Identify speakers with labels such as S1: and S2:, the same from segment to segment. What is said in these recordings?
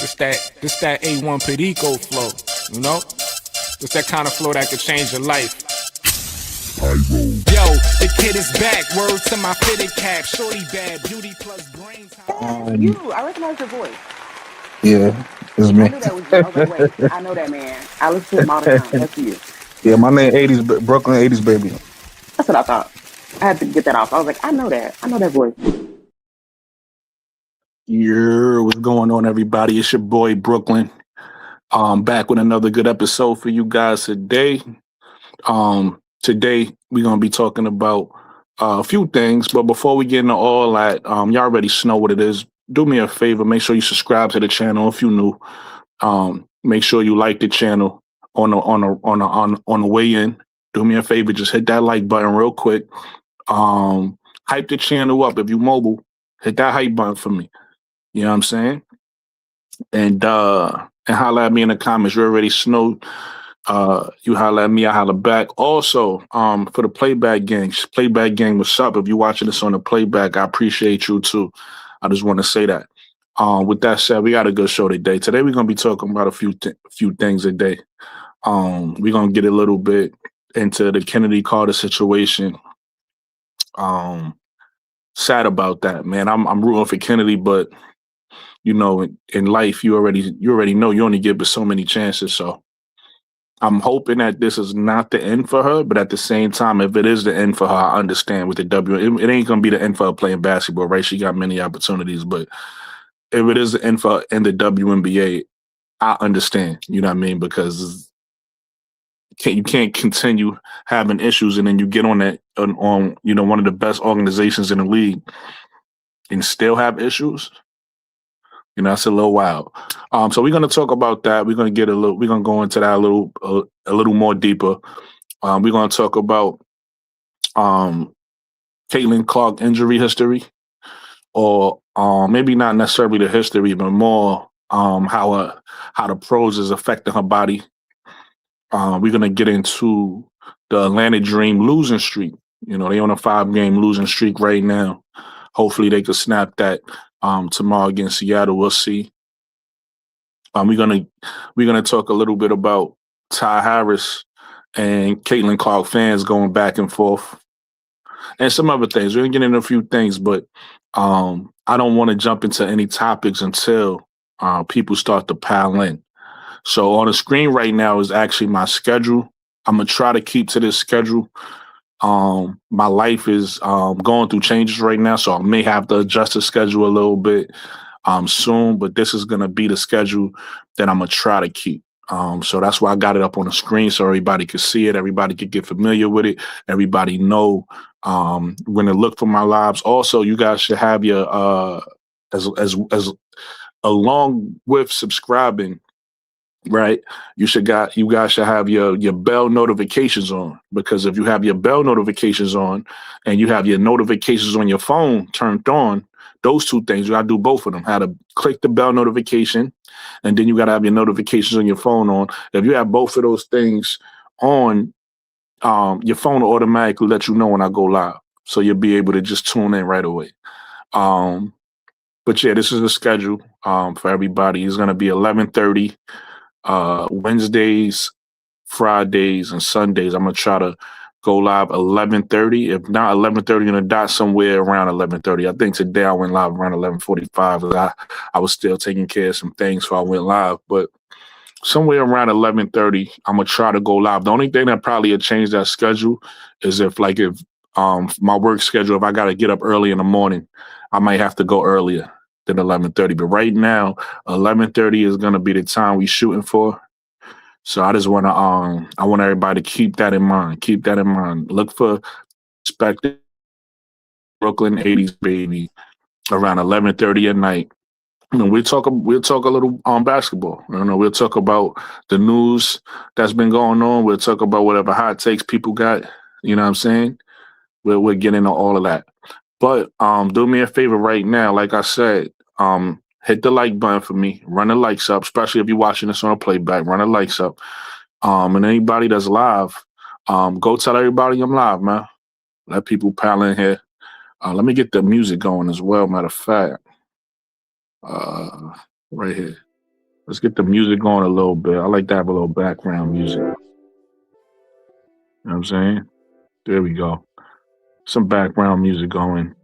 S1: This that A1 Perico flow, you know? It's that kind of flow that could change your life. Yo, the kid is back. Word to my fitted cap. Shorty bad, beauty plus brains.
S2: I recognize your voice.
S3: Yeah, it's
S2: I
S3: me.
S2: knew that was you. I was like, wait, I know that man. I listen to him all the time. That's you.
S3: Yeah, my name 80s Brooklyn 80s baby.
S2: That's what I thought. I had to get that off. I was like, I know that. I know that voice.
S3: Yeah, what's going on, everybody? It's your boy Brooklyn. Back with another good episode for you guys today. Today we're gonna be talking about a few things, but before we get into all that, y'all already know what it is. Do me a favor, make sure you subscribe to the channel if you new. Make sure you like the channel on the way in. Do me a favor, just hit that like button real quick. Hype the channel up if you mobile. Hit that hype button for me. You know what I'm saying? And holla at me in the comments. You already know. You holla at me, I holla back. Also, for the playback gang, what's up? If you're watching this on the playback, I appreciate you too. I just want to say that. With that said, we got a good show today. Today we're gonna be talking about a few things a day. We're gonna get a little bit into the Kennedy Carter situation. Sad about that, man. I'm rooting for Kennedy, but you know, in life, you already know you only get but so many chances. So I'm hoping that this is not the end for her, but at the same time, if it is the end for her, I understand with the it ain't gonna be the end for her playing basketball, right? She got many opportunities, but if it is the end for her in the WNBA, I understand. You know what I mean? Because you can't continue having issues and then you get on that on you know one of the best organizations in the league and still have issues. You know, that's a little wild. So we're gonna talk about that. We're gonna go into that a little more deeper. We're gonna talk about Caitlin Clark injury history, or maybe not necessarily the history, but more how the pros is affecting her body. We're gonna get into the Atlanta Dream losing streak. You know, they on a 5-game losing streak right now. Hopefully they could snap that tomorrow against Seattle. We'll see. We're gonna talk a little bit about Ty Harris and Caitlin Clark fans going back and forth, and some other things. We're gonna get into a few things, but I don't want to jump into any topics until people start to pile in. So on the screen right now is actually my schedule. I'm gonna try to keep to this schedule. My life is going through changes right now, so I may have to adjust the schedule a little bit soon, but this is gonna be the schedule that I'm gonna try to keep. So that's why I got it up on the screen so everybody could see it, everybody could get familiar with it, everybody know when to look for my lives. Also, you guys should have your as along with subscribing, right? You guys should have your bell notifications on, because if you have your bell notifications on and you have your notifications on your phone turned on, those two things, you gotta do both of them. How to click the bell notification, and then you gotta have your notifications on your phone on. If you have both of those things on, your phone will automatically let you know when I go live. So you'll be able to just tune in right away. But yeah, this is the schedule for everybody. It's gonna be 11:30. Wednesdays, Fridays, and Sundays. I'm gonna try to go live 11:30. If not 11:30 on the dot, somewhere around 11:30. I think today I went live around 11:45. I was still taking care of some things, so I went live. But somewhere around 11:30, I'm gonna try to go live. The only thing that probably will change that schedule is if my work schedule, if I gotta get up early in the morning, I might have to go earlier than 11:30. But right now, 11:30 is gonna be the time we shooting for. So I just wanna I want everybody to keep that in mind. Keep that in mind. Look for expected Brooklyn 80s baby around 11:30 at night. And we'll talk a little basketball. You know, we'll talk about the news that's been going on. We'll talk about whatever hot takes people got. You know what I'm saying? We'll get into all of that. But do me a favor right now. Like I said, hit the like button for me. Run the likes up, especially if you're watching this on a playback. Run the likes up. And anybody that's live, go tell everybody I'm live, man. Let people pile in here. Let me get the music going as well, matter of fact. Right here. Let's get the music going a little bit. I like to have a little background music. You know what I'm saying? There we go. Some background music going.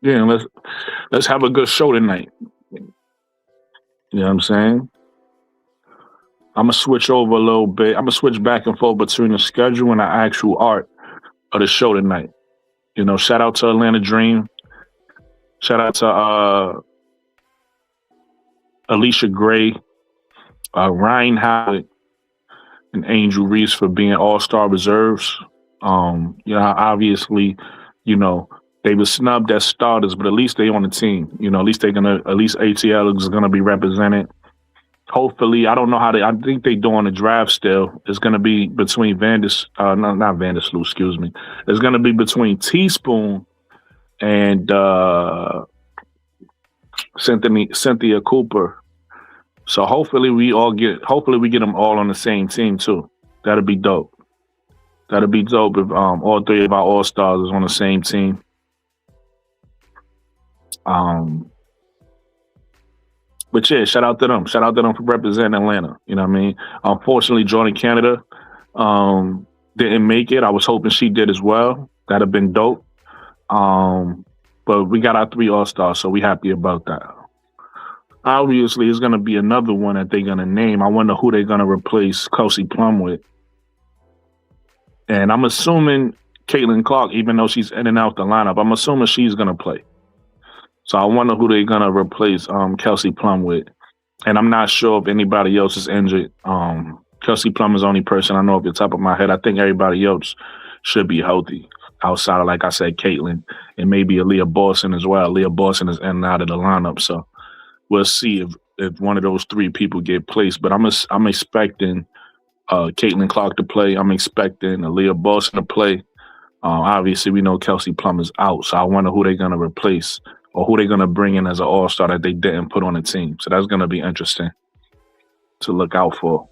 S3: Yeah, let's have a good show tonight. You know what I'm saying? I'm gonna switch over a little bit. I'm gonna switch back and forth between the schedule and the actual art of the show tonight. You know, shout out to Atlanta Dream. Shout out to Alicia Gray, Ryan Howard, and Angel Reese for being all-star reserves. You know, obviously, you know, they were snubbed as starters, but at least they on the team. You know, at least ATL is gonna be represented. Hopefully, I don't know I think they doing the draft still. It's gonna be between not Vandersloot, excuse me. It's gonna be between Teaspoon and Cynthia Cooper. So hopefully we get them all on the same team too. That'd be dope. That'd be dope if all three of our all-stars is on the same team. But yeah, shout out to them. Shout out to them for representing Atlanta. You know what I mean? Unfortunately, Jordan Canada didn't make it. I was hoping she did as well. That'd have been dope. But we got our 3 all-stars, so we happy about that. Obviously, it's going to be another one that they're going to name. I wonder who they're going to replace Kelsey Plum with. And I'm assuming Caitlin Clark, even though she's in and out the lineup, I'm assuming she's going to play. So I wonder who they're going to replace Kelsey Plum with. And I'm not sure if anybody else is injured. Kelsey Plum is the only person I know off the top of my head. I think everybody else should be healthy outside of, like I said, Caitlin, and maybe Aaliyah Boston as well. Aaliyah Boston is in and out of the lineup. So we'll see if one of those 3 people get placed. But I'm expecting Caitlin Clark to play. I'm expecting Aaliyah Boston to play. Obviously, we know Kelsey Plum is out. So I wonder who they're going to replace or who they're going to bring in as an all-star that they didn't put on the team. So that's going to be interesting to look out for.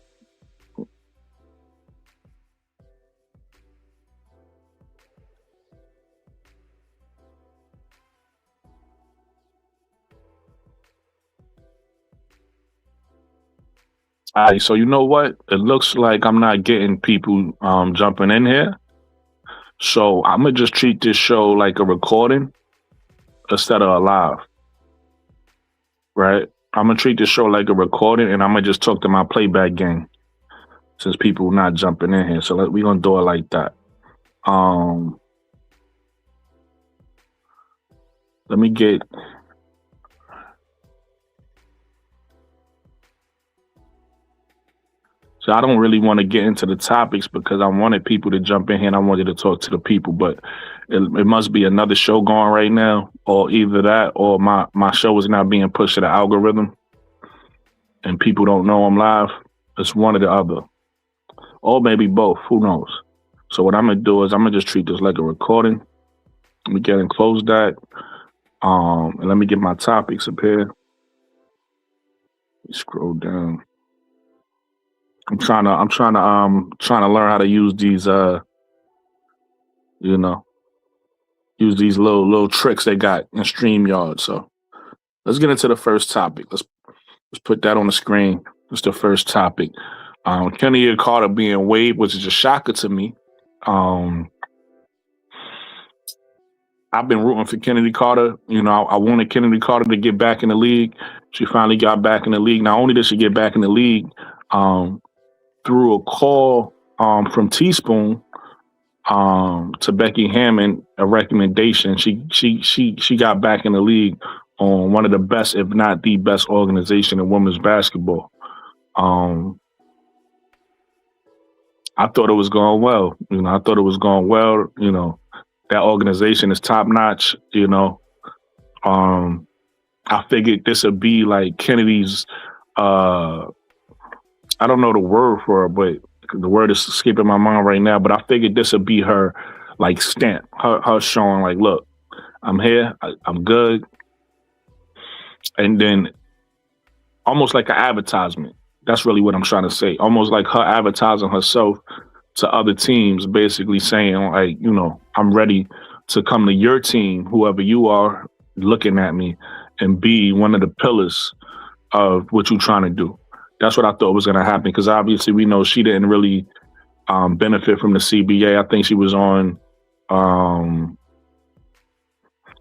S3: All right, so you know what? It looks like I'm not getting people jumping in here. So I'm going to just treat this show like a recording instead of a live, right? I'm going to treat this show like a recording, and I'm going to just talk to my playback gang since people are not jumping in here. So we're going to do it like that. Let me get... So I don't really want to get into the topics because I wanted people to jump in here and I wanted to talk to the people, but it must be another show going right now, or either that or my show is not being pushed to the algorithm and people don't know I'm live. It's one or the other. Or maybe both, who knows? So what I'm going to do is I'm going to just treat this like a recording. Let me get and close that. And let me get my topics up here. Let me scroll down. I'm trying to learn how to use these use these little tricks they got in StreamYard. So let's get into the first topic. Let's put that on the screen. That's the first topic. Kennedy Carter being waived, which is a shocker to me. I've been rooting for Kennedy Carter. You know, I wanted Kennedy Carter to get back in the league. She finally got back in the league. Not only did she get back in the league, through a call from Teaspoon to Becky Hammond, a recommendation, she got back in the league on one of the best, if not the best, organization in women's basketball. I thought it was going well. You know, You know, that organization is top notch. You know, I figured this would be like Kennedy's. I don't know the word for it, but the word is escaping my mind right now. But I figured this would be her, like, stamp, her showing, like, look, I'm here, I'm good. And then almost like an advertisement. That's really what I'm trying to say. Almost like her advertising herself to other teams, basically saying, like, you know, I'm ready to come to your team, whoever you are, looking at me, and be one of the pillars of what you're trying to do. That's what I thought was going to happen, because obviously we know she didn't really benefit from the CBA. I think she was on.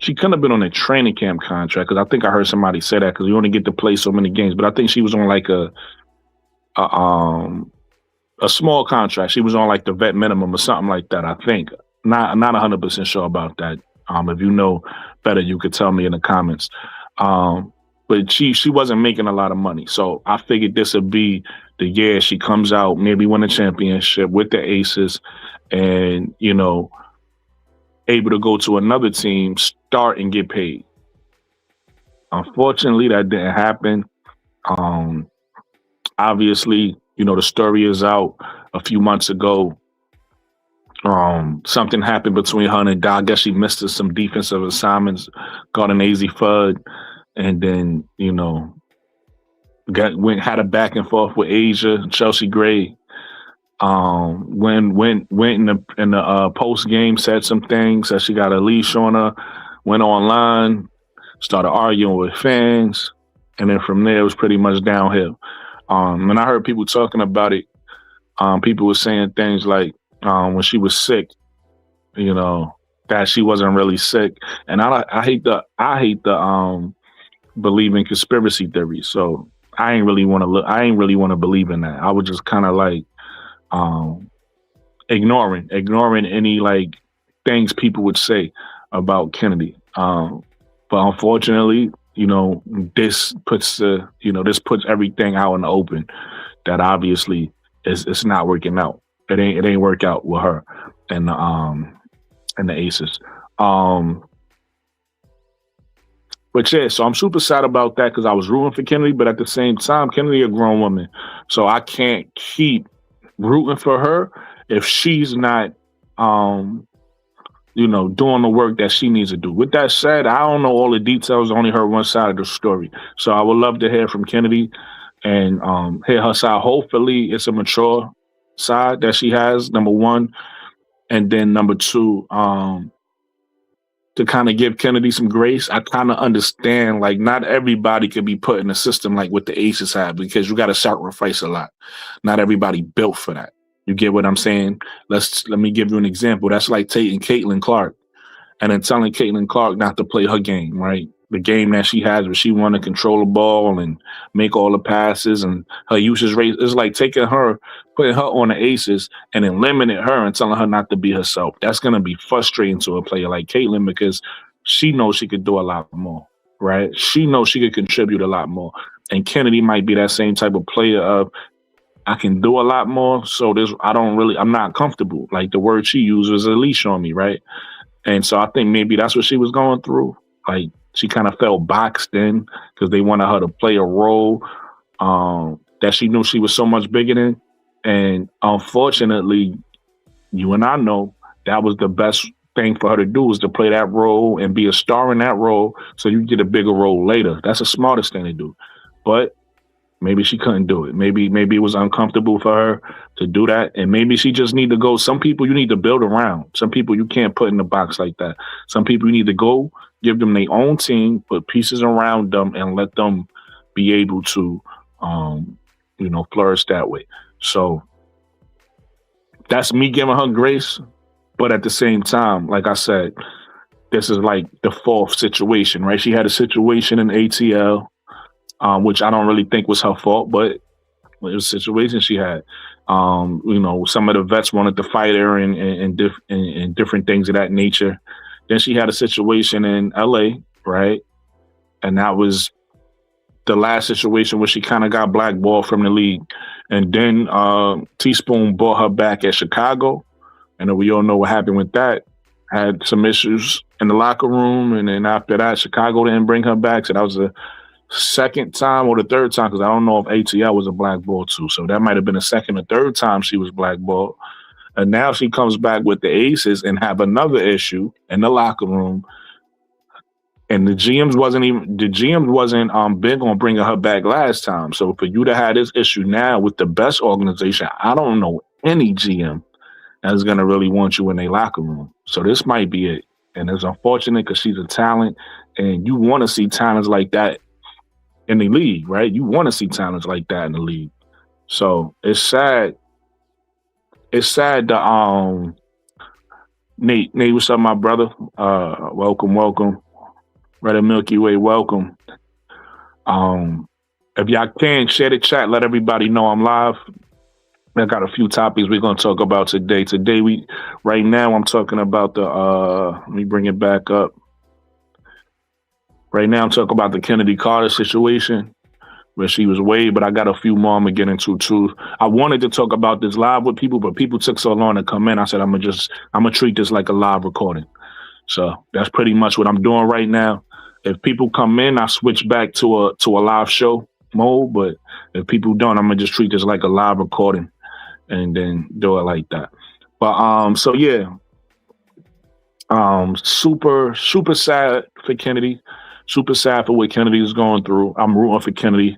S3: She couldn't have been on a training camp contract, because I think I heard somebody say that, because you only get to play so many games. But I think she was on like a small contract. She was on like the vet minimum or something like that. I think not 100% sure about that. If you know better, you could tell me in the comments. But she wasn't making a lot of money, so I figured this would be the year she comes out, maybe win a championship with the Aces, and able to go to another team, start and get paid. Unfortunately, that didn't happen. Obviously, the story is out a few months ago. Something happened between her and Doc. I guess she missed some defensive assignments, got an AZ FUD, and then, had a back and forth with Asia, Chelsea Gray. Went in the post game, said some things, said she got a leash on her, went online, started arguing with fans, and then from there it was pretty much downhill. And I heard people talking about it. People were saying things like when she was sick, that she wasn't really sick, and I hate the believe in conspiracy theories. So I ain't really want to believe in that. I would just kind of like ignoring any like things people would say about Kennedy. But unfortunately, this puts everything out in the open, that obviously it's not working out. It ain't work out with her and the Aces. But yeah, so I'm super sad about that, because I was rooting for Kennedy, but at the same time, Kennedy a grown woman, so I can't keep rooting for her if she's not, doing the work that she needs to do. With that said, I don't know all the details. I only heard one side of the story, so I would love to hear from Kennedy and hear her side. Hopefully, it's a mature side that she has, number one, and then number two, to kind of give Kennedy some grace. I kind of understand, like, not everybody can be put in a system like what the Aces have, because you got to sacrifice a lot. Not everybody built for that. You get what I'm saying? Let me give you an example. That's like taking Caitlin Clark and then telling Caitlin Clark not to play her game, right? The game that she has, where she want to control the ball and make all the passes, and her usage rate is like taking her, putting her on the Aces and then limiting her and telling her not to be herself. That's going to be frustrating to a player like Caitlin, because she knows she could do a lot more, right? She knows she could contribute a lot more. And Kennedy might be that same type of player of, I can do a lot more, so I'm not comfortable. Like the word she used was a leash on me, right? And so I think maybe that's what she was going through. Like, she kind of felt boxed in because they wanted her to play a role that she knew she was so much bigger than. And unfortunately, you and I know that was the best thing for her to do, was to play that role and be a star in that role, so you get a bigger role later. That's the smartest thing to do. But maybe she couldn't do it. Maybe it was uncomfortable for her to do that. And maybe she just need to go. Some people you need to build around. Some people you can't put in the box like that. Some people you need to go, give them their own team, put pieces around them, and let them be able to, flourish that way. So that's me giving her grace. But at the same time, like I said, this is like the fourth situation, right? She had a situation in ATL, which I don't really think was her fault, but it was a situation she had. Some of the vets wanted to fight her and different things of that nature. Then she had a situation in LA, right? And that was the last situation where she kind of got blackballed from the league. And then Teaspoon brought her back at Chicago. And we all know what happened with that. Had some issues in the locker room. And then after that, Chicago didn't bring her back. So that was the second time or the third time, because I don't know if ATL was a blackball too. So that might have been the second or third time she was blackballed. And now she comes back with the Aces and have another issue in the locker room. And the GMs wasn't big on bringing her back last time. So for you to have this issue now with the best organization, I don't know any GM that's going to really want you in their locker room. So this might be it. And it's unfortunate because she's a talent And you want to see talents like that in the league, right? You want to see talents like that in the league. So it's sad. It's sad that Nate, what's up, my brother? Welcome. Red and Milky Way, welcome. If y'all can share the chat, let everybody know I'm live. I got a few topics we're gonna talk about today. Right now I'm talking about let me bring it back up. Right now I'm talking about the Kennedy Carter situation where she was waived, but I got a few more I'm gonna get into too. I wanted to talk about this live with people, but people took so long to come in. I said I'm gonna treat this like a live recording. So that's pretty much what I'm doing right now. If people come in, I switch back to a live show mode, but if people don't, I'm gonna just treat this like a live recording and then do it like that. But so yeah. Super sad for Kennedy. Super sad for what Kennedy is going through. I'm rooting for Kennedy.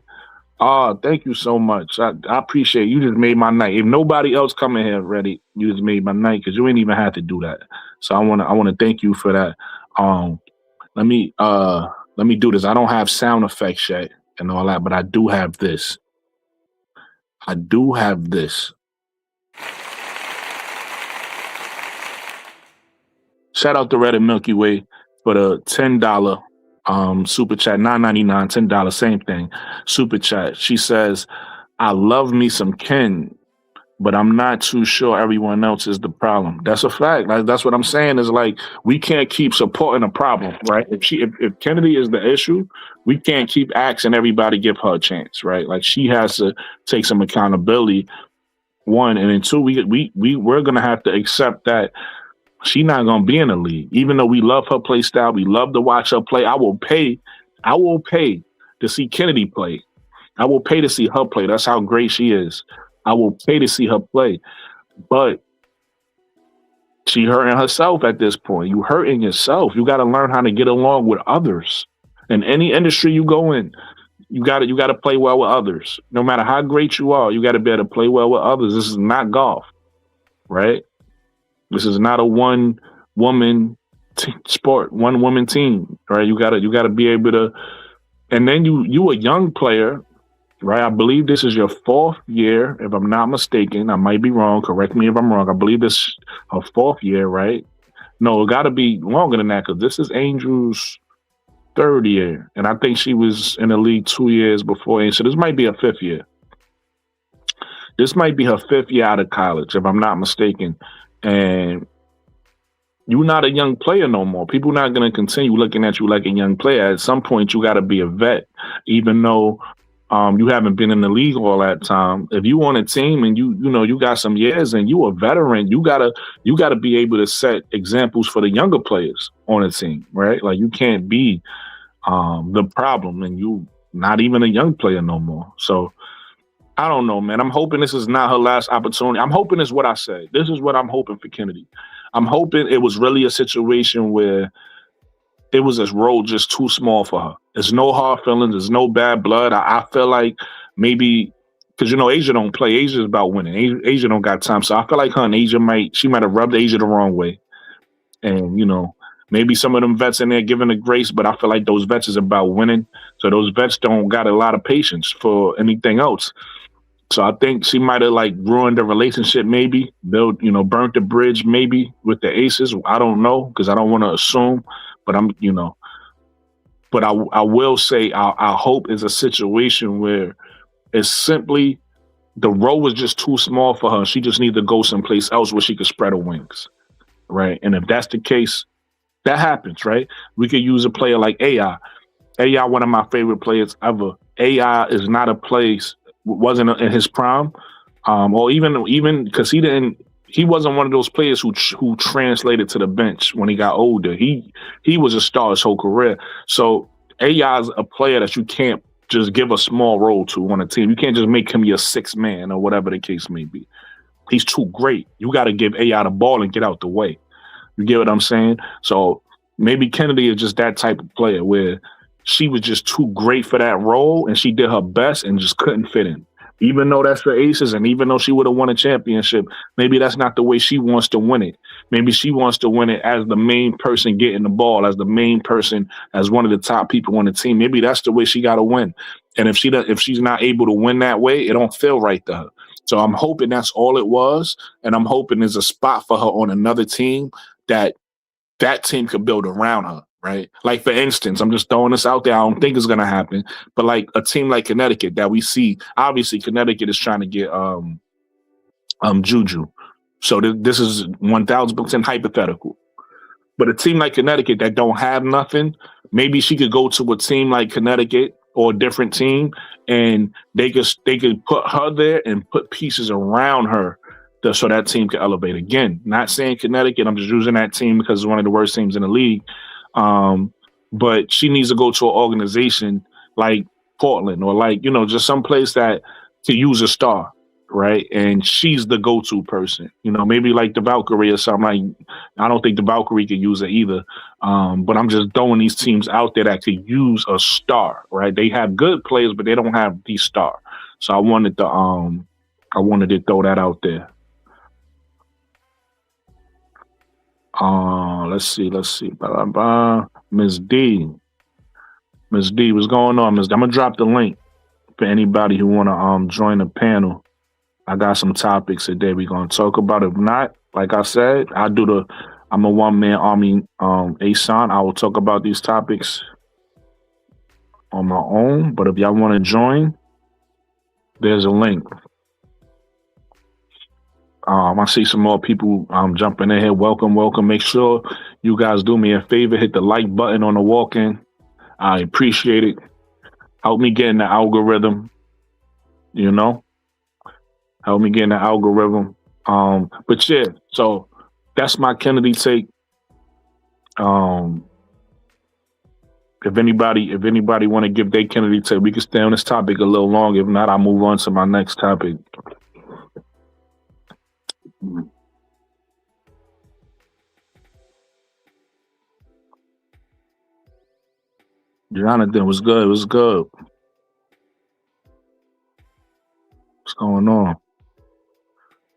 S3: Thank you so much. I appreciate it. You just made my night. If nobody else coming here ready, you just made my night because you ain't even have to do that. So I wanna thank you for that. Let me do this. I don't have sound effects yet and all that, but I do have this. Shout out to Red and Milky Way for the $10 super chat, $9.99, $10, same thing. Super chat. She says, I love me some Ken, but I'm not too sure everyone else is the problem. That's a fact. Like, that's what I'm saying is like, we can't keep supporting a problem, right? If Kennedy is the issue, we can't keep asking everybody give her a chance, right? Like she has to take some accountability, one, and then two, we're gonna have to accept that she's not gonna be in the league. Even though we love her play style, we love to watch her play. I will pay to see Kennedy play. I will pay to see her play. That's how great she is. I will pay to see her play. But she hurting herself at this point. You hurting yourself. You got to learn how to get along with others. In any industry you go in, you got to play well with others. No matter how great you are, you got to be able to play well with others. This is not golf, right? This is not a one-woman sport, one-woman team, right? You gotta be able to. And then you a young player, right? I believe this is your 4th year, if I'm not mistaken. I might be wrong. Correct me if I'm wrong. I believe this is her 4th year, right? No, it got to be longer than that because this is Angel's 3rd year, and I think she was in the league 2 years before. So this might be her 5th year. This might be her 5th year out of college, if I'm not mistaken. And you're not a young player no more. People not going to continue looking at you like a young player. At some point, you got to be a vet, even though you haven't been in the league all that time. If you on a team and you got some years and you a veteran, you gotta be able to set examples for the younger players on a team, right? Like you can't be the problem and you not even a young player no more. So I don't know, man. I'm hoping this is not her last opportunity. I'm hoping it's what I said. This is what I'm hoping for Kennedy. I'm hoping it was really a situation where it was a role just too small for her. There's no hard feelings. There's no bad blood. I feel like maybe because Asia don't play. Asia's about winning. Asia don't got time. So I feel like her and Asia might have rubbed Asia the wrong way. And maybe some of them vets in there giving a grace, but I feel like those vets is about winning. So those vets don't got a lot of patience for anything else. So I think she might have like ruined the relationship, maybe burnt the bridge, maybe with the Aces. I don't know because I don't want to assume, but but I will say I hope it's a situation where it's simply the role was just too small for her. She just needs to go someplace else where she could spread her wings, right? And if that's the case, that happens, right? We could use a player like AI. AI, one of my favorite players ever. AI is not a place. Wasn't in his prime, or even because he wasn't one of those players who translated to the bench when he got older. He was a star his whole career. So AI is a player that you can't just give a small role to on a team. You can't just make him your 6th man or whatever the case may be. He's too great. You got to give AI the ball and get out the way. You get what I'm saying? So maybe Kennedy is just that type of player where she was just too great for that role and she did her best and just couldn't fit in. Even though that's the Aces, and even though she would have won a championship, maybe that's not the way she wants to win it. Maybe she wants to win it as the main person getting the ball, as the main person, as one of the top people on the team. Maybe that's the way she got to win. And if she's not able to win that way, it don't feel right to her. So I'm hoping that's all it was, and I'm hoping there's a spot for her on another team that team could build around her. Right. Like, for instance, I'm just throwing this out there. I don't think it's going to happen. But like a team like Connecticut that we see, obviously Connecticut is trying to get Juju. So this is 1,000% hypothetical. But a team like Connecticut that don't have nothing, maybe she could go to a team like Connecticut or a different team, and they could put her there and put pieces around her so that team can elevate. Again, not saying Connecticut. I'm just using that team because it's one of the worst teams in the league. But she needs to go to an organization like Portland or like, just some place that could use a star, right? And she's the go-to person, maybe like the Valkyrie or something. Like, I don't think the Valkyrie could use it either. But I'm just throwing these teams out there that could use a star, right? They have good players, but they don't have the star. So I wanted to throw that out there. Let's see. Miss D, what's going on, Miss D? I'm gonna drop the link for anybody who wanna join the panel. I got some topics today we're gonna talk about. If not, like I said, I'm a one-man army ASON. I will talk about these topics on my own. But if y'all want to join, there's a link. I see some more people jumping in here. Welcome. Make sure you guys do me a favor. Hit the like button on the walk-in. I appreciate it. Help me get in the algorithm. Help me get in the algorithm. But yeah, so that's my Kennedy take. If anybody want to give their Kennedy take, we can stay on this topic a little longer. If not, I'll move on to my next topic. Jonathan, what's good? What's going on?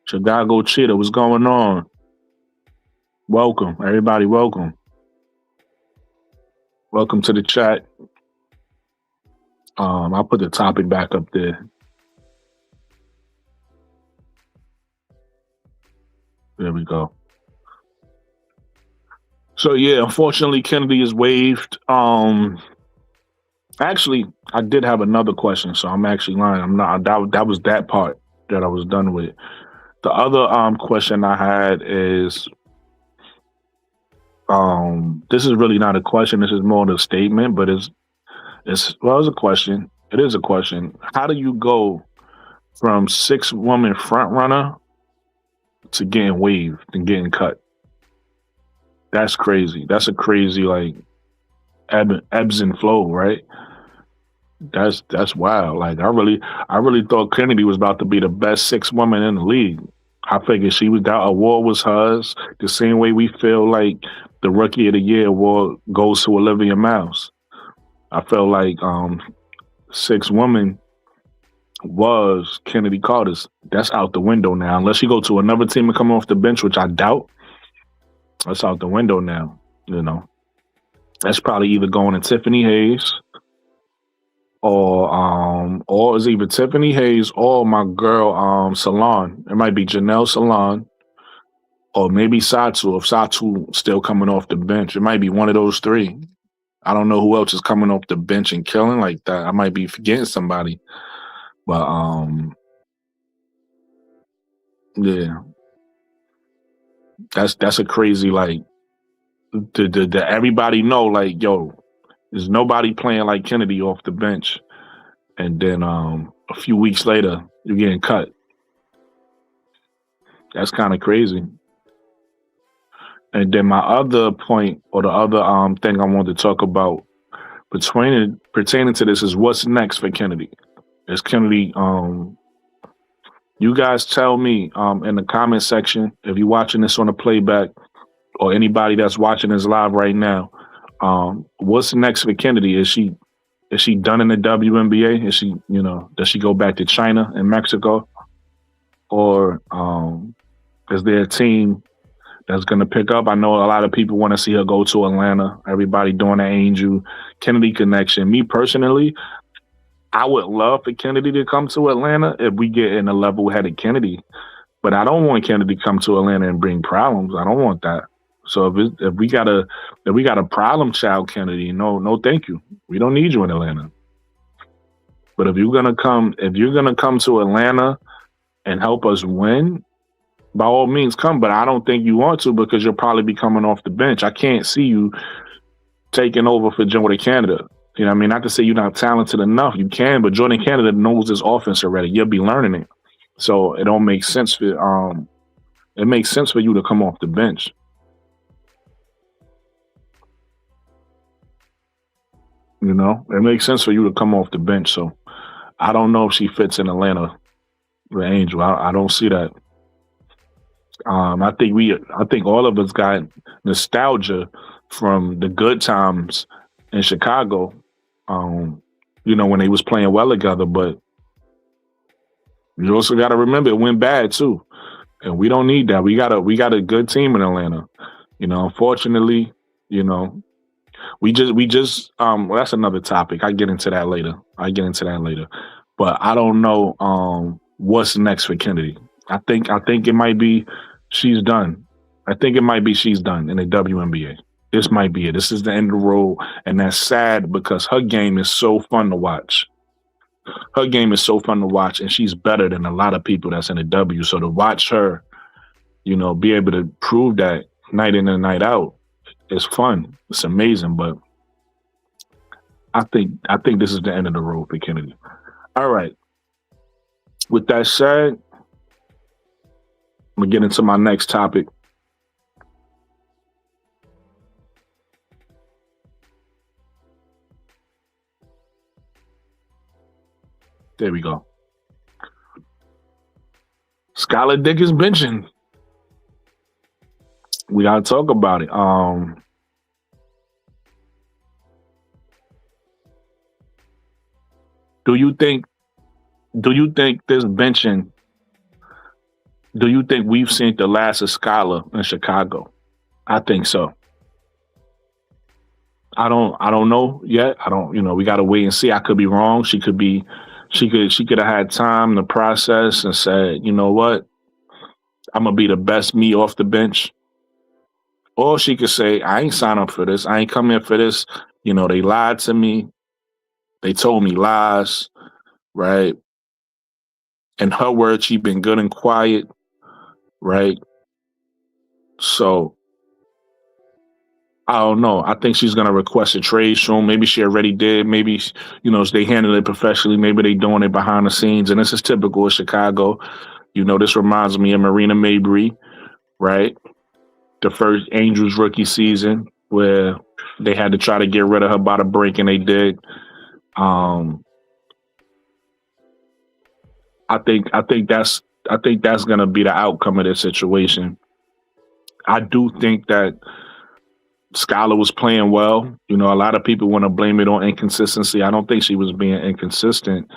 S3: Chicago Cheetah, what's going on? Welcome, everybody. Welcome to the chat. I'll put the topic back up there. There we go. So yeah, unfortunately, Kennedy is waived. Actually, I did have another question, so I'm actually lying. I'm not. That was that part that I was done with. The other question I had is, this is really not a question. This is more of a statement, but it's a question. It is a question. How do you go from 6-woman front runner to getting waived and getting cut? That's crazy. That's a crazy like ebbs and flow, right? That's wild. Like I really thought Kennedy was about to be the best 6-woman in the league. I figured that award was hers. The same way we feel like the Rookie of the Year award goes to Olivia Mouse. I felt like 6-woman was Kennedy Carter's. That's out the window now. Unless you go to another team and come off the bench, which I doubt. That's out the window now. That's probably either going to Tiffany Hayes or it's either Tiffany Hayes or my girl Salon. It might be Janelle Salon or maybe Satu. If Satu still coming off the bench, it might be one of those three. I don't know who else is coming off the bench and killing like that. I might be forgetting somebody, but yeah, that's a crazy like. To everybody know, like, yo, there's nobody playing like Kennedy off the bench, and then a few weeks later you're getting cut. That's kind of crazy. And then my other point, or the other thing I wanted to talk about pertaining to this is what's next for Kennedy. Is Kennedy? You guys tell me in the comment section if you're watching this on a playback, or anybody that's watching this live right now, what's next for Kennedy? Is Is she done in the WNBA? Is she, does she go back to China and Mexico? Or is there a team that's going to pick up? I know a lot of people want to see her go to Atlanta. Everybody doing the Angel Kennedy connection. Me personally, I would love for Kennedy to come to Atlanta if we get in a level-headed Kennedy. But I don't want Kennedy to come to Atlanta and bring problems. I don't want that. So if we got a problem child, Kennedy, no, thank you. We don't need you in Atlanta. But if you're gonna come to Atlanta and help us win, by all means come. But I don't think you want to, because you'll probably be coming off the bench. I can't see you taking over for Jordan Canada. You know what I mean? Not to say you're not talented enough. You can, but Jordan Canada knows this offense already. You'll be learning it. So it don't make sense for it makes sense for you to come off the bench. It makes sense for you to come off the bench. So I don't know if she fits in Atlanta with Angel. I don't see that. I think all of us got nostalgia from the good times in Chicago. When they was playing well together, but you also got to remember it went bad too, and we don't need that. We got a good team in Atlanta. Unfortunately, we just well, that's another topic. I get into that later. But I don't know what's next for Kennedy. I think it might be she's done. I think it might be she's done in the WNBA. This might be it. This is the end of the road, and that's sad because her game is so fun to watch. And she's better than a lot of people that's in the W. So to watch her, be able to prove that night in and night out, it's fun. It's amazing. But I think this is the end of the road for Kennedy. All right. With that said, I'm gonna get into my next topic. There we go. Skylar Dick is benching. We gotta talk about it. Do you think this benching? Do you think we've seen the last of Skylar in Chicago? I think so. I don't know yet. We gotta wait and see. I could be wrong. She could have had time to process and said, you know what? I'm gonna be the best me off the bench. Or she could say, I ain't sign up for this. I ain't come here for this. They lied to me. They told me lies, right? In her words, she been good and quiet, right? So I don't know. I think she's gonna request a trade soon. Maybe she already did. Maybe they handle it professionally. Maybe they doing it behind the scenes. And this is typical of Chicago. This reminds me of Marina Mabrey, right? The first Angels rookie season where they had to try to get rid of her by the break, and they did. I think that's gonna be the outcome of this situation. I do think that Skylar was playing well. A lot of people want to blame it on inconsistency. I don't think she was being inconsistent.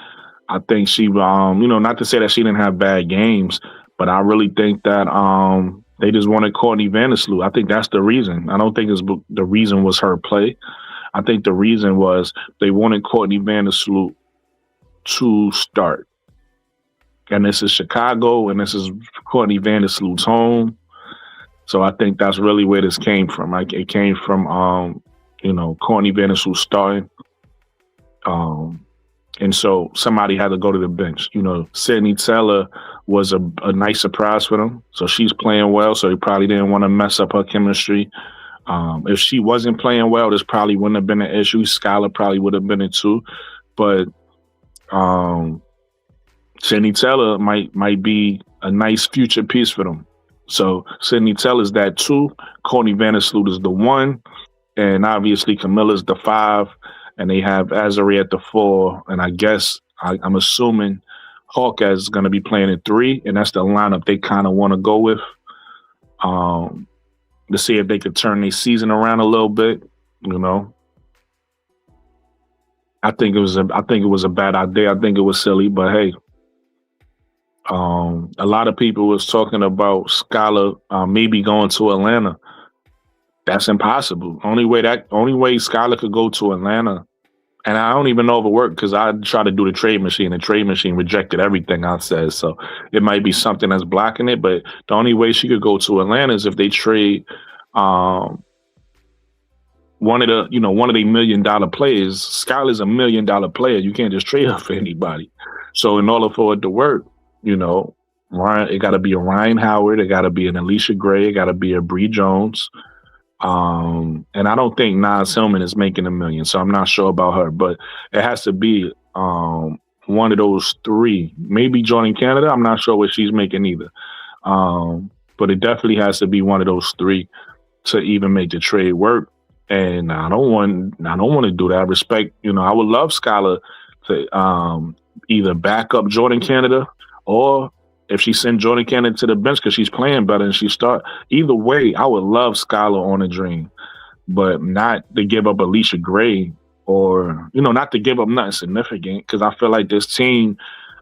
S3: I think she, not to say that she didn't have bad games, but I really think that they just wanted Courtney Vandersloot. I think that's the reason. I don't think the reason was her play. I think the reason was they wanted Courtney Vandersloot to start. And this is Chicago, and this is Courtney Vandersloot's home. So I think that's really where this came from. It came from, Courtney Vandersloot starting. And so somebody had to go to the bench. Sydney Teller was a nice surprise for them. So she's playing well, so they probably didn't want to mess up her chemistry. If she wasn't playing well, this probably wouldn't have been an issue. Skylar probably would have been it too. But Sydney Teller might be a nice future piece for them. So Sydney Teller's that 2. Courtney Vandersloot is the 1. And obviously Camilla's the 5. And they have Azari at the 4. And I guess I'm assuming Hawkeye is going to be playing at 3. And that's the lineup they kind of want to go with to see if they could turn their season around a little bit, I think it was a bad idea. I think it was silly, but hey, a lot of people was talking about Skylar maybe going to Atlanta. That's impossible. Only way Skylar could go to Atlanta, and I don't even know if it worked because I tried to do the trade machine. The trade machine rejected everything I said, so it might be something that's blocking it. But the only way she could go to Atlanta is if they trade one of the $1 million players. Skylar's $1 million player. You can't just trade her for anybody. So in order for it to work, Ryan, it got to be a Ryan Howard, it got to be an Alicia Gray, it got to be a Bree Jones. And I don't think Nas Hillman is making $1 million, so I'm not sure about her. But it has to be one of those three. Maybe Jordan Canada. I'm not sure what she's making either. But it definitely has to be one of those three to even make the trade work. And I don't want to do that. I respect, I would love Skylar to either back up Jordan Canada, or if she send Jordan Canada to the bench because she's playing better and she start. Either way, I would love Skylar on a dream, but not to give up Alicia Gray, or not to give up nothing significant, because I feel like this team,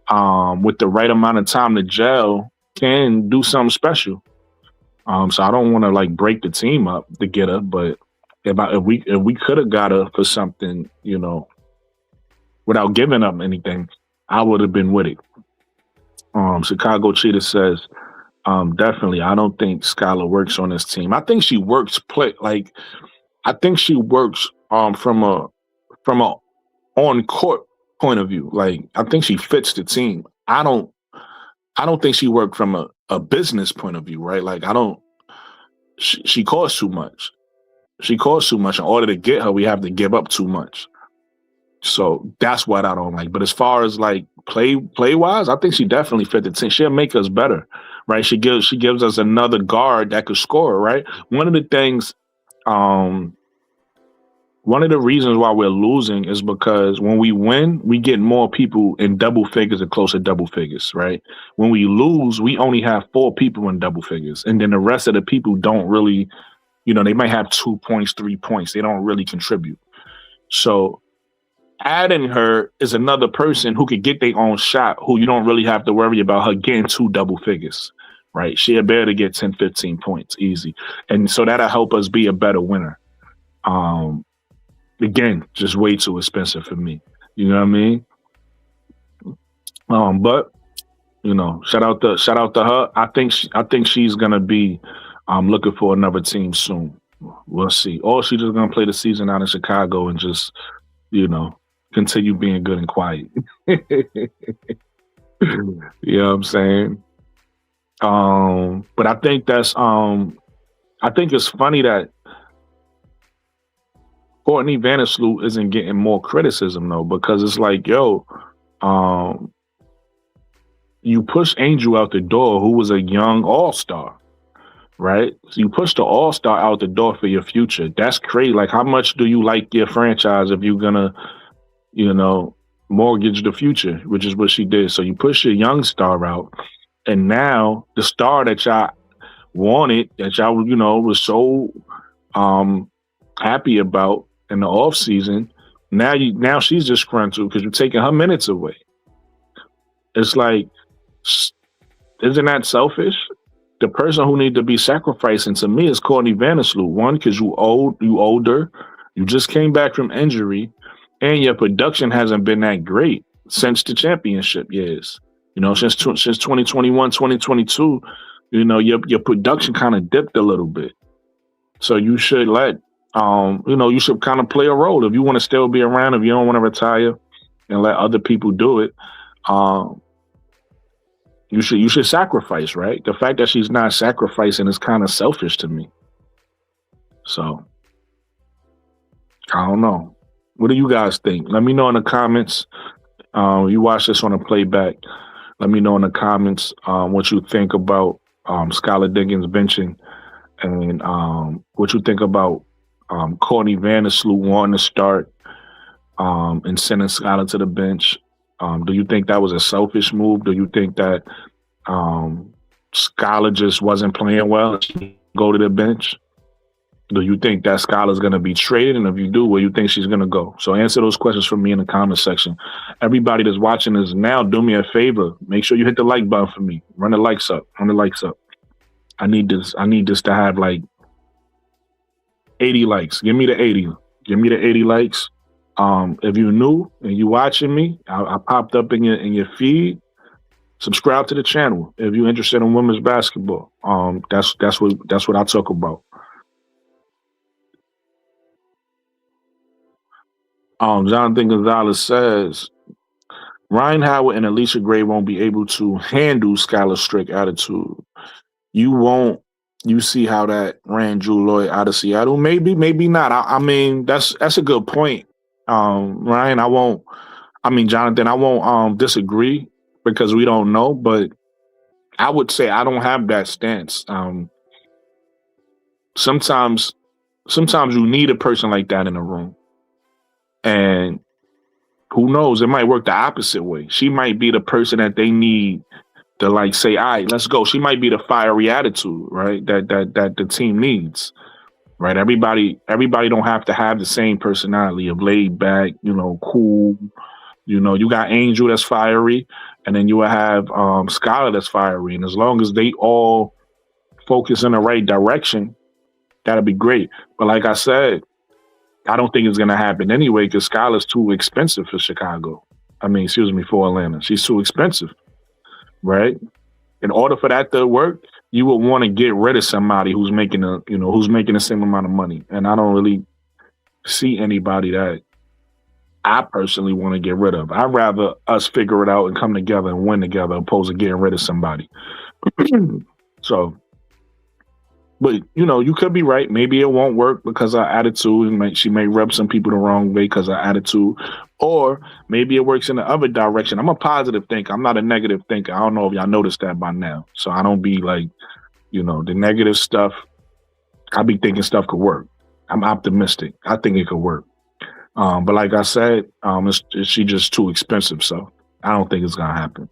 S3: with the right amount of time to gel, can do something special. So I don't want to break the team up to get her, but if we could have got her for something, without giving up anything, I would have been with it. Chicago Cheetah says, definitely, I don't think Skylar works on this team. I think she works I think she works from a on court point of view. I think she fits the team. I don't think she worked from a business point of view, right? She costs too much. She costs too much. In order to get her, we have to give up too much. So that's what I don't like. But as far as play wise, I think she definitely fit the team. She'll make us better, right? She gives us another guard that could score, right? One of the things, one of the reasons why we're losing is because when we win, we get more people in double figures and close to double figures, right? When we lose, we only have 4 people in double figures, and then the rest of the people don't really. They might have 2 points, 3 points. They don't really contribute. So adding her is another person who could get their own shot, who you don't really have to worry about her getting 2 double figures, right? She'll be able to get 10, 15 points easy. And so that'll help us be a better winner. Again, just way too expensive for me. You know what I mean? But shout out to her. I think she's gonna be looking for another team soon. We'll see. Or she's just gonna play the season out in Chicago and just, continue being good and quiet. You know what I'm saying? But I think that's I think it's funny that Courtney Vandersloot isn't getting more criticism though, because it's you push Angel out the door, who was a young all-star. Right? So you push the all-star out the door for your future. That's crazy. How much do you like your franchise if you're gonna, mortgage the future, which is what she did. So you push your young star out, and now the star that y'all wanted, that y'all, was so happy about in the off season, now she's disgruntled because you're taking her minutes away. It's isn't that selfish? The person who needs to be sacrificing to me is Courtney Vandersloot. One, because you older, you just came back from injury, and your production hasn't been that great since the championship years. Since 2021, 2022, your production kind of dipped a little bit. So you should you should kind of play a role if you want to still be around. If you don't want to retire and let other people do it, you should sacrifice, right? The fact that she's not sacrificing is kind of selfish to me. So I don't know. What do you guys think? Let me know in the comments. You watch this on a playback. Let me know in the comments what you think about Skylar Diggins benching, and what you think about Courtney Vandersloot wanting to start and sending Skylar to the bench. Do you think that was a selfish move? Do you think that Skylar just wasn't playing well and she go to the bench? Do you think that Skylar's going to be traded? And if you do, where you think she's going to go? So answer those questions for me in the comment section. Everybody that's watching this now, do me a favor. Make sure you hit the like button for me. Run the likes up. Run the likes up. I need this to have like 80 likes. Give me the 80. Give me the 80 likes. If you're new and you watching me, I popped up in your feed. Subscribe to the channel if you're interested in women's basketball. That's what I talk about. Jonathan Gonzalez says Ryan Howard and Alicia Gray won't be able to handle Skylar's strict attitude. You won't. You see how that ran Drew Lloyd out of Seattle? Maybe, maybe not. I mean, that's a good point. Ryan, Jonathan, I won't disagree because we don't know, but I would say I don't have that stance. Sometimes you need a person like that in the room. And who knows, it might work the opposite way. She might be the person that they need to like say, all right, let's go. She might be the fiery attitude, right? That the team needs. Right. Everybody don't have to have the same personality of laid back, cool. You got Angel that's fiery, and then you will have Skylar that's fiery. And as long as they all focus in the right direction, that'll be great. But like I said, I don't think it's going to happen anyway because Skylar's too expensive for for Atlanta. She's too expensive, right? In order for that to work, you would want to get rid of somebody who's making the same amount of money. And I don't really see anybody that I personally want to get rid of. I'd rather us figure it out and come together and win together opposed to getting rid of somebody. So, but you could be right. Maybe it won't work because of her attitude, and she may rub some people the wrong way because of her attitude. Or maybe it works in the other direction. I'm a positive thinker. I'm not a negative thinker. I don't know if y'all noticed that by now. So I don't be like, the negative stuff. I be thinking stuff could work. I'm optimistic. I think it could work. But like I said, she just too expensive. So I don't think it's gonna happen.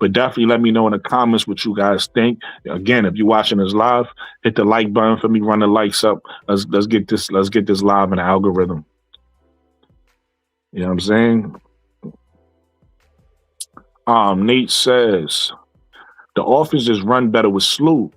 S3: But definitely let me know in the comments what you guys think. Again, if you're watching this live, hit the like button for me. Run the likes up. Let's get this live in the algorithm. You know what I'm saying? Nate says the offense is run better with Sloot.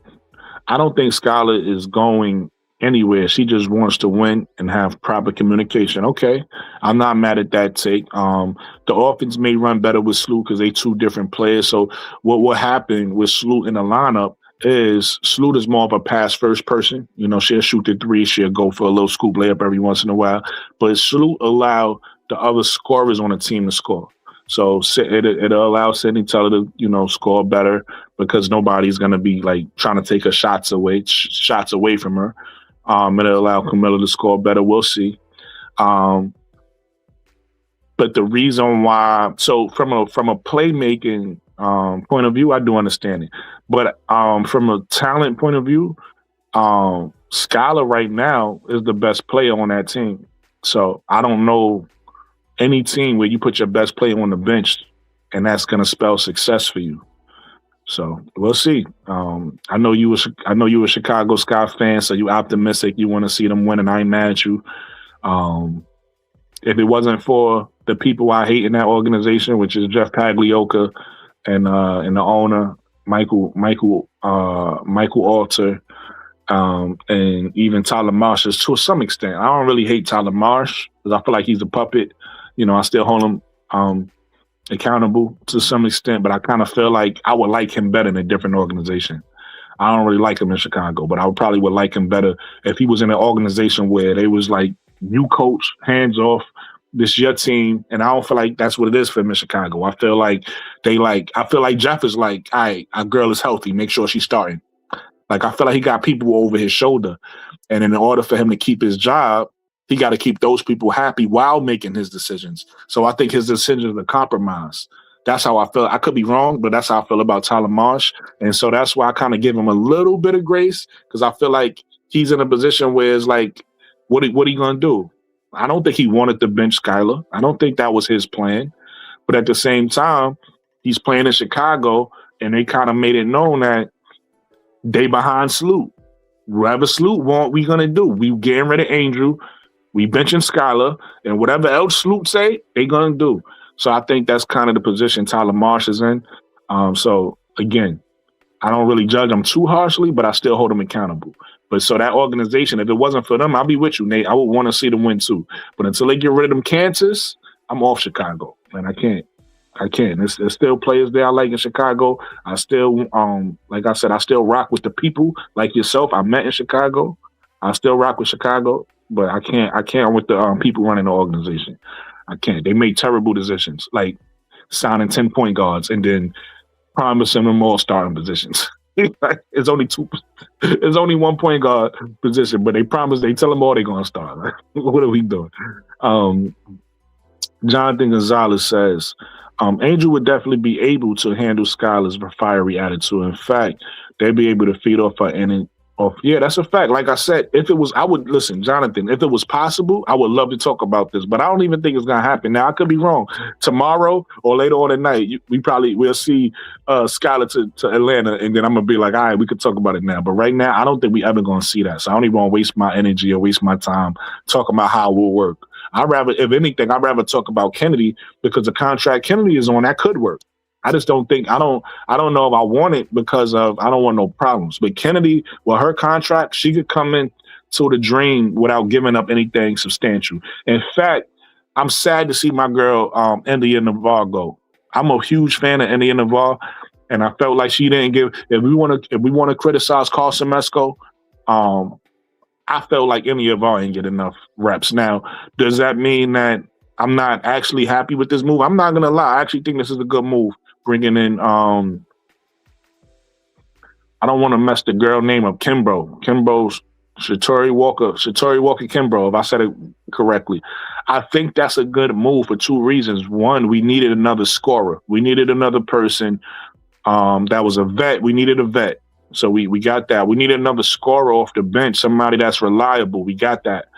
S3: I don't think Skylar is going anywhere. She just wants to win and have proper communication. Okay, I'm not mad at that take. The offense may run better with Sloot because they two different players. So what will happen with Sloot in the lineup is Sloot is more of a pass first person. She'll shoot the three. She'll go for a little scoop layup every once in a while. But Sloot allow the other scorers on the team to score. So it'll allow Sydney Teller to, score better because nobody's going to be like trying to take her shots away from her. It'll allow Camilla to score better. We'll see. But the reason why, so from a playmaking point of view, I do understand it. But from a talent point of view, Skylar right now is the best player on that team. So I don't know any team where you put your best player on the bench and that's going to spell success for you. So we'll see. I know you a Chicago Sky fan, so you optimistic. You want to see them win, and I ain't mad at you. If it wasn't for the people I hate in that organization, which is Jeff Pagliocca and the owner Michael Alter, and even Tyler Marsh, to some extent, I don't really hate Tyler Marsh because I feel like he's a puppet. I still hold him accountable to some extent, but I kind of feel like I would like him better in a different organization. I don't really like him in Chicago, but I probably would like him better if he was in an organization where they was like, you coach, hands off, this your team, and I don't feel like that's what it is for him in Chicago. I feel like Jeff is like, all right, our girl is healthy, make sure she's starting. Like, I feel like he got people over his shoulder, and in order for him to keep his job, he got to keep those people happy while making his decisions. So I think his decisions are compromised. That's how I feel. I could be wrong, but that's how I feel about Tyler Marsh. And so that's why I kind of give him a little bit of grace because I feel like he's in a position where it's like, what are you going to do? I don't think he wanted to bench Skylar. I don't think that was his plan. But at the same time, he's playing in Chicago, and they kind of made it known that they behind Sloot. whatever Sloot want, we gonna do. We getting rid of Angel. We benching Skylar, and whatever else Sloot say, they gonna do. So I think that's kind of the position Tyler Marsh is in. So again, I don't really judge them too harshly, but I still hold them accountable. But so that organization, if it wasn't for them, I'll be with you, Nate. I would want to see them win too. But until they get rid of them Kansas, I'm off Chicago, and I can't. There's still players there I like in Chicago. I still, like I said, I still rock with the people like yourself. I met in Chicago. I still rock with Chicago, but I can't with the people running the organization. I can't. They make terrible decisions, like signing 10 point guards and then promising them all starting positions. It's only two. It's only 1 point guard position, but they tell them all they're gonna start. Right? What are we doing? Jonathan Gonzalez says, Angel would definitely be able to handle Skylar's fiery attitude. In fact, they'd be able to feed off her and yeah, that's a fact. Like I said, if it was, I would listen, Jonathan. If it was possible, I would love to talk about this, but I don't even think it's gonna happen. Now I could be wrong. Tomorrow or later on at night, we'll see Skylar to Atlanta, and then I'm gonna be like, all right, we could talk about it now. But right now, I don't think we ever gonna see that. So I don't even want to waste my energy or waste my time talking about how it will work. If anything, I'd rather talk about Kennedy because the contract Kennedy is on that could work. I just don't think I don't know if I want it because of I don't want no problems. But Kennedy, well, her contract, she could come in to the dream without giving up anything substantial. In fact, I'm sad to see my girl India Navarre go. I'm a huge fan of India Navarre, and I felt like she didn't give. If we want to criticize Carson Mesco, I felt like India Navarre didn't get enough reps. Now, does that mean that I'm not actually happy with this move? I'm not gonna lie. I actually think this is a good move. Bringing in, I don't want to mess the girl name up, Kimbrough's Shatori Walker Kimbrough, if I said it correctly. I think that's a good move for two reasons. One, we needed another scorer. We needed another person that was a vet. We needed a vet. So we got that. We needed another scorer off the bench, somebody that's reliable. We got that.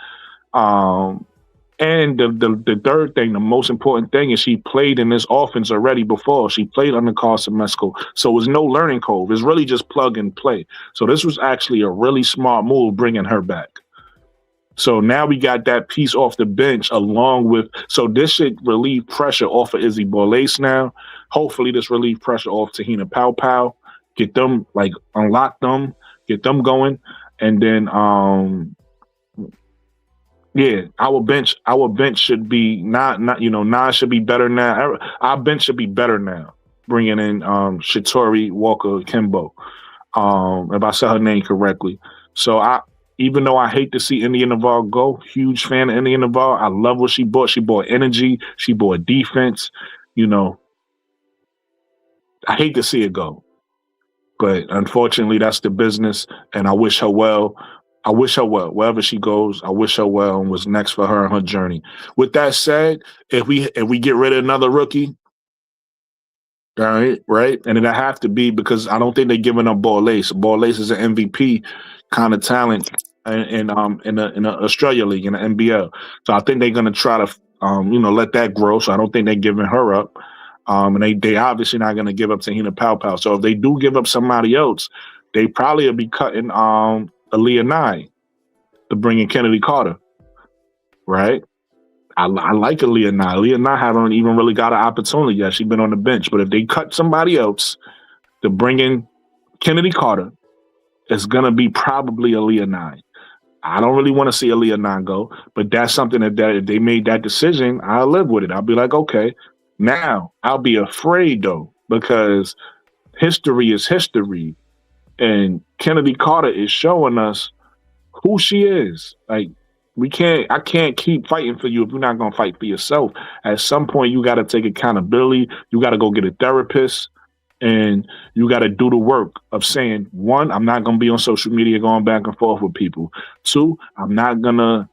S3: And the third thing, the most important thing, is she played in this offense already before. She played under Carson Mesco. So it was no learning curve. It's really just plug and play. So this was actually a really smart move bringing her back. So now we got that piece off the bench along with – so this should relieve pressure off of Izzy Borlace now. Hopefully this relieve pressure off Tahina Pow. Get them, like, unlock them, get them going. And then yeah, our bench should be nine should be better now. Our bench should be better now. Bringing in Shatori Walker Kimbrough, if I said her name correctly. So even though I hate to see India Navarre go, huge fan of India Navarre. I love what she brought. She brought energy. She brought defense. I hate to see it go, but unfortunately, that's the business. And I wish her well. Wherever she goes. I wish her well and what's next for her and her journey. With that said, if we get rid of another rookie, all right, and it'll have to be because I don't think they're giving up Borlace. Borlace is an MVP kind of talent in the Australia League in the NBL. So I think they're gonna try to let that grow. So I don't think they're giving her up. And they obviously not gonna give up Tahina Pow. So if they do give up somebody else, they probably will be cutting Aaliyah Nye to bring in Kennedy Carter, right? I like Aaliyah Nye. Aaliyah Nye haven't even really got an opportunity yet. She's been on the bench. But if they cut somebody else to bring in Kennedy Carter, it's going to be probably Aaliyah Nye. I don't really want to see Aaliyah Nye go, but that's something that if they made that decision, I'll live with it. I'll be like, okay. Now, I'll be afraid, though, because history is history. And Kennedy Carter is showing us who she is. Like, I can't keep fighting for you if you're not going to fight for yourself. At some point, you got to take accountability. You got to go get a therapist. And you got to do the work of saying, one, I'm not going to be on social media going back and forth with people. Two, I'm not going to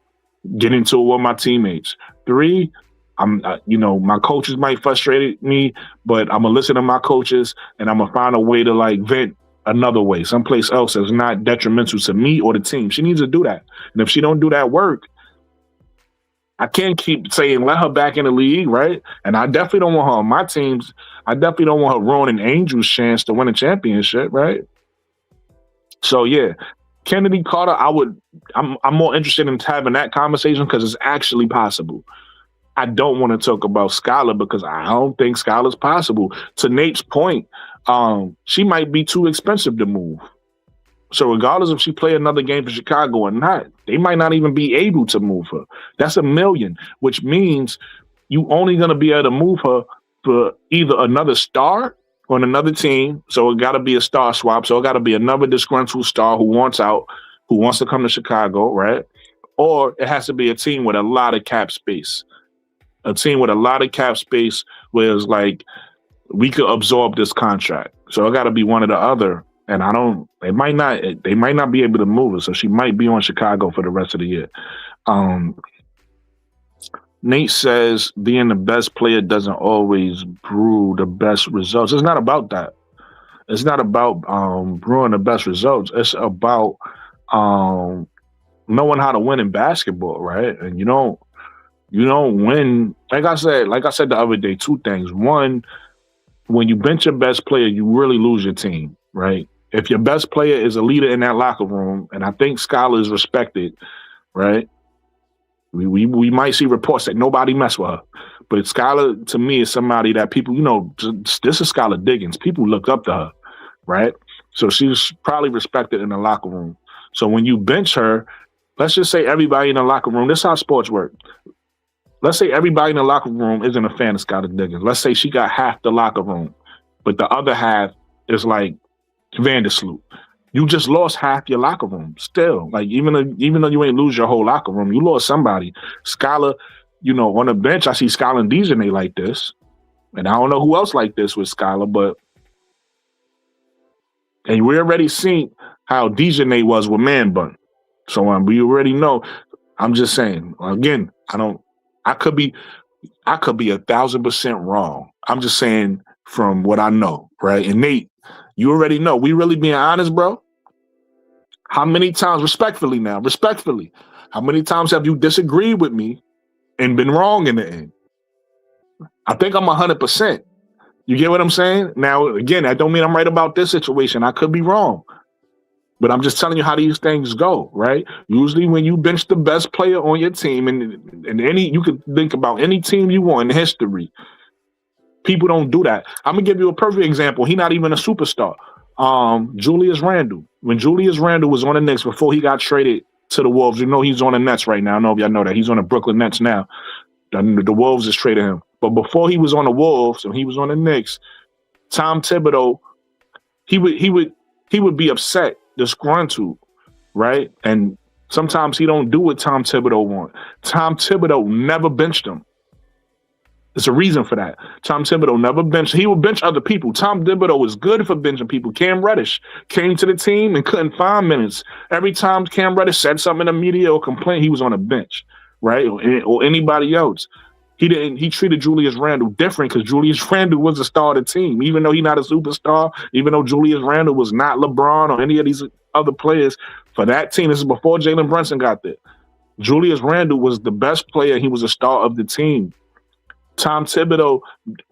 S3: get into it with my teammates. Three, my coaches might frustrate me, but I'm going to listen to my coaches and I'm going to find a way to, like, vent another way, someplace else that's not detrimental to me or the team. She needs to do that. And if she don't do that work, I can't keep saying let her back in the league, right? And I definitely don't want her on my teams. I definitely don't want her ruining Angel's chance to win a championship, right? So, yeah, Kennedy Carter, I'm more interested in having that conversation because it's actually possible. I don't want to talk about Skylar because I don't think Skylar's possible. To Nate's point, she might be too expensive to move. So regardless if she play another game for Chicago or not, they might not even be able to move her. That's $1 million, which means you only going to be able to move her for either another star on another team. So it got to be a star swap. So it got to be another disgruntled star who wants out, who wants to come to Chicago, right? Or it has to be a team with a lot of cap space. A team with a lot of cap space where it's like, we could absorb this contract. So it got to be one or the other. And they might not be able to move her. So she might be on Chicago for the rest of the year. Nate says being the best player doesn't always brew the best results. It's not about that. It's not about brewing the best results. It's about knowing how to win in basketball, right? And you don't win. Like I said the other day, two things. One, when you bench your best player, you really lose your team, right? If your best player is a leader in that locker room, and I think Skylar is respected, right? We might see reports that nobody mess with her. But Skylar, to me, is somebody that people, this is Skylar Diggins. People look up to her, right? So she's probably respected in the locker room. So when you bench her, let's just say everybody in the locker room, this is how sports work. Let's say everybody in the locker room isn't a fan of Skylar Diggins. Let's say she got half the locker room, but the other half is like Vandersloot. You just lost half your locker room. Still, like even though you ain't lose your whole locker room, you lost somebody. Skylar, on the bench, I see Skylar and Dejanay like this, and I don't know who else like this with Skylar, and we already seen how Dejanay was with Man Bun. So we already know. I'm just saying again. I could be 1,000% wrong. I'm just saying from what I know, right? And Nate, you already know. We really being honest, bro. How many times, respectfully, how many times have you disagreed with me and been wrong in the end? I think I'm 100%. You get what I'm saying? Now, again, that don't mean I'm right about this situation. I could be wrong. But I'm just telling you how these things go, right? Usually when you bench the best player on your team, and you could think about any team you want in history, people don't do that. I'm going to give you a perfect example. He's not even a superstar. Julius Randle. When Julius Randle was on the Knicks before he got traded to the Wolves, he's on the Nets right now. I don't know if y'all know that. He's on the Brooklyn Nets now. The Wolves just traded him. But before he was on the Wolves and he was on the Knicks, Tom Thibodeau, he would be upset, disgruntled, right? And sometimes he don't do what Tom Thibodeau want. Tom Thibodeau never benched him. There's a reason for that. Tom Thibodeau never benched. He would bench other people. Tom Thibodeau was good for benching people. Cam Reddish came to the team and couldn't find minutes. Every time Cam Reddish said something in the media or complained, he was on a bench, right? Or anybody else. He treated Julius Randle different because Julius Randle was the star of the team. Even though he's not a superstar, even though Julius Randle was not LeBron or any of these other players, for that team, this is before Jalen Brunson got there, Julius Randle was the best player. He was a star of the team. Tom Thibodeau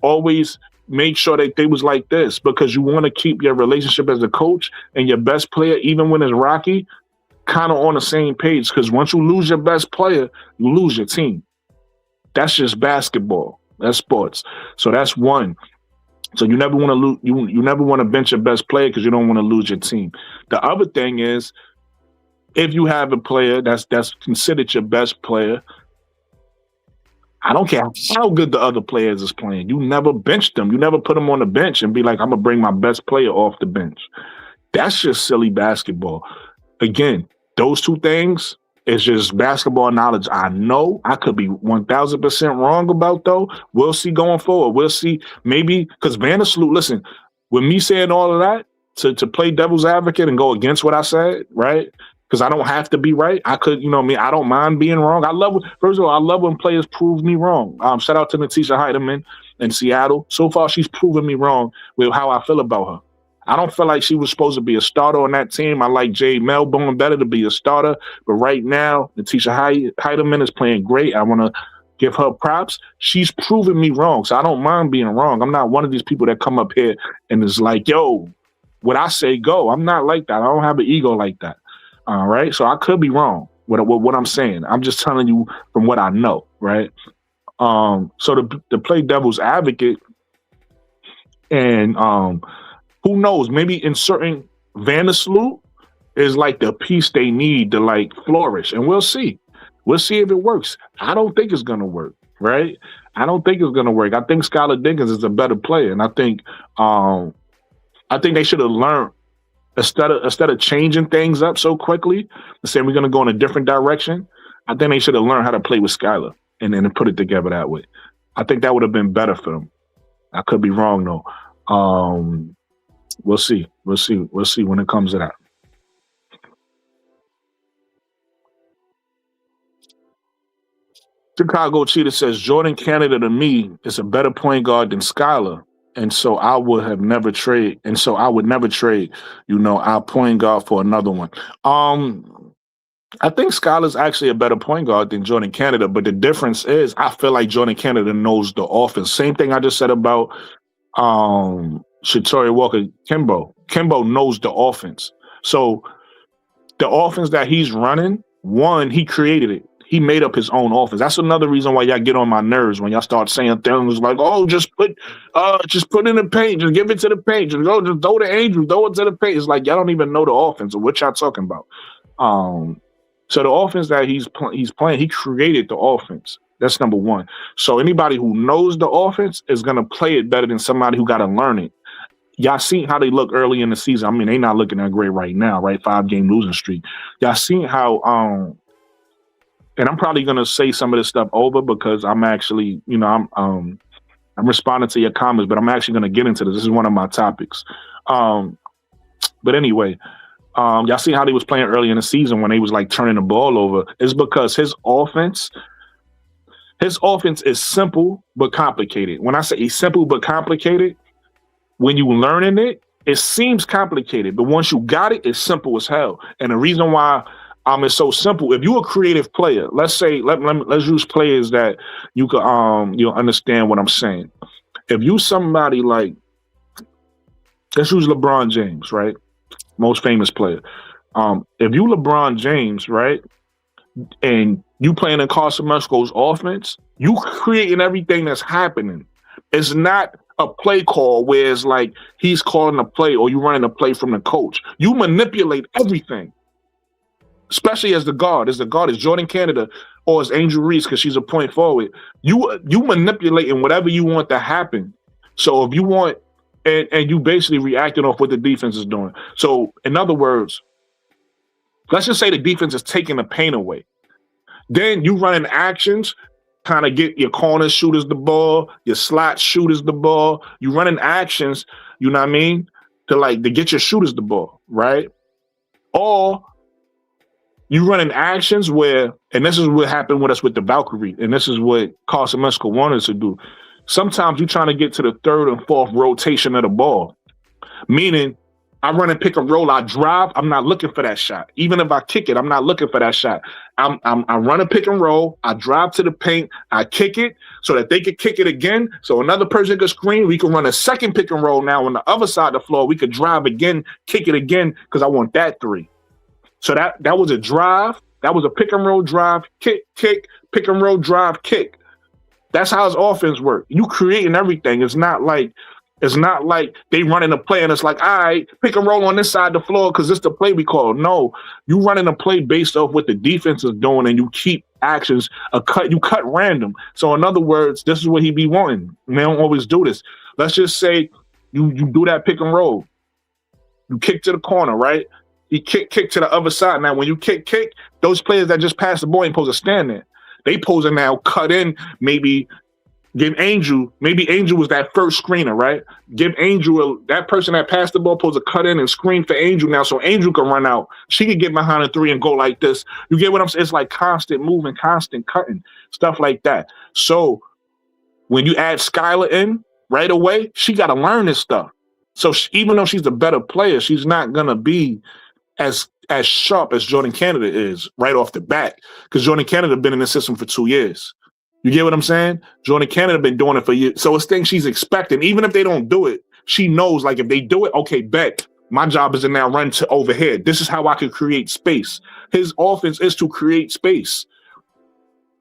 S3: always made sure that they was like this because you want to keep your relationship as a coach and your best player, even when it's rocky, kind of on the same page. Because once you lose your best player, you lose your team. That's just basketball. That's sports. So that's one. So you never want to lose. You never want to bench your best player because you don't want to lose your team. The other thing is, if you have a player that's considered your best player, I don't care how good the other players is playing. You never bench them. You never put them on the bench and be like, I'm going to bring my best player off the bench. That's just silly basketball. Again, those two things is just basketball knowledge. I know I could be 1,000% wrong about, though. We'll see going forward. We'll see. Maybe because Vandersloot, listen, with me saying all of that, to play devil's advocate and go against what I said, right? Because I don't have to be right. I could, I don't mind being wrong. First of all, I love when players prove me wrong. Shout out to Natisha Heidemann in Seattle. So far, she's proven me wrong with how I feel about her. I don't feel like she was supposed to be a starter on that team. I like Jade Melbourne better to be a starter. But right now, Natisha Heidemann is playing great. I want to give her props. She's proven me wrong. So I don't mind being wrong. I'm not one of these people that come up here and is like, yo, what I say, go. I'm not like that. I don't have an ego like that. All right, so I could be wrong with what I'm saying. I'm just telling you from what I know, right? So to play devil's advocate, and who knows, maybe in certain Vandersloot is like the piece they need to like flourish, and we'll see. We'll see if it works. I don't think it's gonna work, right? I don't think it's gonna work. I think Skylar Dinkins is a better player, and I think they should have learned instead of changing things up so quickly and saying we're gonna go in a different direction. I think they should have learned how to play with Skylar and then put it together that way. I think that would have been better for them. I could be wrong though. We'll see. We'll see when it comes to that. Chicago Cheetah says Jordan Canada to me is a better point guard than Skylar. And so I would never trade, our point guard for another one. I think Skylar's actually a better point guard than Jordan Canada, but the difference is I feel like Jordan Canada knows the offense. Same thing I just said about Shatori Walker Kimbo. Kimbo knows the offense. So the offense that he's running, one, he created it. He made up his own offense. That's another reason why y'all get on my nerves when y'all start saying things like, "Oh, just put in the paint, just give it to the paint, just throw the Angel, throw it to the paint." It's like y'all don't even know the offense or what y'all talking about. So the offense that he's playing, he created the offense. That's number one. So anybody who knows the offense is gonna play it better than somebody who got to learn it. Y'all seen how they look early in the season. I mean, they not looking that great right now, right? 5-game losing streak. Y'all seen how and I'm probably gonna say some of this stuff over because I'm actually, I'm responding to your comments, but I'm actually gonna get into this. This is one of my topics. But anyway, y'all see how they was playing early in the season when they was like turning the ball over. It's because his offense is simple but complicated. When I say simple but complicated, when you learning it, it seems complicated, but once you got it, it's simple as hell. And the reason why it's so simple. If you're a creative player, let's say let's use players that you could you'll understand what I'm saying. If you somebody like, let's use LeBron James, right? Most famous player. If you LeBron James, right, and you playing in Carson Musko's offense, you creating everything that's happening. It's not a play call where it's like he's calling a play or you running a play from the coach. You manipulate everything. Especially as the guard. As Jordan Canada or as Angel Reese, because she's a point forward. You manipulating whatever you want to happen. So if you want, and you basically reacting off what the defense is doing. So in other words, let's just say the defense is taking the pain away. Then you running actions, kind of get your corner shooters the ball, your slot shooters the ball. You running actions, you know what I mean, to get your shooters the ball, right? Or you running actions where, and this is what happened with us with the Valkyrie, and this is what Carson Musko wanted us to do. Sometimes you're trying to get to the third and fourth rotation of the ball, meaning I run and pick and roll, I drive, I'm not looking for that shot. Even if I kick it, I'm not looking for that shot. I run a pick and roll, I drive to the paint, I kick it so that they could kick it again, so another person could screen. We can run a second pick and roll now on the other side of the floor. We could drive again, kick it again, because I want that three. So that was a drive. That was a pick and roll drive, kick, pick and roll drive, kick. That's how his offense works. You creating everything. It's not like they running a play and it's like, all right, pick and roll on this side of the floor because it's the play we call. No, you running a play based off what the defense is doing, and you keep actions you cut random. So in other words, this is what he be wanting. And they don't always do this. Let's just say you do that pick and roll. You kick to the corner, right? He kick to the other side. Now, when you kick, those players that just passed the ball ain't supposed to stand there. They supposed to now cut in, maybe give Angel, maybe Angel was that first screener, right? Give Angel, that person that passed the ball supposed to cut in and screen for Angel now so Angel can run out. She can get behind a three and go like this. You get what I'm saying? It's like constant movement, constant cutting, stuff like that. So when you add Skylar in right away, she got to learn this stuff. So even though she's a better player, she's not going to be as sharp as Jordan Canada is right off the bat, because Jordan Canada been in the system for 2 years. You get what I'm saying? Jordan Canada been doing it for years. So it's things she's expecting. Even if they don't do it, she knows, like, if they do it, okay, bet. My job is to now run to over here. This is how I can create space. His offense is to create space.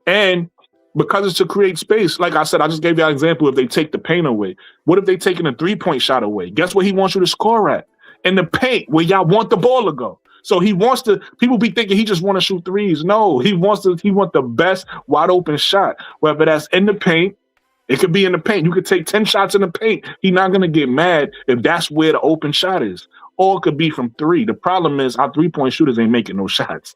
S3: And because it's to create space, like I said, I just gave you an example. If they take the paint away, what if they taking a 3-point shot away? Guess where he wants you to score at? In the paint, where y'all want the ball to go. So he wants to, people be thinking he just want to shoot threes. No, he wants the best wide open shot. Whether that's in the paint, it could be in the paint. You could take 10 shots in the paint. He's not going to get mad if that's where the open shot is. Or it could be from 3. The problem is our 3-point shooters ain't making no shots.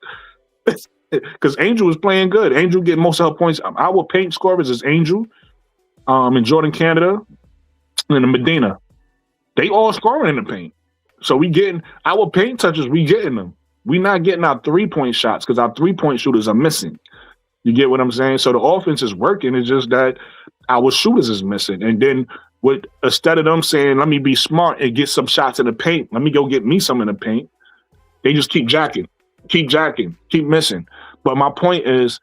S3: Because Angel is playing good. Angel getting most of her points. Our paint scorers is Angel, and Jordan Canada, and the Medina. They all scoring in the paint. So we getting our paint touches, we getting them. We not getting our 3-point shots because our 3-point shooters are missing. You get what I'm saying? So the offense is working. It's just that our shooters is missing. And then instead of them saying, let me be smart and get some shots in the paint, let me go get me some in the paint, they just keep jacking, keep missing. But my point is,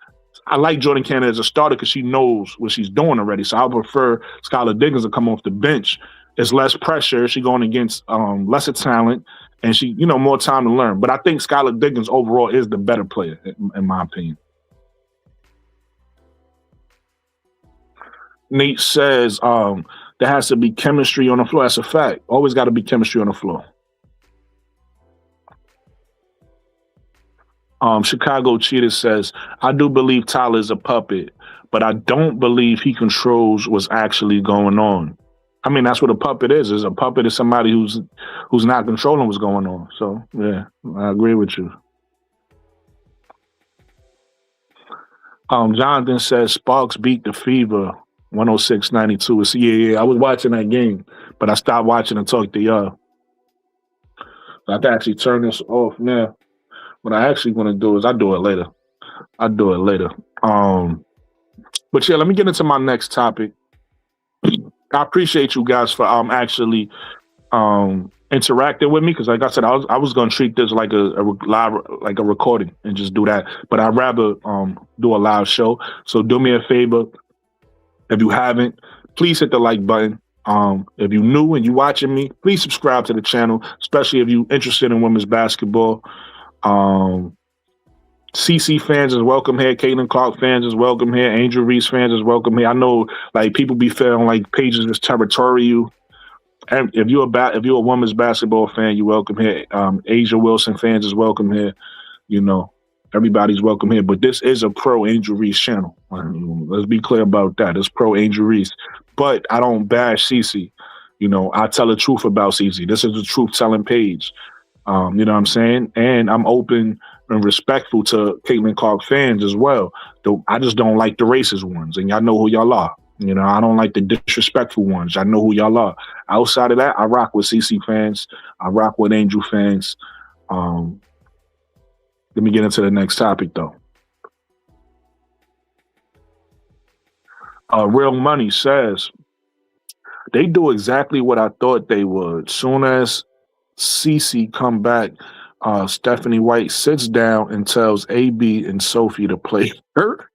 S3: I like Jordan Canada as a starter because she knows what she's doing already. So I prefer Skylar Diggins to come off the bench. It's less pressure. She going against lesser talent, and she, more time to learn. But I think Skylar Diggins overall is the better player, in my opinion. Nate says there has to be chemistry on the floor. That's a fact. Always got to be chemistry on the floor. Chicago Cheetah says, I do believe Tyler is a puppet, but I don't believe he controls what's actually going on. I mean, that's what a puppet is. A puppet is somebody who's not controlling what's going on. So, yeah, I agree with you. Jonathan says, Sparks beat the Fever 106-92. Yeah, I was watching that game, but I stopped watching and talked to y'all. I have to actually turn this off now. What I actually want to do is I'll do it later. But yeah, let me get into my next topic. I appreciate you guys for actually interacting with me because, like I said, I was going to treat this like a live, like a recording and just do that. But I'd rather do a live show. So do me a favor, if you haven't, please hit the like button. If you're new and you're watching me, please subscribe to the channel, especially if you're interested in women's basketball. CC fans is welcome here. Caitlin Clark fans is welcome here. Angel Reese fans is welcome here. I know, like, people be feeling like pages is territorial. And if you're a women's basketball fan, you're welcome here. Asia Wilson fans is welcome here. Everybody's welcome here. But this is a pro Angel Reese channel. Let's be clear about that. It's pro Angel Reese. But I don't bash CC. I tell the truth about CC. This is the truth-telling page. You know what I'm saying? And I'm open and respectful to Caitlin Clark fans as well. I just don't like the racist ones, and y'all know who y'all are. I don't like the disrespectful ones. I know who y'all are. Outside of that, I rock with CC fans. I rock with Angel fans. Let me get into the next topic, though. Real Money says, they do exactly what I thought they would. Soon as CC come back, Stephanie White sits down and tells AB and Sophie to play her.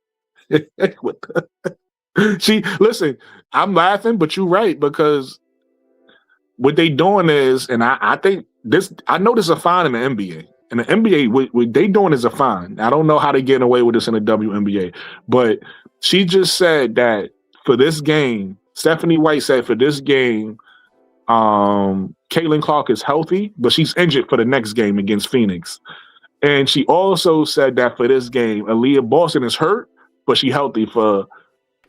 S3: Listen, I'm laughing, but you're right, because what they doing is, and I think this, I know this is a fine in the NBA. In the NBA, what they doing is a fine. I don't know how they getting away with this in the WNBA, but she just said that for this game, Stephanie White said for this game, Caitlin Clark is healthy, but she's injured for the next game against Phoenix. And she also said that for this game, Aaliyah Boston is hurt, but she's healthy for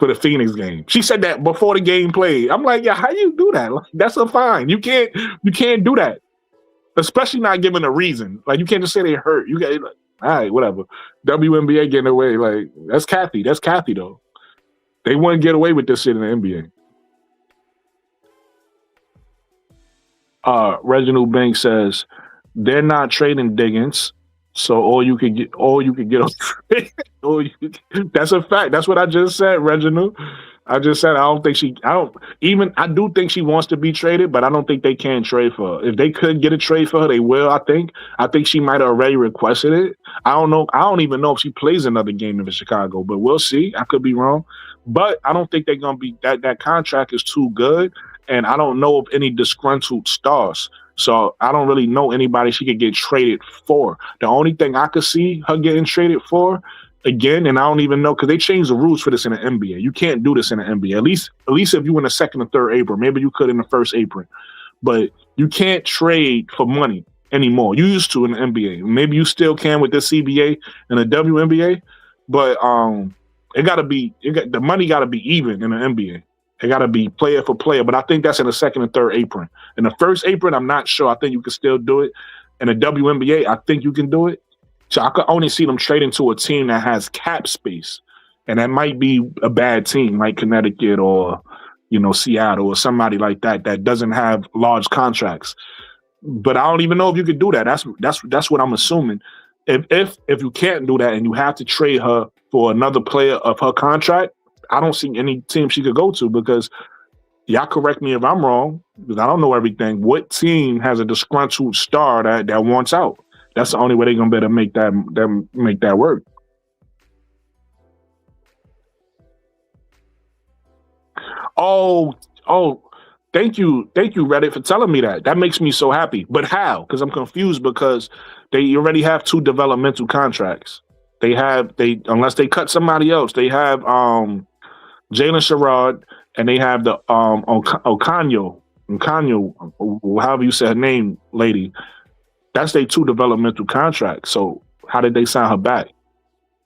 S3: the Phoenix game. She said that before the game played. I'm like, yeah, how you do that? Like, that's a fine. You can't do that, especially not giving a reason. Like, you can't just say they hurt. You got, like, all right, whatever. WNBA getting away. Like, that's Kathy. That's Kathy, though. They wouldn't get away with this shit in the NBA. Reginald Banks says they're not trading Diggins, so all you could get on trade. That's a fact. That's what I just said, Reginald. I just said I do think she wants to be traded, but I don't think they can trade for her. If they could get a trade for her, they will. I think she might have already requested it. I don't know. I don't even know if she plays another game in Chicago, but we'll see. I could be wrong, but I don't think they're gonna be that contract is too good. And I don't know of any disgruntled stars. So I don't really know anybody she could get traded for. The only thing I could see her getting traded for again, and I don't even know because they changed the rules for this in the NBA. You can't do this in the NBA. At least if you in the second or third apron, maybe you could in the first apron, but you can't trade for money anymore. You used to in the NBA. Maybe you still can with the CBA and the WNBA, but the money got to be even in the NBA. It got to be player for player, but I think that's in the second and third apron. In the first apron, I'm not sure. I think you can still do it. In the WNBA, I think you can do it. So I could only see them trading to a team that has cap space, and that might be a bad team like Connecticut or Seattle or somebody like that doesn't have large contracts. But I don't even know if you could do that. That's what I'm assuming. If you can't do that and you have to trade her for another player of her contract, I don't see any team she could go to because y'all correct me if I'm wrong because I don't know everything. What team has a disgruntled star that wants out? That's the only way they're gonna be able to make that work. Oh, thank you, Reddit, for telling me that. That makes me so happy. But how? Because I'm confused because they already have 2 developmental contracts. Unless they cut somebody else, they have Jalen Sherrod, and they have the Okanyo, however you say her name, lady. That's their 2 developmental contracts. So how did they sign her back?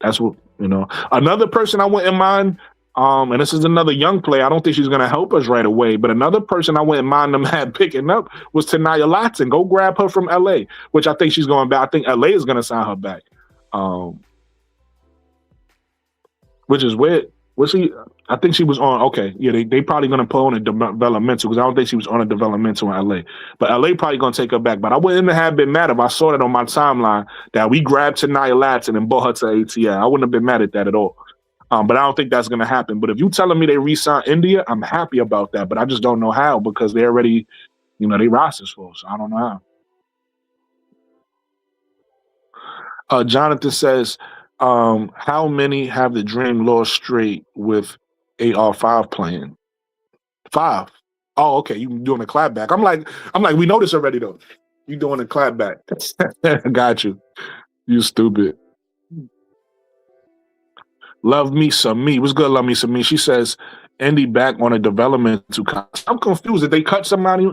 S3: That's what Another person I wouldn't mind, and this is another young player. I don't think she's gonna help us right away, but another person I wouldn't mind them picking up was Tanaya Latson. Go grab her from LA, which I think she's going back. I think LA is gonna sign her back. Which is weird. Was she? I think she was on. Okay, yeah, they probably gonna put on a developmental because I don't think she was on a developmental in LA. But LA probably gonna take her back. But I wouldn't have been mad if I saw that on my timeline that we grabbed Tanaya Latson and brought her to ATL. I wouldn't have been mad at that at all. But I don't think that's gonna happen. But if you telling me they re-signed India, I'm happy about that. But I just don't know how because they already, they rosters full. So I don't know how. Jonathan says, how many have the Dream lost straight with AR5 playing? 5. Oh, okay. You doing a clapback. I'm like, we know this already though. You doing a clapback. Got you. You stupid. Love me some me. What's good, love me some me? She says, Indy back on a developmental contract. I'm confused. Did they cut somebody?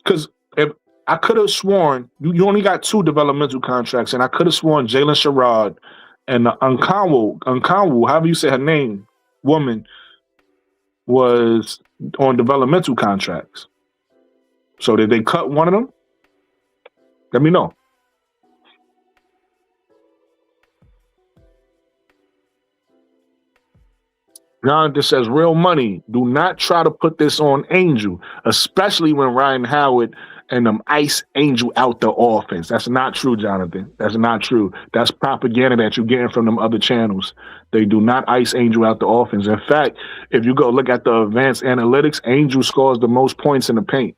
S3: Because if I could have sworn you only got 2 developmental contracts, and I could have sworn Jalen Sherrod and the Unkanwu, however you say her name, woman, was on developmental contracts. So did they cut one of them? Let me know. Jonathan says, real money. Do not try to put this on Angel, especially when Ryan Howard and them ice Angel out the offense. That's not true, Jonathan. That's not true. That's propaganda that you're getting from them other channels. They do not ice Angel out the offense. In fact, if you go look at the advanced analytics, Angel scores the most points in the paint.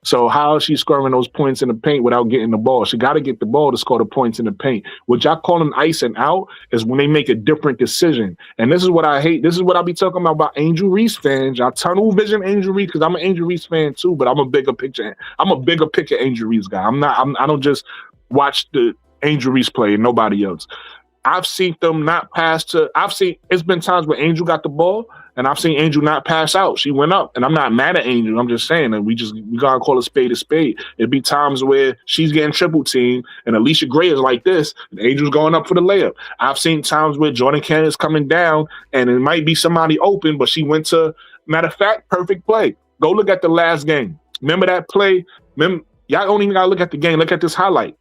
S3: So how is she scoring those points in the paint without getting the ball? She got to get the ball to score the points in the paint. What y'all calling icing out is when they make a different decision. And this is what I hate. This is what I be talking about Angel Reese fans. Y'all tunnel vision Angel Reese because I'm an Angel Reese fan too, but I'm a bigger picture Angel Reese guy. I don't just watch the Angel Reese play and nobody else. I've seen them not pass it's been times where Angel got the ball and I've seen Angel not pass out. She went up, and I'm not mad at Angel. I'm just saying that we gotta call a spade a spade. It'd be times where she's getting triple teamed, and Alicia Gray is like this, and Angel's going up for the layup. I've seen times where Jordan Cannon's coming down, and it might be somebody open, but she went to, matter of fact, perfect play. Go look at the last game. Remember that play? Y'all don't even gotta look at the game. Look at this highlight.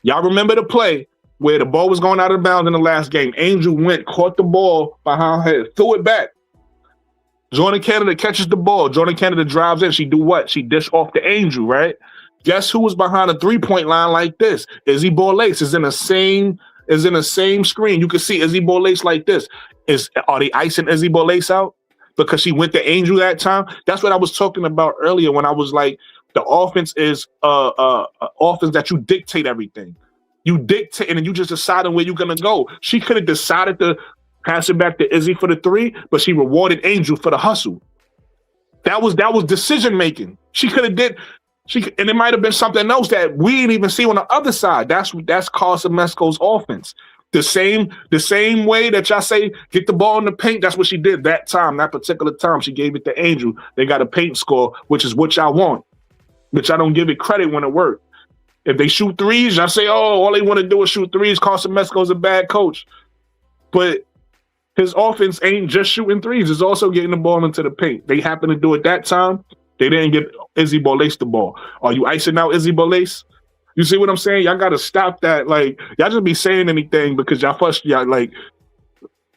S3: Y'all remember the play where the ball was going out of bounds in the last game? Angel went, caught the ball behind her head, threw it back. Jordan Canada catches the ball. Jordan Canada drives in. She do what? She dish off the Angel, right? Guess who was behind the 3-point line like this? Izzy Borlace is in the same screen. You can see Izzy Borlace like this. Are they icing Izzy Borlace out because she went to Angel that time? That's what I was talking about earlier when I was like, the offense is offense that you dictate everything. You dictate, and you just deciding where you're gonna go. She could have decided to pass it back to Izzy for the 3, but she rewarded Angel for the hustle. That was decision making. She could have did. And it might have been something else that we didn't even see on the other side. That's Carson Mesco's offense. The same way that y'all say get the ball in the paint. That's what she did that time, that particular time. She gave it to Angel. They got a paint score, which is what y'all want. But y'all don't give it credit when it worked. If they shoot threes, y'all say, oh, all they want to do is shoot threes. Carson Mesco's a bad coach. But his offense ain't just shooting threes. It's also getting the ball into the paint. They happen to do it that time. They didn't get Izzy Bolace the ball. Are you icing out Izzy Bolace? You see what I'm saying? Y'all got to stop that. Like, y'all just be saying anything because y'all like,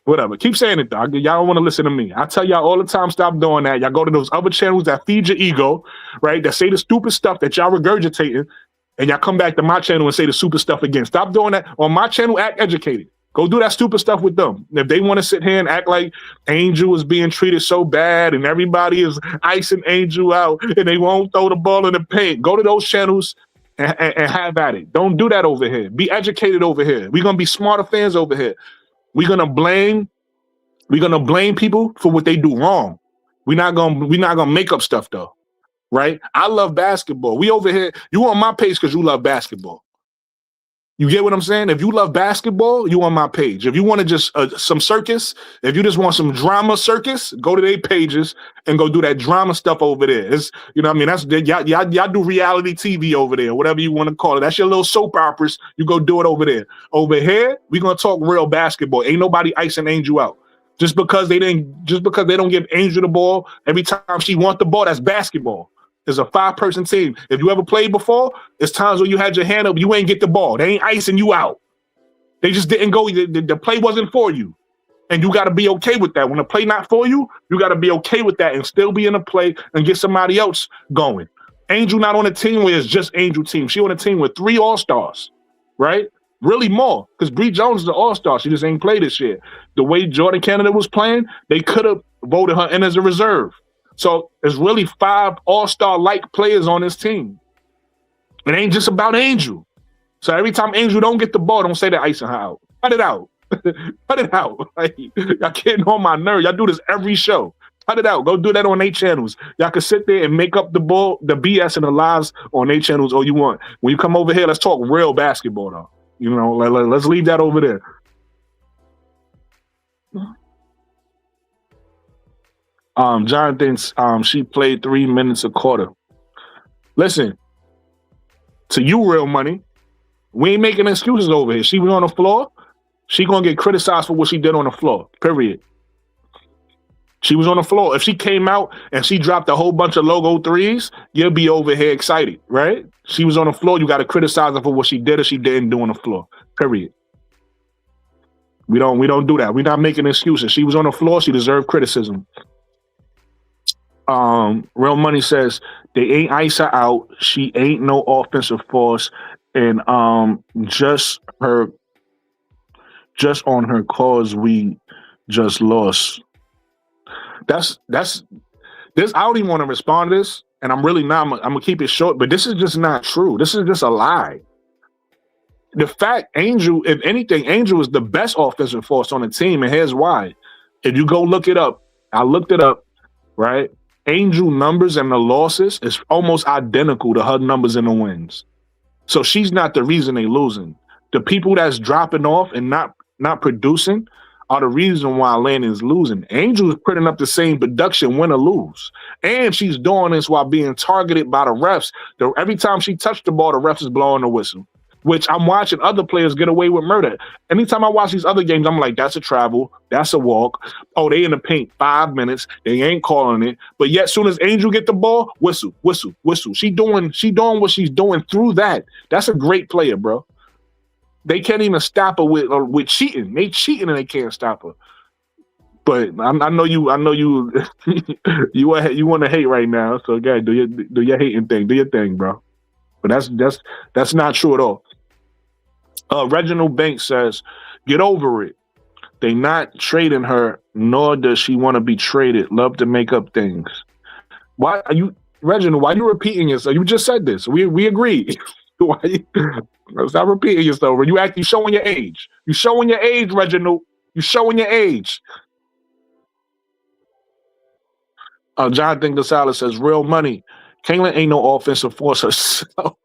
S3: whatever. Keep saying it, dog. Y'all don't want to listen to me. I tell y'all all the time, stop doing that. Y'all go to those other channels that feed your ego, right? That say the stupid stuff that y'all regurgitating, and y'all come back to my channel and say the stupid stuff again. Stop doing that. On my channel, act educated. Go do that stupid stuff with them. If they want to sit here and act like Angel is being treated so bad and everybody is icing Angel out and they won't throw the ball in the paint, go to those channels and have at it. Don't do that over here. Be educated over here. We're gonna be smarter fans over here. We're gonna blame people for what they do wrong. We're not gonna make up stuff though, right? I love basketball. We over here. You on my page because you love basketball. You get what I'm saying? If you love basketball, you on my page. If you want to just some circus, if you just want some drama circus, go to their pages and go do that drama stuff over there. It's, you know what I mean? That's y'all do reality TV over there, whatever you want to call it. That's your little soap operas. You go do it over there. Over here, we're gonna talk real basketball. Ain't nobody icing Angel out. Just because they don't give Angel the ball every time she wants the ball, that's basketball. It's a 5-person team. If you ever played before, it's times when you had your hand up, you ain't get the ball. They ain't icing you out. They just didn't go. The play wasn't for you. And you got to be okay with that. When the play not for you, you got to be okay with that and still be in the play and get somebody else going. Angel not on a team where it's just Angel team. She on a team with 3 All-Stars, right? Really more, because Bree Jones is an All-Star. She just ain't played this year. The way Jordan Canada was playing, they could have voted her in as a reserve. So there's really 5 All-Star-like players on this team. It ain't just about Angel. So every time Angel don't get the ball, don't say they're icing her out. Cut it out. Cut it out. Like, y'all getting on my nerve. Y'all do this every show. Cut it out. Go do that on 8 channels. Y'all can sit there and make up the BS and the lies on 8 channels all you want. When you come over here, let's talk real basketball, though. You know, let's leave that over there. John thinks she played 3 minutes a quarter. Listen, to you, real money, we ain't making excuses over here. She was on the floor. She gonna get criticized for what she did on the floor, period. She was on the floor. If she came out and she dropped a whole bunch of logo threes, you'll be over here excited, right? She was on the floor. You got to criticize her for what she did or she didn't do on the floor, period. We don't do that. We're not making excuses. She was on the floor. She deserved criticism. Real Money says they ain't ice her out. She ain't no offensive force, and just on her cause we just lost. That's this. I don't even want to respond to this, and I'm really not. I'm gonna keep it short, but this is just not true. This is just a lie. The fact Angel, if anything, Angel is the best offensive force on the team, and here's why. If you go look it up, I looked it up, right? Angel numbers and the losses is almost identical to her numbers and the wins. So she's not the reason they losing. The people that's dropping off and not producing are the reason why Landon's losing. Angel is putting up the same production, win or lose. And she's doing this while being targeted by the refs. Every time she touched the ball, the refs is blowing the whistle, which I'm watching other players get away with murder. Anytime I watch these other games, I'm like, that's a travel, that's a walk. Oh, they in the paint 5 minutes, they ain't calling it. But yet, soon as Angel get the ball, whistle, whistle, whistle. She doing what she's doing through that. That's a great player, bro. They can't even stop her with cheating. They cheating and they can't stop her. But I know you you want to hate right now. So guys, do your hating thing, do your thing, bro. But that's not true at all. Reginald Banks says, get over it. They not trading her, nor does she want to be traded. Love to make up things. Why are you, Reginald? Why are you repeating yourself? You just said this. We agree. Why stop repeating yourself? You showing your age. You showing your age, Reginald. You showing your age. Jonathan Gonzalez says, real money. Caitlin ain't no offensive force herself.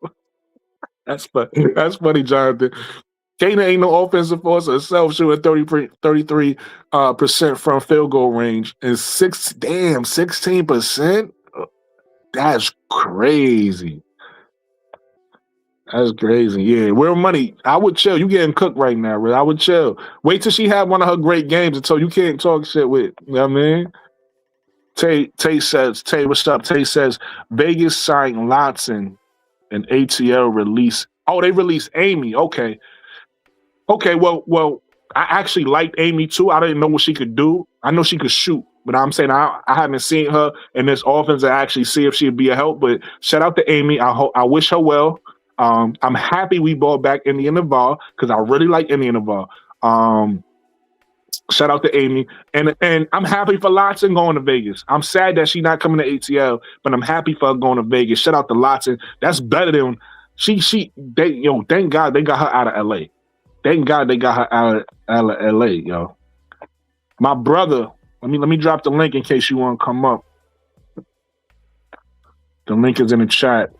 S3: That's funny, Jonathan. Caitlin ain't no offensive force herself, shooting 33% from field goal range and 16%. That's crazy. That's crazy. Yeah, real money. I would chill. You getting cooked right now, bro. I would chill. Wait till she have one of her great games until you can't talk shit with. You know what I mean? Tay says, Tay, what's up? Tay says, Vegas signed Lotson and ATL release. Oh, they released Amy. Okay. Well, I actually liked Amy too. I didn't know what she could do. I know she could shoot, but I'm saying I haven't seen her in this offense to actually see if she'd be a help. But shout out to Amy. I wish her well. I'm happy we brought back Indian Navarre because I really like Indian Navarre. Shout out to Amy. And I'm happy for Lotson going to Vegas. I'm sad that she's not coming to ATL, but I'm happy for her going to Vegas. Shout out to Lotson. That's better than thank God they got her out of LA. Thank God they got her out of LA, yo. My brother, let me drop the link in case you want to come up. The link is in the chat.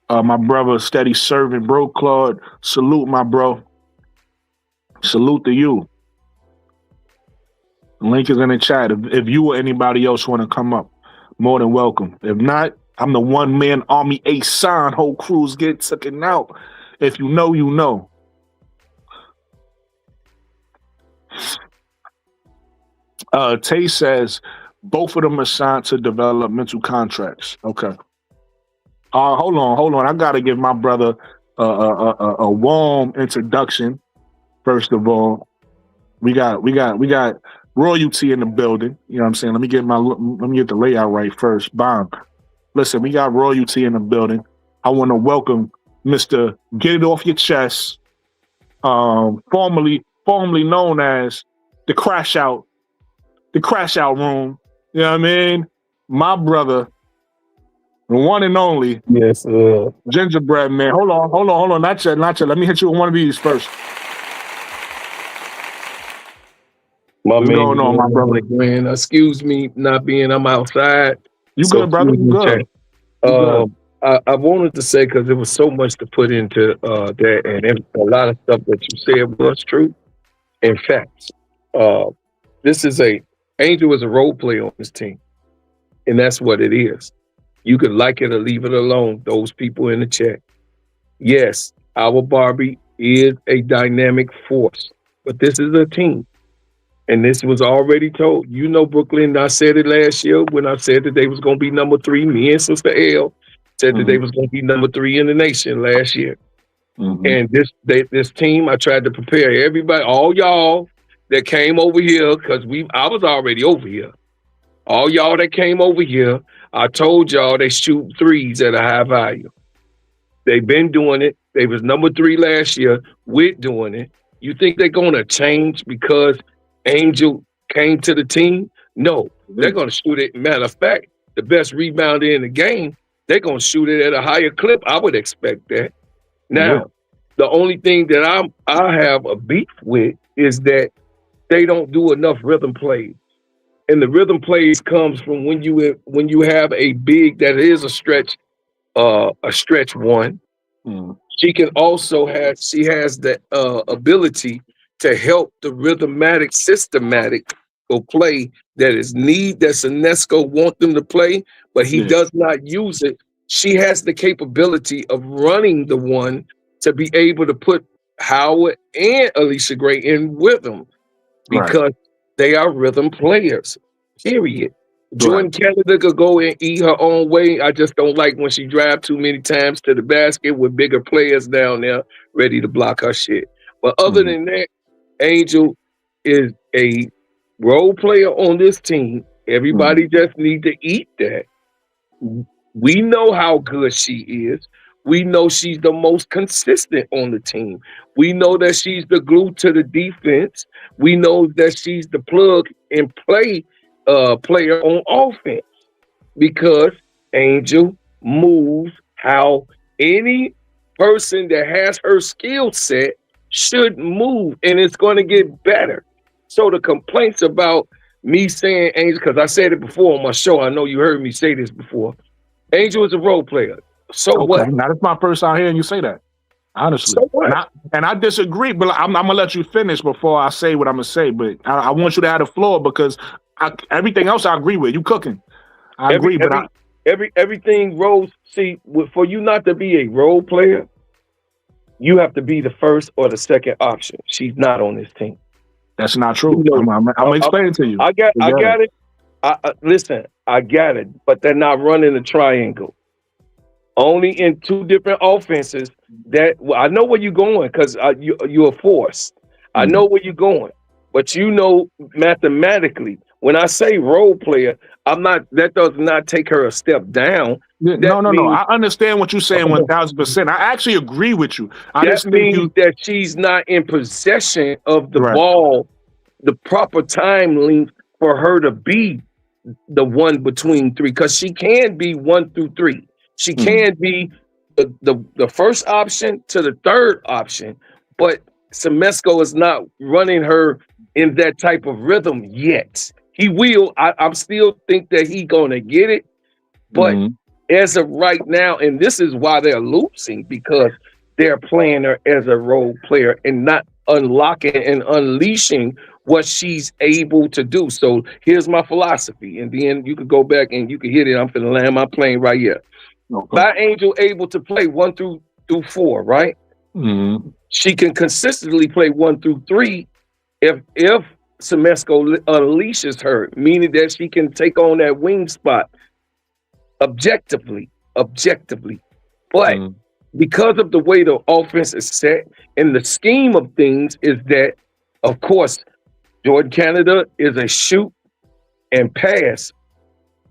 S3: My brother, steady serving, bro, Claude. Salute, my bro. Salute to you. The link is in the chat. If you or anybody else want to come up, more than welcome. If not, I'm the one-man army A-Sign. Whole crews get taken out. If you know, you know. Tay says both of them are signed to developmental contracts. Okay. Hold on. I gotta give my brother a warm introduction. First of all, we got royalty in the building. You know what I'm saying? Let me get the layout right first. Bomb. Listen, we got royalty in the building. I want to welcome Mr. Get It Off Your Chest, formerly known as the Crash Out Room. You know what I mean? My brother, the one and only.
S4: Yes,
S3: Gingerbread Man. Hold on. Not yet. Let me hit you with one of these first. What's going on, my brother?
S4: Man, excuse me not being, I'm outside.
S3: You good, brother? You good.
S4: I wanted to say, because there was so much to put into that, and a lot of stuff that you said was true. In fact, Angel is a role player on this team, and that's what it is. You could like it or leave it alone, those people in the chat. Yes, our Barbie is a dynamic force, but this is a team. And this was already told. You know, Brooklyn, I said it last year when I said that they was going to be number 3. Me and Sister L said that they was going to be number 3 in the nation last year. And this team, I tried to prepare everybody, all y'all that came over here, because I was already over here. All y'all that came over here, I told y'all they shoot threes at a high value. They've been doing it. They was number 3 last year. We're doing it. You think they're going to change because Angel came to the team? No, they're going to shoot it. Matter of fact, the best rebounder in the game, they're going to shoot it at a higher clip. I would expect that. Now, the only thing that I have a beef with is that they don't do enough rhythm plays. And the rhythm plays comes from when you have a big that is a stretch one. She can also has the ability to help the rhythmatic, systematic play that's Sinesco want them to play, but he does not use it. She has the capability of running the one to be able to put Howard and Alicia Gray in rhythm because they are rhythm players, period. Jordan Canada could go and eat her own way. I just don't like when she drives too many times to the basket with bigger players down there ready to block her shit. But other than that, Angel is a role player on this team. Everybody just need to eat that. We know how good she is. We know she's the most consistent on the team. We know that she's the glue to the defense. We know that she's the plug and play player on offense because Angel moves how any person that has her skill set should move, and it's going to get better. So the complaints about me saying Angel, because I said it before on my show, I know you heard me say this before. Angel is a role player. So
S3: Okay,
S4: what?
S3: now that's my first time hearing you say that. Honestly,
S4: So what?
S3: and I disagree, but I'm gonna let you finish before I say what I'm gonna say. But I want you to have the floor because everything else I agree with. You cooking, I
S4: Every
S3: agree, but
S4: every everything roles. See, for you not to be a role player, you have to be the first or the second option. She's not on this team.
S3: that's not
S4: You
S3: true.
S4: know,
S3: I'm gonna explain it to you.
S4: I
S3: Yeah.
S4: got it. Listen, I got it, but they're not running a triangle. Only in two different offenses. That well, I know where you're going because you're a force. I
S3: Mhm.
S4: know where you're going, but you know mathematically. When I say role player, I'm not. That does not take her a step down. That
S3: No.
S4: means
S3: I understand what you're saying 1,000%. I actually agree with you. I
S4: that
S3: just think
S4: means
S3: you
S4: that she's not in possession of the
S3: right.
S4: ball, the proper time length for her to be the one between three, because she can be 1 through 3. She
S3: Mhm.
S4: can be the first option to the third option, but Semesco is not running her in that type of rhythm yet. He will. I'm still think that he gonna get it, but
S3: Mhm.
S4: as of right now, and this is why they're losing, because they're playing her as a role player and not unlocking and unleashing what she's able to do. So here's my philosophy, and then you could go back and you can hit it. I'm finna land my plane right here.
S3: Okay.
S4: By Angel able to play 1 through 4, right?
S3: Mhm.
S4: She can consistently play 1 through 3 if Semesco unleashes her, meaning that she can take on that wing spot objectively. But
S3: Mhm.
S4: because of the way the offense is set and the scheme of things is that, of course, Jordan Canada is a shoot and pass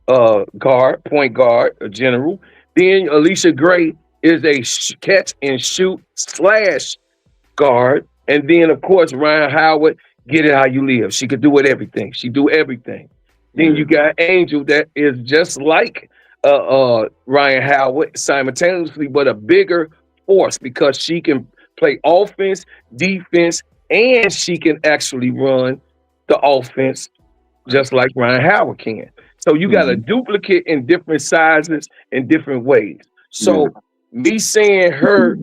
S4: point guard, a general. Then Alicia Gray is a catch and shoot slash guard. And then, of course, Ryan Howard, get it how you live. She could do it everything. She do everything. Then
S3: Yeah.
S4: you got Angel that is just like Ryan Howard simultaneously, but a bigger force because she can play offense, defense, and she can actually run the offense just like Ryan Howard can. So you got a
S3: Mhm.
S4: duplicate in different sizes and different ways.
S3: Yeah.
S4: So me saying her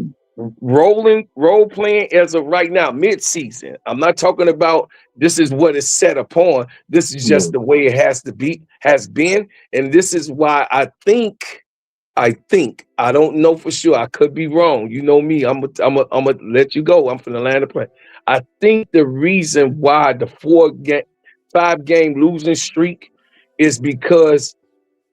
S4: role playing as of right now, mid-season. I'm not talking about this is what is set upon. This is
S3: Yeah.
S4: just the way it has been. And this is why I think, I don't know for sure. I could be wrong. You know me. I'm gonna let you go. I'm from the land of play. I think the reason why the 5 game losing streak is because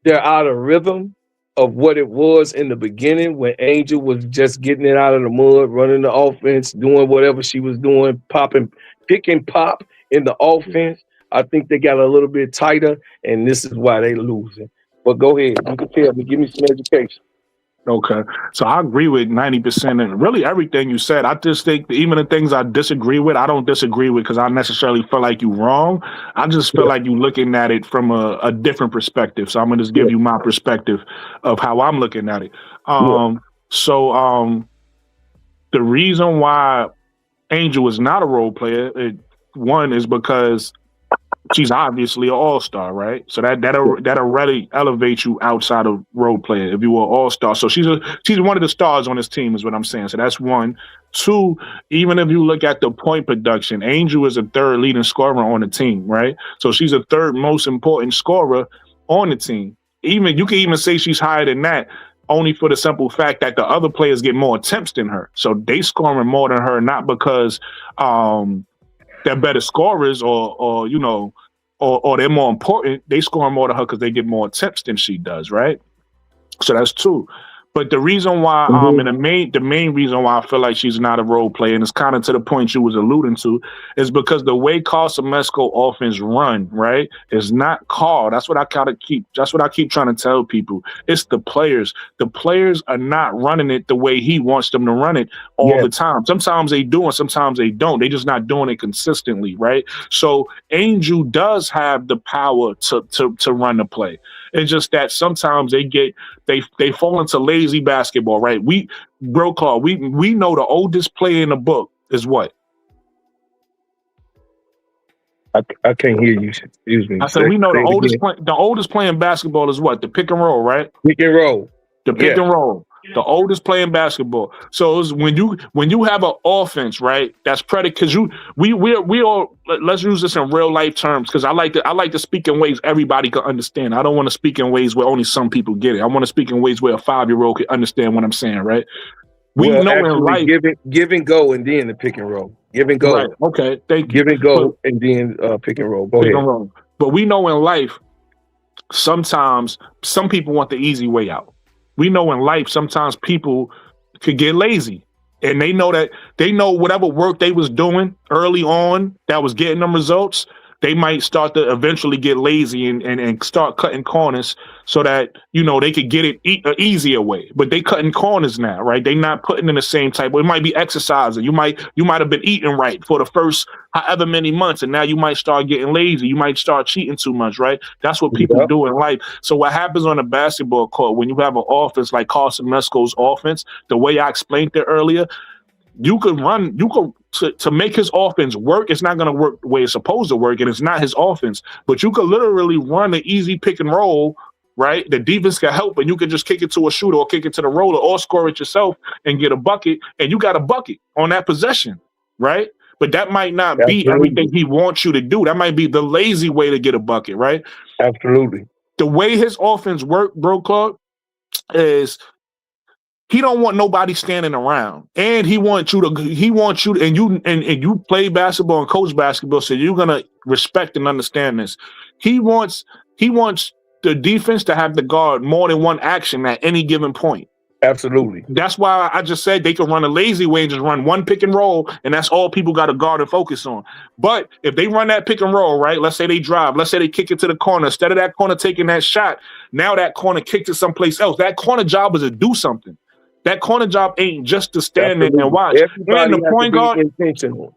S4: they're out of rhythm of what it was in the beginning when Angel was just getting it out of the mud, running the offense, doing whatever she was doing, pick and pop in the offense. I think they got a little bit tighter, and this is why they losing. But go ahead, you can tell me, give me some education.
S3: Okay. So I agree with 90% and really everything you said. I just think that even the things I disagree with, I don't disagree with because I necessarily feel like you're wrong. I just feel
S4: Yeah,
S3: like you're looking at it from a different perspective. So I'm gonna just
S4: yeah,
S3: give you my perspective of how I'm looking at it.
S4: yeah.
S3: So the reason why Angel is not a role player, one is because she's obviously an all-star, right? So that'll really elevate you outside of role player if you were an all-star. So she's one of the stars on this team, is what I'm saying. So that's one. Two, even if you look at the point production, Angel is a third leading scorer on the team, right? So she's a third most important scorer on the team. Even you can even say she's higher than that, only for the simple fact that the other players get more attempts than her. So they scoring more than her, not because they're better scorers or they're more important. They score more than her because they get more attempts than she does, right? So that's two. But the reason why,
S4: Mhm.
S3: and the main reason why I feel like she's not a role player, and it's kind of to the point you was alluding to, is because the way Carl offense run, right, is not Carl. That's what I keep trying to tell people. It's the players. The players are not running it the way he wants them to run it all
S4: Yeah,
S3: the time. Sometimes they do and sometimes they don't. They just not doing it consistently, right? So Angel does have the power to run the play. It's just that sometimes they fall into lazy basketball, right? We know the oldest player in the book is what?
S4: I can't hear you. Excuse me.
S3: I said we know
S4: Say it again.
S3: the oldest playing basketball is what? The pick and roll, right?
S4: Pick and roll.
S3: The pick
S4: Yeah.
S3: and roll. The oldest playing basketball. So it's when you have an offense, right? That's predicated. Because we all, let's use this in real life terms, because I like to speak in ways everybody can understand. I don't want to speak in ways where only some people get it. I want to speak in ways where a 5-year-old can understand what I'm saying, right? We
S4: Well,
S3: know
S4: actually,
S3: in life,
S4: give and go, and then the pick and roll. Give and go.
S3: right? Okay, thank you.
S4: Give and go, and then pick and roll. Go
S3: Pick
S4: ahead.
S3: and roll. But we know in life, sometimes some people want the easy way out. We know in life, sometimes people could get lazy, and they know whatever work they was doing early on that was getting them results, they might start to eventually get lazy and start cutting corners so that, they could get it an easier way. But they cutting corners now, right? They not putting in the same type. It might be exercising. You might have been eating right for the first however many months, and now you might start getting lazy. You might start cheating too much, right? That's what people do in life. So what happens on a basketball court when you have an offense like Carson Mesco's offense, the way I explained it earlier, to make his offense work, it's not going to work the way it's supposed to work, and it's not his offense. But you could literally run an easy pick and roll, right? The defense can help, and you can just kick it to a shooter or kick it to the roller or score it yourself and get a bucket, and you got a bucket on that possession, right? But that might not be everything he wants you to do. That might be the lazy way to get a bucket, right?
S4: Absolutely.
S3: The way his offense work, bro, Claude, is he don't want nobody standing around, and he wants you to, and you play basketball and coach basketball, so you're gonna respect and understand this. He wants the defense to have to guard more than one action at any given point.
S4: Absolutely.
S3: That's why I just said they can run a lazy way and just run one pick and roll, and that's all people got to guard and focus on. But if they run that pick and roll, right, let's say they drive, let's say they kick it to the corner, instead of that corner taking that shot, now that corner kicked it someplace else. That corner job is to do something. That corner job ain't just to stand there and watch.
S4: Everybody
S3: and the point guard,
S4: intentional.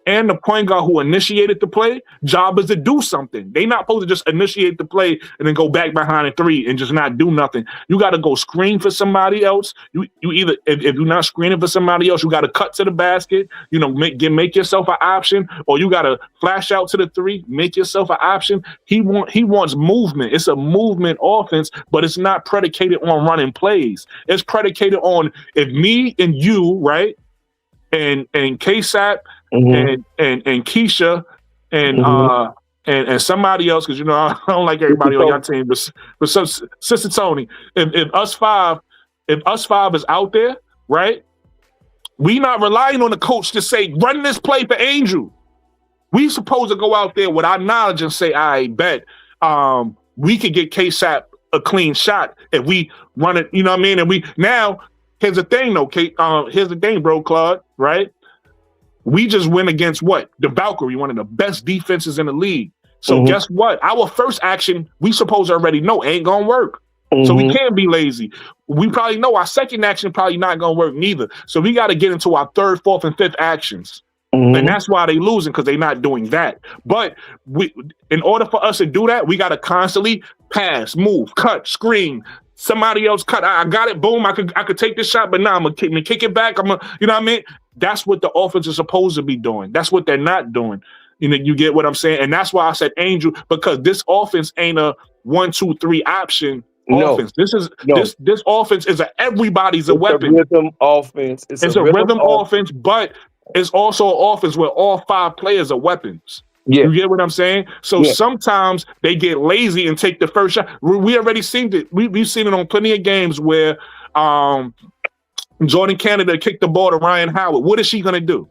S3: And the point guard who initiated the play, job is to do something. They not supposed to just initiate the play and then go back behind a three and just not do nothing. You got to go screen for somebody else. You either if you're not screening for somebody else, you got to cut to the basket. Make yourself an option, or you got to flash out to the three, make yourself an option. He wants movement. It's a movement offense, but it's not predicated on running plays. It's predicated on if me and you, right, and KSAP and Keisha and somebody else, because I don't like everybody on your team, but some Sister Tony. If us five is out there, right, we not relying on the coach to say run this play for Angel. We supposed to go out there with our knowledge and say, I bet we could get KSAP a clean shot if we run it, you know what I mean? And here's the thing though, here's the thing, bro, Claude, right? We just went against what? The Valkyrie, one of the best defenses in the league. So guess what? Our first action, we supposed to already know ain't gonna work. So we can't be lazy. We probably know our second action probably not gonna work neither. So we got to get into our third, fourth, and fifth actions. And that's why they losing, because they're not doing that. But in order for us to do that, we got to constantly pass, move, cut, screen. Somebody else cut. I got it. Boom. I could take this shot, but now I'm gonna kick it back. You know what I mean? That's what the offense is supposed to be doing. That's what they're not doing. You get what I'm saying? And that's why I said Angel, because this offense ain't a 1-2-3 option. Offense. This offense is everybody's a weapon.
S4: It's a rhythm offense.
S3: It's a rhythm offense, but it's also an offense where all 5 players are weapons. Yeah. You get what I'm saying? So sometimes they get lazy and take the first shot. We already seen it. We've seen it on plenty of games where Jordan Canada kicked the ball to Ryan Howard. What is she going to do?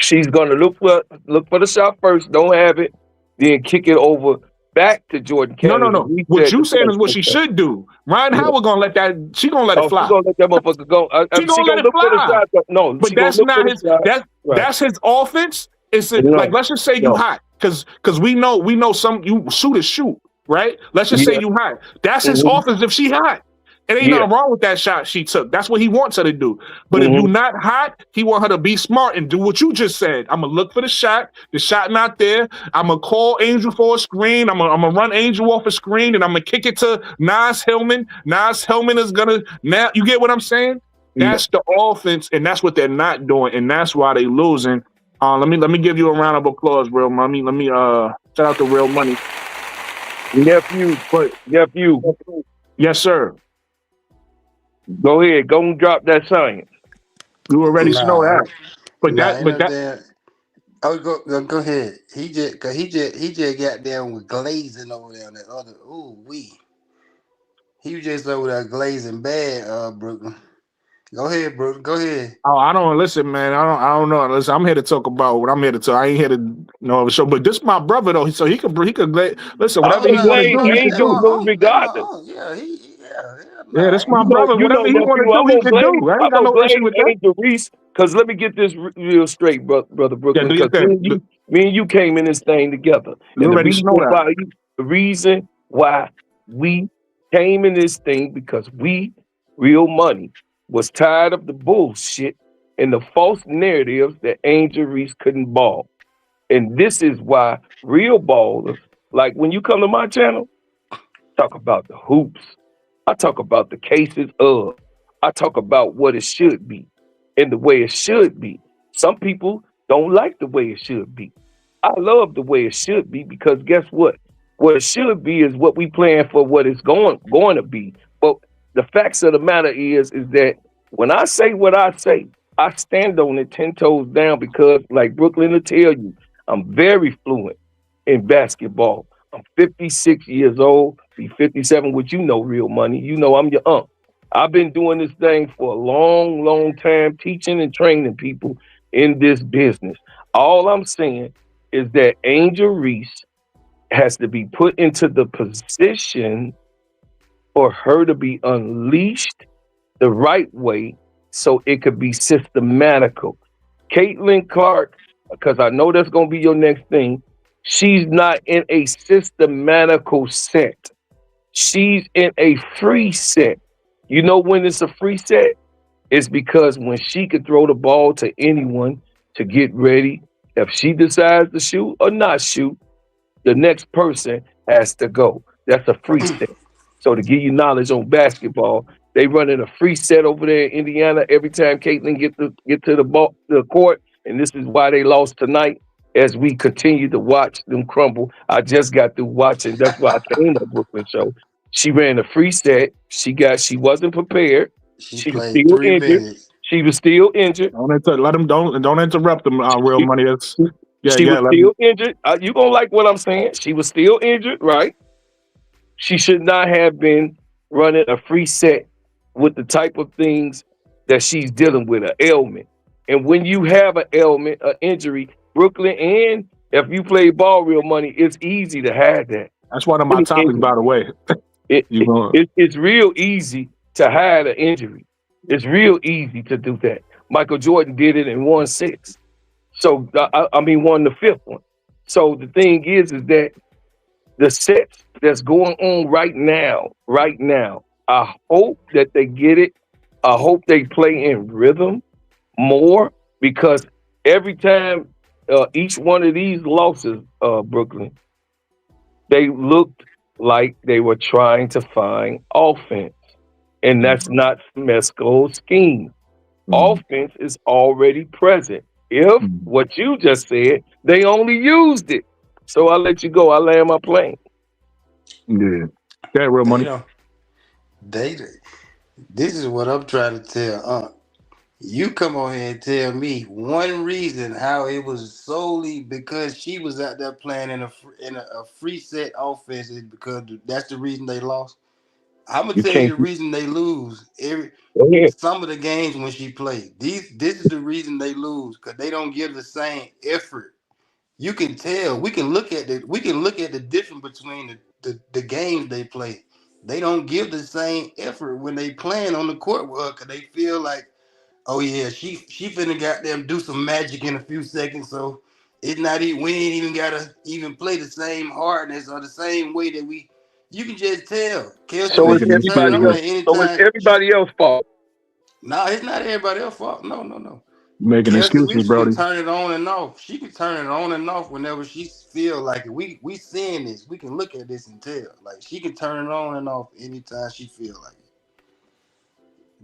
S4: She's going to look for the shot first, don't have it, then kick it over back to Jordan Canada.
S3: No. What you saying is what she should do. Ryan Howard gonna let that. She gonna let it fly.
S4: She gonna let that motherfucker go.
S3: She gonna let it fly. No, but that's not his. That's his offense. It's like, let's just say you hot, because we know some you shoot, right? Let's just say you hot. That's his offense. If she hot, it ain't nothing wrong with that shot she took. That's what he wants her to do. But if you're not hot, he want her to be smart and do what you just said. I'm gonna look for the shot. The shot not there. I'm gonna call Angel for a screen. I'm gonna run Angel off a screen, and I'm gonna kick it to Nas Hillman. Nas Hillman is gonna now. You get what I'm saying? That's the offense, and that's what they're not doing, and that's why they losing. Let me give you a round of applause, Real Money. Let me shout out to Real Money. But
S4: Nephew,
S3: yes, sir.
S4: go ahead. Go and drop that science.
S3: You already know
S5: Nah,
S3: that. But
S5: nah, ain't
S3: but
S5: no
S3: that
S5: damn. Oh, go ahead. He just got down with glazing over there on that other. Ooh, he was just over there glazing bad, Brooklyn. Go ahead, Brooklyn. Go ahead.
S3: Oh, I don't listen, man. I don't know. Listen, I'm here to talk about what I'm here to talk. I ain't here to show. But this my brother though, so he could listen.
S4: I
S3: Whatever
S5: Oh
S3: he
S4: can
S5: no,
S3: want to
S5: that's
S4: blame
S3: do,
S5: my
S3: he could
S4: Angel
S3: do.
S5: that's my
S4: regardless.
S5: yeah, yeah.
S3: Yeah,
S5: Nah,
S3: this my brother. Whatever he want to
S4: Nephew,
S3: do, he could do. I ain't
S4: I'm
S3: got
S4: gonna
S3: no issue
S4: blame
S3: with that.
S4: Angel Reese because let me get this real straight, brother
S3: Yeah,
S4: Brooklyn.
S3: do your
S4: Because
S3: thing.
S4: me and you came in this thing together,
S3: You
S4: and
S3: already know that.
S4: the reason why we came in this thing because we, real money, was tired of the bullshit and the false narratives that Angel Reese couldn't ball, and this is why real ballers, like when you come to my channel, talk about the hoops. I talk about the cases of. I talk about what it should be and the way it should be. Some people don't like the way it should be. I love the way it should be because guess what? What it should be is what we plan for what it's going to be. But the facts of the matter is that when I say what I stand on it 10 toes down because like Brooklyn will tell you, I'm very fluent in basketball. I'm 56 years old, be 57, which you know real money. You know I'm your uncle. I've been doing this thing for a long, long time, teaching and training people in this business. All I'm saying is that Angel Reese has to be put into the position for her to be unleashed the right way so it could be systematical. Caitlin Clark, because I know that's going to be your next thing, she's not in a systematical set. She's in a free set. You know when it's a free set? It's because when she could throw the ball to anyone to get ready, if she decides to shoot or not shoot, the next person has to go. That's a free set. So to give you knowledge on basketball, they running a free set over there in Indiana every time Caitlin get to the court, and this is why they lost tonight. As we continue to watch them crumble, I just got through watching. That's why I came to Brooklyn show. She ran a free set. She wasn't prepared.
S5: she
S4: She was
S5: played
S4: still
S5: three
S4: injured.
S5: minutes.
S4: She was still injured.
S3: Let him don't interrupt him. Real
S4: She,
S3: Money. That's yeah,
S4: she
S3: yeah.
S4: was still injured. You gonna like what I'm saying? She was still injured, right? She should not have been running a free set with the type of things that she's dealing with, an ailment. And when you have an ailment, an injury, Brooklyn, and if you play ball real money, it's easy to have that.
S3: That's one of my topics, by the way. You know,
S4: It's real easy to hide an injury. It's real easy to do that. Michael Jordan did it in 1-6. So I mean, won the fifth one. So the thing is that the sets that's going on right now, I hope that they get it. I hope they play in rhythm more because every time each one of these losses, Brooklyn, they looked like they were trying to find offense. And that's not Smesco's scheme. Offense is already present. If what you just said, they only used it. So I'll let you go. I land my plane.
S3: yeah, that Real
S5: You
S3: Money.
S5: know, they. This is what I'm trying to tell. You come on here and tell me one reason how it was solely because she was out there playing in a free set offense is because that's the reason they lost. I'm gonna
S4: You
S5: tell you
S4: can't
S5: the reason they lose every
S4: go ahead.
S5: some of the games when she played. This is the reason they lose because they don't give the same effort. You can tell. We can look at the difference between the games they play. They don't give the same effort when they playing on the court with her because they feel like, oh yeah, she finna got them do some magic in a few seconds. So it's not even we ain't even gotta even play the same hardness or the same way that we. You can just tell. Kelsey
S4: So it's
S3: Making
S5: Plum can turn it
S4: everybody
S5: on
S3: excuses.
S5: at
S4: else.
S5: any
S4: So it's
S5: time.
S4: everybody else's fault.
S5: No, it's not everybody else's fault. No, no, no.
S3: Making
S5: Kelsey
S3: excuses,
S5: Reese can
S3: Brody.
S5: turn it on and off. She can turn it on and off whenever she feel like it. We seeing this. We can look at this and tell. Like she can turn it on and off anytime she feel like it.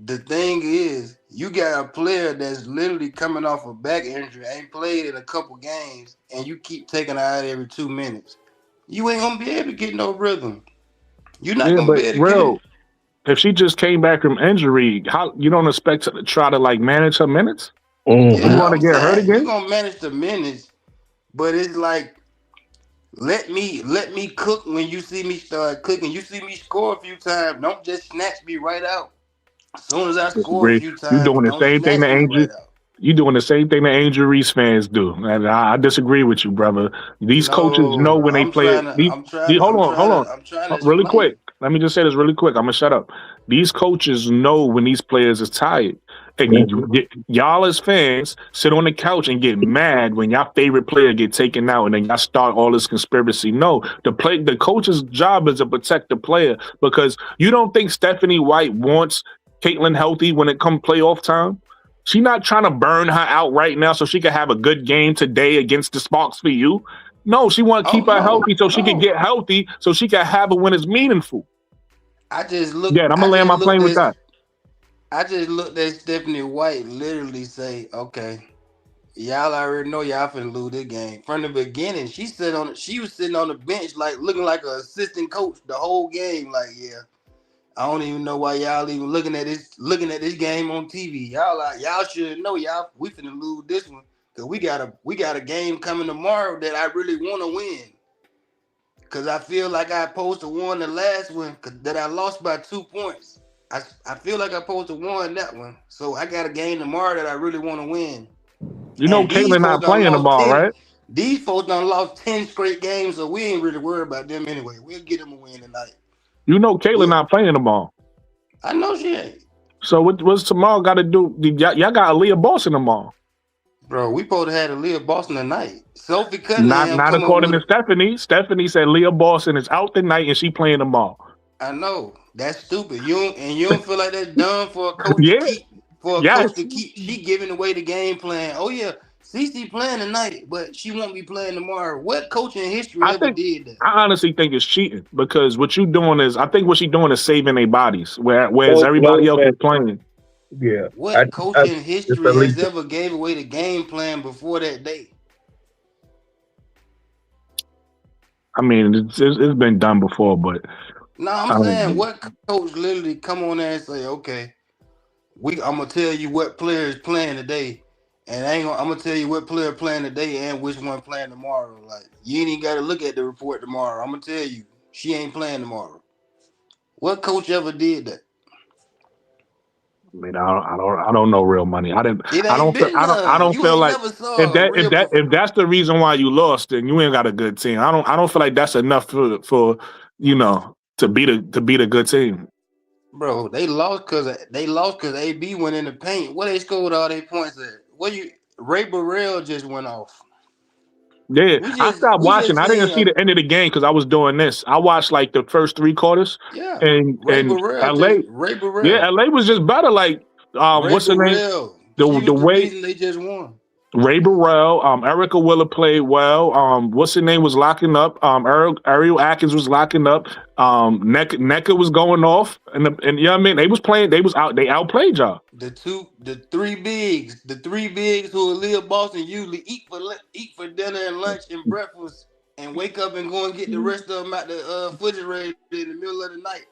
S5: The thing is, you got a player that's literally coming off a back injury, ain't played in a couple games, and you keep taking her out every 2 minutes. You ain't gonna be able to get no rhythm. You're not
S3: Yeah,
S5: gonna be
S3: but
S5: able to get it.
S3: real, if she just came back from injury, how you don't expect to try to like manage her minutes? Or you
S4: Mm-hmm.
S5: Yeah,
S3: want to
S5: I'm
S3: get hurt
S5: saying you're
S3: again?
S5: gonna manage the minutes, but it's like let me cook when you see me start cooking. You see me score a few times. Don't just snatch me right out. As soon as I score a
S3: Disagree.
S5: few
S3: You
S5: times,
S3: doing the
S5: don't
S3: same thing
S5: snatch
S3: that
S5: me
S3: Angel.
S5: right out.
S3: You doing the same thing that Angel Reese fans do, and I disagree with you, brother. These coaches know
S5: No,
S3: when they play it. Hold on, hold on,
S5: I'm trying to
S3: really
S5: explain
S3: quick.
S5: it.
S3: Let me just say this really quick. I'm gonna shut up. These coaches know when these players is tired, and y'all as fans sit on the couch and get mad when y'all favorite player get taken out, and then y'all start all this conspiracy. No, the coach's job is to protect the player because you don't think Stephanie White wants Caitlin healthy when it come playoff time. She not trying to burn her out right now so she can have a good game today against the Sparks for you. No, she want to
S5: Oh
S3: keep her
S5: no,
S3: healthy so she can
S5: no.
S3: get healthy so she can have it when it's meaningful. Yeah, I'm
S5: I
S3: gonna land
S5: just
S3: my plane
S5: looked
S3: with
S5: at
S3: that.
S5: I just looked at Stephanie White literally say, okay, y'all already know y'all finna lose this game. From the beginning, she was sitting on the bench like looking like an assistant coach the whole game. Like, yeah, I don't even know why y'all even looking at this game on TV. Y'all should know we finna lose this one. Cause we got a game coming tomorrow that I really wanna win. Cause I feel like I supposed to won the last one that I lost by 2 points. I feel like I supposed to won that one. So I got a game tomorrow that I really want to win.
S3: You know
S5: And these
S3: Caitlin
S5: folks
S3: not
S5: done
S3: playing
S5: lost
S3: tomorrow,
S5: 10.
S3: right?
S5: These folks done lost 10 straight games, so we ain't really worried about them anyway. We'll get them a win tonight.
S3: You know Caitlin
S5: We
S3: not playing tomorrow.
S5: I know she ain't.
S3: So what's tomorrow got to do? Y'all got Aaliyah Boston tomorrow.
S5: Bro, we supposed to have to live Boston tonight. Sophie Cunningham
S3: Not
S5: come up
S3: according
S5: with
S3: to
S5: a
S3: Stephanie. Stephanie said Leah Boston is out tonight and she playing tomorrow.
S5: I know. That's stupid. You don't feel like that's dumb for a coach to
S3: Yeah,
S5: keep
S3: yes.
S5: she giving away the game plan. Oh yeah, CC playing tonight, but she won't be playing tomorrow. What coach in history
S3: I
S5: ever
S3: think
S5: did that?
S3: I honestly think it's cheating because what you doing is I think what she doing is saving their bodies, whereas everybody
S4: Load
S3: else is
S4: man.
S3: playing.
S4: Yeah.
S5: What coach
S4: I,
S5: in
S4: it's
S5: history has
S4: illegal.
S5: ever gave away the game plan before that day?
S3: I mean, it's been done before, but
S5: No, I'm saying
S3: um,
S5: what coach literally come on there and say, okay, I'm gonna tell you what player is playing today, and I'm gonna tell you what player playing today and which one playing tomorrow. Like you ain't even got to look at the report tomorrow. I'm gonna tell you she ain't playing tomorrow. What coach ever did that?
S3: I mean, I don't know real money.
S5: It ain't been
S3: I
S5: none.
S3: don't
S5: You
S3: feel
S5: ain't
S3: like
S5: never saw a real.
S3: if that's the reason why you lost, then you ain't got a good team. I don't feel like that's enough for to beat a good team.
S5: Bro, they lost because AB went in the paint. What they scored all their points at? Ray Burrell just went off.
S3: Yeah,
S5: We
S3: I
S5: just
S3: stopped
S5: we
S3: watching.
S5: just
S3: I didn't
S5: seen
S3: see the end of the game because I was doing this. I watched like the first three quarters,
S5: yeah. Ray
S3: and
S5: Burrell
S3: LA,
S5: just Ray
S3: yeah,
S5: Burrell.
S3: LA was just better. Like,
S5: Ray
S3: what's the name?
S5: Burrell. She
S3: The
S5: was the
S3: way
S5: reason they just won.
S3: Ray Burrell, Erica Willer played well. What's her name was locking up. Ariel Atkins was locking up. NECA was going off, and you know what I mean. They was playing. They was out. They outplayed y'all.
S5: The three bigs who will live Boston usually eat for dinner and lunch and breakfast and wake up and go and get the rest of them out the refrigerator in the middle of the night.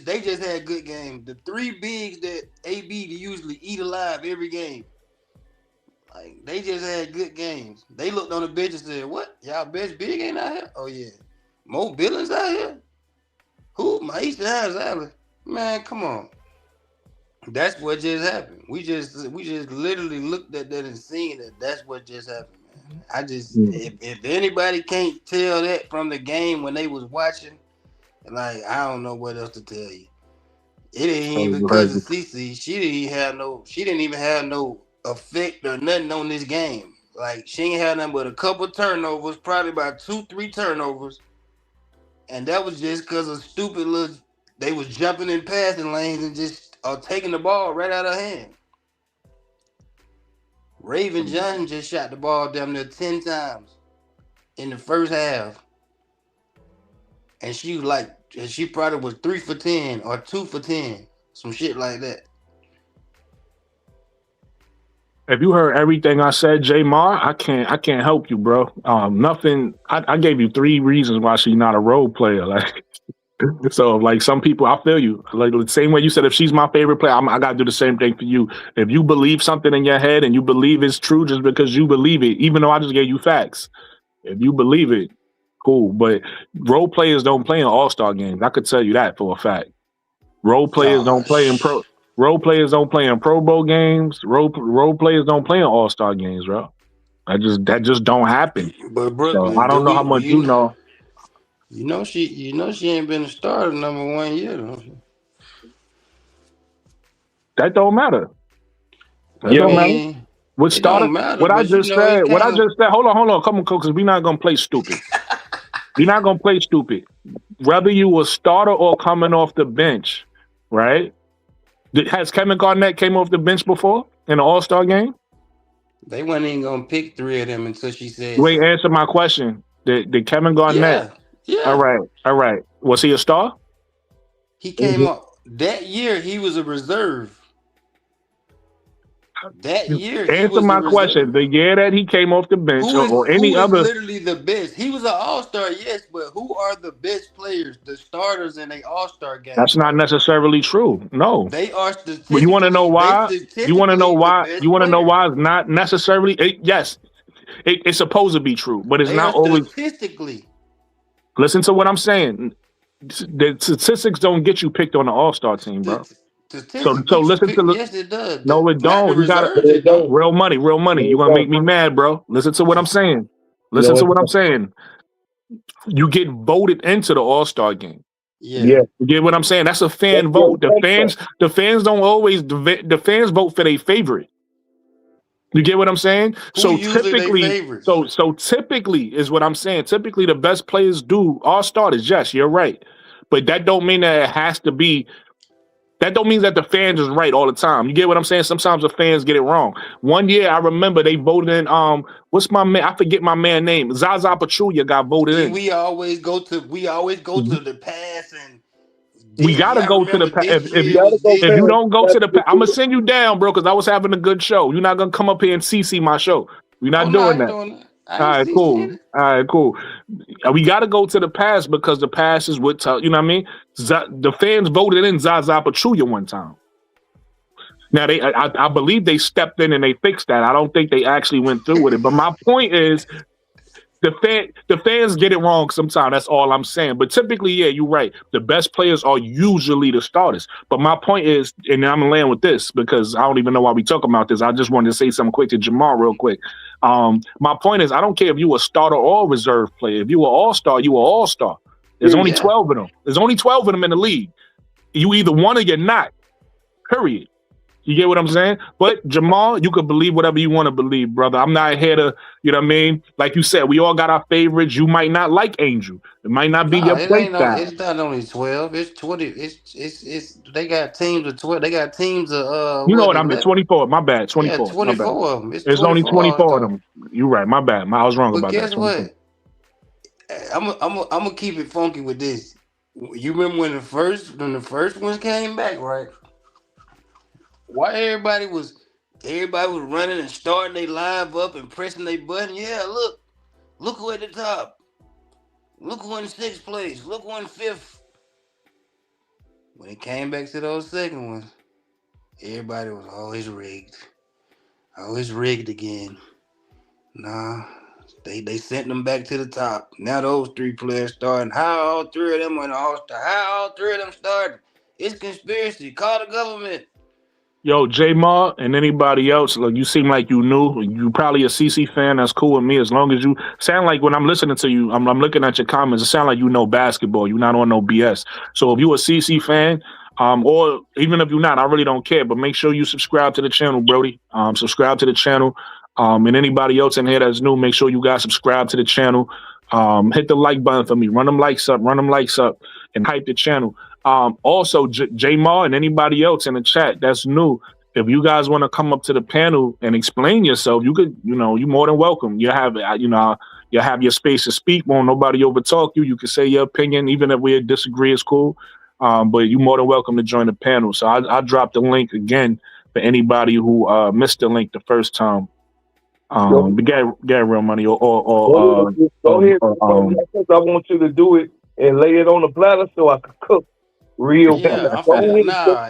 S5: They just had good games. The three bigs that AB usually eat alive every game. Like they just had good games. They looked on the bench and said, "What? Y'all best big ain't out here? Oh yeah, Mo Billings out here? Who? Maisha Allen? Man, come on." That's what just happened. We just literally looked at that and seen that. That's what just happened, man. If anybody can't tell that from the game when they was watching, like I don't know what else to tell you. It ain't even because of CC. She didn't even have no effect or nothing on this game. Like she ain't had nothing but a couple turnovers, probably about 2, 3 turnovers, and that was just because of stupid little. They was jumping in passing lanes and just taking the ball right out of hand. Raven Johnson just shot the ball damn near 10 times in the first half, and she probably was 3 for 10 or 2 for 10. some shit like that.
S3: If you heard everything I said, J Mar, I can't help you, bro. Nothing. I gave you 3 reasons why she's not a role player. Like, so like some people, I feel you. Like the same way you said, if she's my favorite player, I gotta do the same thing for you. If you believe something in your head and you believe it's true just because you believe it, even though I just gave you facts, if you believe it, cool. But role players don't play in All-Star games. I could tell you that for a fact. Role players don't play in Pro Bowl games. Role players don't play in All-Star games, bro. That just don't happen.
S5: But
S3: So
S5: Brooklyn,
S3: I don't know how much you know.
S5: You know she ain't been a starter number 1 year, don't she?
S3: That don't matter. That
S4: Yeah,
S3: don't matter.
S5: mean,
S3: What
S5: it
S3: started?
S5: don't matter,
S3: What I
S5: but you
S3: just
S5: know,
S3: said.
S5: it
S3: What I
S5: kinda-
S3: just said. Hold on. Come on, because we're not gonna play stupid. We're not gonna play stupid. Whether you a starter or coming off the bench, right? Has Kevin Garnett came off the bench before in an All-Star game?
S5: They wasn't even gonna pick 3 of them until she said
S3: You ain't
S5: so.
S3: answer my question. Did Kevin Garnett?
S5: Yeah.
S3: All right. Was he a star?
S5: He came up that year. He was a reserve. That year he
S3: Answer
S5: was a
S3: my
S5: reserve.
S3: question. The year that he came off the bench or any
S5: who is
S3: other.
S5: literally the best? He was an all-star, yes, but who are the best players, the starters in a all-star game?
S3: That's not necessarily true. No.
S5: They are statistically.
S3: But you want to know why? You want to know why? You want to know why it's not necessarily? Yes, it's supposed to be true, but it's not always.
S5: Statistically.
S3: Listen to what I'm saying. The statistics don't get you picked on the All-Star team, bro. So listen to.
S5: Yes, it does.
S3: No, it don't. You got real money. You gonna make me mad, bro? Listen to what I'm saying. Listen to what I'm saying. You get voted into the All-Star game.
S5: Yeah.
S3: You get what I'm saying? That's a fan vote. The fans don't always. The fans vote for their favorite. You get what I'm saying? So typically is what I'm saying. Typically, the best players do all starters. Yes, you're right, but that don't mean that it has to be. That don't mean that the fans is right all the time. You get what I'm saying? Sometimes the fans get it wrong. One year, I remember they voted in. What's my man? I forget my man name. Zaza Pachulia got voted in.
S5: We always go to the past and.
S3: We gotta go to the past. If you don't go to the past, I'm gonna send you down, bro, because I was having a good show. You're not gonna come up here and CC my show. We're not doing that. All right, cool. We got to go to the past because the past is what you know what I mean. The fans voted in Zaza Pachulia one time. Now I believe they stepped in and they fixed that. I don't think they actually went through with it. But my point is, the fans get it wrong sometimes. That's all I'm saying. But typically, yeah, you're right. The best players are usually the starters. But my point is, and I'm gonna land with this because I don't even know why we talk about this. I just wanted to say something quick to Jamal real quick. My point is, I don't care if you a starter or a reserve player. If you an all-star, you an all-star. There's only 12 of them. There's only 12 of them in the league. You either won or you're not. Period. You get what I'm saying? But Jamal, you can believe whatever you want to believe, brother. I'm not here to, you know what I mean? Like you said, we all got our favorites. You might not like Angel. It might not be your play style.
S5: It's not only 12. It's 20. It's they got teams of 12. They got teams of
S3: you know what I'm at? 24. My bad. 24.
S5: Yeah, 24 of them.
S3: There's only 24 of them. You're right. My bad. I was wrong about that.
S5: But guess what? I'm gonna keep it funky with this. You remember when the first ones came back, right? Why everybody was running and starting their live up and pressing their button. Yeah, look who at the top. Look who in 6th place. Look who in 5th. When it came back to those second ones, everybody was always rigged. Always rigged again. Nah, they sent them back to the top. Now those 3 players starting. How all 3 of them went All-Star? How all 3 of them started? It's conspiracy. Call the government.
S3: Yo, J-Ma and anybody else, look, you seem like you knew. You probably a CC fan. That's cool with me. As long as you sound like when I'm listening to you, I'm looking at your comments. It sounds like you know basketball. You're not on no BS. So if you a CC fan, or even if you're not, I really don't care. But make sure you subscribe to the channel, Brody. Subscribe to the channel. And anybody else in here that's new, make sure you guys subscribe to the channel. Hit the like button for me. Run them likes up, and hype the channel. Also, J-Ma and anybody else in the chat that's new, if you guys want to come up to the panel and explain yourself, you could, you're more than welcome. You have, you have your space to speak. Won't nobody overtalk you. You can say your opinion, even if we disagree, it's cool. But you're more than welcome to join the panel. So I dropped the link again for anybody who missed the link the first time. But get real money
S4: Go ahead. I want you to do it and lay it on the platter so I can cook real
S5: Yeah,
S4: good.
S5: I'm
S4: Go
S5: finna
S4: ahead.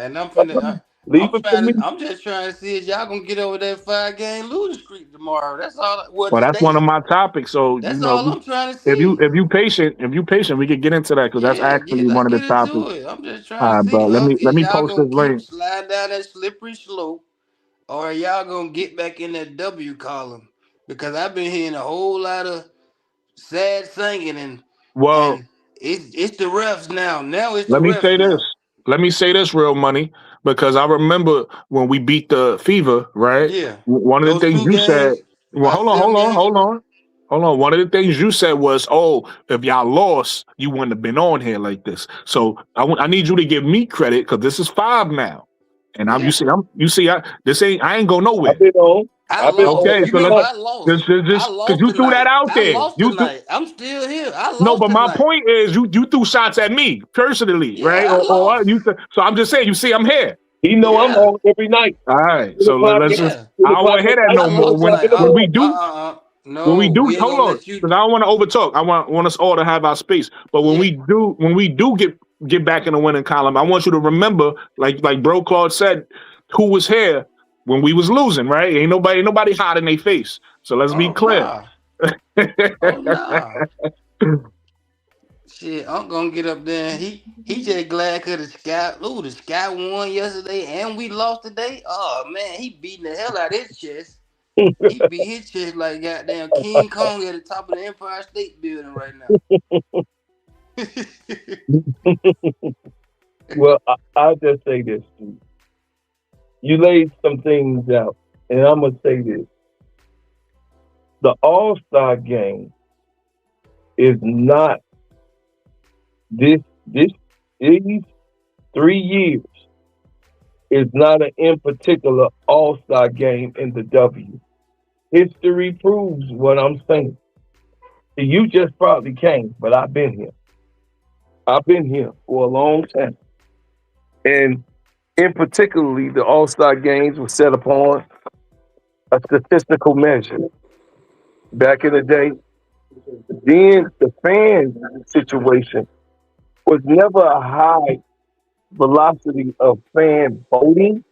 S5: and I'm finna.
S4: Leave it for me.
S5: I'm just trying to see if y'all gonna get over that 5-game losing streak tomorrow. That's all. Well,
S3: Well, that's one
S5: today.
S3: of my topics. So
S5: That's all I'm trying to see.
S3: if you patient, we could get into that because that's
S5: Yeah,
S3: actually
S5: let's
S3: one of the
S5: get into
S3: topics.
S5: it. I'm just
S3: All
S5: trying to
S3: right,
S5: see
S3: bro. Let
S5: is
S3: me
S5: y'all
S3: post this
S5: gonna keep
S3: link.
S5: sliding down that slippery slope, or are y'all gonna get back in that W column? Because I've been hearing a whole lot of sad singing
S3: Well,
S5: and it's the refs now. Now it's the
S3: let me
S5: refs
S3: say this.
S5: now.
S3: Let me say this, real money, because I remember when we beat the Fever, right?
S5: Yeah,
S3: One of the
S5: those
S3: things
S5: two
S3: you said.
S5: games,
S3: Well,
S5: about
S3: hold on,
S5: 7 games ago.
S3: hold on. One of the things you said was, "Oh, if y'all lost, you wouldn't have been on here like this." So I need you to give me credit because this is 5 now, and
S5: Yeah,
S3: I ain't go
S4: I've
S3: nowhere.
S4: been on.
S5: I
S4: I've been
S5: lost.
S4: on
S3: Okay,
S5: You
S3: so
S4: every
S5: remember
S3: let's
S4: month.
S5: I lost. I
S3: just because
S5: lost
S3: you threw that
S5: tonight.
S3: out
S5: I
S3: there.
S5: lost tonight. I'm still here. I
S3: No,
S5: lost
S3: but my
S5: tonight.
S3: point is you threw shots at me personally,
S5: Yeah,
S3: right?
S5: I
S3: Or
S5: lost.
S3: you. So I'm just saying. You see, I'm here.
S4: He know I'm
S5: Yeah,
S4: on every night.
S3: All right.
S4: 10
S3: So
S4: o'clock,
S3: let's just.
S5: yeah.
S4: 10
S3: I don't want
S4: o'clock
S3: to hear
S4: at
S3: that
S4: night,
S3: no
S5: I
S4: 10
S3: more.
S5: lost
S4: o'clock
S5: tonight.
S4: in the
S3: When we
S4: morning.
S3: do
S5: No, we ain't
S3: hold
S5: gonna
S3: on,
S5: let you.
S3: because I don't want to overtalk. I want us all to have our space. But when
S5: Yeah,
S3: we do get back in the winning column, I want you to remember, like Bro Claude said, who was here when we was losing, right? Ain't nobody hot in their face. So let's be
S5: oh
S3: clear.
S5: nah, oh nah. Shit, I'm gonna get up there. And he just glad cause the sky won yesterday and we lost today. Oh man, he beating the hell out of his chest. He beat his chest like goddamn King Kong at the top of the Empire State Building right now.
S4: Well, I'll just say this. You laid some things out, and I'm going to say this. The All-Star game is not these 3 years is not an in particular All-Star game in the W. History proves what I'm saying. You just probably came, but I've been here. I've been here for a long time. And in particularly, the All-Star games were set upon a statistical measure. Back in the day, then the fan situation was never a high velocity of fan voting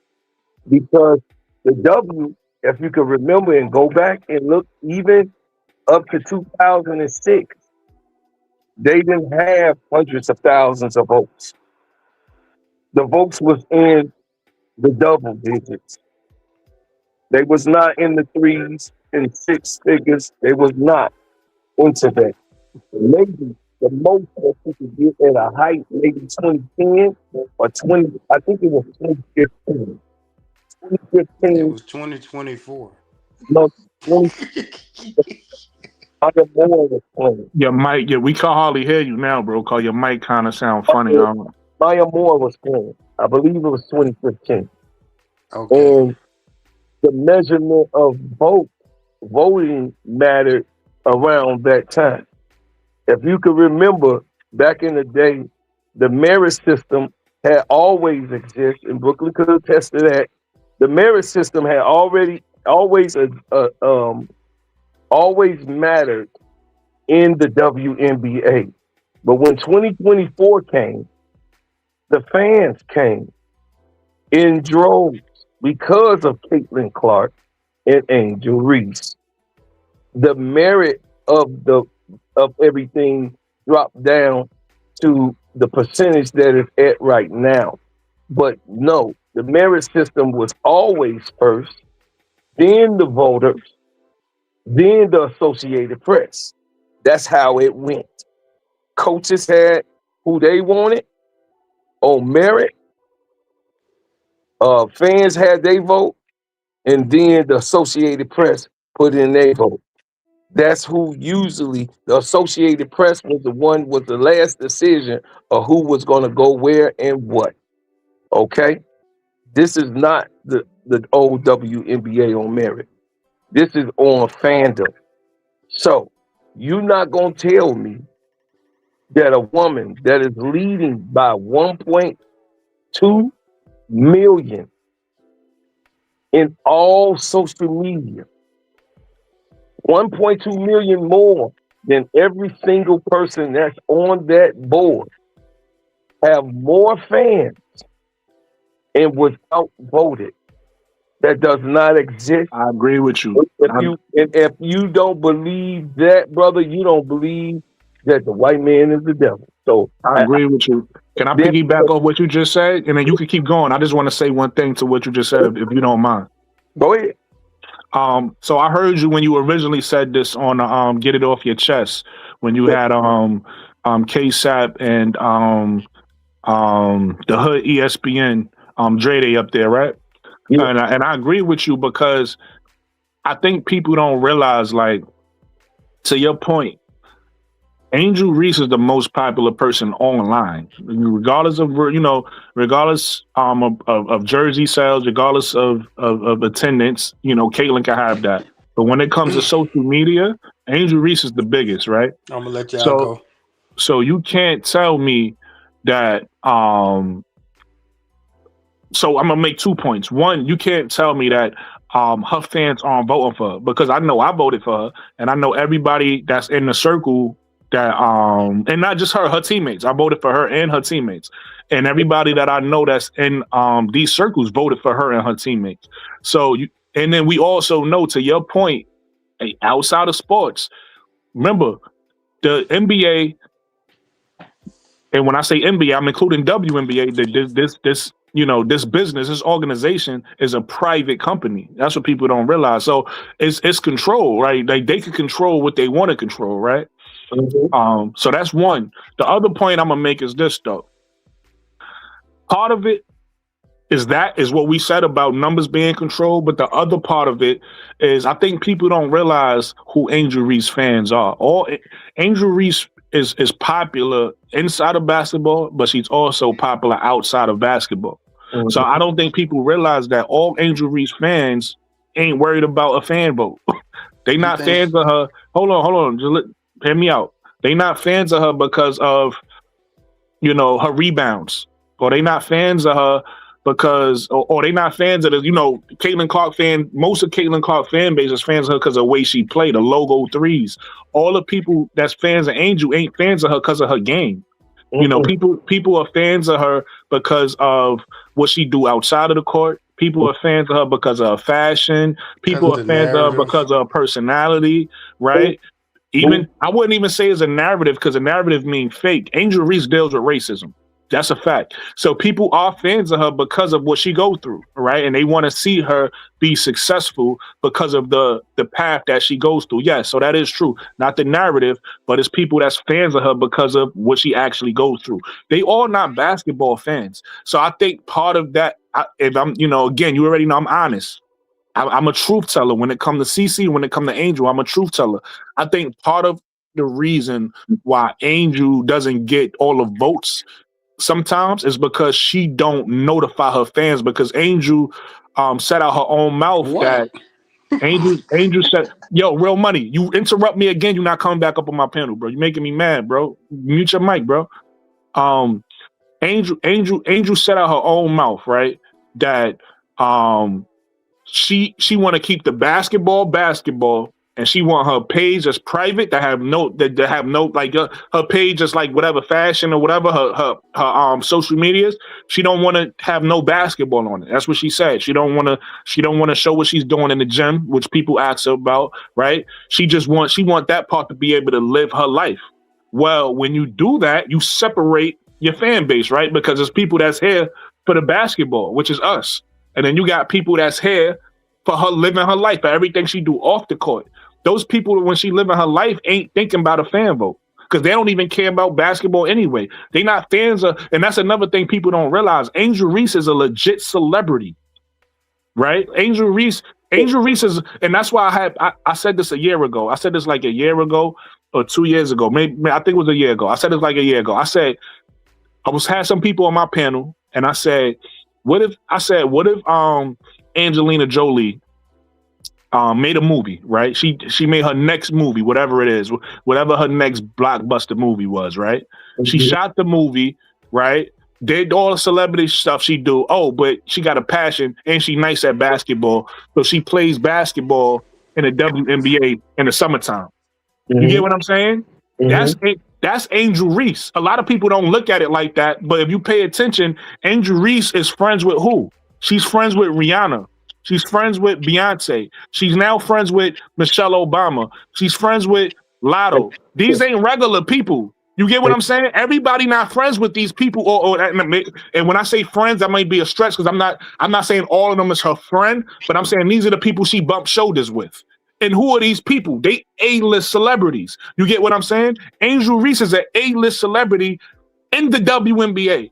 S4: because the W, if you can remember and go back and look even up to 2006, they didn't have hundreds of thousands of votes. The votes was in the double digits. They was not in the threes and six figures. They was not into that. Maybe the most that you could get at a height, maybe 2010 or 20, I think it was 2015.
S5: It
S4: 2015,
S5: was 2024.
S4: no, 20, Maya Moore was playing.
S3: Your mic, yeah, we can hardly hear you now, bro. Cause your mic kind of sound funny.
S4: Maya Moore was playing. I believe it was 2015.
S5: Okay.
S4: And the measurement of voting mattered around that time. If you could remember back in the day, the merit system had always existed, and Brooklyn could attest to that. The merit system had always mattered in the WNBA. But when 2024 came, the fans came in droves because of Caitlin Clark and Angel Reese. The merit of everything dropped down to the percentage that it's at right now. But no, the merit system was always first, then the voters, then the Associated Press. That's how it went. Coaches had who they wanted on merit. Fans had their vote, and then the Associated Press put in their vote. That's who usually the Associated Press was the last decision of who was going to go where and what. Okay, this is not the old WNBA on merit. This is on fandom. So you're not going to tell me that a woman that is leading by 1.2 million in all social media, 1.2 million more than every single person that's on that board, have more fans and was outvoted. That does not exist.
S3: I agree with you.
S4: If you don't believe that, brother, you don't believe that the white man is the devil. So
S3: I agree with you. Can I piggyback off what you just said? And then you can keep going. I just want to say one thing to what you just said, if you don't mind.
S4: Go ahead.
S3: So I heard you when you originally said this on Get It Off Your Chest, when you had KSAP and the Hood ESPN Dre Day up there, right? Yeah. And I agree with you, because I think people don't realize, like, to your point, Angel Reese is the most popular person online, regardless of jersey sales, regardless of attendance. Caitlin can have that, but when it comes to social media, Angel Reese is the biggest, right?
S5: I'm gonna let y'all go.
S3: So you can't tell me that. So I'm gonna make 2 points. One, you can't tell me that her fans aren't voting for her, because I know I voted for her, and I know everybody that's in the circle that and not just her teammates. I voted for her and her teammates, and everybody that I know that's in these circles voted for her and her teammates. So and then we also know, to your point, outside of sports, remember the NBA, and when I say NBA, I'm including WNBA. This business, this organization is a private company. That's what people don't realize. So it's control, right? Like, they can control what they want to control, right? Mm-hmm. So that's one. The other point I'm gonna make is this, though. Part of it is what we said about numbers being controlled, but the other part of it is, I think people don't realize who Angel Reese fans are. Angel Reese is popular inside of basketball, but she's also popular outside of basketball. Mm-hmm. So I don't think people realize that all Angel Reese fans ain't worried about a fan vote. They not fans of her. Hold on. Just hear me out. They not fans of her because of, her rebounds, or they not fans of her because, or they not fans of the, Caitlin Clark fan. Most of Caitlin Clark fan base is fans of her because of the way she played, the logo threes. All the people that's fans of Angel ain't fans of her because of her game. Mm-hmm. People are fans of her because of what she do outside of the court. People are fans of her because of her fashion. People are fans of her because of her personality, right? Even I wouldn't even say it's a narrative, because a narrative means fake. Angel Reese deals with racism. That's a fact. So people are fans of her because of what she goes through, right? And they want to see her be successful because of the path that she goes through. Yes, so that is true. Not the narrative, but it's people that's fans of her because of what she actually goes through. They all not basketball fans. So I think part of that, if I'm, again, you already know I'm honest. I'm a truth teller. When it comes to CC, when it comes to Angel, I'm a truth teller. I think part of the reason why Angel doesn't get all the votes sometimes is because she don't notify her fans, because Angel said out her own mouth that Angel said, yo, Real Money, you interrupt me again, you're not coming back up on my panel, bro. You're making me mad, bro. Mute your mic, bro. Angel said out her own mouth, right, that she want to keep the basketball, and she want her page as private, that have no like her page is like whatever fashion or whatever her social medias. She don't want to have no basketball on it. That's what she said. She don't want to show what she's doing in the gym, which people ask her about, right? She want that part to be able to live her life. Well, when you do that, you separate your fan base, right? Because there's people that's here for the basketball, which is us. And then you got people that's here for her living her life, for everything she do off the court. Those people, when she living her life, ain't thinking about a fan vote, because they don't even care about basketball anyway. They not fans of, and that's another thing people don't realize. Angel Reese is a legit celebrity, right? Angel Reese is, and that's why I said this a year ago. I said this like a year ago or 2 years ago. Maybe I think it was a year ago. I said this like a year ago. I said, had some people on my panel, and I said, what if Angelina Jolie made a movie, right? She made her next movie, whatever it is, whatever her next blockbuster movie was, right? She shot the movie, right? Did all the celebrity stuff she do. Oh, but she got a passion and she nice at basketball, so she plays basketball in the WNBA in the summertime. You get what I'm saying? That's Angel Reese. A lot of people don't look at it like that, but if you pay attention, Angel Reese is friends with who? She's friends with Rihanna. She's friends with Beyonce. She's now friends with Michelle Obama. She's friends with Lotto. These ain't regular people. You get what I'm saying? Everybody not friends with these people. And when I say friends, that might be a stretch because I'm not saying all of them is her friend, but I'm saying these are the people she bumped shoulders with. And who are these people? They A-list celebrities. You get what I'm saying? Angel Reese is an A-list celebrity in the WNBA.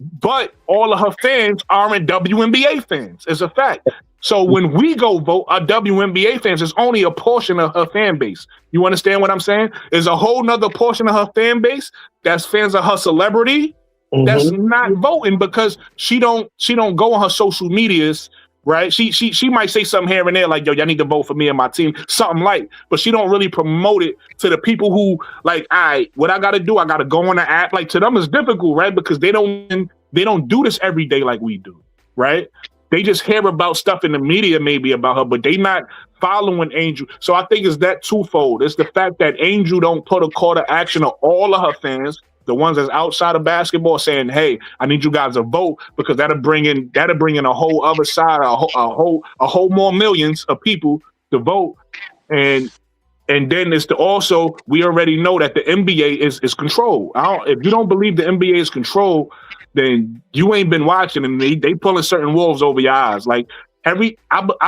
S3: But all of her fans aren't WNBA fans. It's a fact. So when we go vote, our WNBA fans is only a portion of her fan base. You understand what I'm saying? There's a whole nother portion of her fan base that's fans of her celebrity that's not voting because she don't go on her social medias, right? She might say something here and there like, yo, y'all need to vote for me and my team, something like, but she don't really promote it to the people who like, all right, what I gotta do, I gotta go on the app. Like to them it's difficult, right? Because they don't do this every day like we do, right? They just hear about stuff in the media maybe about her, but they not following Angel. So I think it's that twofold. It's the fact that Angel don't put a call to action of all of her fans, the ones that's outside of basketball, saying, "Hey, I need you guys to vote," because that'll bring in a whole other side, a whole more millions of people to vote, and then it's also we already know that the NBA is controlled. If you don't believe the NBA is controlled, then you ain't been watching, and they pulling certain wolves over your eyes. Like I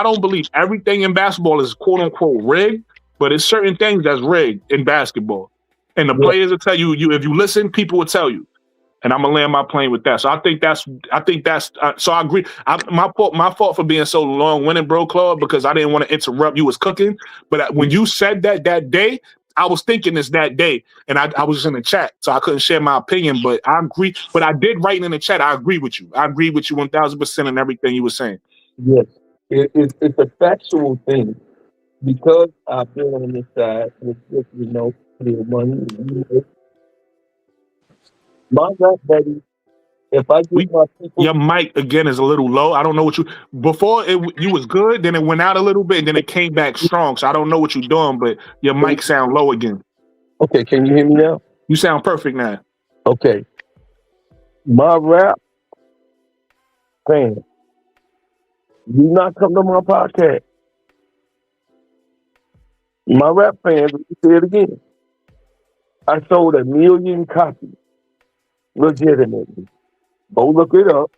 S3: don't believe everything in basketball is quote unquote rigged, but it's certain things that's rigged in basketball. And the players will tell you if you listen, people will tell you. And I'm gonna land my plane with that. So I think that's. So I agree. My fault for being so long-winded, bro, Claude, because I didn't want to interrupt. You was cooking, but when you said that day, I was thinking this that day, and I was just in the chat, so I couldn't share my opinion. But I agree. But I did write in the chat. I agree with you. I agree with you 1,000% in everything you were saying.
S4: Yes, it's a factual thing because I've been on this side with real money. My rap buddy, if I get my people,
S3: your mic again is a little low. I don't know what you before you was good, then it went out a little bit, and then it came back strong. So I don't know what you're doing, but your mic sound low again.
S4: Okay, can you hear me now?
S3: You sound perfect now.
S4: Okay, my rap fans, do not come to my podcast. My rap fans, let me say it again. I sold 1 million copies, legitimately. Go look it up.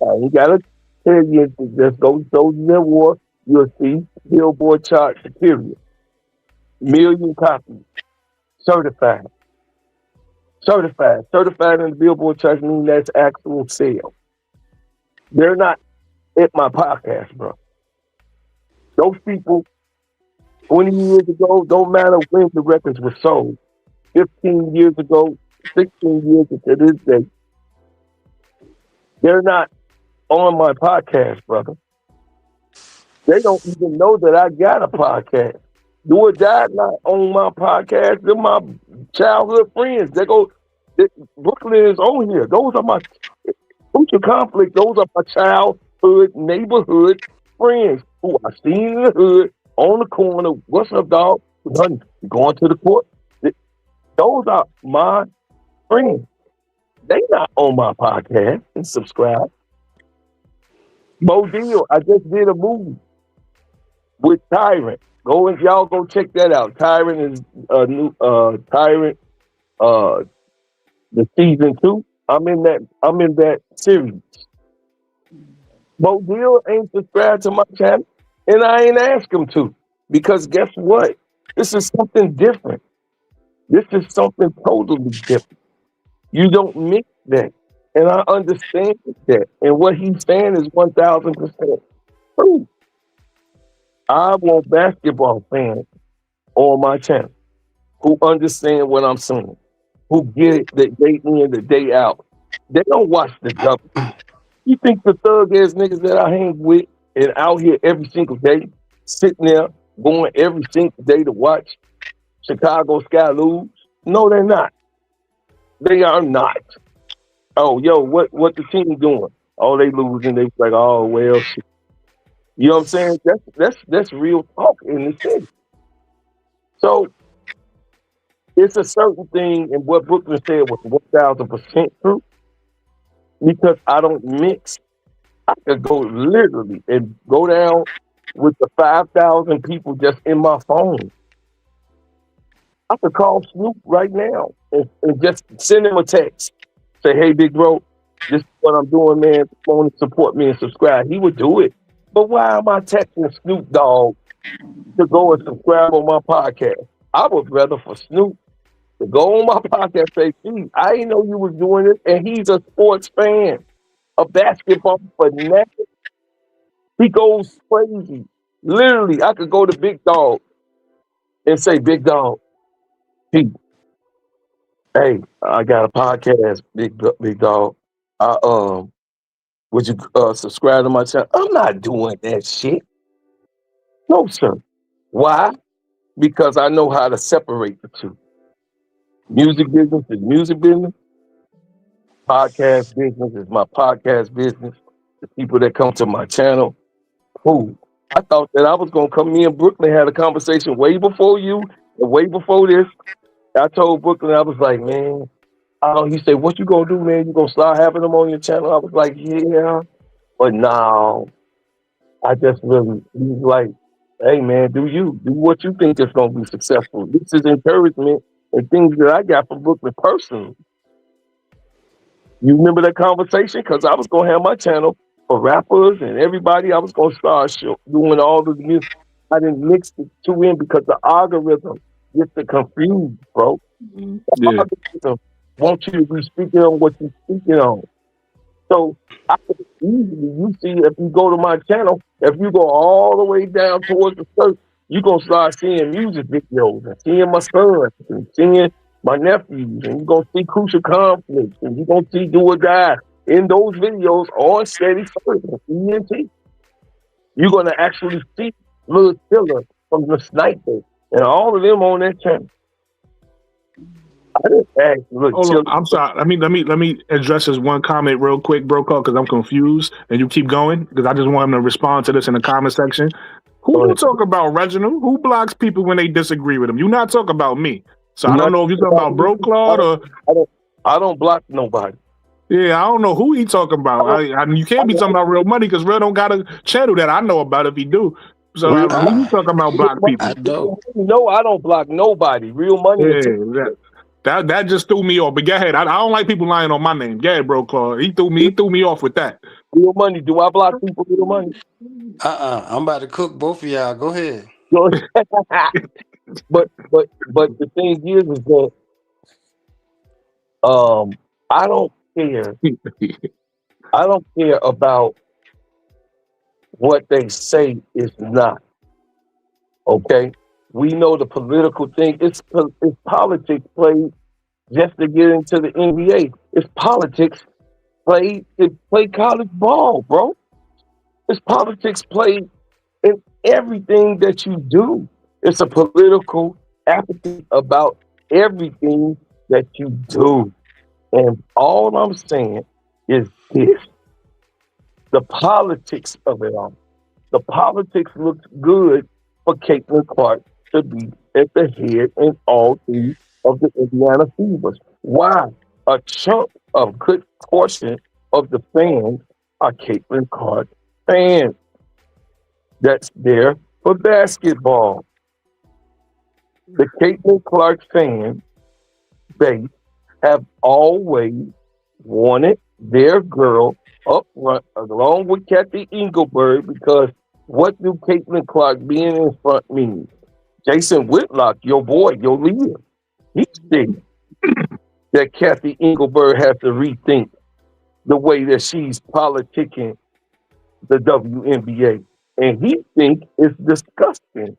S4: I ain't gotta tell you. Just go to Soldiers at War. You'll see Billboard charts. Period. 1 million copies. Certified. Certified in the Billboard charts means that's actual sale. They're not at my podcast, bro. Those people, 20 years ago, don't matter when the records were sold. 15 years ago, 16 years to this day, they're not on my podcast, brother. They don't even know that I got a podcast. Do or Die not on my podcast. They're my childhood friends. Brooklyn is on here. Those are my future conflict. Those are my childhood neighborhood friends who I seen in the hood on the corner. What's up, dog? Nothing. Going to the court. Those are my friends. They not on my podcast and subscribe. Bo Deal, I just did a movie with Tyrant. Y'all go check that out. Tyrant is new Tyrant the season 2. I'm in that series. Bo Deal ain't subscribed to my channel, and I ain't asked him to. Because guess what? This is something different. This is something totally different. You don't mix that. And I understand that. And what he's saying is 1,000% true. I want basketball fans on my channel who understand what I'm saying, who get it the day in, the day out. They don't watch the government. You think the thug ass niggas that I hang with and out here every single day sitting there going every single day to watch Chicago Sky lose? No, they're not. They are not. Oh, yo, what the team doing? Oh, they losing. They like, oh well, shit. You know what I'm saying? That's real talk in the city. So it's a certain thing, and what Brooklyn said was 1,000% true. Because I don't mix, I could go literally and go down with the 5,000 people just in my phone. I could call Snoop right now and just send him a text. Say, hey, big bro, this is what I'm doing, man. Want to support me and subscribe. He would do it. But why am I texting Snoop Dogg to go and subscribe on my podcast? I would rather for Snoop to go on my podcast and say, gee, I didn't know you was doing this. And he's a sports fan, a basketball fanatic. He goes crazy. Literally, I could go to Big Dog and say, Big Dog, hey, I got a podcast, big dog. Would you subscribe to my channel? I'm not doing that shit. No, sir. Why? Because I know how to separate the two. Music business is music business. Podcast business is my podcast business. The people that come to my channel, who I thought that I was gonna come. Me and Brooklyn had a conversation way before you and way before this. I told Brooklyn, I was like, man, he said, what you gonna do, man? You gonna start having them on your channel? I was like, yeah, but no, I just really, he's like, hey man, do what you think is gonna be successful. This is encouragement and things that I got from Brooklyn personally. You remember that conversation? Because I was gonna have my channel for rappers and everybody. I was gonna start doing all the music. I didn't mix the two in because the algorithm gets it confused, bro. The algorithm wants you to be speaking on what you're speaking on. So I could easily, you see, if you go to my channel, if you go all the way down towards the search, you're going to start seeing music videos and seeing my sons and seeing my nephews, and you're going to see Crucial Conflicts, and you're going to see Do or Die in those videos on Steady Search and ENT. You're going to actually see Lil Tiller from the Sniper and all of them on that channel. I didn't ask
S3: Hold on, I'm sorry. Let me address this one comment real quick, bro, because I'm confused, and you keep going because I just want him to respond to this in the comment section. Who you talk about, Reginald? Who blocks people when they disagree with him? You not talking about me, so I don't know if you're talking about Bro Claude or
S4: I don't block nobody.
S3: Yeah, I don't know who he talking about. You can't be talking about Real Money because Real don't got a channel that I know about if he do. So who you talking about block people?
S5: I don't.
S4: No, I don't block nobody. Real Money.
S3: Yeah, that just threw me off. But go ahead. I don't like people lying on my name. Go ahead, Bro Claude. He threw me off with that.
S4: Real Money. Do I block people? Real Money.
S5: I'm about to cook both of y'all. Go ahead.
S4: but the thing is that I don't care. I don't care about what they say is not. Okay? We know the political thing. It's politics played just to get into the NBA. It's politics played to play college ball, bro. It's politics played in everything that you do. It's a political apathy about everything that you do. And all I'm saying is this. The politics of it all. The politics looks good for Caitlin Clark to be at the head in all three of the Indiana Fevers. Why? A chunk of good portion of the fans are Caitlin Clark fans. That's there for basketball. The Caitlin Clark fan base have always wanted their girl up front along with Kathy Engelberg, because what do Caitlin Clark being in front mean? Jason Whitlock, your boy, your leader, he said that Kathy Engelberg has to rethink the way that she's politicking the WNBA. And he thinks it's disgusting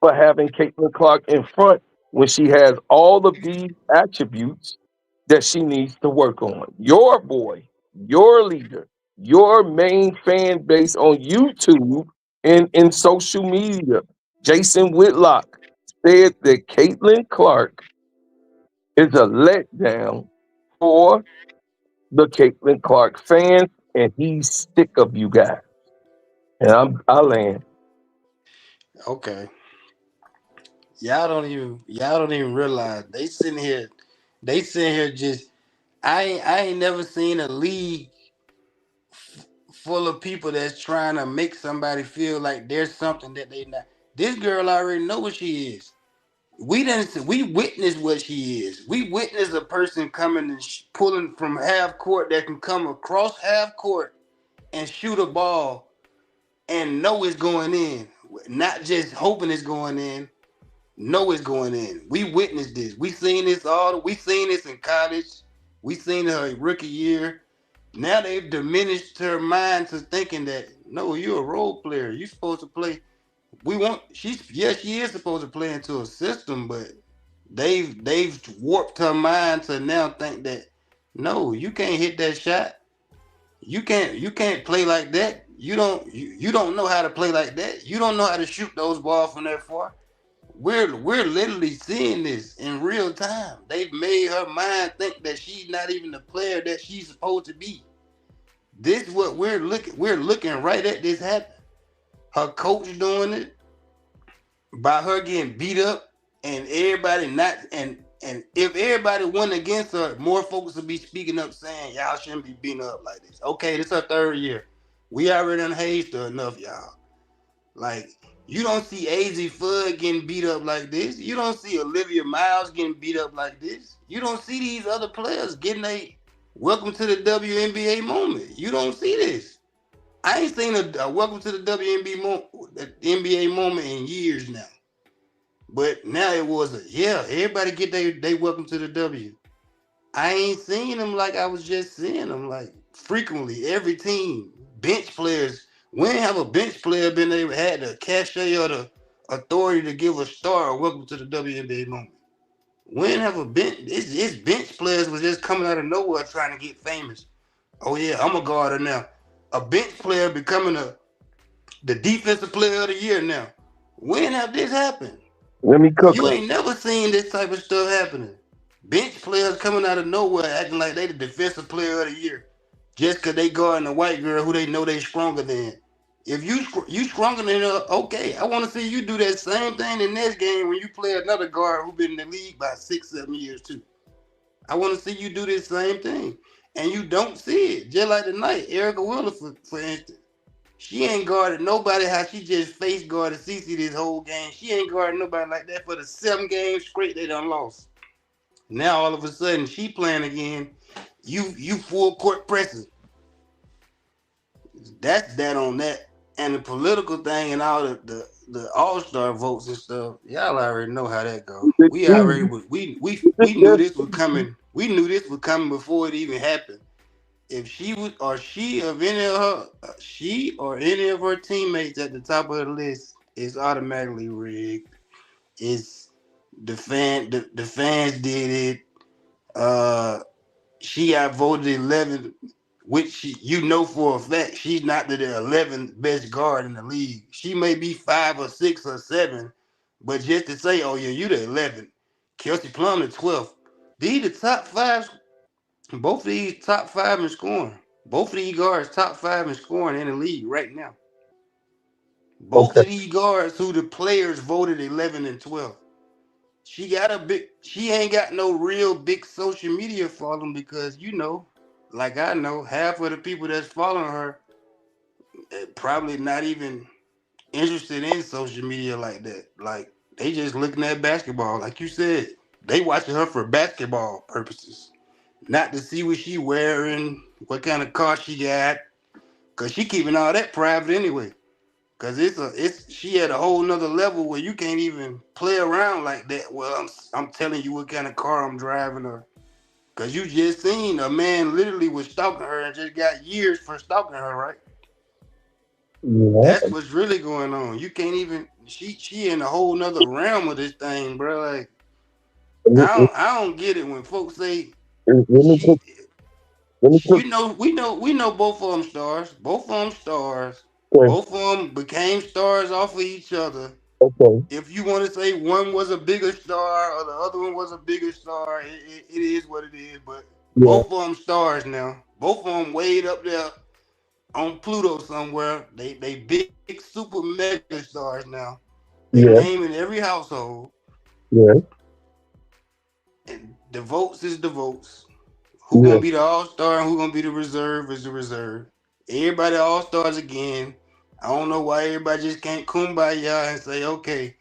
S4: for having Caitlin Clark in front when she has all of these attributes that she needs to work on. Your boy, your leader, your main fan base on YouTube In social media, Jason Whitlock said that Caitlin Clark is a letdown for the Caitlin Clark fans, and he's sick of you guys. And I land.
S5: Okay. Y'all don't even realize they sitting here just I ain't never seen a league full of people that's trying to make somebody feel like there's something that they not. This girl already know what she is. We witnessed what she is. We witnessed a person coming and pulling from half court that can come across half court and shoot a ball and know it's going in, not just hoping it's going in. Know it's going in. We witnessed this. We seen this in college. We seen her rookie year. Now they've diminished her mind to thinking that no, you're a role player. You're supposed to play. She is supposed to play into a system, but they've warped her mind to now think that no, you can't hit that shot. You can't play like that. You don't know how to play like that. You don't know how to shoot those balls from that far. We're literally seeing this in real time. They've made her mind think that she's not even the player that she's supposed to be. This is what we're looking. We're looking right at this happen. Her coach doing it by her getting beat up, and everybody not and if everybody went against her, more folks would be speaking up saying y'all shouldn't be beating up like this. Okay, this is her third year. We already unhazed her enough, y'all. Like, you don't see AZ Fudd getting beat up like this. You don't see Olivia Miles getting beat up like this. You don't see these other players getting a welcome to the WNBA moment. You don't see this. I ain't seen a welcome to the NBA moment in years now. But now it was everybody get they welcome to the W. I ain't seen them like I was just seeing them like frequently. Every team, bench players. When have a bench player been able had the cachet or the authority to give a star a welcome to the WNBA moment? When have a bench? It's bench players was just coming out of nowhere trying to get famous. Oh yeah, I'm a guarder now. A bench player becoming the defensive player of the year now. When have this happened?
S4: Let me cook
S5: You
S4: her.
S5: ain't never seen this type of stuff happening. Bench players coming out of nowhere acting like they the defensive player of the year just because they guarding a white girl who they know they stronger than. If you stronger than her, okay, I want to see you do that same thing in this game when you play another guard who been in the league by 6-7 years too. I want to see you do this same thing, and you don't see it. Just like tonight, Erica Wheeler, for instance. She ain't guarded nobody how she just face guarded Cece this whole game. She ain't guarded nobody like that for the 7 games straight they done lost. Now all of a sudden she playing again. You full court pressing. That's that on that. And the political thing and all the all-star votes and stuff, y'all already know how that go. We already we knew this was coming. We knew this was coming before it even happened. If she was or she or any of her teammates at the top of the list is automatically rigged. It's the fans did it. Uh, she got voted 11th, which for a fact she's not the 11th best guard in the league. She may be 5 or 6 or 7, but just to say, oh yeah, you the 11th. Kelsey Plum the 12th. These the top five. Both of these top five in scoring. Both of these guards top five in scoring in the league right now. Both
S4: Okay.
S5: of these guards who the players voted 11 and 12. She ain't got no real big social media following because like I know, half of the people that's following her probably not even interested in social media like that. Like they just looking at basketball, like you said. They watching her for basketball purposes, not to see what she wearing, what kind of car she got, cause she keeping all that private anyway. Cause she at a whole nother level where you can't even play around like that. Well, I'm telling you what kind of car I'm driving her. Cause you just seen a man literally was stalking her and just got years for stalking her, right?
S4: Yeah.
S5: That's what's really going on. You can't even she in a whole nother realm of this thing, bro. Like I don't get it when folks say
S4: Let me
S5: she
S4: cook. Let me cook.
S5: we know both of them stars. Both of them stars.
S4: Okay.
S5: Both of them became stars off of each other.
S4: Okay.
S5: If you want to say one was a bigger star or the other one was a bigger star, it is what it is. But
S4: Yeah.
S5: both of them stars now. Both of them way up there on Pluto somewhere. They big super mega stars now. They
S4: Yeah.
S5: name in every household.
S4: Yeah.
S5: And the votes is the votes. Who
S4: Yeah.
S5: gonna be the all star and who gonna be the reserve is the reserve. Everybody all stars again. I don't know why everybody just can't kumbaya and say, okay,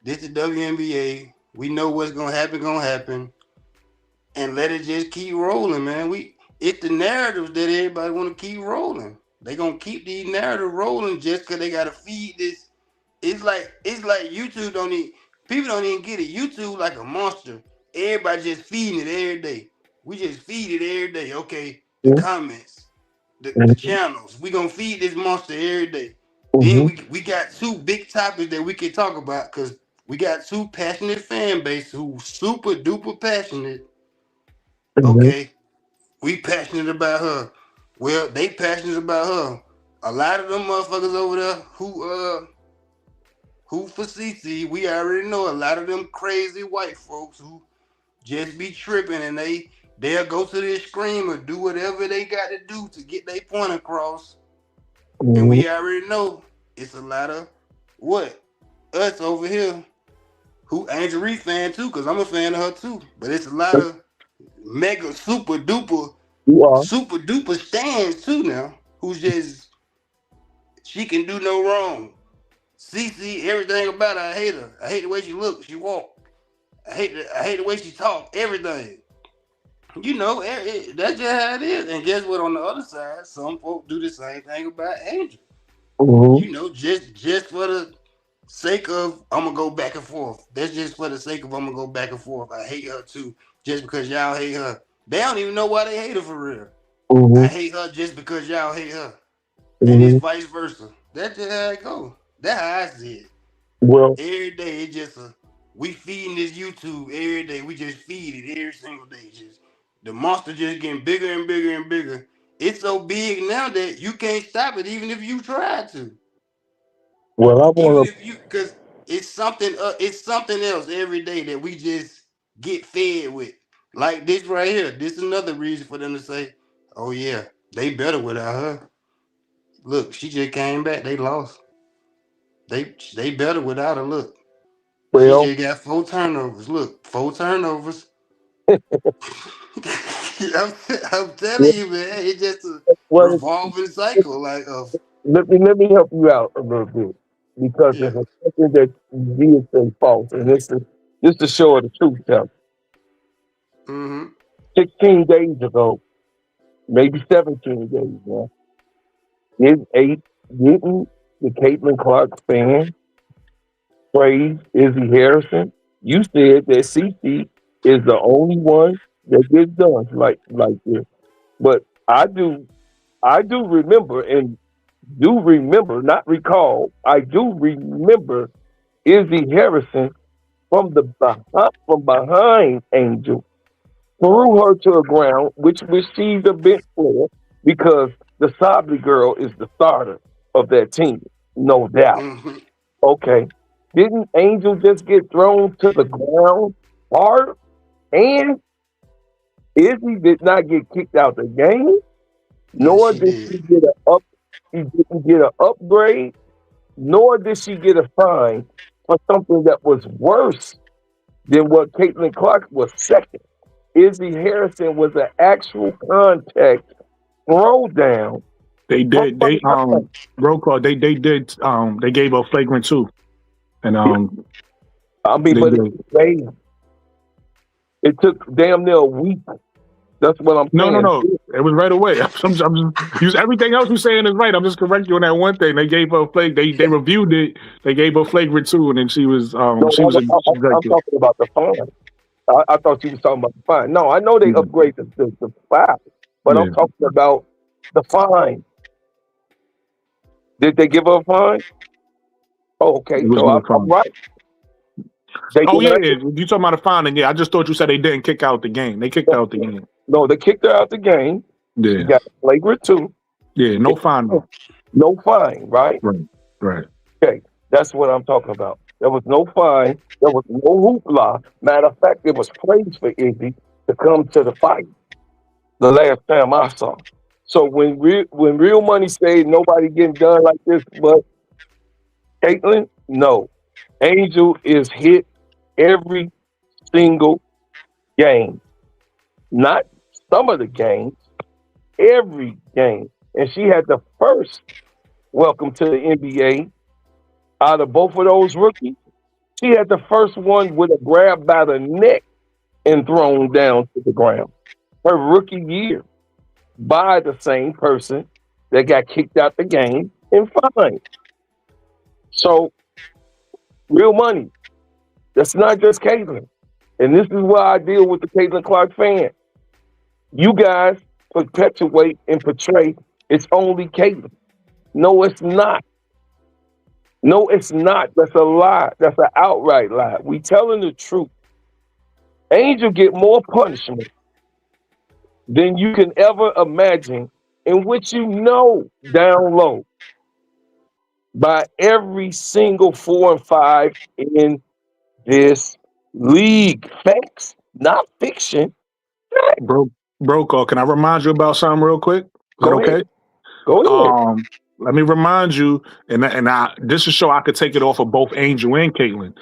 S5: this is WNBA. We know what's gonna happen, and let it just keep rolling, man. It's the narratives that everybody want to keep rolling. They gonna keep these narratives rolling just cause they gotta feed this. It's like YouTube don't even people don't even get it. YouTube like a monster. Everybody just feeding it every day. We just feed it every day. Okay, the
S4: Yeah.
S5: comments, the channels. We gonna feed this monster every day. Then
S4: Mm-hmm.
S5: we got two big topics that we can talk about because we got two passionate fan base who super duper passionate.
S4: Mm-hmm.
S5: Okay, we passionate about her. Well, they passionate about her. A lot of them motherfuckers over there who for CC, we already know a lot of them crazy white folks who just be tripping and they'll go to this scream or do whatever they got to do to get their point across. And
S4: Mm-hmm.
S5: we already know it's a lot of what? Us over here who Angel Reese fan too, because I'm a fan of her too. But it's a lot of mega
S4: You are.
S5: super duper stands too now, who's just she can do no wrong. CC, everything about her, I hate her. I hate the way she looks, she walk. I hate the way she talk. Everything. You know, that's just how it is. And guess what? On the other side, some folks do the same thing about Angel.
S4: Mm-hmm.
S5: You know, just for the sake of I'm gonna go back and forth. That's just for the sake of I'm gonna go back and forth. I hate her too, just because y'all hate her. They don't even know why they hate her for real. I
S4: Mm-hmm.
S5: hate her just because y'all hate her, and it's
S4: Mm-hmm.
S5: vice versa. That's just how it go. That's how I see it.
S4: Well,
S5: Every day, it just we feeding this YouTube every day. We just feed it every single day. Just the monster just getting bigger and bigger and bigger. It's so big now that you can't stop it, even if you try to.
S4: I
S5: Even
S4: want
S5: if you, because it's something else every day that we just get fed with. Like this right here. This is another reason for them to say, "Oh yeah, they better without her." Look, she just came back. They lost. They better without her. Look.
S4: to.
S5: She
S4: Well,
S5: just got 4 turnovers. Look, 4 turnovers. I'm, I'm
S4: yeah,
S5: telling you, man, it's just a
S4: well,
S5: revolving cycle, like of
S4: let me help you out a little bit because
S5: yeah.
S4: there's something that you did say false, and this to show the truth. Now,
S5: Mm-hmm.
S4: 16 days ago, maybe 17 days now, didn't the Caitlin Clark fan praise Izzy Harrison? You said that CC is the only one that gets done like this, but I do remember and do remember, not recall. I do remember Izzy Harrison from behind Angel, threw her to the ground, which she's a bench player because the Sabri girl is the starter of that team, no doubt.
S5: Mm-hmm.
S4: Okay, didn't Angel just get thrown to the ground hard? And Izzy did not get kicked out the game,
S5: Yes,
S4: nor
S5: she
S4: did
S5: did.
S4: she get a up. She didn't get an upgrade, nor did she get a fine for something that was worse than what Caitlin Clark was second. Izzy Harrison was an actual contact throw down
S3: They
S4: from
S3: did.
S4: behind.
S3: Roll call. They did. They gave a flagrant two, and
S4: I mean,
S3: they
S4: but
S3: did.
S4: it took damn near a week. That's what I'm
S3: No, no,
S4: saying.
S3: no. It was right away. I'm just everything else you're saying is right. I'm just correcting you on that one thing. They gave her a flag. They reviewed it. They gave her flagrant two, and then she was
S4: No, I'm
S3: ejected.
S4: talking about the fine. I thought you was talking about the fine. No, I know they
S3: Yeah,
S4: upgraded the fine, but I'm
S3: yeah.
S4: talking about the fine. Did they give her a fine? Oh, okay,
S3: It was
S4: so
S3: no
S4: I'm
S3: fine.
S4: right. They
S3: Oh
S4: did
S3: yeah,
S4: not.
S3: yeah. You talking about a fine? And yeah, I just thought you said they didn't kick out the game. They kicked out the game.
S4: No, they kicked her out the game. She
S3: Yeah,
S4: got a flagrant two.
S3: yeah. No fine though.
S4: No fine, right?
S3: Right. Right.
S4: Okay, that's what I'm talking about. There was no fine. There was no hoopla. Matter of fact, it was praise for Izzy to come to the fight the last time I saw. So when real money said nobody getting done like this, but Caitlyn, no. Angel is hit every single game, not some of the games, every game. And she had the first welcome to the NBA out of both of those rookies. She had the first one with a grab by the neck and thrown down to the ground. Her rookie year by the same person that got kicked out the game and fined. So, real money. That's not just Caitlyn. And this is why I deal with the Caitlin Clark fan. You guys perpetuate and portray it's only Caitlyn. No, it's not. No, it's not. That's a lie. That's an outright lie. We telling the truth. Angel get more punishment than you can ever imagine, in which you know down low by every single 4 and 5 in this league. Facts, not fiction.
S3: Brokaw, can I remind you about something real quick? Is that
S4: Go
S3: okay?
S4: ahead. Go ahead.
S3: Let me remind you, and this is so I could take it off of both Angel and Caitlyn.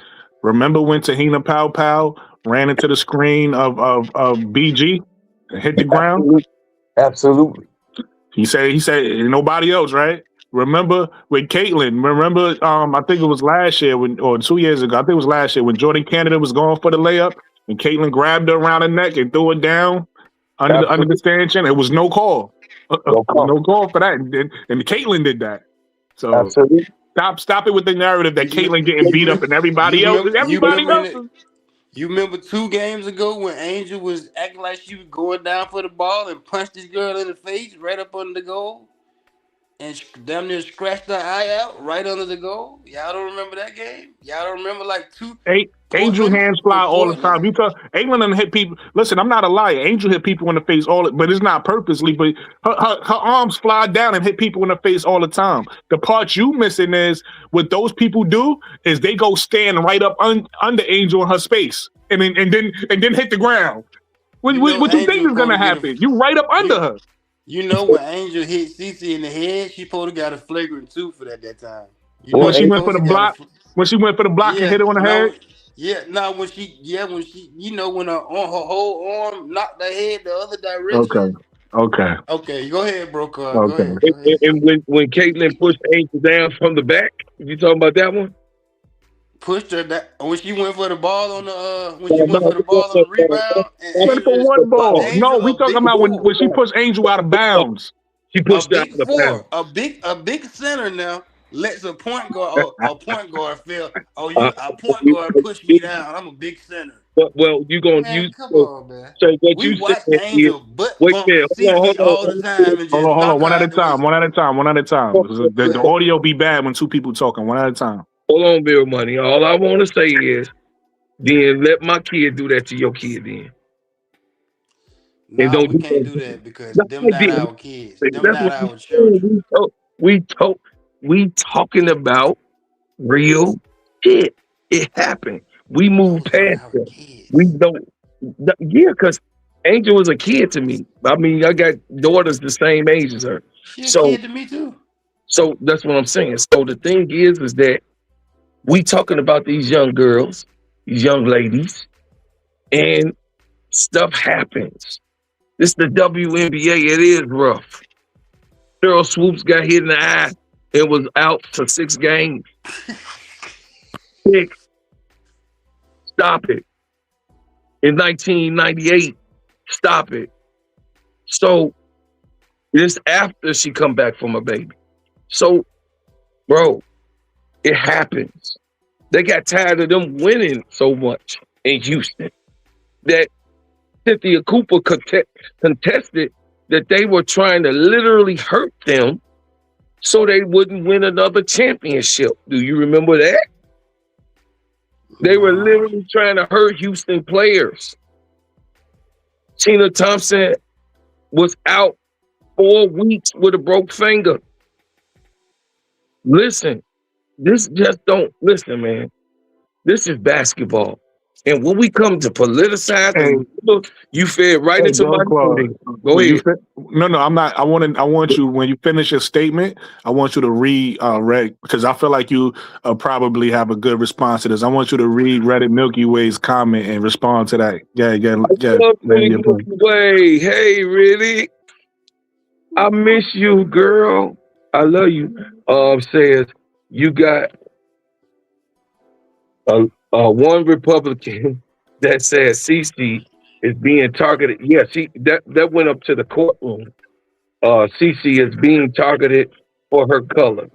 S3: Remember when Tahina Pow Pow ran into the screen of BG and hit the ground?
S4: Absolutely.
S3: He said nobody else, right? Remember with Caitlyn? Remember, I think it was last year or 2 years ago. I think it was last year when Jordan Canada was going for the layup and Caitlyn grabbed her around the neck and threw it down under the stanchion. It was no call. No call for that. And Caitlyn did that. So
S4: absolutely.
S3: Stop it with the narrative that Caitlyn getting beat up and everybody else.
S5: You remember 2 games ago when Angel was acting like she was going down for the ball and punched this girl in the face right up under the goal and damn near scratched her eye out right under the goal? Y'all don't remember that game? Y'all don't remember like 2?
S3: Angel hands fly all the time. You tell England and hit people. Listen, I'm not a liar. Angel hit people in the face but it's not purposely. But her arms fly down and hit people in the face all the time. The part you missing is what those people do is they go stand right up under Angel in her space and then hit the ground. What you think is gonna happen? You right up under her.
S5: You know when Angel hit Cece in the head, she probably got a flagrant 2 for that time. You
S3: when she went for the block. When she went for the block and hit her on the head.
S5: Yeah, no, when she, when her whole arm knocked her head the other direction.
S3: Okay.
S5: Go ahead, Brokaw.
S3: Okay.
S5: Go ahead.
S4: And when Caitlyn pushed Angel down from the back, you talking about that one?
S5: Pushed her that when she went for the ball on the rebound.
S3: And went for one ball. No, we talking about when she pushed Angel out of bounds.
S4: She pushed out of bounds.
S5: A big center now lets a point guard feel. A point guard pushed me down. I'm a big center.
S4: Well, you gonna use.
S5: Come on, man.
S4: So what
S5: we
S4: you
S5: watch
S4: said
S5: Angel butt bump all the time. And just
S3: hold on. One at a time. The audio be bad when 2 people talking. One at a time.
S4: Hold on, Bill Money. All I want to say is, then let my kid do that to your kid. Then.
S5: No, we can't do that because them not our kids. Them not our children.
S4: We talking about real shit. It happened. We moved past it. We don't. Yeah, because Angel was a kid to me. I mean, I got daughters the same age as her.
S5: She's a kid to me too.
S4: So that's what I'm saying. So the thing is that we talking about these young girls, these young ladies, and stuff happens. This is the WNBA. It is rough. Cheryl Swoops got hit in the eye and was out for 6 games. 6. Stop it. In 1998, stop it. So this after she come back from a baby. So, bro, it happens. They got tired of them winning so much in Houston that Cynthia Cooper contested that they were trying to literally hurt them so they wouldn't win another championship. Do you remember that? They were literally trying to hurt Houston players. Tina Thompson was out 4 weeks with a broke finger. Listen, this just don't listen, man. This is basketball. And when we come to
S3: Hey,
S4: politicizing, you fed right
S3: hey,
S4: into
S3: bro,
S4: my
S3: Claude.
S4: narrative. Go
S3: When you
S4: ahead.
S3: no, I'm not. I want you when you finish your statement. I want you to read Reddit because I feel like you probably have a good response to this. I want you to read Reddit Milky Way's comment and respond to that. Yeah.
S4: Love
S3: Land
S4: Pretty
S3: your
S4: Milky
S3: plane.
S4: Way. Hey, really? I miss you, girl. I love you. Says you got one Republican that says Cece is being targeted. Yeah, that went up to the courtroom. Cece is being targeted for her color.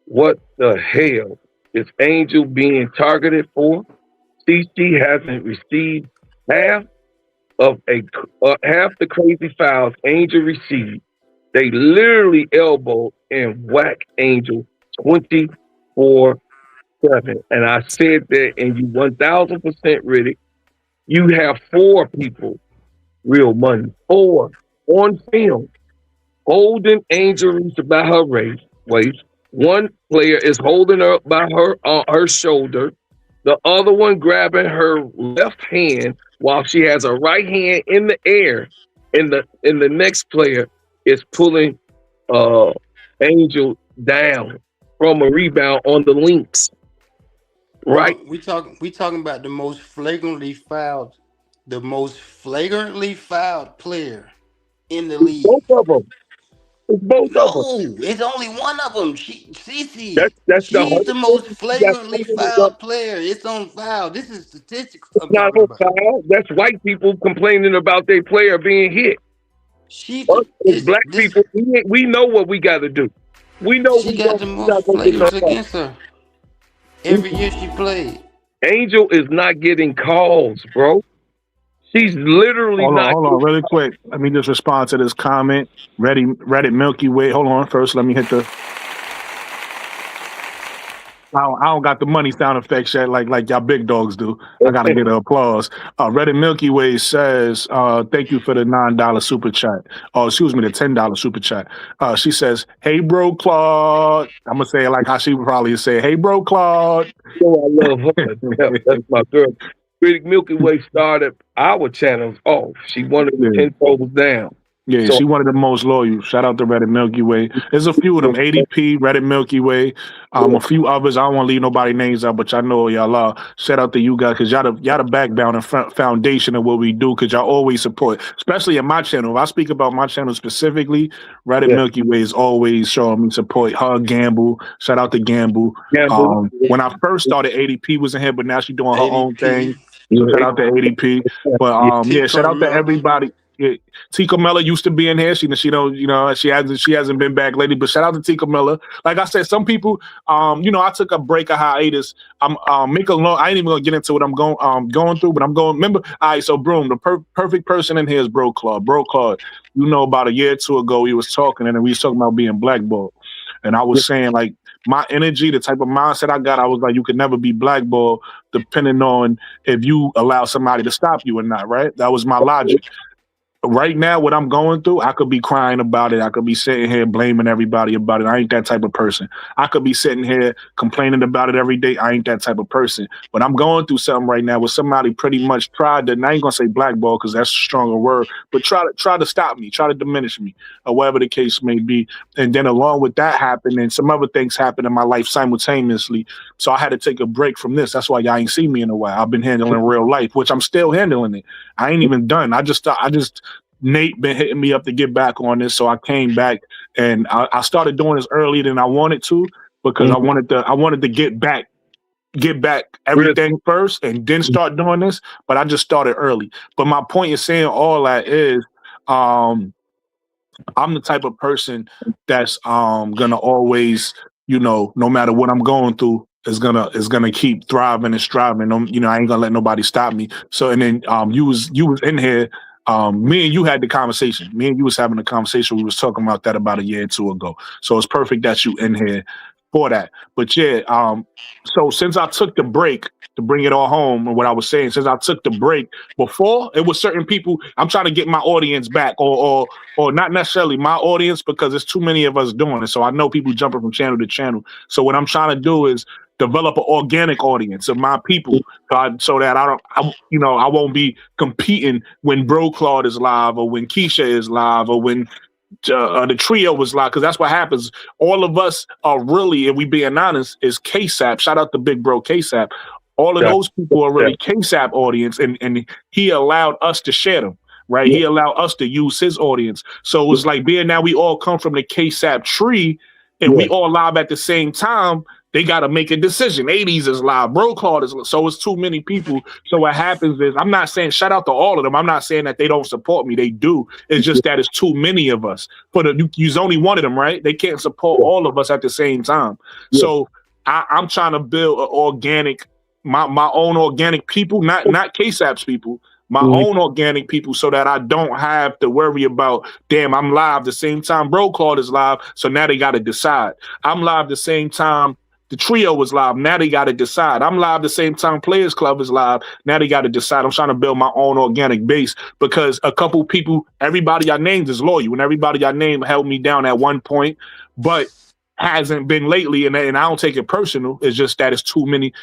S4: What the hell is Angel being targeted for? Cece hasn't received half of half the crazy files Angel received. They literally elbow and whack Angel 24/7. And I said that, and you 1000% ready. You have four people, real money, four on film holding Angel Reese by her waist. One player is holding her by her shoulder. The other one grabbing her left hand while she has her right hand in the air. And the next player is pulling uh, Angel down from a rebound on the links. Right?
S5: Bro, we talking about the most flagrantly fouled player in the
S4: It's both
S5: league.
S4: of them. It's both of them.
S5: No, it's only one of them. Cece.
S4: That's the
S5: She's the
S4: whole
S5: most
S4: thing. That's
S5: flagrantly fouled player. It's on foul. This is statistics I'm
S4: not
S5: talking
S4: on
S5: about.
S4: foul. That's white people complaining about their player being hit.
S5: She
S4: Us as
S5: this
S4: black
S5: this
S4: people, we know what we got to do. We know
S5: she got the
S4: we
S5: most
S4: not gonna get no
S5: flagrants
S4: call.
S5: against her every year she played.
S4: Angel is not getting calls, bro. She's literally not
S3: Hold on,
S4: getting.
S3: really quick. Let me just respond to this comment. Reddit Milky Way. Hold on, first. Let me hit the. I don't got the money sound effects yet, like y'all big dogs do. I gotta get an applause. Reddit Milky Way says, "Thank you for the $9 super chat. Oh, excuse me, the $10 super chat." She says, "Hey, bro, Claude." I'm gonna say it like how she would probably say, "Hey, bro, Claude."
S4: So I love her. That's my girl. Pretty Milky Way started our channels off. She wanted
S3: Yeah.
S4: 10 toes down.
S3: Yeah,
S4: So
S3: she one of the most loyal. Shout out to Reddit Milky Way. There's a few of them. ADP, Reddit Milky Way, a few others. I don't want to leave nobody names out, but y'all know y'all are. Shout out to you guys because y'all the backbone and foundation of what we do because y'all always support, especially in my channel. If I speak about my channel specifically, Reddit
S4: yeah,
S3: Milky Way is always showing me support. Her Gamble. Shout out to Gamble.
S4: gamble.
S3: When I first started, ADP was in here, but now she's doing her own thing.
S5: ADP.
S3: So shout out to ADP. But
S4: Yeah,
S3: yeah,
S5: T
S3: shout out to
S5: Carmella.
S3: everybody. Yeah, Tika Miller used to be in here. She don't, she hasn't been back lately. But shout out to Tika Miller. Like I said, some people, I took a break, a hiatus. I'm make a long. I ain't even gonna get into what I'm going through, but I'm going. Remember, all right. So, Broom, the perfect person in here is Bro Claude. Bro Claude, about a year or two ago, we was talking, and we was talking about being blackballed, and I was saying like my energy, the type of mindset I got, I was like, you could never be blackballed, depending on if you allow somebody to stop you or not. Right? That was my logic. Right now, what I'm going through, I could be crying about it. I could be sitting here blaming everybody about it. I ain't that type of person. I could be sitting here complaining about it every day. I ain't that type of person. But I'm going through something right now where somebody pretty much tried to, and I ain't gonna say blackball because that's a stronger word, but try to stop me, try to diminish me, or whatever the case may be. And then along with that happened, and some other things happened in my life simultaneously. So I had to take a break from this. That's why y'all ain't seen me in a while. I've been handling real life, which I'm still handling it. I ain't even done. Nate been hitting me up to get back on this, so I came back and I started doing this earlier than I wanted to because I wanted to get back everything first and then start doing this. But I just started early. But my point in saying all that is, I'm the type of person that's gonna always, no matter what I'm going through, is gonna keep thriving and striving. I ain't gonna let nobody stop me. So and then you was in here. Me and you had the conversation. Me and you was having a conversation. We was talking about that about a year or two ago. So it's perfect that you in here for that. But yeah, so since I took the break to bring it all home, and what I was saying, since I took the break before, it was certain people. I'm trying to get my audience back, or not necessarily my audience, because there's too many of us doing it. So I know people jumping from channel to channel. So what I'm trying to do is develop an organic audience of my people, so that I won't be competing when Bro Claude is live, or when Keisha is live, or when the trio was live, because that's what happens. All of us are really, if we being honest, is KSAP. Shout out to Big Bro KSAP. All of those people are really KSAP audience, and he allowed us to share them. Right, he allowed us to use his audience. So it was like, being now we all come from the KSAP tree, and we all live at the same time. They got to make a decision. 80s is live, Bro Claude is live. So it's too many people. So what happens is, I'm not saying shout out to all of them. I'm not saying that they don't support me. They do. It's just that it's too many of us. But you's only one of them, right? They can't support all of us at the same time. So I'm trying to build an organic, my own organic people, not KSAP's people. My own organic people, so that I don't have to worry about, damn, I'm live the same time Bro Claude is live, so now they got to decide. I'm live the same time the trio was live, now they got to decide. I'm live the same time Players Club is live, now they got to decide. I'm trying to build my own organic base, because a couple people, everybody I named is loyal, and everybody I named held me down at one point, but hasn't been lately, and I don't take it personal. It's just that it's too many.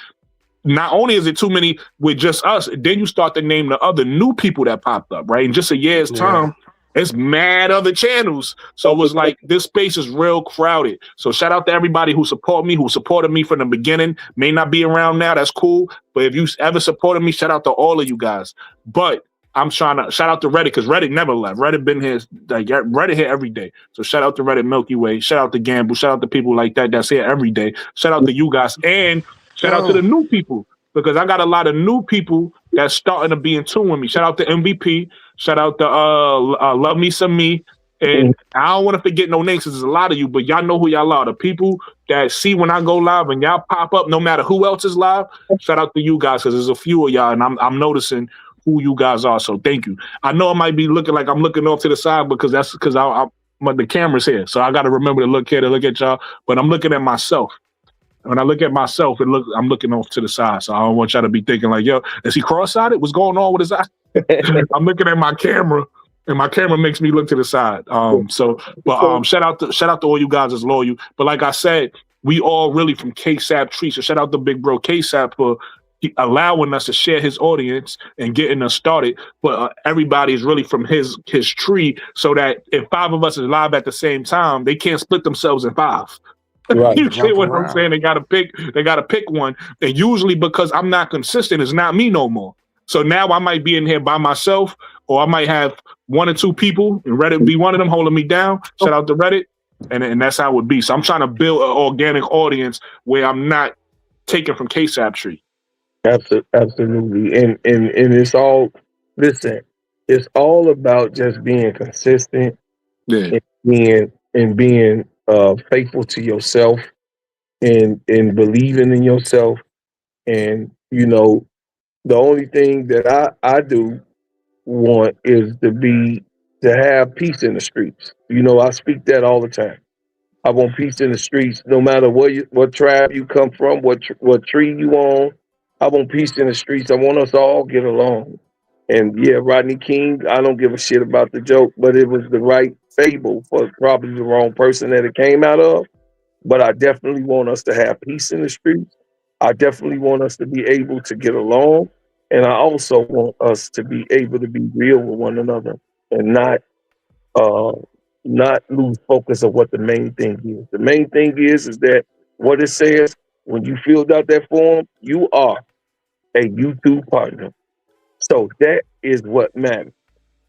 S3: Not only is it too many with just us, then you start to name the other new people that popped up, right? In just a year's time, it's mad other channels. So it was like, this space is real crowded. So shout out to everybody who support me, who supported me from the beginning. May not be around now, that's cool. But if you ever supported me, shout out to all of you guys. But I'm trying to shout out to Reddit, because Reddit never left. Reddit been here, like Reddit here every day. So shout out to Reddit Milky Way. Shout out to Gamble. Shout out to people like that that's here every day. Shout out to you guys. And shout out to the new people, because I got a lot of new people that's starting to be in tune with me. Shout out to MVP. Shout out to Love Me Some Me. And I don't want to forget no names, because there's a lot of you, but y'all know who y'all are. The people that see when I go live and y'all pop up, no matter who else is live, shout out to you guys, because there's a few of y'all, and I'm noticing who you guys are. So thank you. I know I might be looking like I'm looking off to the side, because that's because the camera's here. So I got to remember to look here, to look at y'all. But I'm looking at myself. When I look at myself, I'm looking off to the side. So I don't want y'all to be thinking like, yo, is he cross-sided? What's going on with his eye? I'm looking at my camera, and my camera makes me look to the side. Shout out to all you guys that's loyal. But like I said, we all really from KSAP tree. So shout out to Big Bro KSAP for allowing us to share his audience and getting us started. But everybody is really from his tree, so that if 5 of us is live at the same time, they can't split themselves in 5. Right. You get what I'm saying? They gotta pick one. And usually, because I'm not consistent, it's not me no more. So now I might be in here by myself, or I might have 1 or 2 people, and Reddit be one of them holding me down. Shout out to Reddit. And that's how it would be. So I'm trying to build an organic audience where I'm not taken from KSAP tree.
S4: Absolutely. And it's all, listen, it's all about just being consistent, and being faithful to yourself, and believing in yourself. And the only thing that I do want is to have peace in the streets. I speak that all the time. I want peace in the streets, no matter what tribe you come from, what tree you on. I want peace in the streets. I want us to all get along. And yeah, Rodney King, I don't give a shit about the joke, but it was the right fable for probably the wrong person that it came out of. But I definitely want us to have peace in the streets. I definitely want us to be able to get along. And I also want us to be able to be real with one another, and not lose focus of what the main thing is. The main thing is that what it says, when you filled out that form, you are a YouTube partner. So that is what matters.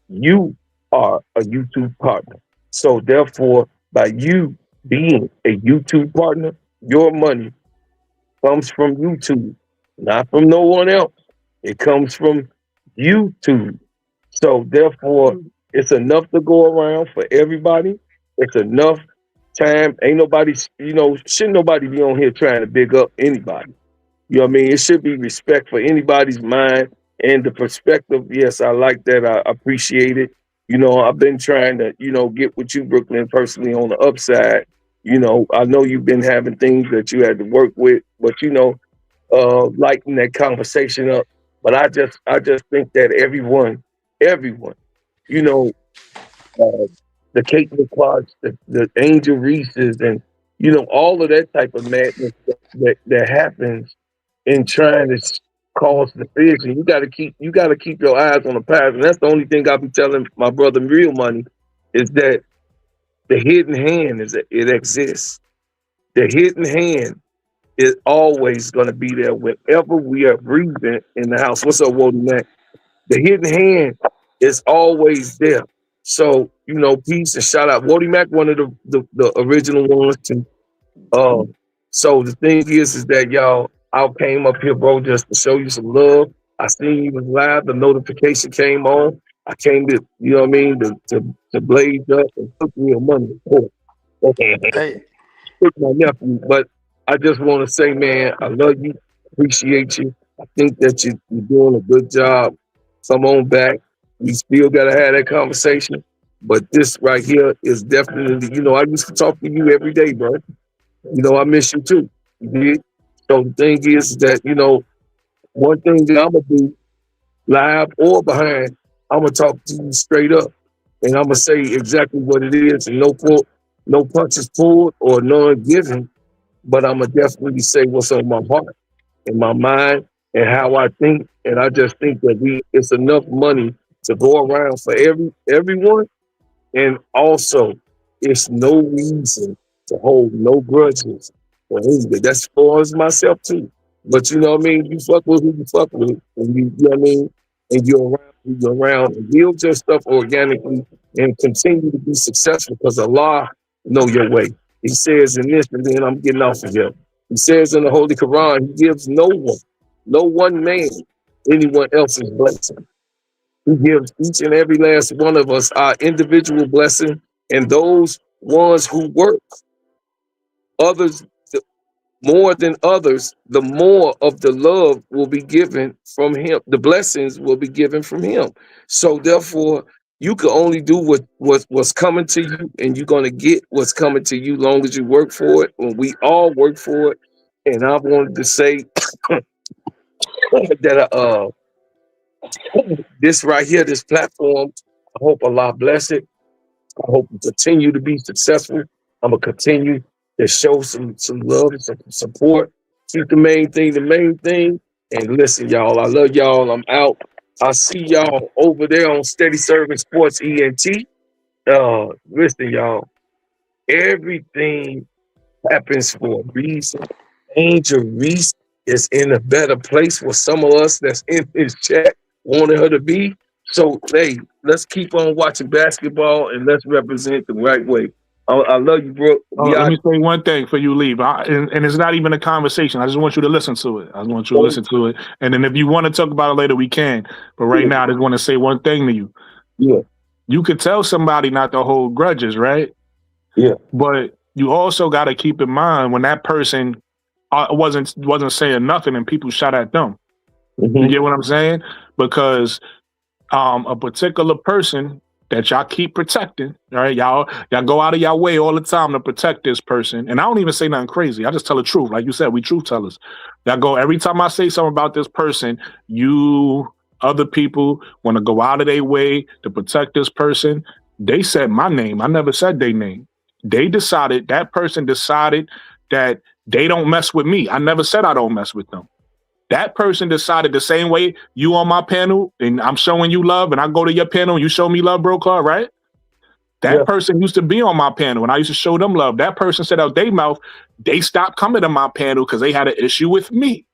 S4: You are a YouTube partner. So therefore, by you being a YouTube partner, your money comes from YouTube, not from no one else. It comes from YouTube. So therefore, it's enough to go around for everybody. It's enough time. Ain't nobody, shouldn't nobody be on here trying to big up anybody. You know what I mean? It should be respect for anybody's mind and the perspective. Yes, I like that. I appreciate it. I've been trying to, get with you, Brooklyn, personally on the upside. You know, I know you've been having things that you had to work with, but you know, lighten that conversation up. But I just think that everyone, you know, uh, the Kate McClarks, the Angel Reeses, and you know, all of that type of madness that happens in trying to cause division. You got to keep your eyes on the prize, and that's the only thing I be telling my brother Real Money is that the hidden hand is that it exists. The hidden hand is always going to be there whenever we are breathing in the house. What's up, Woody Mac? The hidden hand is always there. So, you know, peace and shout out. Woody Mac, one of the original ones too. So the thing is that y'all, I came up here, bro, just to show you some love. I seen you was live. The notification came on. I came to, you know what I mean, to blaze up and took me a money. Okay.
S5: Hey,
S4: Took my nephew, but I just want to say, man, I love you, appreciate you. I think that you're doing a good job. Come on back. We still gotta have that conversation. But this right here is definitely, you know, I used to talk to you every day, bro. You know, I miss you too. You did. So the thing is that, you know, one thing that I'm gonna do, live or behind, I'm gonna talk to you straight up. And I'm gonna say exactly what it is and no punches pulled or none given, but I'm gonna definitely say what's on my heart and my mind and how I think. And I just think that it's enough money to go around for everyone. And also, it's no reason to hold no grudges for anybody. That's as far as myself too. But you know what I mean? You fuck with who you fuck with. And you know what I mean? And you're around who you're around. And build your stuff organically and continue to be successful because Allah know your way. He says in this, and then I'm getting off of here. He says in the Holy Quran, he gives no one man, anyone else's blessing. He gives each and every last one of us our individual blessing, and those ones who work others more than others, the more of the love will be given from him. The blessings will be given from him. So therefore, you can only do what's coming to you, and you're gonna get what's coming to you long as you work for it. When we all work for it, and I wanted to say that this right here, this platform, I hope Allah bless it. I hope you continue to be successful. I'm gonna continue to show some love and some support. Keep the main thing. And listen, y'all, I love y'all. I'm out. I'll see y'all over there on Steady Serving Sports ENT. Listen, y'all, everything happens for a reason. Angel Reese is in a better place with some of us that's in his chat wanted her to be. So, hey, let's keep on watching basketball and let's represent the right way. I love you, bro.
S3: Let me say one thing before you leave, and it's not even a conversation. I just want you to listen to it. And then if you want to talk about it later, we can. But right now, I just want to say one thing to you.
S4: Yeah.
S3: You could tell somebody not to hold grudges, right?
S4: Yeah.
S3: But you also got to keep in mind when that person wasn't saying nothing and people shot at them.
S4: Mm-hmm.
S3: You get what I'm saying? Because a particular person that y'all keep protecting, all right? Y'all go out of y'all way all the time to protect this person. And I don't even say nothing crazy. I just tell the truth. Like you said, we truth tellers. Y'all go, every time I say something about this person, you other people want to go out of their way to protect this person. They said my name. I never said their name. That person decided that they don't mess with me. I never said I don't mess with them. That person decided the same way you on my panel and I'm showing you love and I go to your panel and you show me love, bro, Clark, right? That person used to be on my panel and I used to show them love. That person said out their mouth, they stopped coming to my panel because they had an issue with me.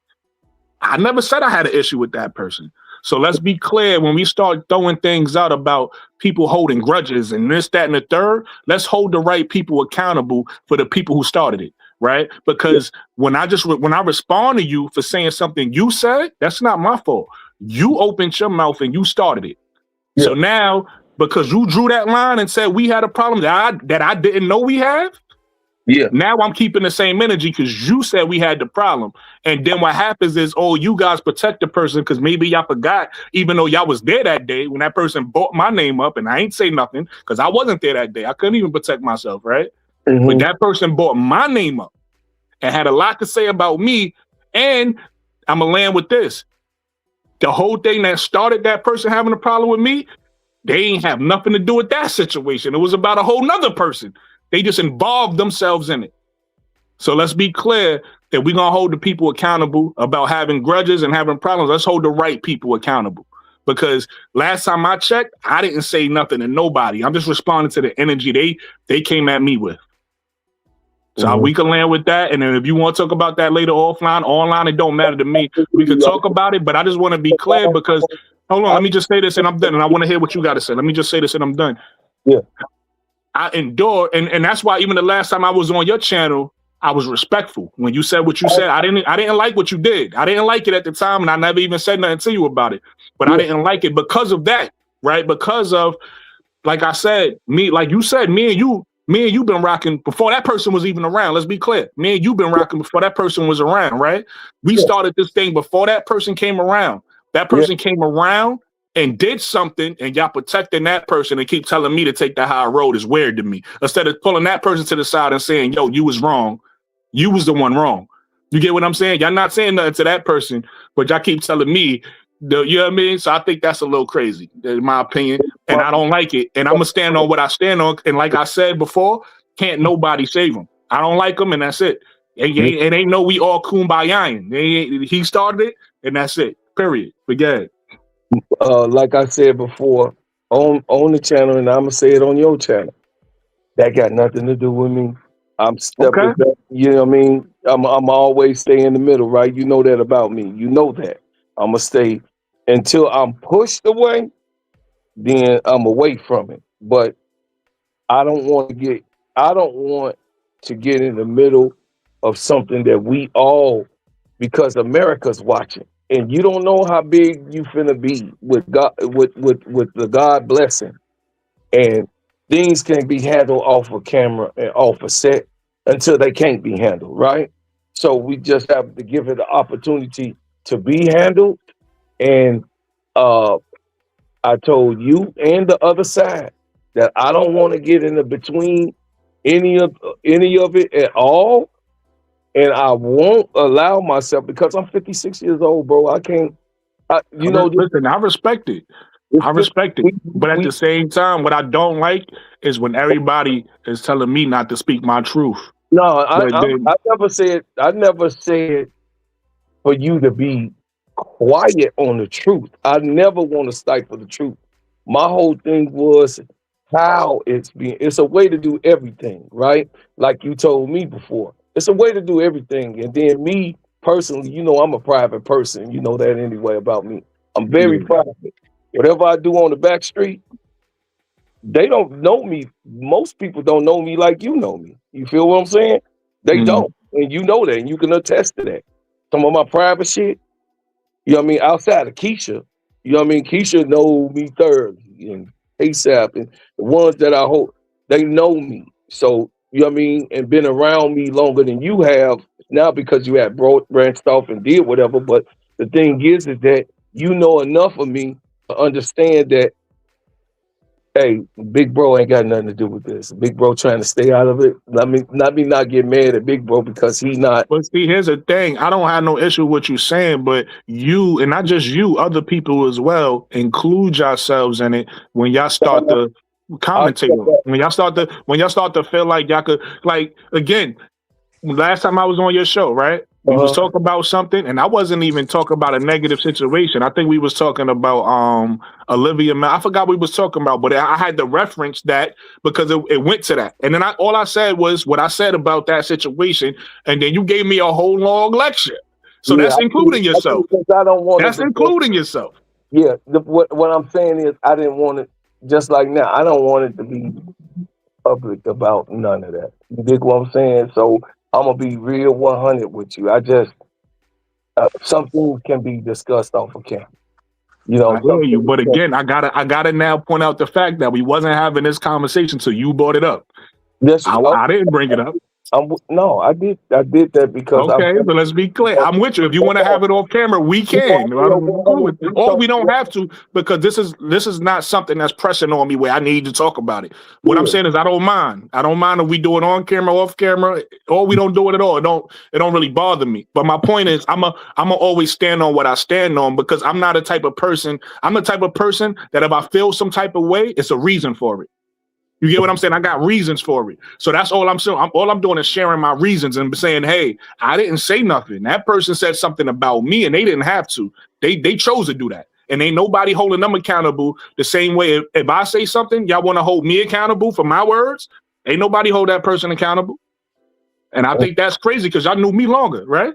S3: I never said I had an issue with that person. So let's be clear, when we start throwing things out about people holding grudges and this, that, and the third, let's hold the right people accountable for the people who started it. Right? Because when I respond to you for saying something you said, that's not my fault. You opened your mouth and you started it. Yeah. So now, because you drew that line and said we had a problem that I didn't know we have, now I'm keeping the same energy because you said we had the problem. And then what happens is, you guys protect the person because maybe y'all forgot, even though y'all was there that day when that person brought my name up and I ain't say nothing because I wasn't there that day. I couldn't even protect myself, right? But that person brought my name up and had a lot to say about me. And I'm going to land with this. The whole thing that started that person having a problem with me, they ain't have nothing to do with that situation. It was about a whole nother person. They just involved themselves in it. So let's be clear that we're going to hold the people accountable about having grudges and having problems. Let's hold the right people accountable. Because last time I checked, I didn't say nothing to nobody. I'm just responding to the energy they came at me with. So we can land with that. And then if you want to talk about that later offline, online, it don't matter to me. We could talk about it, but I just want to be clear because, hold on, let me just say this and I'm done. And I want to hear what you got to say. Let me just say this and I'm done.
S4: Yeah.
S3: I endure, and that's why even the last time I was on your channel, I was respectful. When you said what you said, I didn't like what you did. I didn't like it at the time, and I never even said nothing to you about it. But I didn't like it because of that, right? Because of, like I said, like you said, me and you been rocking before that person was even around. Let's be clear. Me and you been rocking before that person was around, right? We started this thing before that person came around. That person came around and did something, and y'all protecting that person and keep telling me to take the high road is weird to me. Instead of pulling that person to the side and saying, yo, you was wrong. You was the one wrong. You get what I'm saying? Y'all not saying nothing to that person, but y'all keep telling me, you know what I mean? So I think that's a little crazy, in my opinion, and I don't like it. And I'm going to stand on what I stand on. And like I said before, can't nobody save him. I don't like him, and that's it. It ain't no we all kumbaya. He started it, and that's it. Period. Forget it.
S4: Like I said before, on the channel, and I'm going to say it on your channel, that got nothing to do with me. I'm stepping back, you know what I mean? I'm always stay in the middle, right? You know that about me. You know that. I'm gonna stay until I'm pushed away, then I'm away from it. But I don't want to get in the middle of something that we all, because America's watching. And you don't know how big you finna be with God, with the God blessing. And things can be handled off of camera and off a set until they can't be handled, right? So we just have to give it the opportunity to be handled. And I told you and the other side that I don't want to get in the between any of it at all. And I won't allow myself, because I'm 56 years old, bro. I can't,
S3: listen, I respect it. I respect it. But at the same time, what I don't like is when everybody is telling me not to speak my truth.
S4: No, I never said for you to be quiet on the truth. I never want to stifle the truth. My whole thing was how it's a way to do everything, right? Like you told me before. It's a way to do everything. And then me personally, you know, I'm a private person. You know that anyway about me. I'm very private. Whatever I do on the back street, they don't know me. Most people don't know me like you know me. You feel what I'm saying? They don't. And you know that, and you can attest to that. Some of my private shit, you know what I mean, outside of Keisha, you know what I mean? Keisha know me thoroughly, and ASAP, and the ones that I hope, they know me. So, you know what I mean, and been around me longer than you have, now because you have branched off and did whatever. But the thing is that you know enough of me to understand that, hey, Big Bro ain't got nothing to do with this. Big Bro trying to stay out of it. Let me not get mad at Big Bro because he not.
S3: But see, here's the thing. I don't have no issue with what you're saying, but you, and not just you, other people as well, include yourselves in it when y'all start to commentate. When y'all start to feel like y'all could, like, again, last time I was on your show, right? We was talking about something, and I wasn't even talking about a negative situation. I think we was talking about Olivia. I forgot what we was talking about, but I had to reference that because it went to that. And then all I said was what I said about that situation, and then you gave me a whole long lecture. So that's including yourself.
S4: I don't want.
S3: That's including yourself.
S4: Yeah. What I'm saying is, I didn't want it. Just like now, I don't want it to be public about none of that. You dig what I'm saying? So I'm gonna be real 100 with you. I just some things can be discussed off of camera. You know,
S3: I hear you, but again, I gotta now point out the fact that we wasn't having this conversation, so you brought it up.
S4: Yes,
S3: I didn't bring it up.
S4: No, I did that because
S3: Okay, but let's be clear. I'm with you. If you want to have it off camera, we can. I'm cool with it. Or we don't have to, because this is not something that's pressing on me where I need to talk about it. What I'm saying is I don't mind. I don't mind if we do it on camera, off camera, or we don't do it at all. It don't really bother me. But my point is I'm always stand on what I stand on, because I'm not a type of person. I'm the type of person that if I feel some type of way, it's a reason for it. You get what I'm saying? I got reasons for it. So that's all I'm saying. All I'm doing is sharing my reasons and saying, hey, I didn't say nothing. That person said something about me and they didn't have to. They chose to do that. And ain't nobody holding them accountable the same way. If I say something, y'all want to hold me accountable for my words? Ain't nobody hold that person accountable. And I think that's crazy because y'all knew me longer, right?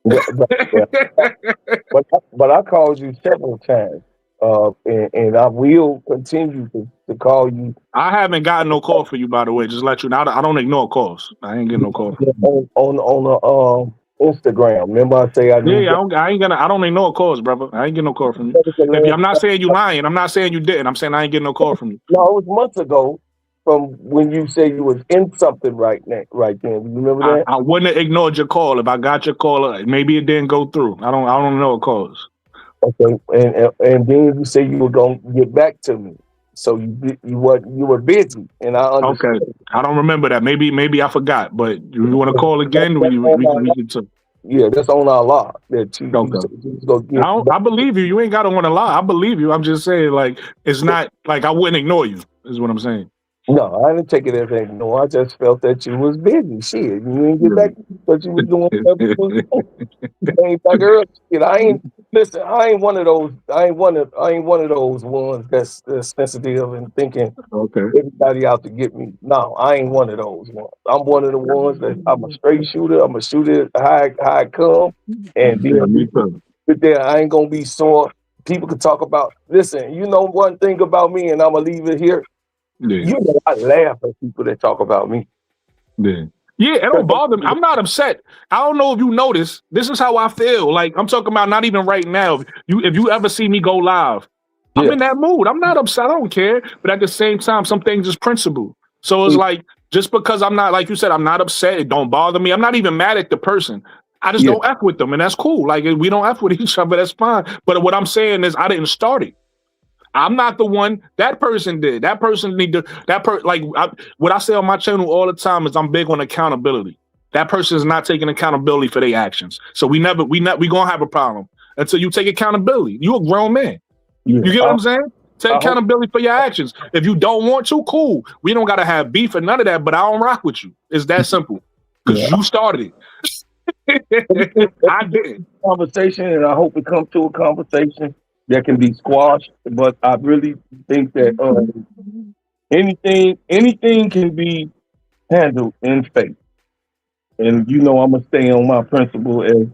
S4: But I called you several times. And I will continue to call you.
S3: I haven't gotten no call for you, by the way. Just let you know. I don't ignore calls. I ain't getting no call from you.
S4: On Instagram. Remember I say I need.
S3: I don't ignore calls, brother. I ain't getting no call from you. I'm not saying you lying. I'm not saying you didn't. I'm saying I ain't getting no call from you.
S4: No, it was months ago from when you said you was in something right then. You remember that?
S3: I wouldn't have ignored your call if I got your call. Maybe it didn't go through. I don't know what calls.
S4: Okay, and then you say you were gonna get back to me, so you were busy, and I understand.
S3: Okay, I don't remember that. Maybe I forgot. But you want to call again? We can talk.
S4: Yeah, that's on our law. That you
S3: okay. I believe you. You ain't got to want to lie. I believe you. I'm just saying, like, it's not like I wouldn't ignore you. Is what I'm saying.
S4: No, I didn't take it as no. I just felt that you was busy. Shit, you didn't get back because you was doing whatever. Ain't like girl. Shit, I ain't one of those. I ain't one of those ones that's sensitive and thinking everybody out to get me. No, I ain't one of those ones. I'm one of the ones that I'm a straight shooter. I'm a shooter how I come, and but then I ain't gonna be sore. People can talk about. Listen, you know one thing about me, and I'm gonna leave it here. Yeah. You know, I laugh at people that talk about me.
S3: Yeah, it don't bother me. I'm not upset. I don't know if you notice. This is how I feel. Like I'm talking about not even right now. If you ever see me go live, I'm in that mood. I'm not upset. I don't care. But at the same time, some things is principle. So it's like just because I'm not, like you said, I'm not upset. It don't bother me. I'm not even mad at the person. I just don't F with them, and that's cool. Like we don't F with each other. That's fine. But what I'm saying is, I didn't start it. I'm not the one. That person did. That person need to. What I say on my channel all the time is I'm big on accountability. That person is not taking accountability for their actions. So we gonna have a problem until you take accountability. You a grown man. Yeah. You get what I'm saying? Take accountability for your actions. If you don't want to, cool. We don't gotta have beef or none of that. But I don't rock with you. It's that simple. Because you started it. I did.
S4: Conversation, and I hope it comes to a conversation that can be squashed, but I really think that anything can be handled in faith. And you know, I'm gonna stay on my principle as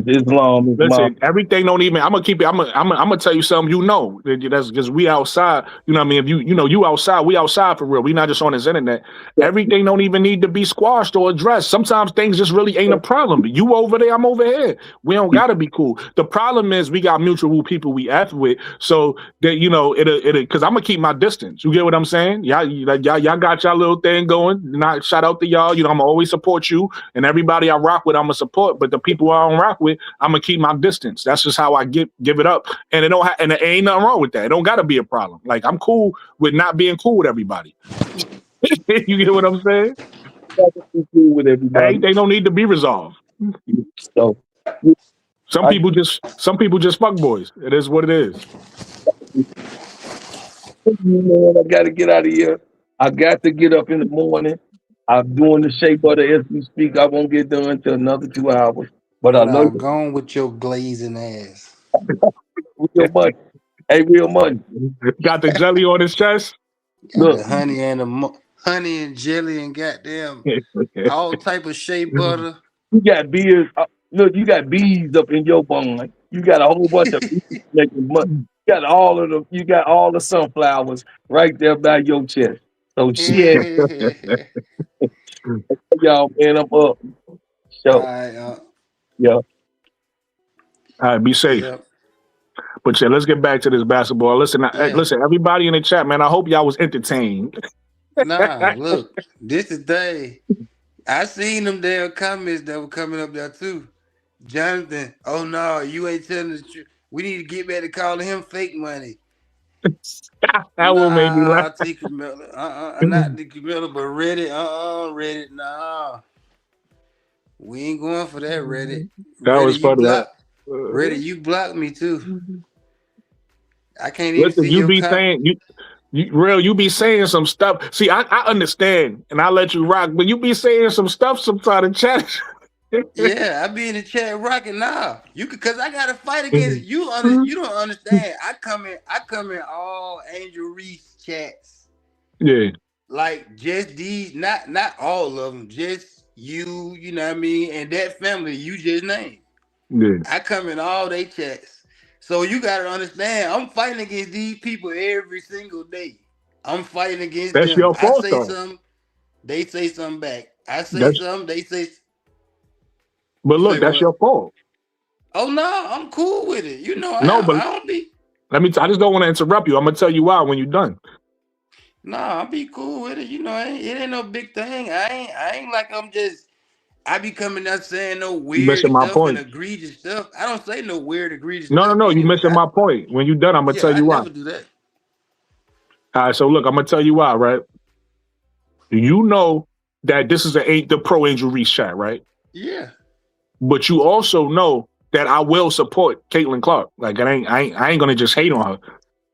S4: Islam is.
S3: Listen, everything don't even. I'm gonna keep it. I'm gonna tell you something. You know, that's because we outside. You know what I mean? If you outside, we outside for real. We not just on this internet. Everything don't even need to be squashed or addressed. Sometimes things just really ain't a problem. You over there, I'm over here. We don't gotta be cool. The problem is we got mutual people we act with. So that it because I'm gonna keep my distance. You get what I'm saying? Y'all got y'all little thing going. Not shout out to y'all. I'm gonna always support you and everybody I rock with. I'm gonna support, but the people I don't rock with, I'm gonna keep my distance. That's just how I give it up, and and there ain't nothing wrong with that. It don't gotta be a problem. Like I'm cool with not being cool with everybody. You get what I'm saying?
S4: Cool with everybody.
S3: They don't need to be resolved.
S4: So
S3: some people just fuck boys. It is what it is.
S4: Man, I gotta get out of here. I got to get up in the morning. I'm doing the shea butter as we speak. I won't get done until another 2 hours. But I love you.
S5: Gone with your glazing ass.
S4: Real money. Hey, real money.
S3: Got the jelly on his chest.
S5: Look, the honey and jelly and goddamn all type of shea butter.
S4: You got beers. Look, you got bees up in your bun. You got a whole bunch of bees making money. You got all of them. You got all the sunflowers right there by your chest. So shit. Y'all, man, I'm up. So, yeah.
S3: All right, be safe. Yep. But yeah, let's get back to this basketball. Listen, everybody in the chat, man. I hope y'all was entertained.
S5: Nah, look, this is day. I seen them damn comments that were coming up there too. Jonathan, oh no, you ain't telling the truth. We need to get back to calling him fake money.
S3: That one made me laugh.
S5: Nah, T. Camilla. Not T. Camilla, but Reddit. Reddit. Nah. We ain't going for that, Reddit.
S3: That was
S5: Reddit, you
S3: funny.
S5: block. Reddit, you blocked me too. I can't even
S3: Listen,
S5: see
S3: you
S5: your
S3: be
S5: comment.
S3: saying you be saying some stuff. See, I understand, and I let you rock, but you be saying some stuff sometimes in chat.
S5: Yeah, I be in the chat rocking now. You could, cause I got to fight against you. You don't understand. I come in all Angel Reese chats.
S3: Yeah,
S5: Like just these, not all of them, just you. You know what I mean, and that family you just named.
S3: yeah.
S5: I come in all they chats. So you gotta understand, I'm fighting against these people every single day. I'm fighting against
S3: That's
S5: them.
S3: your
S5: I
S3: fault,
S5: say
S3: though.
S5: something, they say something back. I say
S3: That's
S5: something, they say.
S3: but
S5: You say
S3: look, that's
S5: what?
S3: your fault.
S5: Oh no, I'm cool with it. You know,
S3: No, but
S5: I don't be.
S3: I just don't want to interrupt you. I'm gonna tell you why when you're done.
S5: Nah, I be cool with it. You know, it ain't no big thing. I ain't like I'm just. I be coming out saying no
S3: You
S5: weird
S3: missing my
S5: stuff and
S3: point.
S5: egregious stuff. I don't say no weird egregious
S3: No, no,
S5: stuff
S3: no. You
S5: anyway.
S3: missing my point. When you're done, I'm gonna
S5: Yeah,
S3: tell
S5: I
S3: you why.
S5: never do that.
S3: All right. So look, I'm gonna tell you why. Right. You know that this is the pro Angel Reese chat, right?
S5: Yeah.
S3: But you also know that I will support Caitlin Clark. Like I ain't gonna just hate on her.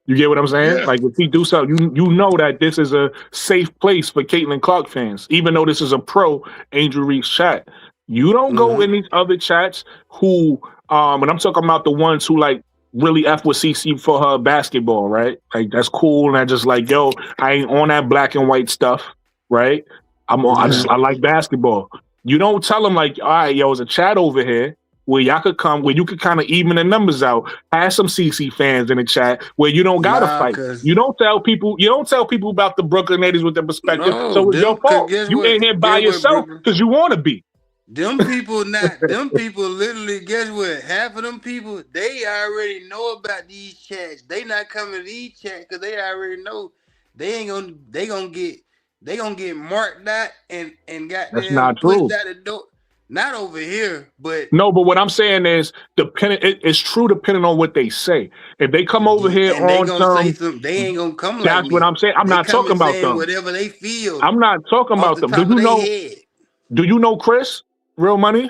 S3: You get what I'm saying?
S5: Yeah.
S3: Like if he do something, you know that this is a safe place for Caitlin Clark fans, even though this is a pro Angel Reese chat. You don't go in these other chats who and I'm talking about the ones who like really F with CC for her basketball, right? Like that's cool. And I just like, yo, I ain't on that black and white stuff, right?
S5: Yeah.
S3: I like basketball. You don't tell them like, all right, yo, there's a chat over here where y'all could come, where you could kind of even the numbers out. Have some CC fans in the chat where you don't gotta
S5: Nah,
S3: fight.
S5: cause
S3: You don't tell people about the Brooklyn ladies with their perspective.
S5: no,
S3: So it's your
S5: them. Cause
S3: fault.
S5: guess
S3: You
S5: what?
S3: in here by
S5: Guess what,
S3: yourself
S5: Brooklyn?
S3: because you want to be.
S5: Them people not. Them people literally. Guess what? Half of them people they already know about these chats. They not coming to these chats because they already know they ain't gonna. They gonna get marked out and
S3: That's
S5: goddamn
S3: not
S5: pushed
S3: true.
S5: out the door. Not over here, but
S3: No, but what I'm saying is it's true depending on what they say. If they come over here
S5: and they
S3: on
S5: gonna say
S3: some,
S5: something. They ain't gonna come like
S3: that's what
S5: me.
S3: I'm saying. I'm
S5: They
S3: not talking
S5: coming
S3: about
S5: saying
S3: them.
S5: whatever they feel
S3: I'm not talking
S5: off
S3: about
S5: the
S3: them.
S5: top of their head.
S3: Do you know Chris? Real Money?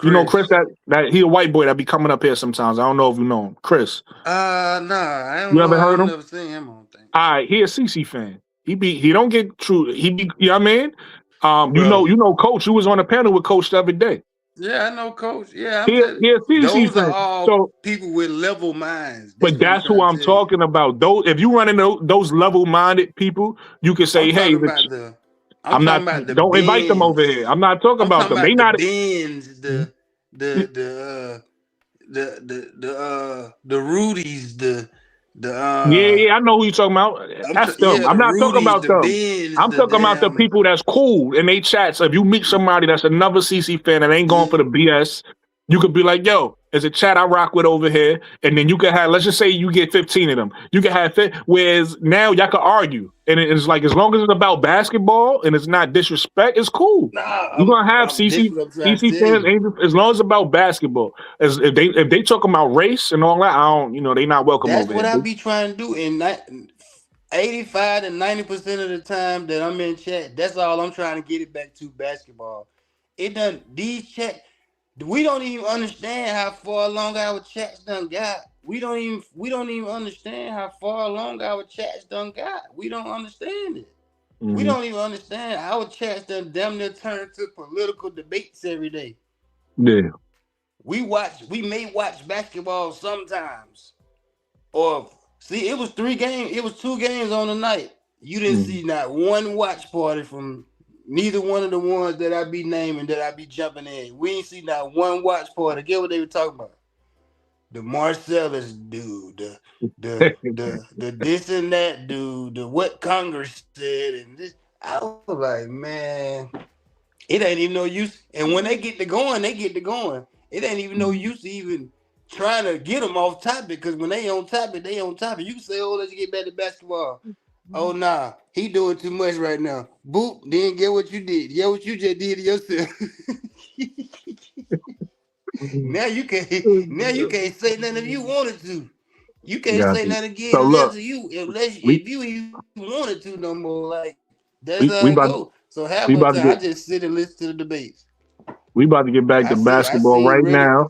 S3: You know Chris
S5: Chris.
S3: that he a white boy that be coming up here sometimes. I don't know if you know him. Chris.
S5: Nah, I don't
S3: You
S5: know.
S3: ever heard
S5: I've
S3: him?
S5: never seen him on thing.
S3: All right, he a CC fan. He don't get true. He be you know what I mean?
S5: Bro.
S3: You know Coach, you was on a panel with Coach the other day.
S5: Yeah, I know, Coach. Yeah, I'm telling
S3: He a CC
S5: those are
S3: fan.
S5: all
S3: So
S5: people with level minds. That's
S3: but
S5: what I'm
S3: that's who
S5: trying to
S3: I'm
S5: tell you.
S3: talking about. Those if you run into those level-minded people, you can
S5: I'm
S3: say, hey,
S5: talking about the. I'm
S3: I'm
S5: talking
S3: not
S5: about the
S3: don't invite them over
S5: bins.
S3: here. I'm not talking
S5: I'm
S3: about
S5: talking
S3: them. They
S5: about the
S3: not
S5: bins. The Rudies.
S3: yeah, I know who you're talking about. F them.
S5: Yeah,
S3: I'm
S5: the
S3: not talking
S5: Rudies,
S3: about
S5: the
S3: them.
S5: bins,
S3: I'm
S5: the
S3: talking about the
S5: damn.
S3: people that's cool in they chats. If you meet somebody that's another CC fan that ain't going for the BS, you could be like, yo, there's a chat I rock with over here. And then you could have, let's just say you get 15 of them. You can have, whereas now y'all could argue. And it's like, as long as it's about basketball and it's not disrespect, it's cool.
S5: Nah,
S3: You're going to have
S5: this
S3: CC,
S5: what I'm trying to
S3: CC
S5: tell
S3: fans,
S5: you.
S3: as long as it's about basketball. As if they talking about race and all that, I don't, they not welcome
S5: That's
S3: over
S5: what
S3: here.
S5: I be trying to do. And 85 to 90% of the time that I'm in chat, that's all I'm trying to get it back to basketball. It done these chat. We don't even understand how far along our chats done got. We don't even understand how far along our chats done got. We don't understand it. We
S3: Mm-hmm.
S5: don't even understand our chats done damn near turn into political debates every day.
S3: Yeah.
S5: We may watch basketball sometimes. Or see, it was 3 games, it was 2 games on the night. You didn't see not one watch party from neither one of the ones that I be naming that I be jumping in. We ain't see not one watch party. Get what they were talking about. The Marcellus dude, the this and that dude, the what Congress said, and this. I was like, man, it ain't even no use. And when they get to going, they get to going. It ain't even no use to even trying to get them off topic, because when they on topic, they on topic. You can say, oh, let's get back to basketball. Oh nah, he doing too much right now. Boop, then get what you did. Get what you just did to yourself. now you can't. Now you can't say nothing if you wanted to. You can't
S3: Got
S5: say
S3: you.
S5: nothing again
S3: So
S5: unless
S3: look,
S5: you
S3: we
S5: if you even wanted to no more. Like that's
S3: we
S5: how
S3: we
S5: it
S3: about
S5: go. So half
S3: we
S5: of
S3: about
S5: the
S3: to
S5: time I
S3: get
S5: just sit and listen to the debates.
S3: back to
S5: I
S3: basketball
S5: seen
S3: right
S5: Reddit.
S3: now,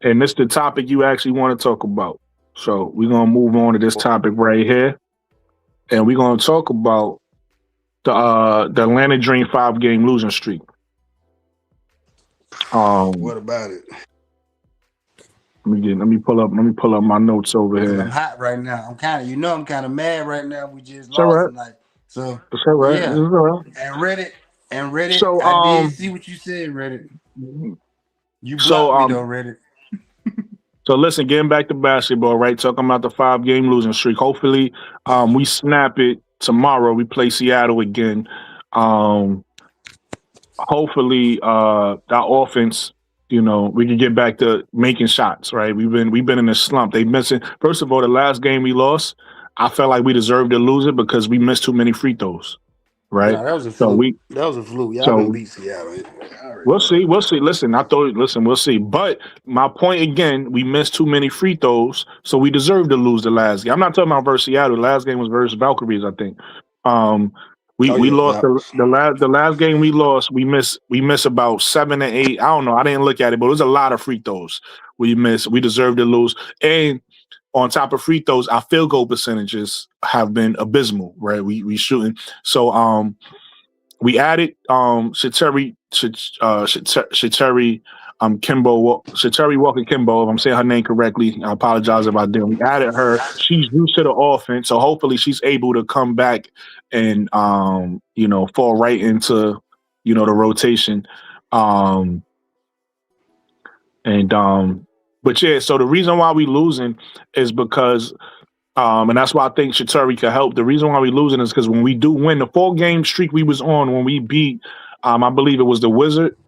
S3: and this the topic you actually want to talk about. So we're gonna move on to this topic right here, and we're gonna talk about the Atlanta Dream 5-game losing streak. Um,
S5: What about it?
S3: let me pull up my notes over
S5: Cause I'm
S3: here.
S5: hot right now. I'm kind of mad right now. We just
S3: It's all
S5: lost
S3: right.
S5: tonight. So
S3: It's all right. It's
S5: yeah,
S3: all right.
S5: and Reddit.
S3: So
S5: I did see what you said, Reddit. You
S3: so
S5: blocked me
S3: um
S5: though, Reddit.
S3: so listen, getting back to basketball, right? Talking about the 5-game losing streak. Hopefully, we snap it tomorrow. We play Seattle again. Um, hopefully, that offense, we can get back to making shots. Right? We've been in a slump. They missing. First of all, the last game we lost, I felt like we deserved to lose it because we missed too many free throws. Right?
S5: No, that was a
S3: So
S5: fluke. That was a fluke. Y'all gonna
S3: so
S5: beat Seattle anyway. I already
S3: we'll
S5: know
S3: see.
S5: that.
S3: We'll see. Listen, we'll see. But my point again, we missed too many free throws, so we deserve to lose the last game. I'm not talking about versus Seattle. The last game was versus Valkyries, I think. Um, we
S5: Oh
S3: we
S5: yeah,
S3: lost
S5: Val.
S3: the last game we lost. We missed about 7 and 8. I don't know. I didn't look at it, but it was a lot of free throws we missed. We deserve to lose. And on top of free throws, our field goal percentages have been abysmal. Right? We shooting. So we added Shateri Shateri Walker Kimbo, if I'm saying her name correctly. I apologize if I didn't. We added her. She's used to the offense, so hopefully she's able to come back and fall right into the rotation. Um and But yeah, so the reason why we losing is because and that's why I think Shatari could help. The reason why we losing is because when we do win the 4-game streak we was on, when we beat, I believe it was the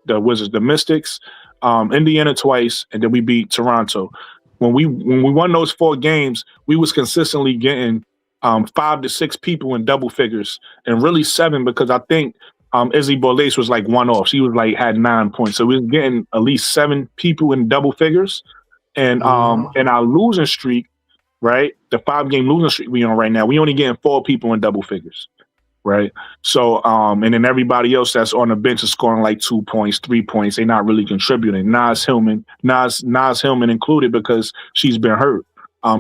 S3: the Mystics, Indiana twice, and then we beat Toronto. When we won those 4 games, we was consistently getting 5 to 6 people in double figures, and really 7 because I think Izzy Borlace was like one off. She was like had 9 points, so we was getting at least 7 people in double figures, and
S5: Mm-hmm.
S3: our losing streak, right? The 5-game losing streak we on right now, we only getting 4 people in double figures, right? So, and then everybody else that's on the bench is scoring like 2 points, 3 points. They're not really contributing. Nas Hillman included because she's been hurt.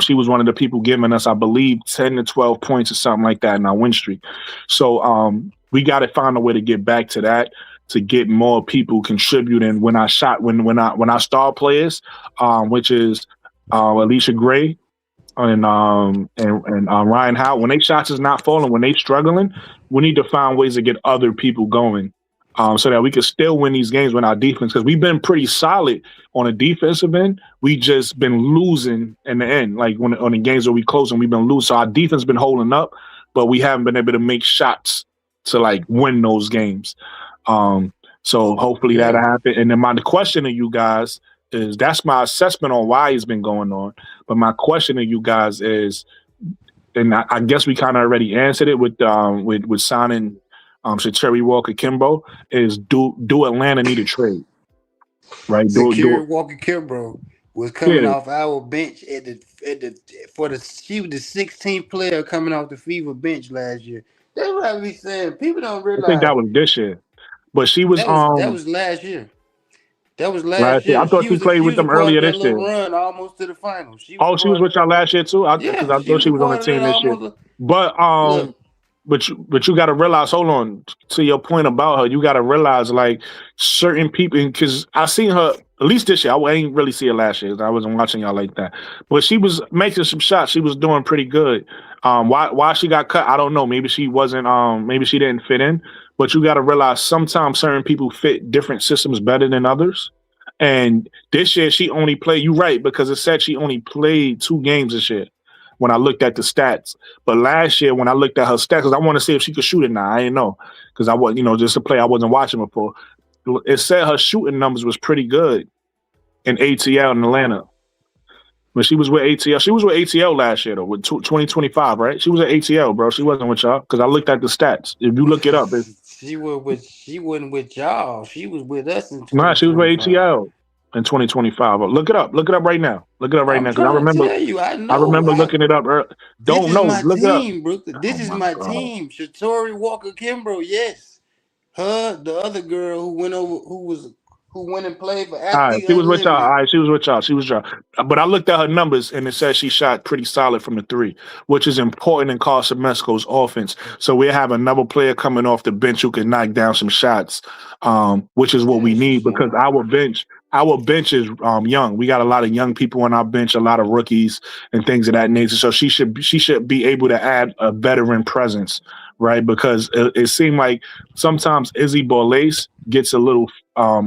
S3: She was one of the people giving us, I believe, 10 to 12 points or something like that in our win streak. So, we got to find a way to get back to that, to get more people contributing when our star players, which is Alicia Gray and Ryan Howe, when they shots is not falling, when they struggling, we need to find ways to get other people going, so that we can still win these games with our defense. Because we've been pretty solid on a defensive end, we just been losing in the end. Like when on the games where we close and we've been losing, so our defense been holding up, but we haven't been able to make shots to like win those games. So hopefully that'll
S5: Yeah.
S3: happen. And then my question to you guys is, that's my assessment on why it's been going on. But my question to you guys is, and I guess we kind of already answered it with signing Shateri Walker Kimbo, is do Atlanta need a trade? Right?
S5: Secure Walker Kimbrough was coming
S3: Yeah.
S5: off our bench she was the 16th player coming off the FIBA bench last year. That's what I be saying. People don't
S3: I think that
S5: realize
S3: was this year. But she was
S5: that was last year. That was
S3: last
S5: last
S3: year. I
S5: year.
S3: thought she played
S5: She
S3: with
S5: was a
S3: them
S5: part
S3: earlier
S5: of that
S3: this
S5: little
S3: year.
S5: run almost to the finals. She was a
S3: Oh, she was
S5: part of
S3: with y'all last year too? Because
S5: yeah,
S3: I
S5: she
S3: thought
S5: was
S3: she
S5: a
S3: was on the
S5: part of that
S3: team this year.
S5: almost
S3: But
S5: look.
S3: but you got to realize, hold on, to your point about her, you got to realize like certain people, because I seen her at least this year. I ain't really see her last year. I wasn't watching y'all like that, but she was making some shots. She was doing pretty good. Why she got cut, I don't know. Maybe she wasn't. Maybe she didn't fit in. But you got to realize sometimes certain people fit different systems better than others. And this year she only played. You right, because it said she only played 2 games this year when I looked at the stats. But last year, when I looked at her stats, because I want to see if she could shoot it now. I didn't know, because I was, just a player I wasn't watching before. It said her shooting numbers was pretty good in ATL in Atlanta. When she was with ATL, she was with ATL last year though, with 2025, right? She was at ATL, bro. She wasn't with y'all because I looked at the stats. If you look it up,
S5: She wasn't with y'all. She was with us in
S3: nah, she was with
S5: 2025.
S3: ATL in 2025. Look it up. Look it up right now. Look it up right
S5: I'm
S3: now because
S5: trying to tell you, I
S3: I
S5: know.
S3: remember looking it up.
S5: This
S3: Don't
S5: is
S3: know.
S5: my
S3: Look it up.
S5: team, Brooklyn.
S3: Oh
S5: This is
S3: my
S5: my
S3: god.
S5: team. Shatori Walker Kimbrough, yes. Her, the other girl who went and played for
S3: All right,
S5: Athlete
S3: she was with y'all. All
S5: Unlimited.
S3: right, she was with y'all. She was y'all. But I looked at her numbers and it says she shot pretty solid from the three, which is important in Carson Mesco's offense. So we have another player coming off the bench who can knock down some shots, which is what we
S5: That's
S3: need because
S5: true.
S3: our bench is young. We got a lot of young people on our bench, a lot of rookies and things of that nature. So she should be able to add a veteran presence, right? Because it seemed like sometimes Izzy Borlace gets a little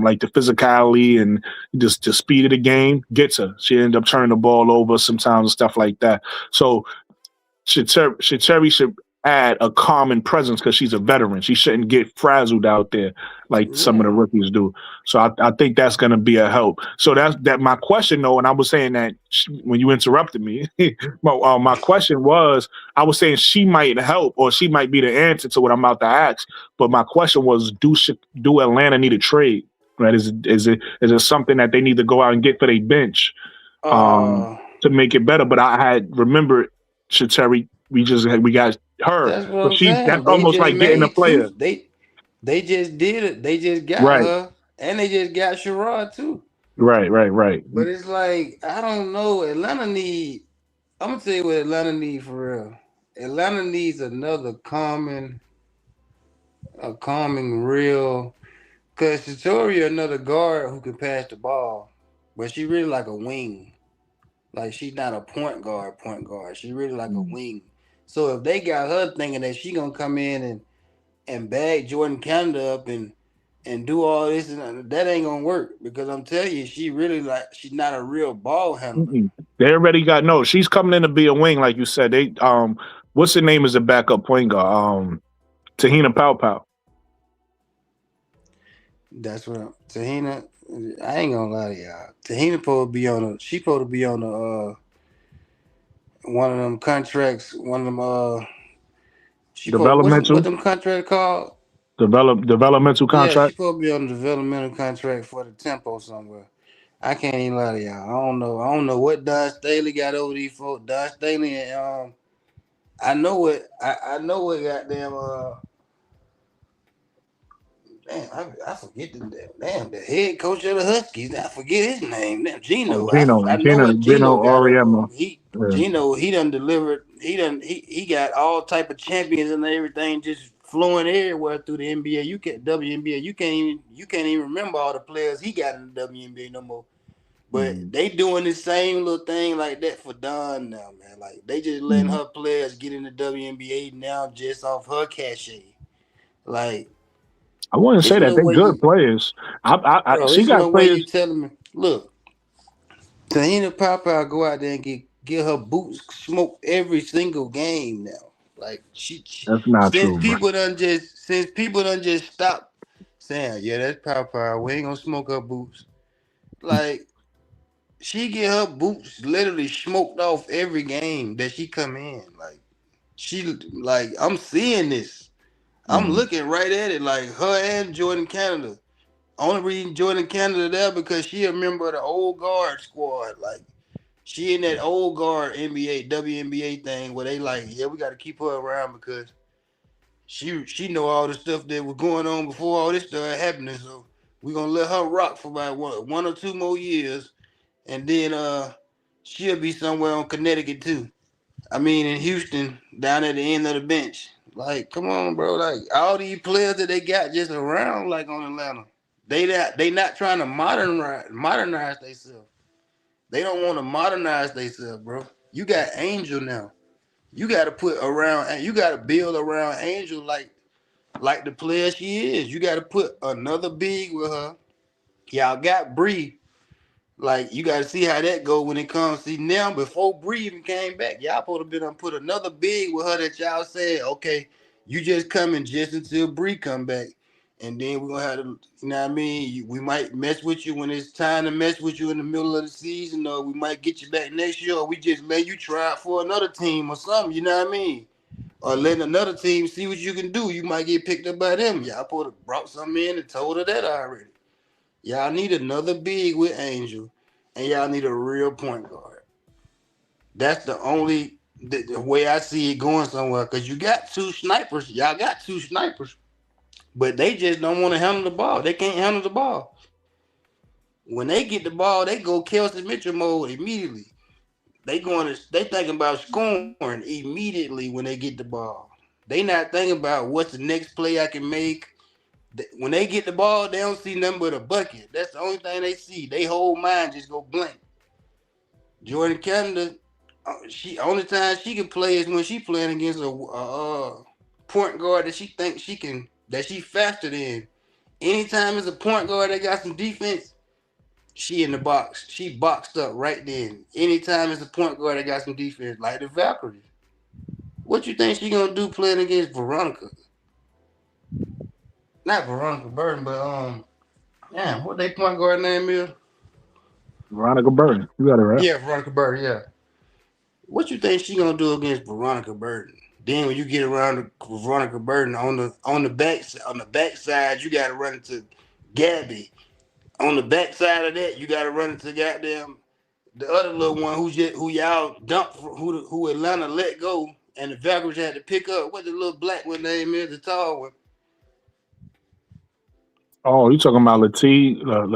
S3: like the physicality and just the speed of the game gets her. She ended up turning the ball over sometimes and stuff like that. So Sheteri should add a common presence because she's a veteran. She shouldn't get frazzled out there like some of
S5: Yeah.
S3: the rookies do. So I think that's going to be a help. So that's that. My question though, and I was saying that when you interrupted me, my question was, I was saying she might help or she might be the answer to what I'm about to ask. But my question was, do Atlanta need a trade? Right? Is it something that they need to go out and get for their bench um,
S5: Uh,
S3: to make it better? But I had remembered Sheteri, we got her.
S5: that's what
S3: So
S5: I'm
S3: that's
S5: saying. They
S3: almost
S5: just
S3: like getting a
S5: made
S3: player.
S5: two. They just did it. They just got
S3: Right,
S5: her, and they just got Sherrod too.
S3: right.
S5: But it's like I don't know. Atlanta need. I'm gonna tell you what Atlanta need for real. Atlanta needs another calming real. Cause Satori another guard who can pass the ball, but she really like a wing. Like she's not a point guard. Point guard. She really like a wing. So if they got her thinking that she gonna come in and bag Jordan Canada up and do all this and that ain't gonna work because I'm telling you she really like she's not a real ball handler.
S3: Mm-mm. They already got no. She's coming in to be a wing, like you said. They what's her name as a backup point guard? Tahina Pow.
S5: That's what Tahina. I ain't gonna lie to y'all. Tahina supposed to be on a. She supposed to be on a one of them contracts. One of them. She supposed what
S3: Developmental,
S5: them contracts called?
S3: developmental
S5: Yeah, she
S3: contract.
S5: supposed to be on a developmental contract for the tempo somewhere. I can't even lie to y'all. I don't know. I don't know what Don Staley got over these folks. Don Staley and I know what I know what goddamn damn I forget the head coach of the Huskies. I forget his name. Damn,
S3: Oh,
S5: Gino. I know what
S3: Gino
S5: Gino got over him.
S3: Auriemma. Yeah.
S5: He done delivered. He got all type of champions and everything just flowing everywhere through the NBA. You can't WNBA. You can't even remember all the players he got in the WNBA no more. But
S3: Mm.
S5: they doing the same little thing like that for Don now, man. Like they just letting her players get in the WNBA now just off her cachet. Like
S3: I wouldn't
S5: it's
S3: say that
S5: no
S3: they're
S5: way
S3: good
S5: you,
S3: players.
S5: bro.
S3: She
S5: It's no
S3: got
S5: way you
S3: players.
S5: telling me. Look, Tahina Papa go out there and get her boots smoked every single game now. Like
S3: That's not true, bro.
S5: since people done just stop saying, yeah, that's Papa. We ain't gonna smoke her boots. Like she get her boots literally smoked off every game that she come in. Like she like I'm seeing this. I'm
S3: Mm.
S5: looking right at it. Like her and Jordan Canada. Only reason Jordan Canada there because she a member of the old guard squad. Like she in that old guard NBA, WNBA thing where they like, yeah, we gotta keep her around because she know all the stuff that was going on before all this started happening. So we gonna let her rock for about one or two more years and then she'll be somewhere on Connecticut too. I mean in Houston, down at the end of the bench. Like, come on, bro. Like all these players that they got just around like on Atlanta. They not trying to modernize themselves. They don't want to modernize themselves, bro. You got Angel now. You got to put around. You got to build around Angel like the player she is. You got to put another big with her. Y'all got Bree. Like you got to see how that go when it comes. See now before Bree even came back, y'all supposed to been put another big with her that y'all said, okay, you just coming just until Bree come back. And then we're gonna have to, you know what I mean? We might mess with you when it's time to mess with you in the middle of the season, or we might get you back next year, or we just let you try out for another team or something, you know what I mean? Or letting another team see what you can do. You might get picked up by them. Y'all probably brought something in and told her that already. Y'all need another big with Angel, and y'all need a real point guard. That's the only the way I see it going somewhere. Because you got two snipers. Y'all got two snipers. But they just don't want to handle the ball. They can't handle the ball. When they get the ball, they go Kelsey Mitchell mode immediately. They thinking about scoring immediately when they get the ball. They not thinking about what's the next play I can make. When they get the ball, they don't see nothing but a bucket. That's the only thing they see. They whole mind just go blank. Jordan Canada, she only time she can play is when she playing against a point guard that she thinks that she faster than. Anytime it's a point guard that got some defense, she in the box. She boxed up right then. Anytime it's a point guard that got some defense, like the Valkyries. What you think she gonna do playing against Veronica? Not Veronica Burton, but damn, what they point guard name is?
S3: Veronica Burton. You got it right.
S5: Yeah, Veronica Burton. Yeah. What you think she gonna do against Veronica Burton? Then when you get around to Veronica Burton on the back side, you gotta run into Gabby. On the back side of that, you gotta run into goddamn the other little one who y'all dumped who Atlanta let go, and the Valkyries had to pick up. What the little black one name is, the tall one.
S3: Oh, you talking about the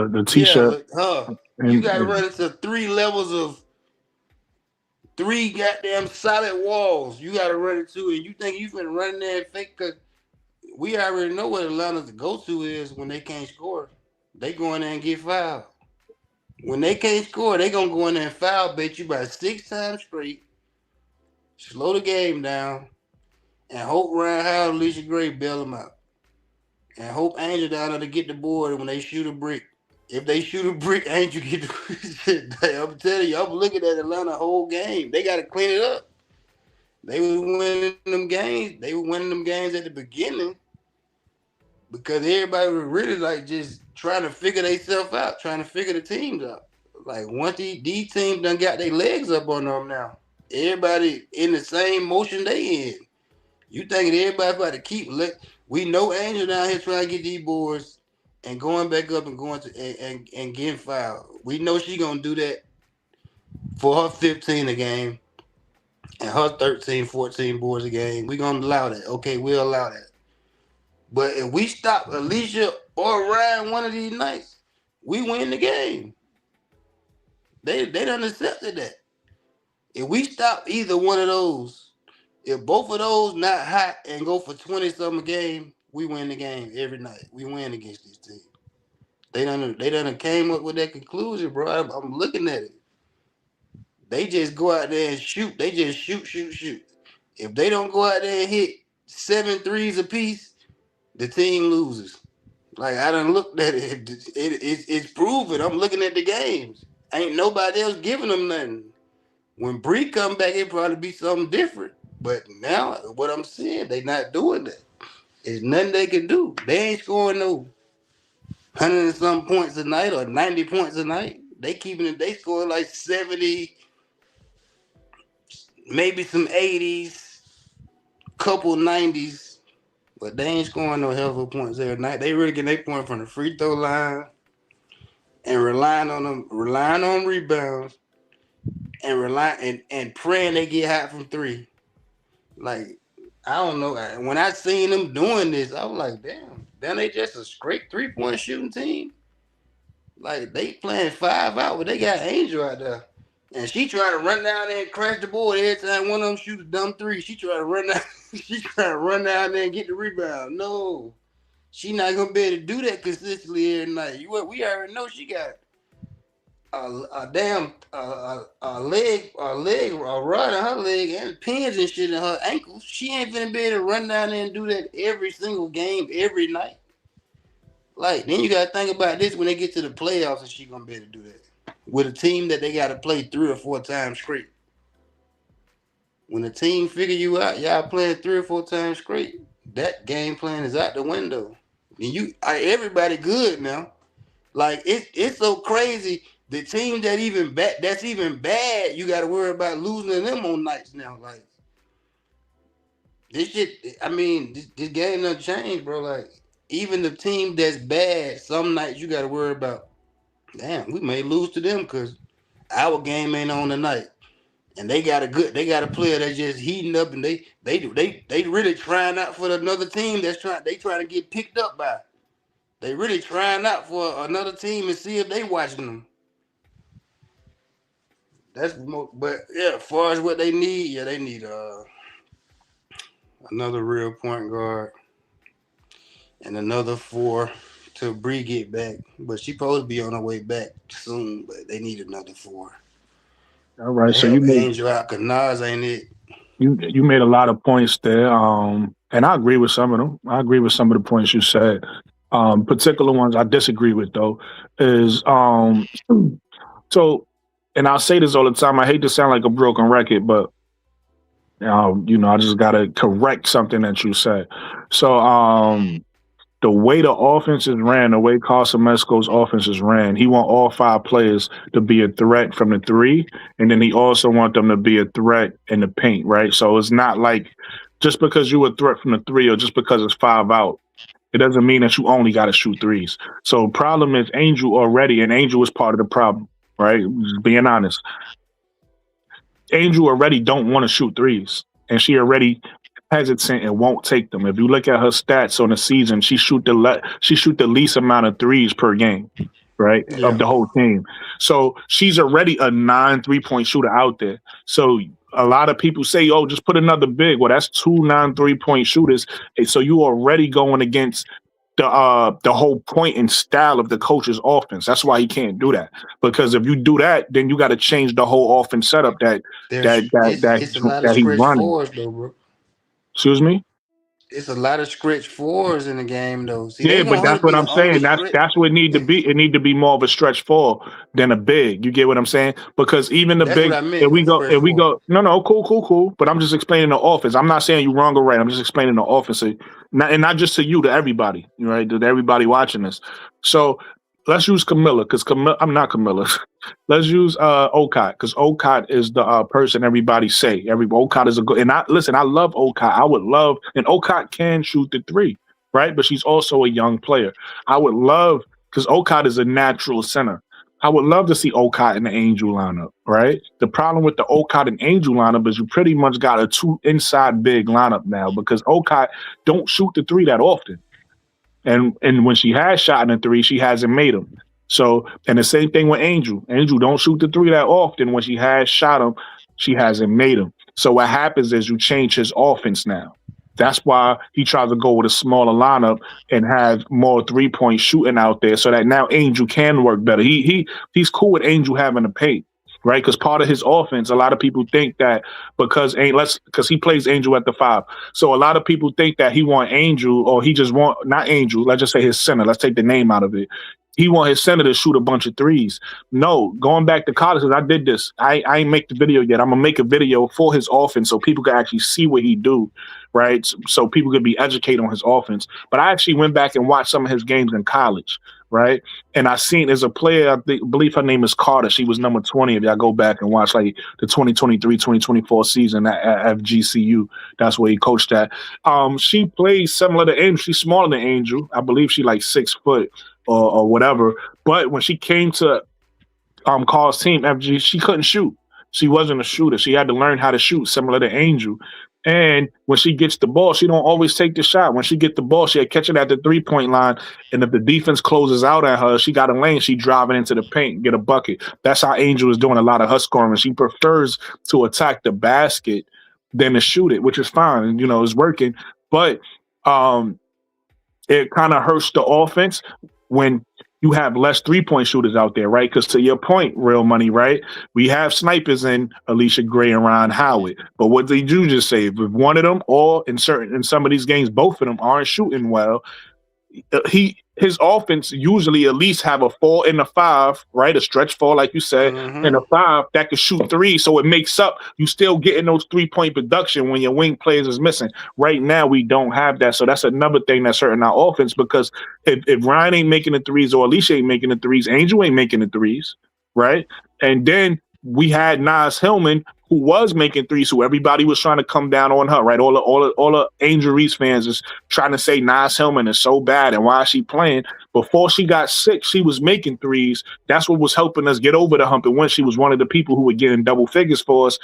S5: Yeah,
S3: t-shirt?
S5: her. You gotta
S3: And
S5: run into 3 levels of 3 goddamn solid walls. You gotta run into, and you think you finna run in there and fake? Cause we already know what Atlanta's go-to is when they can't score. They go in there and get fouled. When they can't score, they gonna go in there and foul bait you by 6 times straight, slow the game down, and hope Ryan Howard, Alicia Gray bail them out. And hope Angel down there to get the board when they shoot a brick. If they shoot a brick, Angel get the I'm telling you, I'm looking at Atlanta whole game. They gotta clean it up. They were winning them games. They were winning them games at the beginning because everybody was really like just trying to figure themselves out, trying to figure the teams out. Like once these teams done got their legs up on them now, everybody in the same motion they in. You thinking everybody about to keep we know Angel down here trying to get these boards and going back up and going to and getting fouled. We know she gonna do that for her 15 a game and her 13, 14 boards a game. We gonna allow that. Okay, we'll allow that. But if we stop Alicia or Ryan one of these nights, we win the game. They done accepted that. If we stop either one of those, if both of those not hot and go for 20-something a game, we win the game every night. We win against this team. They done came up with that conclusion, bro. I'm looking at it. They just go out there and shoot. They just shoot. If they don't go out there and hit 7 threes apiece, the team loses. Like I done looked at it. It's proven. I'm looking at the games. Ain't nobody else giving them nothing. When Bree come back, it probably be something different. But now, what I'm seeing, they not doing that. There's nothing they can do. They ain't scoring no 100 and some points a night or 90 points a night. They keeping it. They scoring like 70, maybe some 80s, couple 90s. But they ain't scoring no hell of points every night. They really getting their point from the free throw line and relying on rebounds and praying they get hot from 3. Like, I don't know. When I seen them doing this, I was like, damn they just a straight 3-point shooting team. Like they playing 5 out, but they got Angel out there. And she trying to run down there and crash the board every time one of them shoot a dumb 3. She trying to run down. She trying to run down there and get the rebound. No, she not gonna be able to do that consistently every night. We already know she got a damn leg, a rod in her leg, and pins and shit in her ankles. She ain't finna be able to run down there and do that every single game, every night. Like then you gotta think about this when they get to the playoffs, and she gonna be able to do that with a team that they got to play 3 or 4 times straight. When the team figure you out, y'all playing 3 or 4 times straight, that game plan is out the window. And everybody good now. Like it's so crazy. The team that's even bad, you got to worry about losing to them on nights now. Like this shit. I mean, this game done changed, bro. Like even the team that's bad, some nights you got to worry about. Damn, we may lose to them because our game ain't on tonight. And they got a player that's just heating up, and they really trying out for another team trying to get picked up by. They really trying out for another team and see if they watching them. But yeah, as far as what they need, they need another real point guard and another 4 till Bree get back. But she supposed to be on her way back soon, but they need another 4.
S3: All right, so
S5: Help Angel out, cause Nas ain't it.
S3: You made a lot of points there, and I agree with some of them. I agree with some of the points you said. Particular ones I disagree with though is so, and I'll say this all the time. I hate to sound like a broken record, but I just gotta correct something that you said. So, the way the offense is ran, the way Carson Mesco's offense is ran, he want all 5 players to be a threat from the 3, and then he also want them to be a threat in the paint, right? So it's not like just because you a threat from the 3 or just because it's 5 out, it doesn't mean that you only got to shoot threes. So problem is Angel already, and Angel is part of the problem, right? Just being honest. Angel already don't want to shoot threes, and she already hesitant and won't take them. If you look at her stats on the season, she shoot the least amount of threes per game, right?
S5: Yeah.
S3: Of the whole team. So she's already a 9 3-point shooter out there. So a lot of people say, "Oh, just put another big." Well, that's 2 9 3-point shooters. And so you already going against the whole point and style of the coach's offense. That's why he can't do that. Because if you do that, then you got to change the whole offense setup
S5: It's a lot of
S3: he's
S5: stretch
S3: running.
S5: 4s though, bro.
S3: Excuse me?
S5: It's a lot of stretch 4s in the game though. See,
S3: Yeah,
S5: they
S3: but
S5: want her
S3: that's
S5: to be
S3: what
S5: the
S3: I'm
S5: only
S3: saying. That's what it need to be. It need to be more of a stretch 4 than a big. You get what I'm saying? Because even the
S5: That's
S3: big,
S5: what I meant. Stretch 4.
S3: no, cool. But I'm just explaining the offense. I'm not saying you wrong or right. I'm just explaining the offense, not just to you, to everybody, right? To everybody watching this. So let's use Camilla because I'm not Camilla. Let's use Okot because Okot is the person everybody say. Okot is a good. And I love Okot. I would love, and Okot can shoot the 3. Right, but she's also a young player. I would love, because Okot is a natural center. I would love to see Okot in the Angel lineup. Right. The problem with the Okot and Angel lineup is you pretty much got a 2 inside big lineup now because Okot don't shoot the 3 that often, and when she has shot in the 3, she hasn't made them. So, and the same thing with Angel. Angel don't shoot the 3 that often. When she has shot them, she hasn't made them. So what happens is you change his offense now. That's why he tries to go with a smaller lineup and have more 3-point shooting out there so that now Angel can work better. He's cool with Angel having to paint, right? Because part of his offense, a lot of people think that because he plays Angel at the 5. So a lot of people think that he want Angel, or he just want, not Angel, let's just say his center. Let's take the name out of it. He want his center to shoot a bunch of 3s. No, going back to college, because I did this. I ain't make the video yet. I'm going to make a video for his offense so people can actually see what he do, right? So people could be educated on his offense. But I actually went back and watched some of his games in college, right? And I seen as a player, I believe her name is Carter. She was number 20 if y'all go back and watch like the 2023-2024 season at FGCU. That's where he coached at. She plays similar to Angel. She's smaller than Angel. I believe she like 6 foot. Or whatever, but when she came to Carl's team, FG, she couldn't shoot. She wasn't a shooter. She had to learn how to shoot, similar to Angel. And when she gets the ball, she don't always take the shot. When she get the ball, she'll catch it at the 3-point line, and if the defense closes out at her, she got a lane. She driving into the paint, get a bucket. That's how Angel is doing a lot of her scoring. She prefers to attack the basket than to shoot it, which is fine. It's working, but it kind of hurts the offense when you have less 3-point shooters out there, right? Because to your point, Real Money, right? We have snipers in Alicia Gray and Ron Howard. But what did you just say? If one of them, or in some of these games, both of them aren't shooting well, his offense usually at least have a 4 and a 5, right? A stretch 4, like you said, and a 5 that can shoot 3. So it makes up. You still getting those 3-point production when your wing players is missing. Right now, we don't have that. So that's another thing that's hurting our offense, because if Ryan ain't making the threes or Alicia ain't making the threes, Angel ain't making the threes, right? And then we had Nas Hillman, who was making threes, who everybody was trying to come down on her, right? All the Angel Reese fans is trying to say Nas Hillman is so bad and why is she playing? Before she got sick, she was making threes. That's what was helping us get over the hump. And when she was one of the people who were getting double figures for us,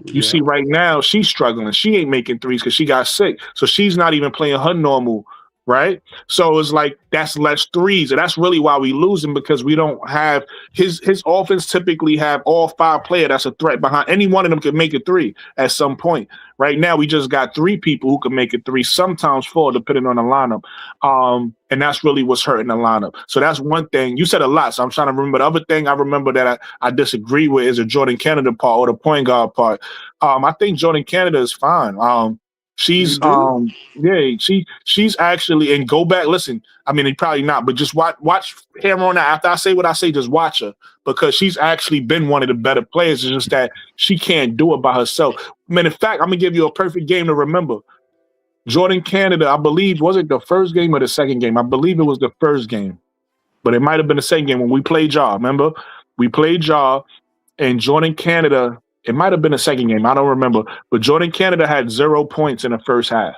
S3: you see right now she's struggling. She ain't making threes because she got sick. So she's not even playing her normal, right? So it's like that's less threes, and that's really why we losing, because we don't have his offense typically have all 5 players that's a threat behind. Any one of them can make a 3 at some point. Right now we just got 3 people who can make a 3, sometimes 4 depending on the lineup. And that's really what's hurting the lineup. So that's one thing. You said a lot, so I'm trying to remember. The other thing I remember that I disagree with is the Jordan Canada part, or the point guard part. I think Jordan Canada is fine. She's she's actually, and go back, listen, I mean, probably not, but just watch her on that. After I say what I say, just watch her, because she's actually been one of the better players. It's just that she can't do it by herself. I mean, in fact, I'm gonna give you a perfect game to remember. Jordan Canada, I believe, was it the first game or the second game? I believe it was the first game, but it might have been the second game when we played y'all. Remember? We played y'all, and Jordan Canada, it might have been the second game. I don't remember. But Jordan Canada had 0 points in the first half.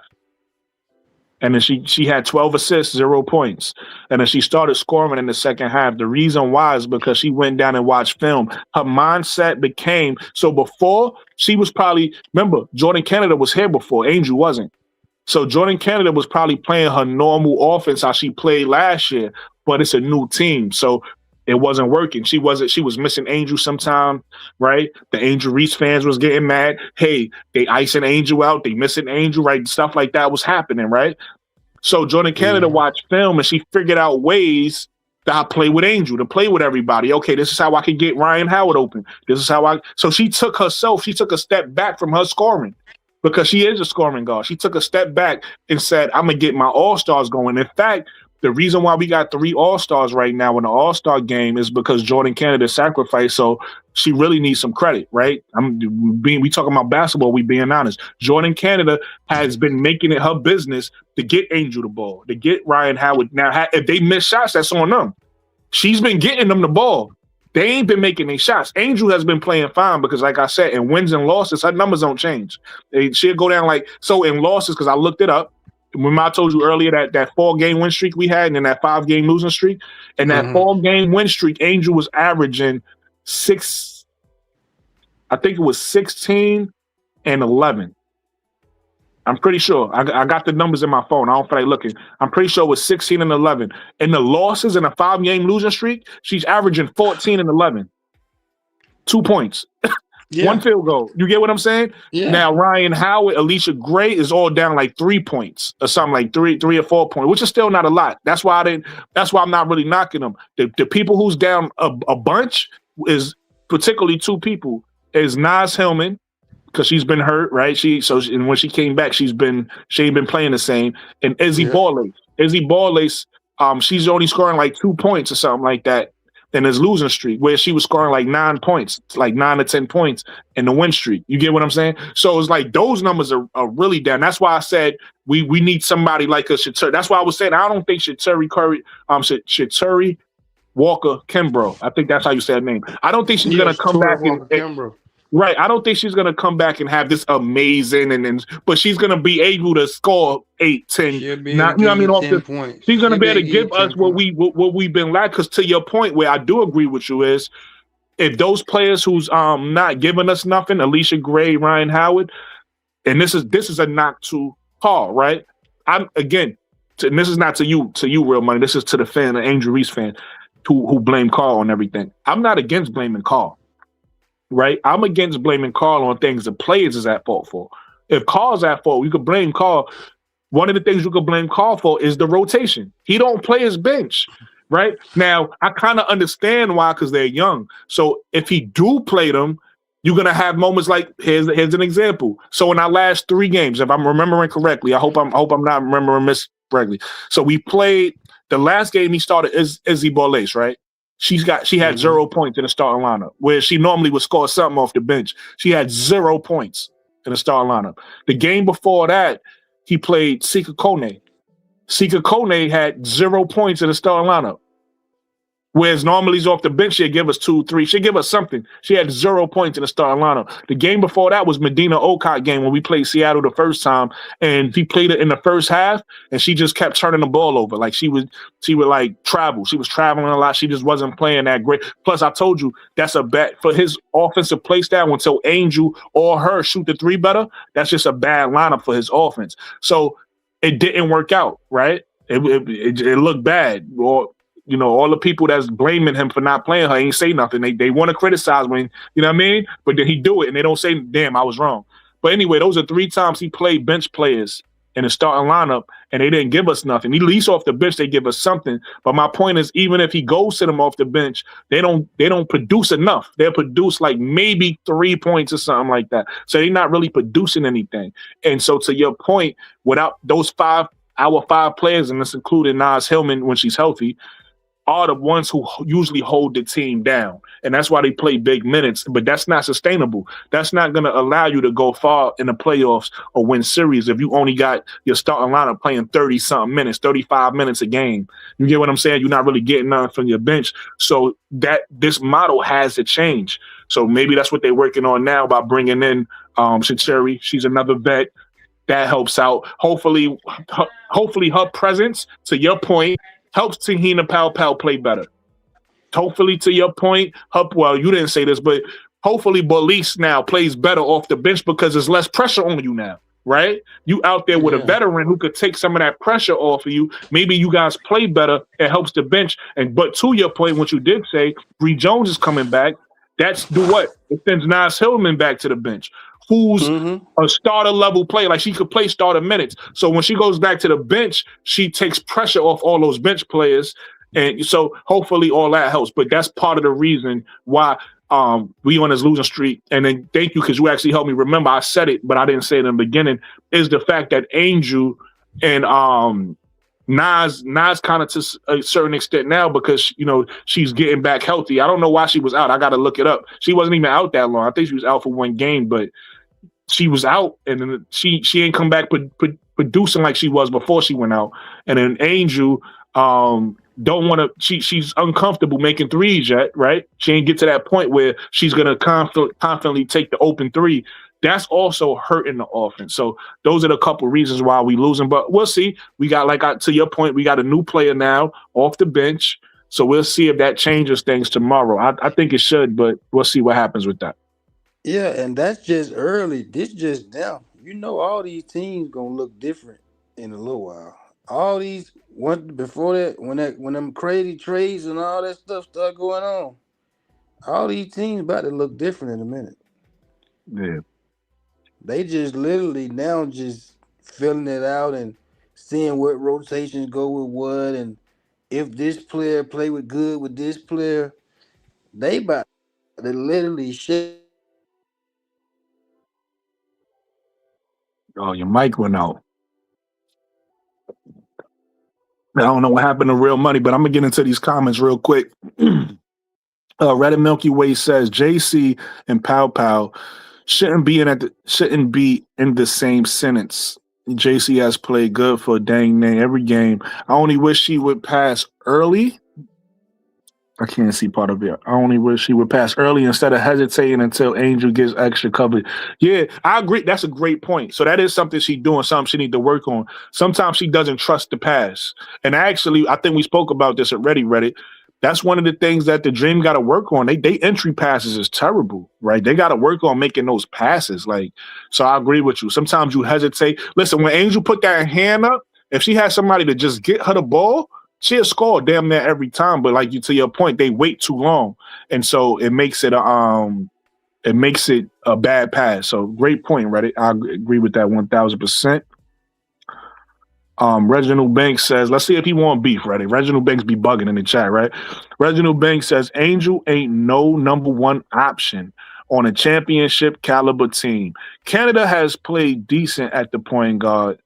S3: And then she had 12 assists, 0 points. And then she started scoring in the second half. The reason why is because she went down and watched film. Her mindset became, so before, she was probably, remember, Jordan Canada was here before. Angel wasn't. So Jordan Canada was probably playing her normal offense how she played last year, but it's a new team. So it wasn't working. She was missing Angel sometime, right? The Angel Reese fans was getting mad. Hey, they icing Angel out. They missing Angel, right? Stuff like that was happening, right? So Jordan Canada watched film, and she figured out ways to play with Angel, to play with everybody. Okay, this is how I can get Ryan Howard open. This is how so she took a step back from her scoring, because she is a scoring guard. She took a step back and said, I'm going to get my all-stars going. In fact, the reason why we got 3 all-stars right now in the all-star game is because Jordan Canada sacrificed. So she really needs some credit, right? We talking about basketball, we being honest. Jordan Canada has been making it her business to get Angel the ball, to get Ryan Howard. Now, if they miss shots, that's on them. She's been getting them the ball. They ain't been making any shots. Angel has been playing fine because, like I said, in wins and losses, her numbers don't change. She'll go down so in losses, because I looked it up. Remember I told you earlier that 4-game win streak we had, and then that 5-game losing streak, and that 4-game win streak, Angel was averaging 16 and 11. I'm pretty sure. I got the numbers in my phone. I don't feel like looking. I'm pretty sure it was 16 and 11. In the losses in a 5-game losing streak, she's averaging 14 and 11. 2 points. Yeah. 1 field goal. You get what I'm saying? Yeah. Now, Ryan Howard, Alicia Gray is all down like 3 points or something, like three or 4 points, which is still not a lot. That's why I'm not really knocking them. The people who's down a bunch is particularly 2 people. Is Nas Hillman, because she's been hurt, right? And when she came back, she ain't been playing the same. And Izzy Ball-Lace. Izzy Ball-Lace, she's only scoring like 2 points or something like that in his losing streak, where she was scoring like 9 points, like 9 to 10 points in the win streak. You get what I'm saying? So it's like those numbers are really down. That's why I said we need somebody like a Shaturi. That's why I was saying I don't think Shaturi Walker Kimbrough. I think that's how you say her name. I don't think she's gonna come back right. I don't think she's gonna come back and have this amazing but she's gonna be able to score 8, 10. She's gonna be able to give us what we've been lacking. Because to your point, where I do agree with you is, if those players who's not giving us nothing, Alicia Gray, Ryan Howard, and this is a knock to Carl, right? And this is not to you, Real Money. This is to the fan, the Angel Reese fan, who blame Carl on everything. I'm not against blaming Carl, right? I'm against blaming Carl on things the players is at fault for. If Carl's at fault, you could blame Carl. One of the things you could blame Carl for is the rotation. He don't play his bench, right? Now, I kind of understand why, because they're young. So if he do play them, you're going to have moments like, here's an example. So in our last 3 games, if I'm remembering correctly, I hope I'm not remembering correctly. So we played the last game he started Izzy Borlace, right? She had 0 points in the starting lineup, where she normally would score something off the bench. She had 0 points in the starting lineup. The game before that, he played Sika Kone. Sika Kone had 0 points in the starting lineup. Whereas normally he's off the bench, she'd give us 2, 3. She'd give us something. She had 0 points in the starting lineup. The game before that was Medina Okot game when we played Seattle the first time, and he played it in the first half, and she just kept turning the ball over. Like she would like travel. She was traveling a lot. She just wasn't playing that great. Plus, I told you that's a bad for his offensive play style. Until Angel or her shoot the 3 better, that's just a bad lineup for his offense. So it didn't work out, right? It looked bad. Or all the people that's blaming him for not playing her ain't say nothing. They want to criticize when, you know what I mean? But then he do it and they don't say, damn, I was wrong. But anyway, those are 3 times he played bench players in the starting lineup and they didn't give us nothing. At least off the bench, they give us something. But my point is, even if he goes to them off the bench, they don't produce enough. They'll produce like maybe 3 points or something like that. So they're not really producing anything. And so to your point, without those our 5 players, and this including Naz Hillman when she's healthy, are the ones who usually hold the team down. And that's why they play big minutes. But that's not sustainable. That's not going to allow you to go far in the playoffs or win series if you only got your starting lineup playing 30-something minutes, 35 minutes a game. You get what I'm saying? You're not really getting nothing from your bench. So that this model has to change. So maybe that's what they're working on now by bringing in Shacheri. She's another vet. That helps out. Hopefully her presence, to your point, helps Tahina Pau play better. Hopefully, to your point, you didn't say this, but hopefully Borlace now plays better off the bench because there's less pressure on you now, right? You out there with a veteran who could take some of that pressure off of you. Maybe you guys play better. It helps the bench. But to your point, what you did say, Bree Jones is coming back. That's what? It sends Naz Hillman back to the bench, who's a starter level player. Like she could play starter minutes. So when she goes back to the bench, she takes pressure off all those bench players. And so hopefully all that helps. But that's part of the reason why we on this losing streak. And then thank you, because you actually helped me remember. I said it, but I didn't say it in the beginning, is the fact that Angel and Nas kind of to a certain extent now, because she's getting back healthy. I don't know why she was out. I got to look it up. She wasn't even out that long. I think she was out for 1 game, but she was out, and then she ain't come back producing like she was before she went out. And then Angel don't want to. She's uncomfortable making threes yet, right? She ain't get to that point where she's gonna confidently take the open 3. That's also hurting the offense. So those are the couple reasons why we losing. But we'll see. We got, to your point, we got a new player now off the bench. So we'll see if that changes things tomorrow. I think it should, but we'll see what happens with that.
S5: Yeah, and that's just early. This just now. All these teams gonna look different in a little while. All these before that, when them crazy trades and all that stuff start going on, all these teams about to look different in a minute.
S3: Yeah.
S5: They just literally now just filling it out and seeing what rotations go with what, and if this player play with good with this player, they about to literally shit.
S3: Oh, your mic went out. I don't know what happened to Real Money, but I'm gonna get into these comments real quick. Red and Milky Way says JC and Pow shouldn't be in the same sentence. JC has played good for dang near every game. I only wish she would pass early. I can't see part of it. I only wish she would pass early instead of hesitating until Angel gets extra coverage. Yeah, I agree. That's a great point. So that is something she's doing, something she need to work on. Sometimes she doesn't trust the pass. And actually, I think we spoke about this at Reddit. That's one of the things that the Dream got to work on. They entry passes is terrible, right? They got to work on making those passes. So I agree with you. Sometimes you hesitate. Listen, when Angel put that hand up, if she had somebody to just get her the ball, she'll score damn near every time. But to your point, they wait too long, and so it makes it a bad pass. So great point, Reddit. I agree with that 1,000%. Reginald Banks says, let's see if he want beef, Reddit. Reginald Banks be bugging in the chat, right? Reginald Banks says, Angel ain't no number 1 option on a championship caliber team. Canada has played decent at the point guard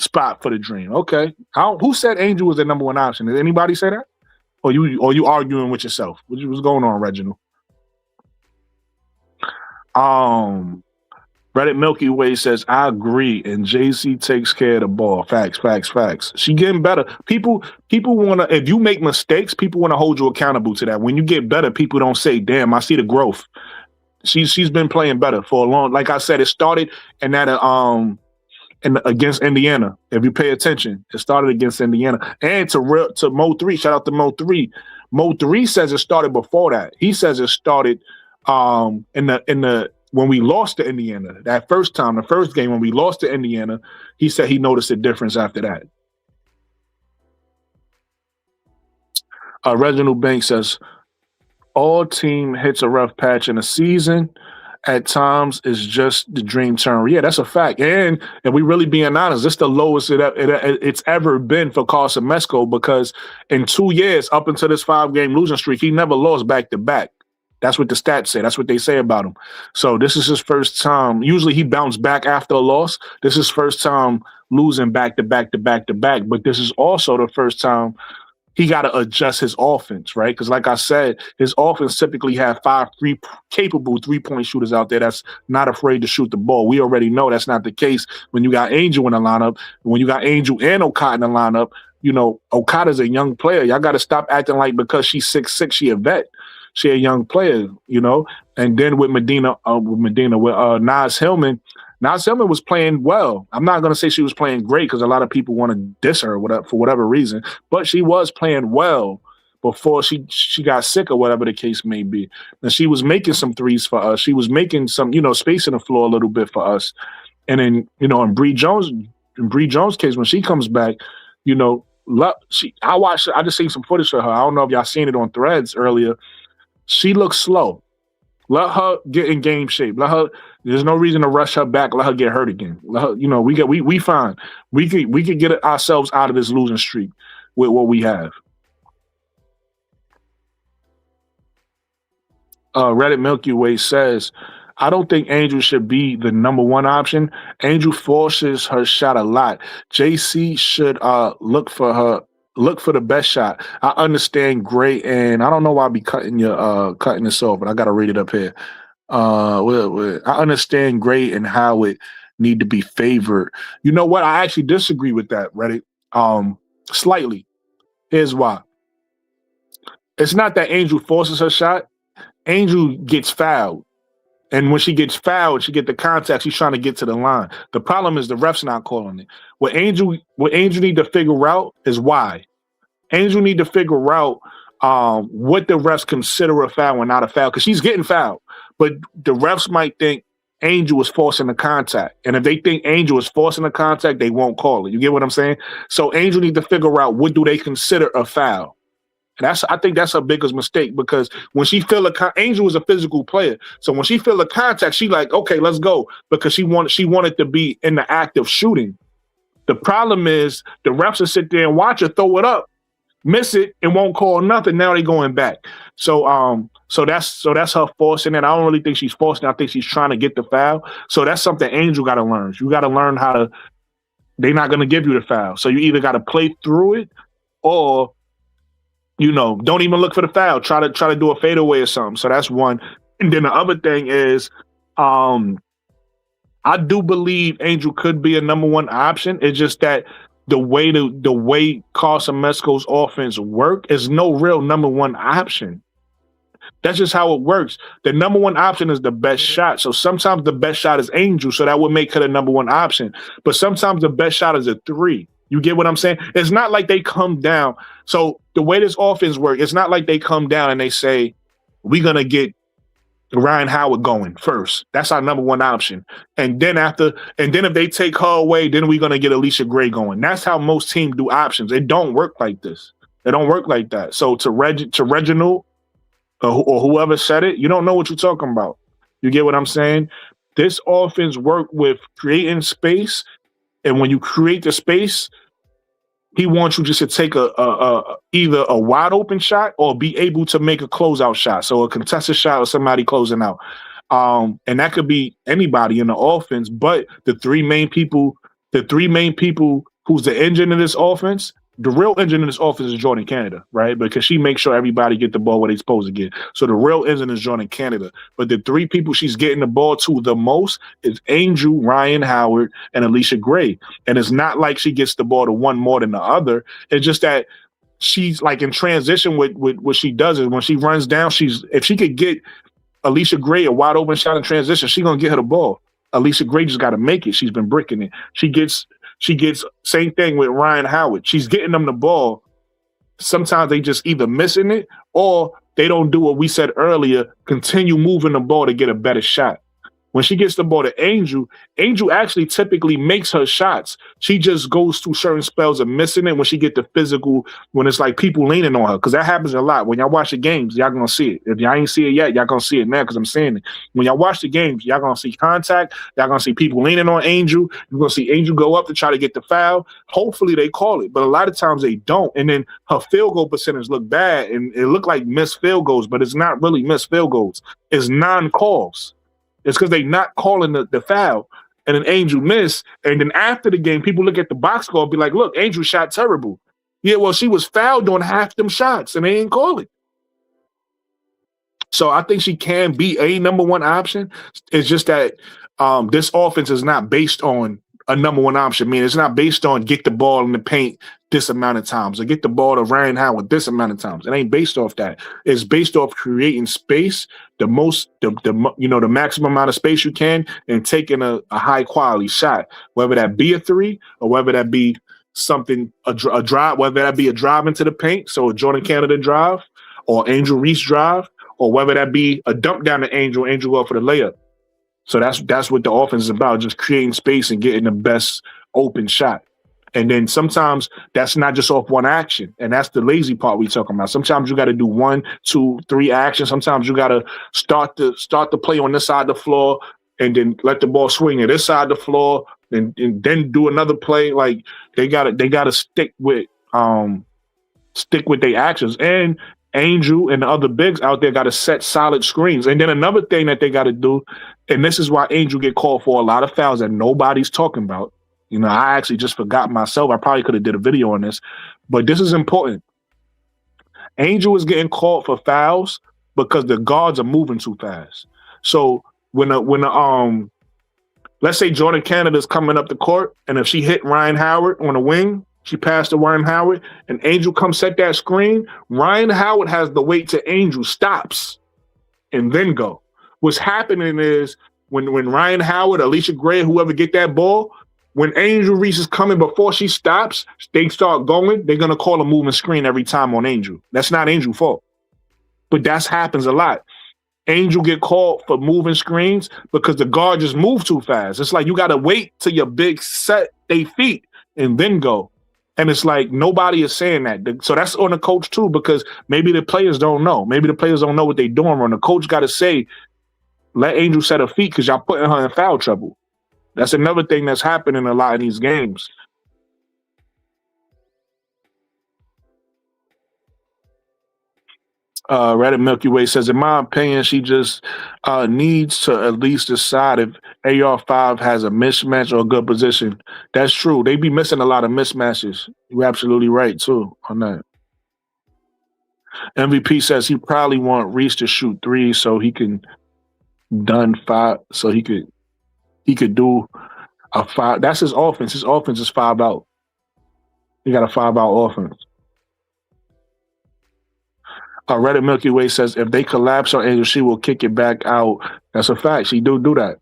S3: spot for the dream. Okay. Who said Angel was the number one option? Did anybody say that? Or you arguing with yourself? What's going on, Reginald? Reddit Milky Way says, I agree, and JC takes care of the ball. Facts. She getting better. People wanna, if you make mistakes, people wanna hold you accountable to that. When you get better, people don't say, damn, I see the growth. She's been playing better for a long, like I said, it started in that against Indiana. If you pay attention, it started against Indiana. And to Mo 3, shout out to Mo 3. Mo 3 says it started before that. He says it started in the when we lost to Indiana, that first time, the first game when we lost to Indiana, he said he noticed a difference after that. Reginald Banks says, all team hits a rough patch in a season. At times, it's just the dream turn. Yeah, that's a fact. And we really being honest, it's the lowest it's ever been for Carson Mesco, because in 2 years, up until this 5-game losing streak, he never lost back-to-back. That's what the stats say. That's what they say about him. So this is his first time. Usually he bounced back after a loss. This is his first time losing back-to-back. But this is also the first time he got to adjust his offense, right? Because like I said, his offense typically have 5 capable three-point shooters out there that's not afraid to shoot the ball. We already know that's not the case when you got Angel in the lineup. When you got Angel and Okada in the lineup, you know, Okada's a young player. Y'all got to stop acting like because she's 6'6", she a vet. She a young player, you know. And then with Nas Hillman, Nas Hillman was playing well. I'm not going to say she was playing great because a lot of people want to diss her for whatever reason, but she was playing well before she got sick or whatever the case may be. And she was making some threes for us. She was making some, space in the floor a little bit for us. And then, in Bree Jones' case, when she comes back, I just seen some footage of her. I don't know if y'all seen it on Threads earlier. She looks slow. Let her get in game shape. There's no reason to rush her back. Let her get hurt again. Let her, we fine. We could get ourselves out of this losing streak with what we have. Reddit Milky Way says, I don't think Angel should be the number one option. Angel forces her shot a lot. JC should look for the best shot. I understand great, and I don't know why I be cutting this off, but I gotta read it up here. I understand great and how it need to be favored. You know what? I actually disagree with that, Reddit. Slightly. Here's why. It's not that Angel forces her shot. Angel gets fouled. And when she gets fouled, she get the contact, she's trying to get to the line. The problem is the ref's not calling it. What Angel need to figure out is why. Angel need to figure out what the refs consider a foul and not a foul, because she's getting fouled. But the refs might think Angel is forcing the contact. And if they think Angel is forcing the contact, they won't call it. You get what I'm saying? So Angel need to figure out what do they consider a foul. I think that's her biggest mistake, because when she feel Angel is a physical player, so when she feel the contact, she like, okay, let's go, because she wanted to be in the act of shooting. The problem is the refs will sit there and watch her throw it up, miss it, and won't call nothing. Now they going back. So that's her forcing it. I don't really think she's forcing it. I think she's trying to get the foul. So that's something Angel got to learn. You got to learn how to. They're not going to give you the foul, so you either got to play through it or. Don't even look for the foul. Try to do a fadeaway or something. So that's one. And then the other thing is, I do believe Angel could be a number one option. It's just that the way Carson Mesco's offense work is no real number one option. That's just how it works. The number one option is the best shot. So sometimes the best shot is Angel, so that would make her the number one option. But sometimes the best shot is a 3. You get what I'm saying? It's not like they come down. So the way this offense works, it's not like they come down and they say, we're going to get Ryan Howard going first. That's our number one option. And then if they take her away, then we're going to get Alicia Gray going. That's how most teams do options. It don't work like this. It don't work like that. So to Reginald or whoever said it, you don't know what you're talking about. You get what I'm saying? This offense work with creating space. And when you create the space, he wants you just to take either a wide open shot or be able to make a closeout shot. So a contested shot or somebody closing out. And that could be anybody in the offense, but the three main people who's the engine of this offense. The real engine of this offense is Jordan Canada, right? Because she makes sure everybody get the ball where they're supposed to get. So the real engine is Jordan Canada. But the three people she's getting the ball to the most is Angel, Ryan Howard, and Alicia Gray. And it's not like she gets the ball to one more than the other. It's just that she's like in transition with what she does is when she runs down, if she could get Alicia Gray a wide open shot in transition, she's gonna get her the ball. Alicia Gray just gotta make it. She's been bricking it. She gets same thing with Ryan Howard. She's getting them the ball. Sometimes they just either missing it or they don't do what we said earlier, continue moving the ball to get a better shot. When she gets the ball to Angel, Angel actually typically makes her shots. She just goes through certain spells of missing it when she get the physical, when it's like people leaning on her, because that happens a lot. When y'all watch the games, y'all going to see it. If y'all ain't see it yet, y'all going to see it now because I'm saying it. When y'all watch the games, y'all going to see contact. Y'all going to see people leaning on Angel. You're going to see Angel go up to try to get the foul. Hopefully they call it, but a lot of times they don't. And then her field goal percentage look bad, and it look like missed field goals, but it's not really missed field goals. It's non-calls. It's because they not calling the foul, and then Angel miss. And then after the game, people look at the box score and be like, look, Angel shot terrible. Yeah, well, she was fouled on half them shots, and they ain't call it. So I think she can be a number one option. It's just that this offense is not based on a number one option. I mean, it's not based on get the ball in the paint this amount of times or get the ball to Ryan Howard this amount of times. It ain't based off that. It's based off creating space, the maximum amount of space you can, and taking a high quality shot, whether that be a three or whether that be something a drive, whether that be a drive into the paint, so a Jordan Canada drive or Angel Reese drive, or whether that be a dump down to Angel go up for the layup. So that's what the offense is about, just creating space and getting the best open shot. And then sometimes that's not just off one action. And that's the lazy part we talking about. Sometimes you got to do 1, 2, 3 actions. Sometimes you got to start the play on this side of the floor and then let the ball swing at this side of the floor and then do another play. Like they gotta stick with their actions. And Angel and the other bigs out there got to set solid screens. And then another thing that they got to do, and this is why Angel get called for a lot of fouls that nobody's talking about. You know, I actually just forgot myself. I probably could have did a video on this, but this is important. Angel is getting called for fouls because the guards are moving too fast. So when let's say Jordan Canada's coming up the court, and if she hit Ryan Howard on the wing, she passed to Ryan Howard, and Angel comes set that screen. Ryan Howard has the weight to Angel, stops, and then go. What's happening is when Ryan Howard, Alicia Gray, whoever get that ball, when Angel Reese is coming before she stops, they start going, they're going to call a moving screen every time on Angel. That's not Angel's fault. But that happens a lot. Angel get called for moving screens because the guard just moved too fast. It's like you got to wait till your big set their feet and then go. And it's like nobody is saying that. So that's on the coach too, because maybe the players don't know. Maybe the players don't know what they're doing wrong. The coach got to say, let Angel set her feet because y'all putting her in foul trouble. That's another thing that's happening a lot in these games. Reddit Milky Way says, in my opinion, she just needs to at least decide if AR5 has a mismatch or a good position. That's true. They be missing a lot of mismatches. You're absolutely right, too, on that. MVP says he probably want Reese to shoot 3 so he can done 5, so he could do a 5. That's his offense. His offense is 5 out. He got a 5 out offense. Reddit Milky Way says if they collapse on Angel, she will kick it back out. That's a fact. She do that.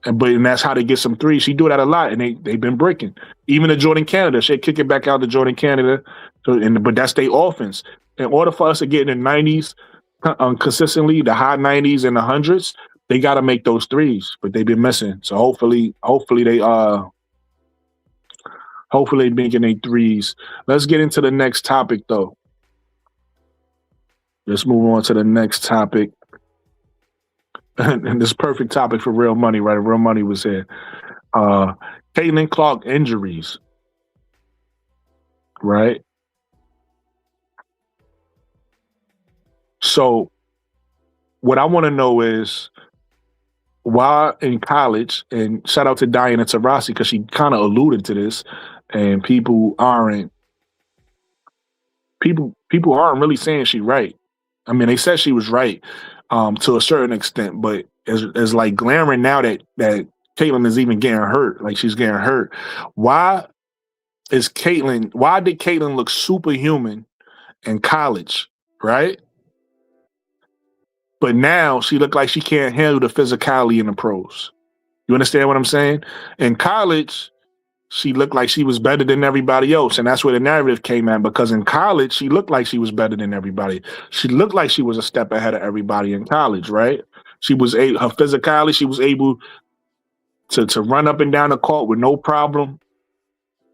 S3: And that's how they get some threes. She do that a lot, and they've been breaking. Even to Jordan Canada, she kick it back out to Jordan Canada. But that's their offense. In order for us to get in the 90s consistently, the high 90s and the 100s, they got to make those threes. But they've been missing. So hopefully they making their threes. Let's get into the next topic though. Let's move on to the next topic. And this perfect topic for Real Money, right? Real Money was here. Caitlin Clark injuries, right? So what I want to know is why in college, and shout out to Diana Taurasi because she kind of alluded to this, and people aren't really saying she's right. I mean, they said she was right to a certain extent, but it's like glaring now that Caitlyn is even getting hurt. Like she's getting hurt. Why did Caitlyn look superhuman in college, right? But now she looked like she can't handle the physicality in the pros. You understand what I'm saying? In college, she looked like she was better than everybody else. And that's where the narrative came at, because in college, she looked like she was better than everybody. She looked like she was a step ahead of everybody in college, right? Her physicality, she was able to run up and down the court with no problem.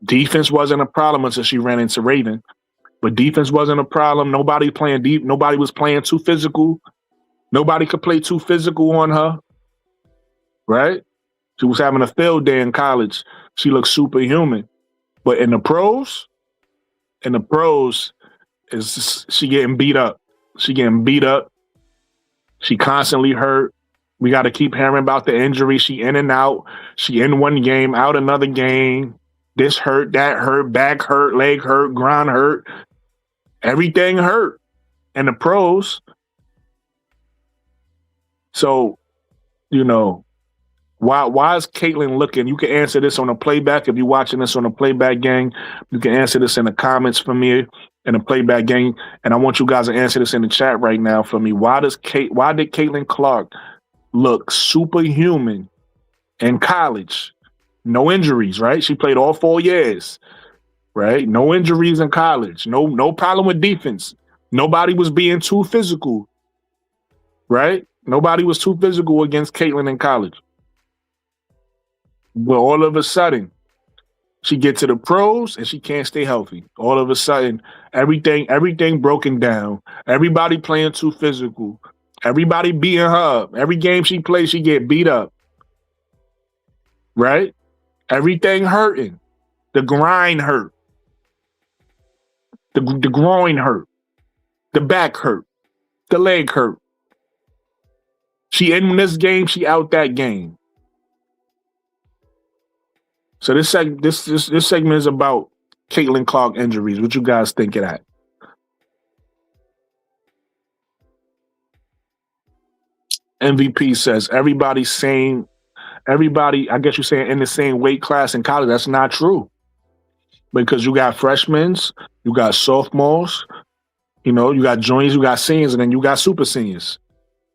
S3: Defense wasn't a problem until she ran into Raven. But defense wasn't a problem. Nobody playing deep. Nobody was playing too physical. Nobody could play too physical on her, right? She was having a field day in college. She looked superhuman. But in the pros, she getting beat up. She constantly hurt. We got to keep hearing about the injury. She in and out. She in one game, out another game. This hurt, that hurt, back hurt, leg hurt, ground hurt. Everything hurt in the pros. So, why is Caitlyn looking? You can answer this on a playback. If you're watching this on a playback gang, you can answer this in the comments for me in the playback gang. And I want you guys to answer this in the chat right now for me. Why did Caitlyn Clark look superhuman in college? No injuries, right? She played all 4 years, right? No injuries in college. No problem with defense. Nobody was being too physical, right? Nobody was too physical against Caitlyn in college. But all of a sudden, she gets to the pros and she can't stay healthy. All of a sudden, everything broken down. Everybody playing too physical. Everybody beating her up. Every game she plays, she get beat up. Right? Everything hurting. The grind hurt. The groin hurt. The back hurt. The leg hurt. She in this game, she out that game. So this segment is about Caitlyn Clark injuries. What you guys think of that? MVP says everybody, I guess you're saying in the same weight class in college. That's not true. Because you got freshmen, you got sophomores, you got juniors, you got seniors, and then you got super seniors.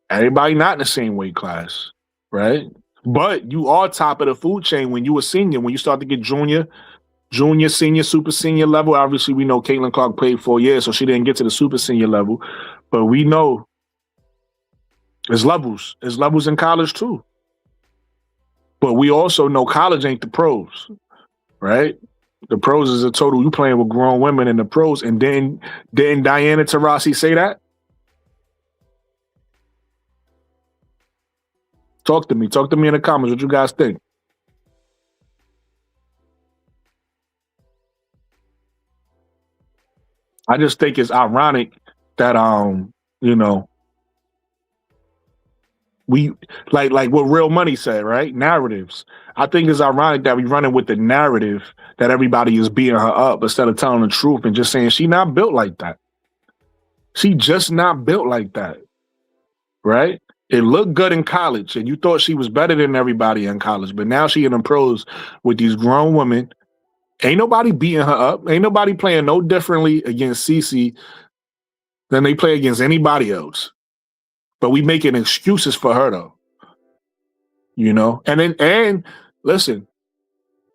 S3: Everybody not in the same weight class, right? But you are top of the food chain when you a senior. When you start to get junior, senior, super senior level, obviously we know Caitlyn Clark played 4 years, so she didn't get to the super senior level. But we know there's levels. There's levels in college too. But we also know college ain't the pros, right? The pros is a total, you playing with grown women in the pros. And didn't Diana Taurasi say that? Talk to me in the comments. What you guys think? I just think it's ironic that we like what Real Money said, right? Narratives. I think it's ironic that we running with the narrative that everybody is beating her up instead of telling the truth and just saying she not built like that. She just not built like that, right? It looked good in college, and you thought she was better than everybody in college, but now she in the pros with these grown women. Ain't nobody beating her up. Ain't nobody playing no differently against Cece than they play against anybody else. But we making excuses for her though. And listen,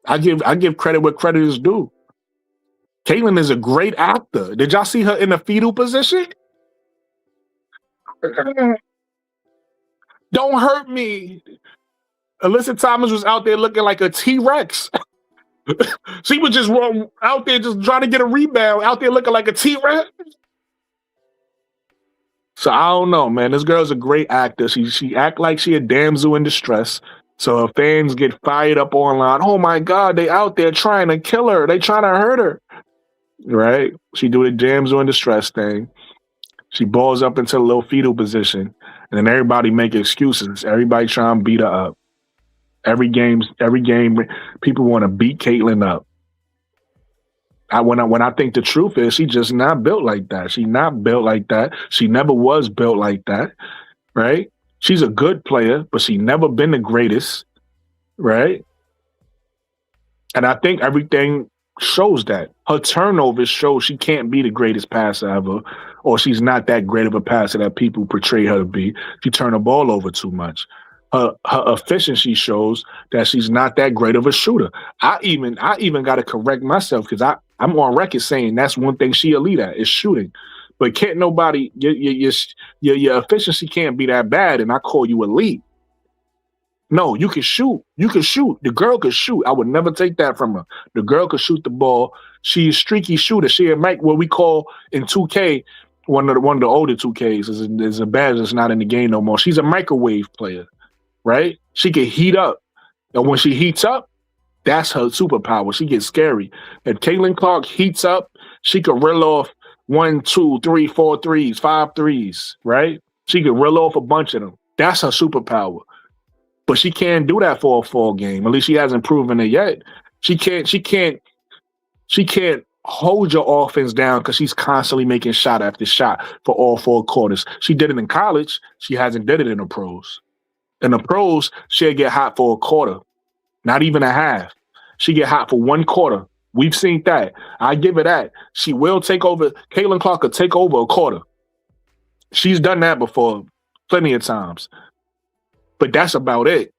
S3: I give credit where credit is due. Caitlyn is a great actor. Did y'all see her in the fetal position? Don't hurt me. Alyssa Thomas was out there looking like a T-Rex. She was just out there just trying to get a rebound, out there looking like a T-Rex. So I don't know, man. This girl's a great actor. She act like she a damsel in distress. So her fans get fired up online. Oh my God, they out there trying to kill her. They trying to hurt her. Right? She do the damsel in distress thing. She balls up into a little fetal position. And then everybody make excuses. Everybody trying to beat her up. Every game, people want to beat Caitlyn up. When I think the truth is, she just not built like that. She not built like that. She never was built like that, right? She's a good player, but she never been the greatest, right? And I think everything shows that. Her turnovers show she can't be the greatest passer ever, or she's not that great of a passer that people portray her to be. She turned the ball over too much. Her efficiency shows that she's not that great of a shooter. I even got to correct myself because I'm on record saying that's one thing she elite at is shooting. But can't nobody your efficiency can't be that bad, and I call you elite. No, you can shoot. You can shoot. The girl could shoot. I would never take that from her. The girl could shoot the ball. She's a streaky shooter. She and Mike, what we call in 2K, one of the older 2Ks is a badge that's not in the game no more. She's a microwave player, right? She can heat up. And when she heats up, that's her superpower. She gets scary. And Caitlin Clark heats up, she could reel off 1, 2, 3, 4 threes, 5 threes, right? She could reel off a bunch of them. That's her superpower. But she can't do that for a full game. At least she hasn't proven it yet. She can't hold your offense down because she's constantly making shot after shot for all 4 quarters. She did it in college. She hasn't did it in the pros. In the pros, she'll get hot for a quarter, not even a half. She get hot for 1 quarter. We've seen that. I give her that. She will take over. Caitlin Clark could take over a quarter. She's done that before plenty of times. But that's about it.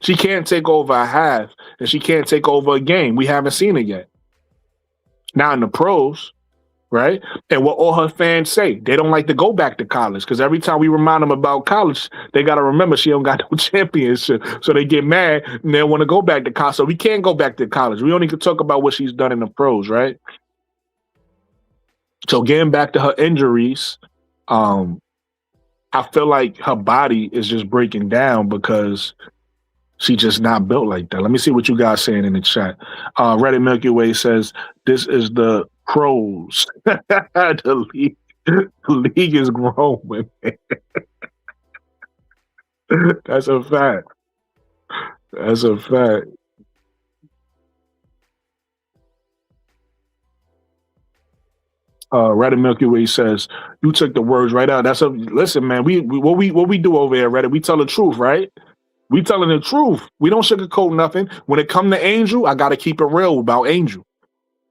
S3: She can't take over a half, and she can't take over a game. We haven't seen it yet. Now in the pros, right? And what all her fans say, they don't like to go back to college because every time we remind them about college, they got to remember she don't got no championship. So they get mad and they want to go back to college. So we can't go back to college. We only can talk about what she's done in the pros, right? So getting back to her injuries, I feel like her body is just breaking down because she's just not built like that. Let me see what you guys saying in the chat. Reddit Milky Way says, this is the pros. the league is growing. That's a fact. That's a fact. Reddit Milky Way says, you took the words right out. Listen, man, what we do over here, Reddit, we tell the truth, right? We telling the truth. We don't sugarcoat nothing. When it come to Angel, I gotta keep it real about Angel.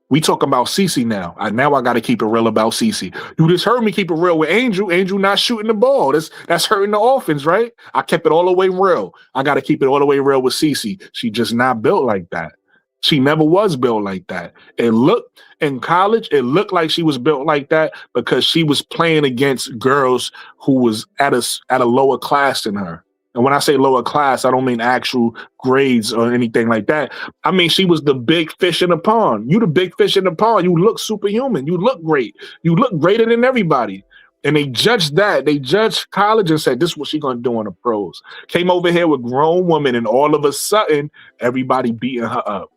S3: We talking about Cece now. Now I gotta keep it real about Cece. You just heard me keep it real with Angel. Angel not shooting the ball. That's hurting the offense, right? I kept it all the way real. I gotta keep it all the way real with Cece. She just not built like that. She never was built like that. In college, it looked like she was built like that because she was playing against girls who was at a lower class than her. And when I say lower class, I don't mean actual grades or anything like that. I mean, she was the big fish in the pond. You the big fish in the pond. You look superhuman. You look great. You look greater than everybody. And they judged that. They judged college and said, this is what she's going to do in the pros. Came over here with grown women, and all of a sudden, everybody beating her up.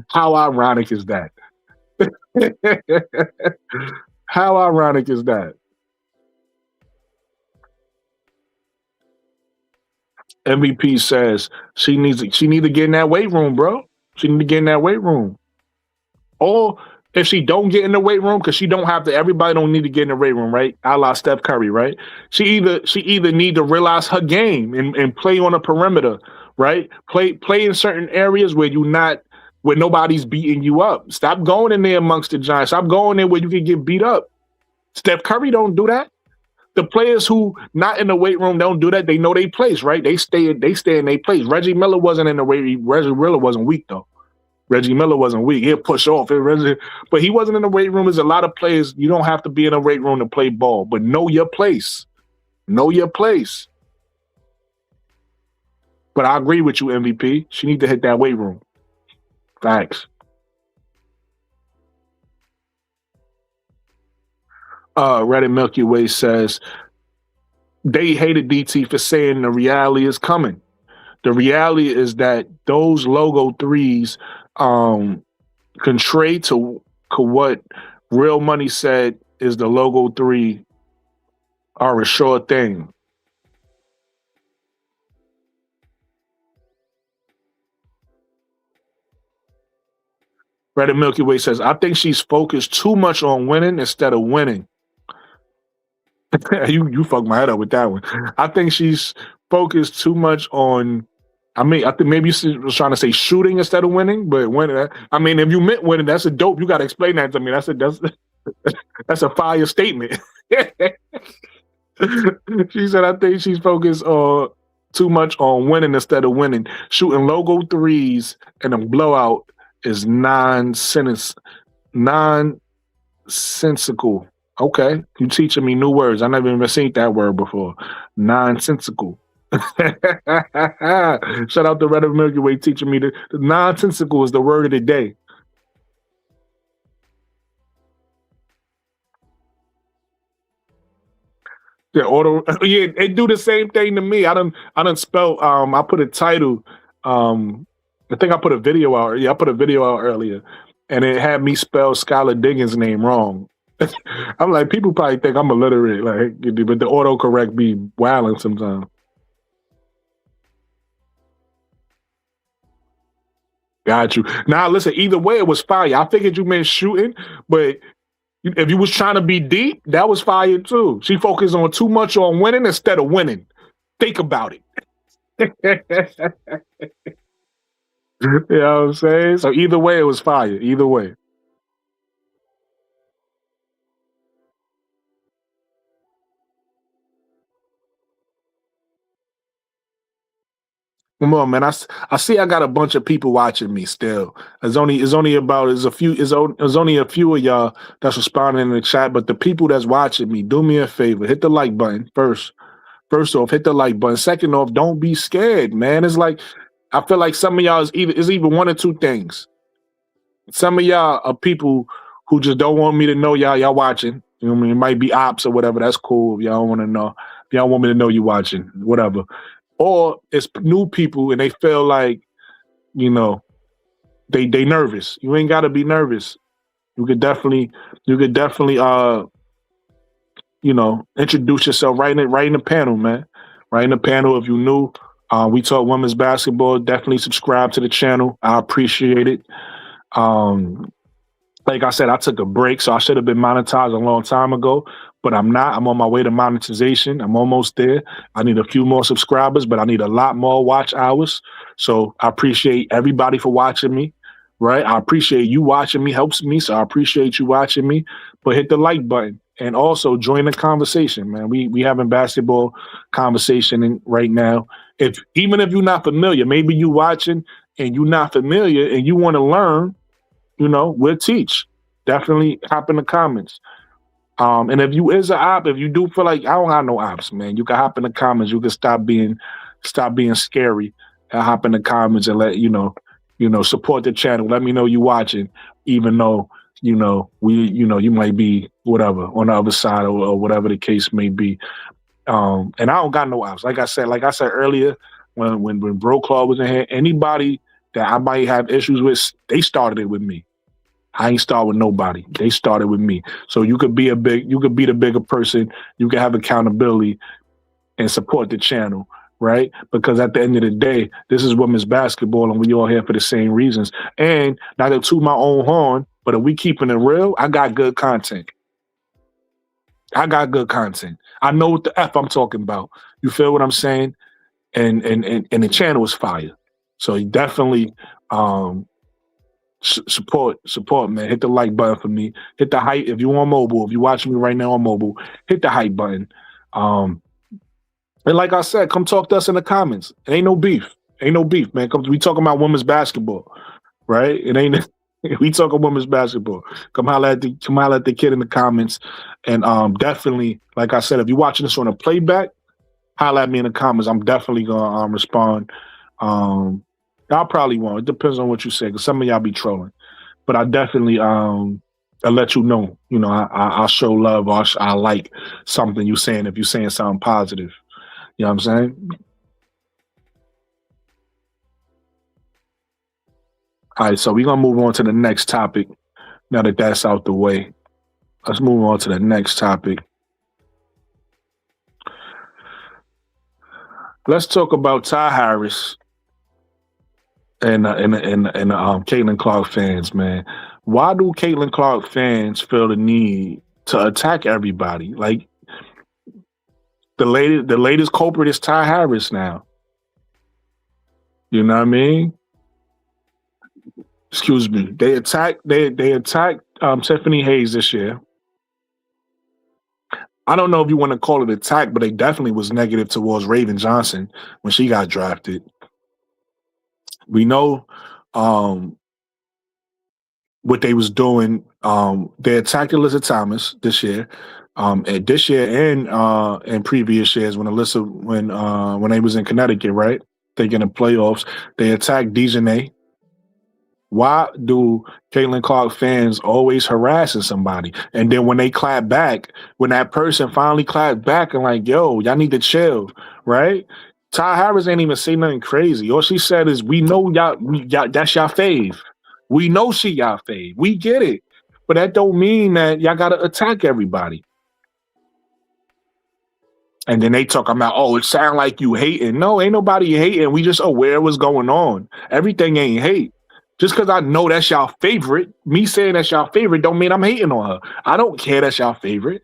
S3: How ironic is that? How ironic is that? MVP says she need to get in that weight room, bro. She need to get in that weight room. Or if she don't get in the weight room, because she don't have to, everybody don't need to get in the weight room, right? A la Steph Curry, right? She either need to realize her game and play on a perimeter, right? Play in certain areas where nobody's beating you up. Stop going in there amongst the giants. Stop going there where you can get beat up. Steph Curry don't do that. The players who not in the weight room don't do that. They know their place, right? They stay in their place. Reggie Miller wasn't in the weight. Reggie Miller wasn't weak though. Reggie Miller wasn't weak. He'll push off. But he wasn't in the weight room. There's a lot of players. You don't have to be in a weight room to play ball, but know your place. Know your place. But I agree with you, MVP. She need to hit that weight room. Thanks. Reddit Milky Way says they hated DT for saying the reality is coming. The reality is that those logo threes contrary to what Real Money said is the logo 3 are a sure thing. Red and Milky Way says, I think she's focused too much on winning instead of winning. you fucked my head up with that one. I think she's focused too much on. I think maybe you was trying to say shooting instead of winning, but winning. I mean, if you meant winning, that's a dope. You got to explain that to me. That's a fire statement. She said, I think she's focused too much on winning instead of winning. Shooting logo threes and a blowout is nonsensical. Okay, you teaching me new words. I never even seen that word before. Nonsensical. Shout out to Red of Milky Way teaching me the nonsensical is the word of the day. Yeah, they do the same thing to me. I done spell. I put a title. I think I put a video out. Yeah, I put a video out earlier, and it had me spell Skylar Diggins' name wrong. I'm like, people probably think I'm illiterate, like, but the autocorrect be wilding sometimes. Got you. Now, listen, either way, it was fire. I figured you meant shooting, but if you was trying to be deep, that was fire too. She focused on too much on winning instead of winning. Think about it. You know what I'm saying? So either way, it was fire. Either way. Come on, man. I see I got a bunch of people watching me still. There's only a few of y'all that's responding in the chat, but the people that's watching me, do me a favor. Hit the like button first. First off, hit the like button. Second off, don't be scared, man. It's like I feel like some of y'all is either one or two things. Some of y'all are people who just don't want me to know y'all watching. You know what I mean? It might be ops or whatever. That's cool if y'all don't want to know. If y'all want me to know you watching, whatever. Or it's new people and they feel like, you know, they nervous. You ain't gotta be nervous. You could definitely you know, introduce yourself right in the panel, man. Right in the panel. If you new, we talk women's basketball. Definitely subscribe to the channel. I appreciate it. Like I said, I took a break, so I should have been monetized a long time ago, but I'm not. I'm on my way to monetization. I'm almost there. I need a few more subscribers, but I need a lot more watch hours. So I appreciate everybody for watching me, right? I appreciate you watching me, helps me, so I appreciate you watching me. But hit the like button and also join the conversation, man. We having basketball conversation right now. Even if you're not familiar, maybe you watching and you're not familiar and you want to learn, you know, we'll teach. Definitely hop in the comments. And if you is an op, if you do feel like I don't have no ops, man, you can hop in the comments. You can stop being scary and hop in the comments and let you know, support the channel. Let me know you watching, even though you might be whatever on the other side or whatever the case may be. And I don't got no ops. Like I said earlier, when Bro Claw was in here, anybody that I might have issues with, they started it with me. I ain't start with nobody. They started with me. So you could be the bigger person. You can have accountability and support the channel, right? Because at the end of the day, this is women's basketball and we all here for the same reasons. And not to toot my own horn, but if we keeping it real, I got good content. I know what the F I'm talking about. You feel what I'm saying? And the channel is fire. So you definitely support, man. Hit the like button for me. Hit the hype. If you on mobile, if you're watching me right now on mobile, hit the hype button. And like I said, come talk to us in the comments. It ain't no beef. Man. We talking about women's basketball, right? It ain't. We talking women's basketball. Come holler at the kid in the comments. And definitely, like I said, if you're watching this on a playback, holler at me in the comments. I'm definitely gonna respond. I probably won't. It depends on what you say, because some of y'all be trolling. But I definitely I'll let you know. You know, I'll show love or I like something you saying if you're saying something positive. You know what I'm saying? All right, so we're gonna move on to the next topic. Now that that's out the way, let's move on to the next topic. Let's talk about Ty Harris and Caitlin Clark fans, man. Why do Caitlin Clark fans feel the need to attack everybody? Like the latest culprit is Ty Harris now. You know what I mean? Excuse me. They attacked Tiffany Hayes this year. I don't know if you want to call it attack, but they definitely was negative towards Raven Johnson when she got drafted. We know what they was doing. They attacked Alyssa Thomas this year, and in previous years when they was in Connecticut, right? They get in the playoffs. They attacked Dejanay. Why do Caitlin Clark fans always harassing somebody? And then when they clap back, when that person finally clapped back and like, yo, y'all need to chill, right? Ty Harris ain't even say nothing crazy. All she said is, we know y'all that's y'all fave. We know she y'all fave. We get it. But that don't mean that y'all gotta attack everybody. And then they talk about, oh, it sound like you hating. No, ain't nobody hating. We just aware what's going on. Everything ain't hate. Just because I know that's y'all favorite, me saying that's y'all favorite don't mean I'm hating on her. I don't care that's y'all favorite.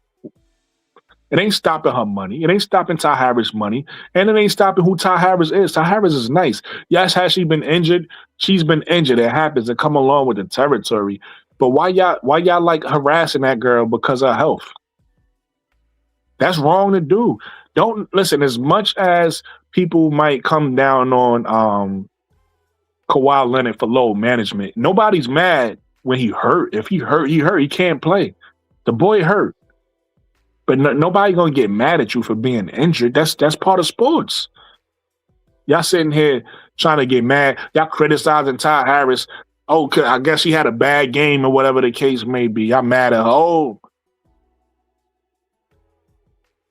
S3: It ain't stopping her money. It ain't stopping Ty Harris' money. And it ain't stopping who Ty Harris is. Ty Harris is nice. Yes, has she been injured? She's been injured. It happens to come along with the territory. But why y'all like harassing that girl because of health? That's wrong to do. Don't listen, as much as people might come down on Kawhi Leonard for load management, nobody's mad when he hurt. If he hurt, he hurt. He can't play. The boy hurt. But nobody gonna get mad at you for being injured. That's part of sports. Y'all sitting here trying to get mad. Y'all criticizing Ty Harris. Oh, I guess she had a bad game or whatever the case may be. Y'all mad at her. Oh.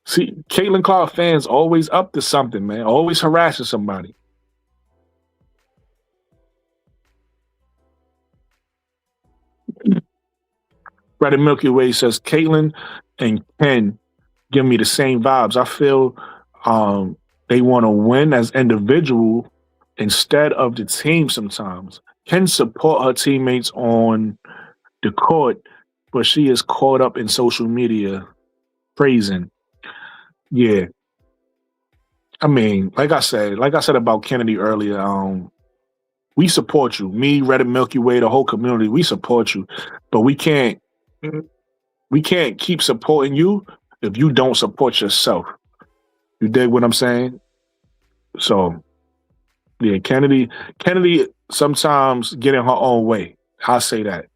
S3: See, Caitlin Clark fans always up to something, man. Always harassing somebody. Red and Milky Way says Caitlin and Ken give me the same vibes. I feel they want to win as individual instead of the team sometimes. Ken support her teammates on the court, but she is caught up in social media praising. Yeah. I mean, like I said about Kennedy earlier, we support you. Me, Red and Milky Way, the whole community, we support you. But we can't keep supporting you if you don't support yourself. You dig what I'm saying? So, yeah, Kennedy sometimes get in her own way. I'll say that.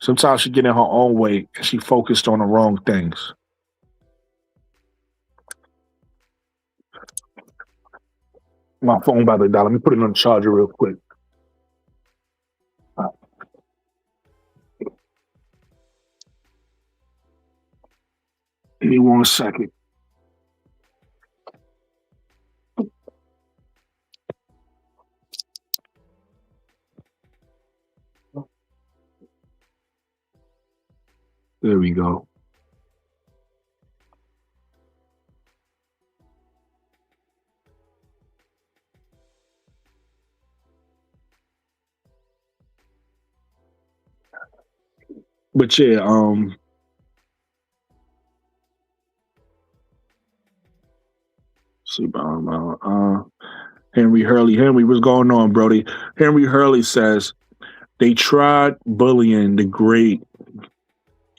S3: Sometimes she get in her own way and she focused on the wrong things. My phone about to die. Let me put it on the charger real quick. Give me 1 second. There we go. But yeah, Henry Hurley. Henry, what's going on, Brody? Henry Hurley says they tried bullying the great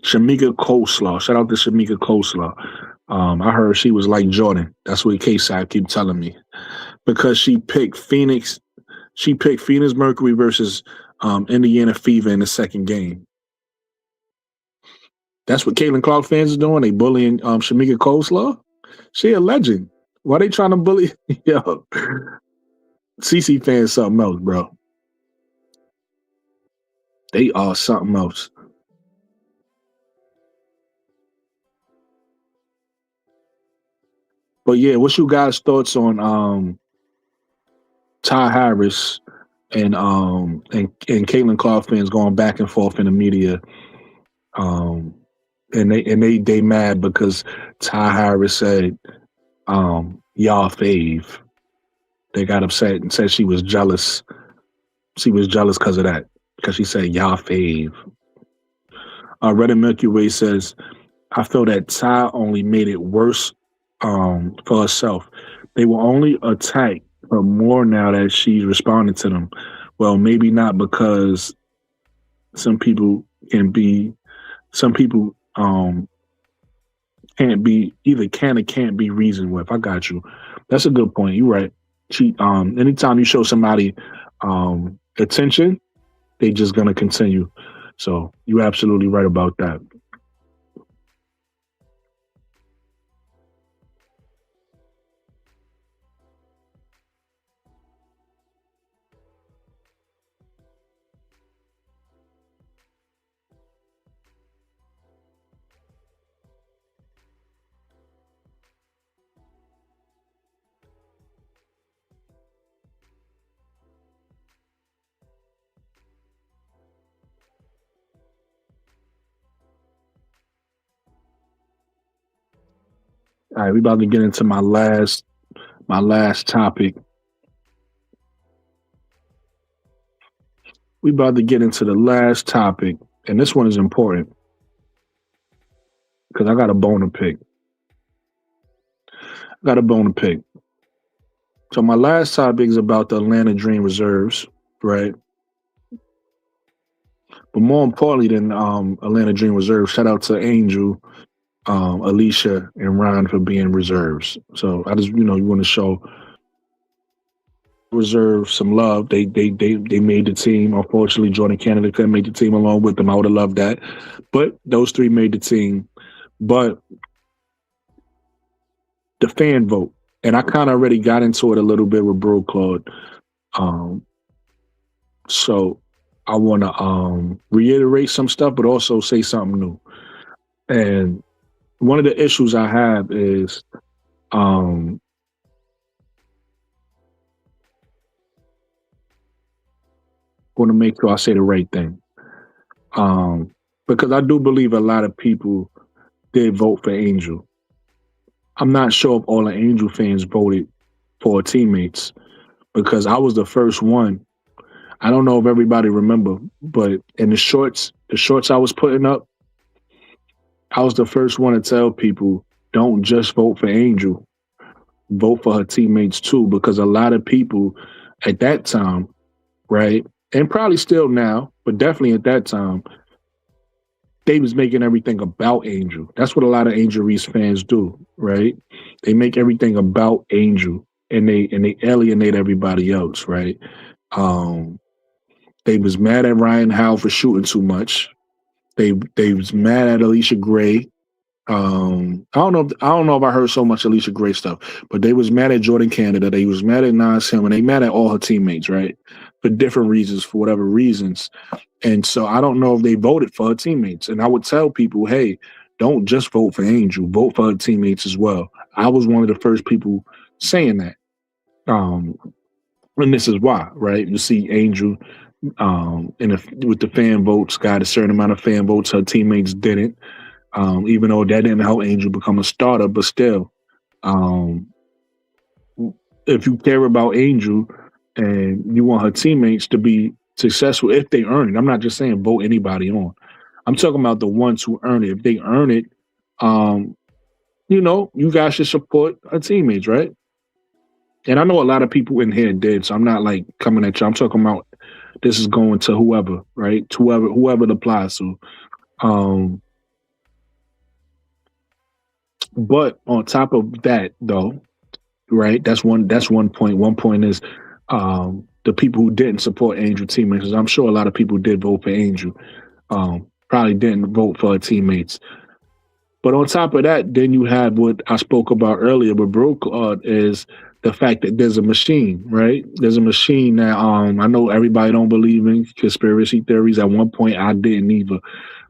S3: Shamika Coleslaw. Shout out to Shamika Coleslaw. I heard she was like Jordan. That's what K-Side keep telling me. Because she picked Phoenix Mercury versus Indiana Fever in the second game. That's what Caitlin Clark fans are doing. They bullying Shamika Coleslaw. She a legend. Why they trying to bully? Yo, CC fans something else, bro. They are something else. But yeah, what's you guys' thoughts on Ty Harris and Caitlin Clark fans going back and forth in the media? And they mad because Ty Harris said y'all fave. They got upset and said she was jealous She was jealous because of that, because she said, y'all fave. Red and Milky Way says, I feel that Ty only made it worse for herself. They will only attack her more now that she's responding to them. Well, maybe not, because some people can't be either can or can't be reasoned with. I got you. That's a good point. You're right. Anytime you show somebody attention, they just gonna continue. So you're absolutely right about that. All right, we about to get into my last topic. We about to get into the last topic, and this one is important because I got a bone to pick. So my last topic is about the Atlanta Dream reserves, right? But more importantly than Atlanta Dream reserves, shout out to Angel, Alicia, and Ron for being reserves. So I just, you want to show reserve some love. They made the team. Unfortunately, Jordan Canada couldn't make the team along with them. I would have loved that, but those three made the team. But the fan vote, and I kind of already got into it a little bit with Bro Claude. So I want to reiterate some stuff, but also say something new. And one of the issues I have is going to make sure I say the right thing. Because I do believe a lot of people did vote for Angel. I'm not sure if all the Angel fans voted for her teammates, because I was the first one. I don't know if everybody remember, but in the shorts I was putting up, I was the first one to tell people, don't just vote for Angel, vote for her teammates too, because a lot of people at that time, right, and probably still now, but definitely at that time, they was making everything about Angel. That's what a lot of Angel Reese fans do, right? They make everything about Angel, and they alienate everybody else, right? They was mad at Ryan Howell for shooting too much. They was mad at Alicia Gray. I don't know if I heard so much Alicia Gray stuff, but they was mad at Jordan Canada. They was mad at Nas Hill, and they mad at all her teammates, right? For different reasons, for whatever reasons. And so I don't know if they voted for her teammates. And I would tell people, hey, don't just vote for Angel, vote for her teammates as well. I was one of the first people saying that. And this is why, right? You see Angel with the fan votes, got a certain amount of fan votes. Her teammates didn't, even though that didn't help Angel become a starter. But still, if you care about Angel and you want her teammates to be successful, if they earn it, I'm not just saying vote anybody on. I'm talking about the ones who earn it. If they earn it, you guys should support her teammates, right? And I know a lot of people in here did, so I'm not like coming at you. I'm talking about this is going to whoever, right? To whoever it applies to. But on top of that, though, right? That's one point. One point is the people who didn't support Angel teammates. I'm sure a lot of people did vote for Angel. Probably didn't vote for her teammates. But on top of that, then you have what I spoke about earlier with Bro Claude, is the fact that there's a machine, right? There's a machine that I know everybody don't believe in conspiracy theories. At one point, I didn't either.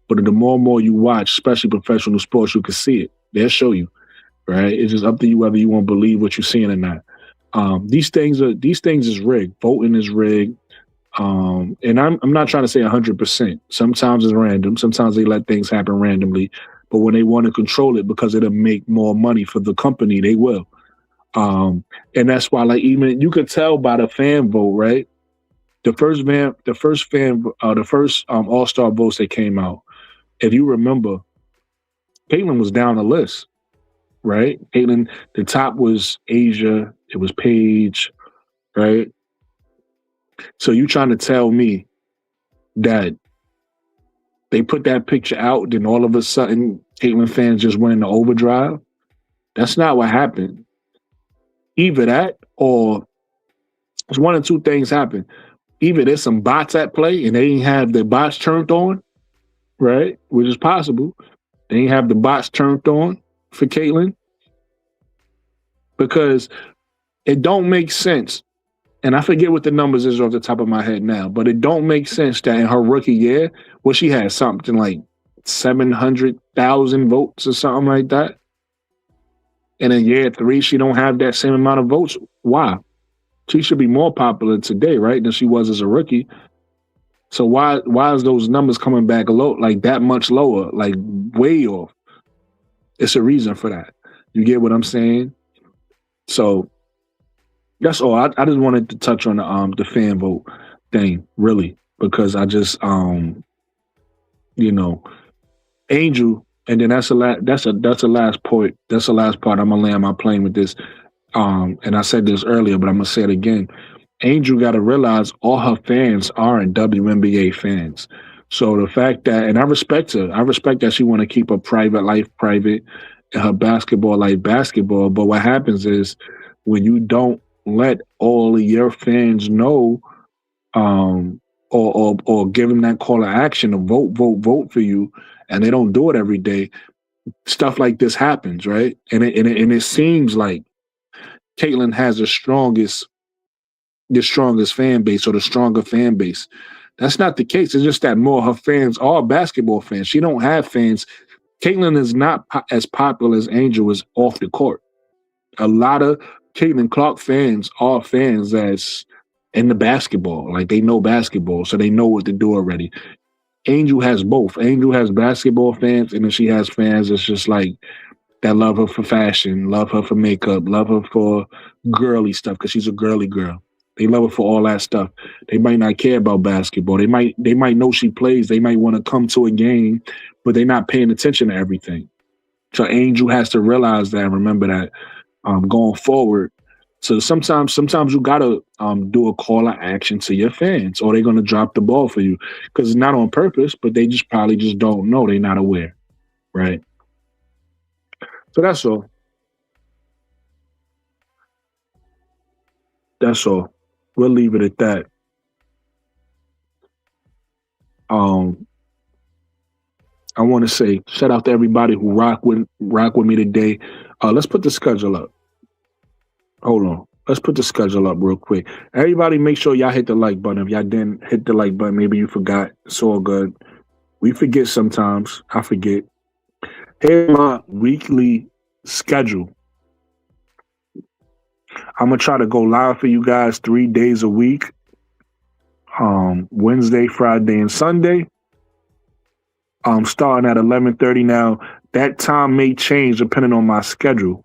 S3: But the more and more you watch, especially professional sports, you can see it. They'll show you, right? It's just up to you whether you want to believe what you're seeing or not. These things is rigged. Voting is rigged. And I'm not trying to say 100%. Sometimes it's random. Sometimes they let things happen randomly. But when they want to control it because it'll make more money for the company, they will. And that's why, like, even you could tell by the fan vote, right? the first All-Star votes that came out. If you remember, Caitlyn was down the list, right? Caitlyn, the top was Asia, it was Paige, right? So you trying to tell me that they put that picture out, then all of a sudden Caitlyn fans just went into overdrive? That's not what happened. Either that or it's one of two things happen. Either there's some bots at play and they didn't have the bots turned on, right? Which is possible. They didn't have the bots turned on for Caitlyn. Because it don't make sense. And I forget what the numbers is off the top of my head now, but it don't make sense that in her rookie year, she had something like 700,000 votes or something like that. And in year 3, she don't have that same amount of votes. Why? She should be more popular today, right, than she was as a rookie. So why is those numbers coming back low, like that much lower, like way off? It's a reason for that. You get what I'm saying? So that's all. I just wanted to touch on the fan vote thing, really, because I just Angel, and then that's the last point. That's the last part. I'm gonna land my plane with this. And I said this earlier, but I'm gonna say it again. Angel got to realize all her fans aren't WNBA fans. So the fact that, and I respect her. I respect that she want to keep her private life private and her basketball life basketball. But what happens is when you don't let all of your fans know, or give them that call to action to vote for you, and they don't do it every day, stuff like this happens, right? And it seems like Caitlyn has the strongest fan base, or the stronger fan base. That's not the case. It's just that more her fans are basketball fans. She don't have fans. Caitlyn is not as popular as Angel is off the court. A lot of Caitlyn Clark fans are fans that's in the basketball. Like, they know basketball, so they know what to do already. Angel has both. Angel has basketball fans, and then she has fans that's just like, that love her for fashion, love her for makeup, love her for girly stuff, because she's a girly girl. They love her for all that stuff. They might not care about basketball. They might know she plays. They might want to come to a game, but they're not paying attention to everything. So Angel has to realize that and remember that going forward. So sometimes you gotta do a call to action to your fans, or they're gonna drop the ball for you, because it's not on purpose, but they just probably just don't know. They're not aware, right? So that's all. That's all. We'll leave it at that. I want to say shout out to everybody who rock with me today. Let's put the schedule up. Hold on. Let's put the schedule up real quick. Everybody, make sure y'all hit the like button. If y'all didn't hit the like button, maybe you forgot. It's all good. We forget sometimes. I forget. Here's my weekly schedule. I'm going to try to go live for you guys 3 days a week. Wednesday, Friday, and Sunday. Starting at 11:30 now. That time may change depending on my schedule,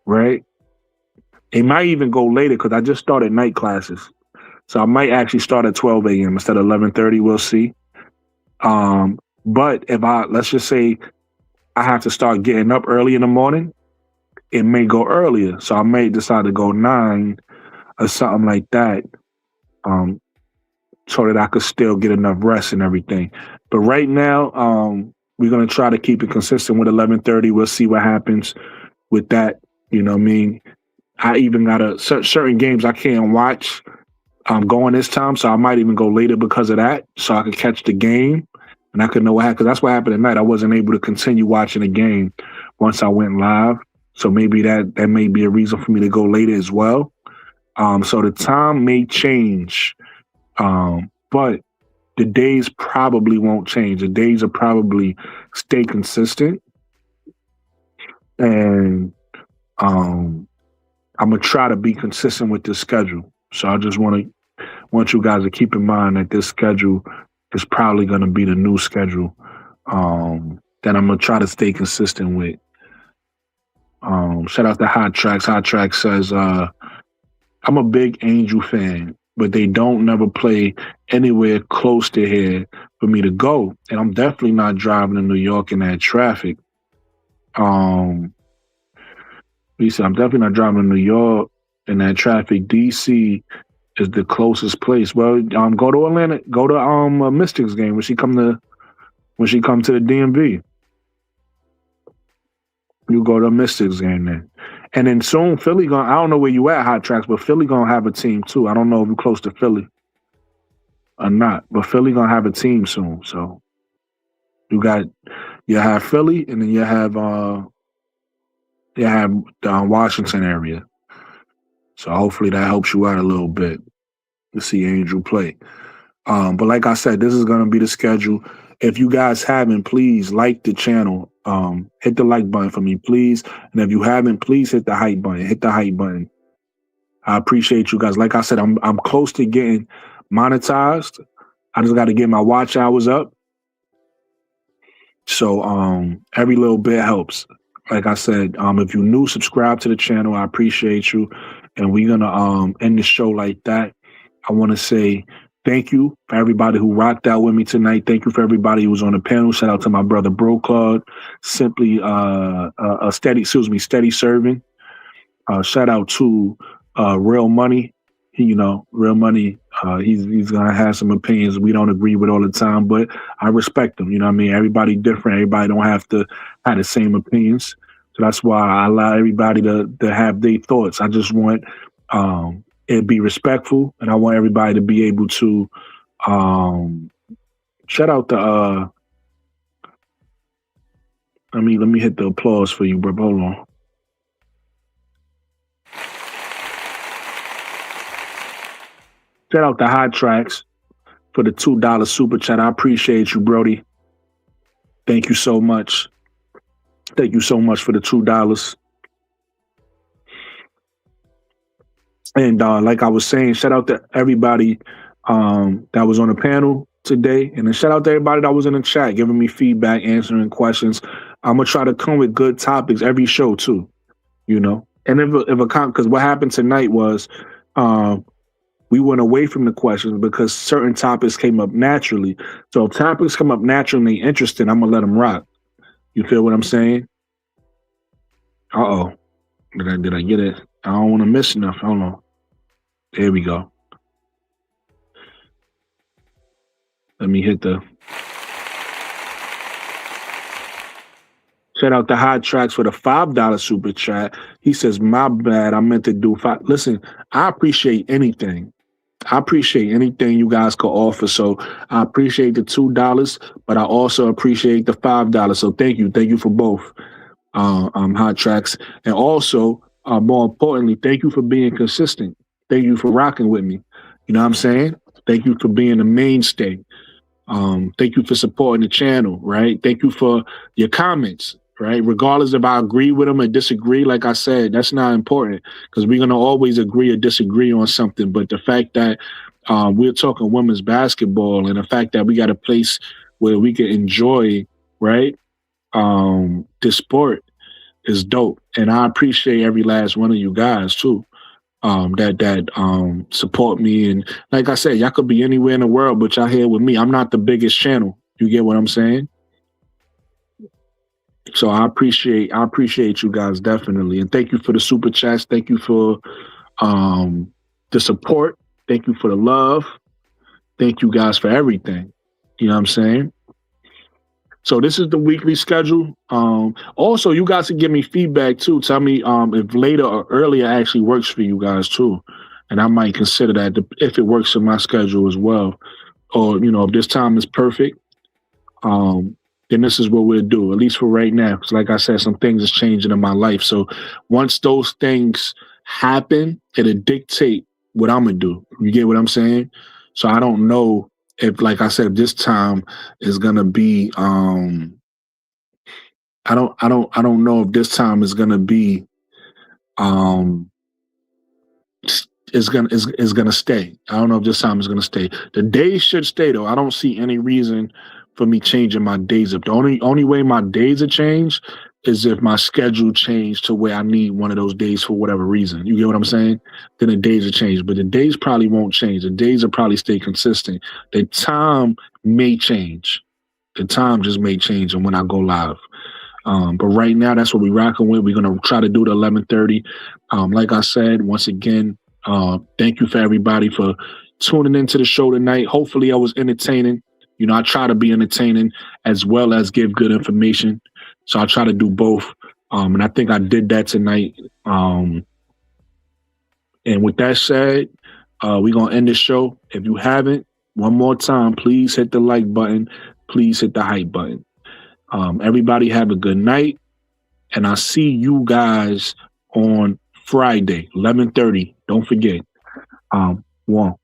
S3: right? It might even go later because I just started night classes. So I might actually start at 12 a.m. instead of 11:30. We'll see. But if let's just say I have to start getting up early in the morning, it may go earlier. So I may decide to go 9 or something like that, so that I could still get enough rest and everything. But right now, we're going to try to keep it consistent with 11:30. We'll see what happens with that. You know what I mean? I even got certain games I can't watch going this time, so I might even go later because of that, so I could catch the game and I could know what happened. Because that's what happened tonight. I wasn't able to continue watching the game once I went live. So maybe that may be a reason for me to go later as well. So the time may change, but the days probably won't change. The days will probably stay consistent. And I'm going to try to be consistent with this schedule. So I just want you guys to keep in mind that this schedule is probably going to be the new schedule that I'm going to try to stay consistent with. Shout out to Hot Tracks. Hot Tracks says, I'm a big Angel fan. but they don't never play anywhere close to here for me to go. And I'm definitely not driving to New York in that traffic. Lisa, I'm definitely not driving to New York in that traffic. DC is the closest place. Well, go to Atlanta, go to a Mystics game when she come to the DMV. You go to a Mystics game then. And then soon Philly I don't know where you at, Hot Tracks, but Philly gonna have a team too. I don't know if you're close to Philly or not, but Philly gonna have a team soon. So you have Philly, and then you have the Washington area. So hopefully that helps you out a little bit to see Angel play. But like I said, this is gonna be the schedule. If you guys haven't, please like the channel. Hit the like button for me, please. And if you haven't, please hit the hype button. Hit the hype button. I appreciate you guys. Like I said, I'm close to getting monetized. I just got to get my watch hours up. So every little bit helps. Like I said, if you're new, subscribe to the channel. I appreciate you. And we're gonna end the show like that. I want to say thank you for everybody who rocked out with me tonight. Thank you for everybody who was on the panel. Shout out to my brother Bro Claude, simply steady serving. Shout out to Real Money. Real Money. He's gonna have some opinions we don't agree with all the time, but I respect them. You know what I mean? Everybody different. Everybody don't have to have the same opinions. So that's why I allow everybody to have their thoughts. I just want it be respectful, and I want everybody to be able to shout out the let me hit the applause for you, bro. Hold on. Shout out the Hot Tracks for the $2 super chat. I appreciate you, Brody. Thank you so much. Thank you so much for the $2. And like I was saying, shout out to everybody that was on the panel today. And then shout out to everybody that was in the chat, giving me feedback, answering questions. I'm going to try to come with good topics every show too, And because what happened tonight was we went away from the questions because certain topics came up naturally. So if topics come up naturally and they're interesting, I'm going to let them rock. You feel what I'm saying? Uh-oh. Did I get it? I don't want to miss enough. Hold on. There we go. Let me hit the... Shout out to Hot Tracks for the $5 super chat. He says, my bad, I meant to do 5. Listen, I appreciate anything. I appreciate anything you guys could offer. So I appreciate the $2, but I also appreciate the $5. So thank you. Thank you for both, Hot Tracks. And also, more importantly, thank you for being consistent. Thank you for rocking with me. You know what I'm saying? Thank you for being the mainstay. Thank you for supporting the channel, right? Thank you for your comments, right? Regardless if I agree with them or disagree, like I said, that's not important because we're going to always agree or disagree on something. But the fact that we're talking women's basketball and the fact that we got a place where we can enjoy, right, this sport is dope. And I appreciate every last one of you guys too. That support me. And like I said, y'all could be anywhere in the world, but y'all here with me. I'm not the biggest channel. You get what I'm saying? So I appreciate you guys definitely. And thank you for the super chats. Thank you for the support. Thank you for the love. Thank you guys for everything. You know what I'm saying? So this is the weekly schedule. Also, you guys can give me feedback too. Tell me if later or earlier actually works for you guys too. And I might consider that if it works in my schedule as well. Or, if this time is perfect, then this is what we'll do, at least for right now. Because like I said, some things is changing in my life. So once those things happen, it'll dictate what I'm going to do. You get what I'm saying? So I don't know if, like I said, this time is gonna be I don't know if this time is gonna be is gonna stay. I don't know if this time is gonna stay. The days should stay though. I don't see any reason for me changing my days up. The only way my days are changed is if my schedule changed to where I need one of those days for whatever reason. You get what I'm saying? Then the days will change. But the days probably won't change. The days will probably stay consistent. The time may change. The time just may change and when I go live. But right now, that's what we're rocking with. We're going to try to do the 11:30. Like I said, once again, thank you for everybody for tuning into the show tonight. Hopefully I was entertaining. You know, I try to be entertaining as well as give good information. So I try to do both. And I think I did that tonight. And with that said, we're going to end the show. If you haven't, one more time, please hit the like button. Please hit the hype button. Everybody have a good night. And I'll see you guys on Friday, 11:30. Don't forget. One.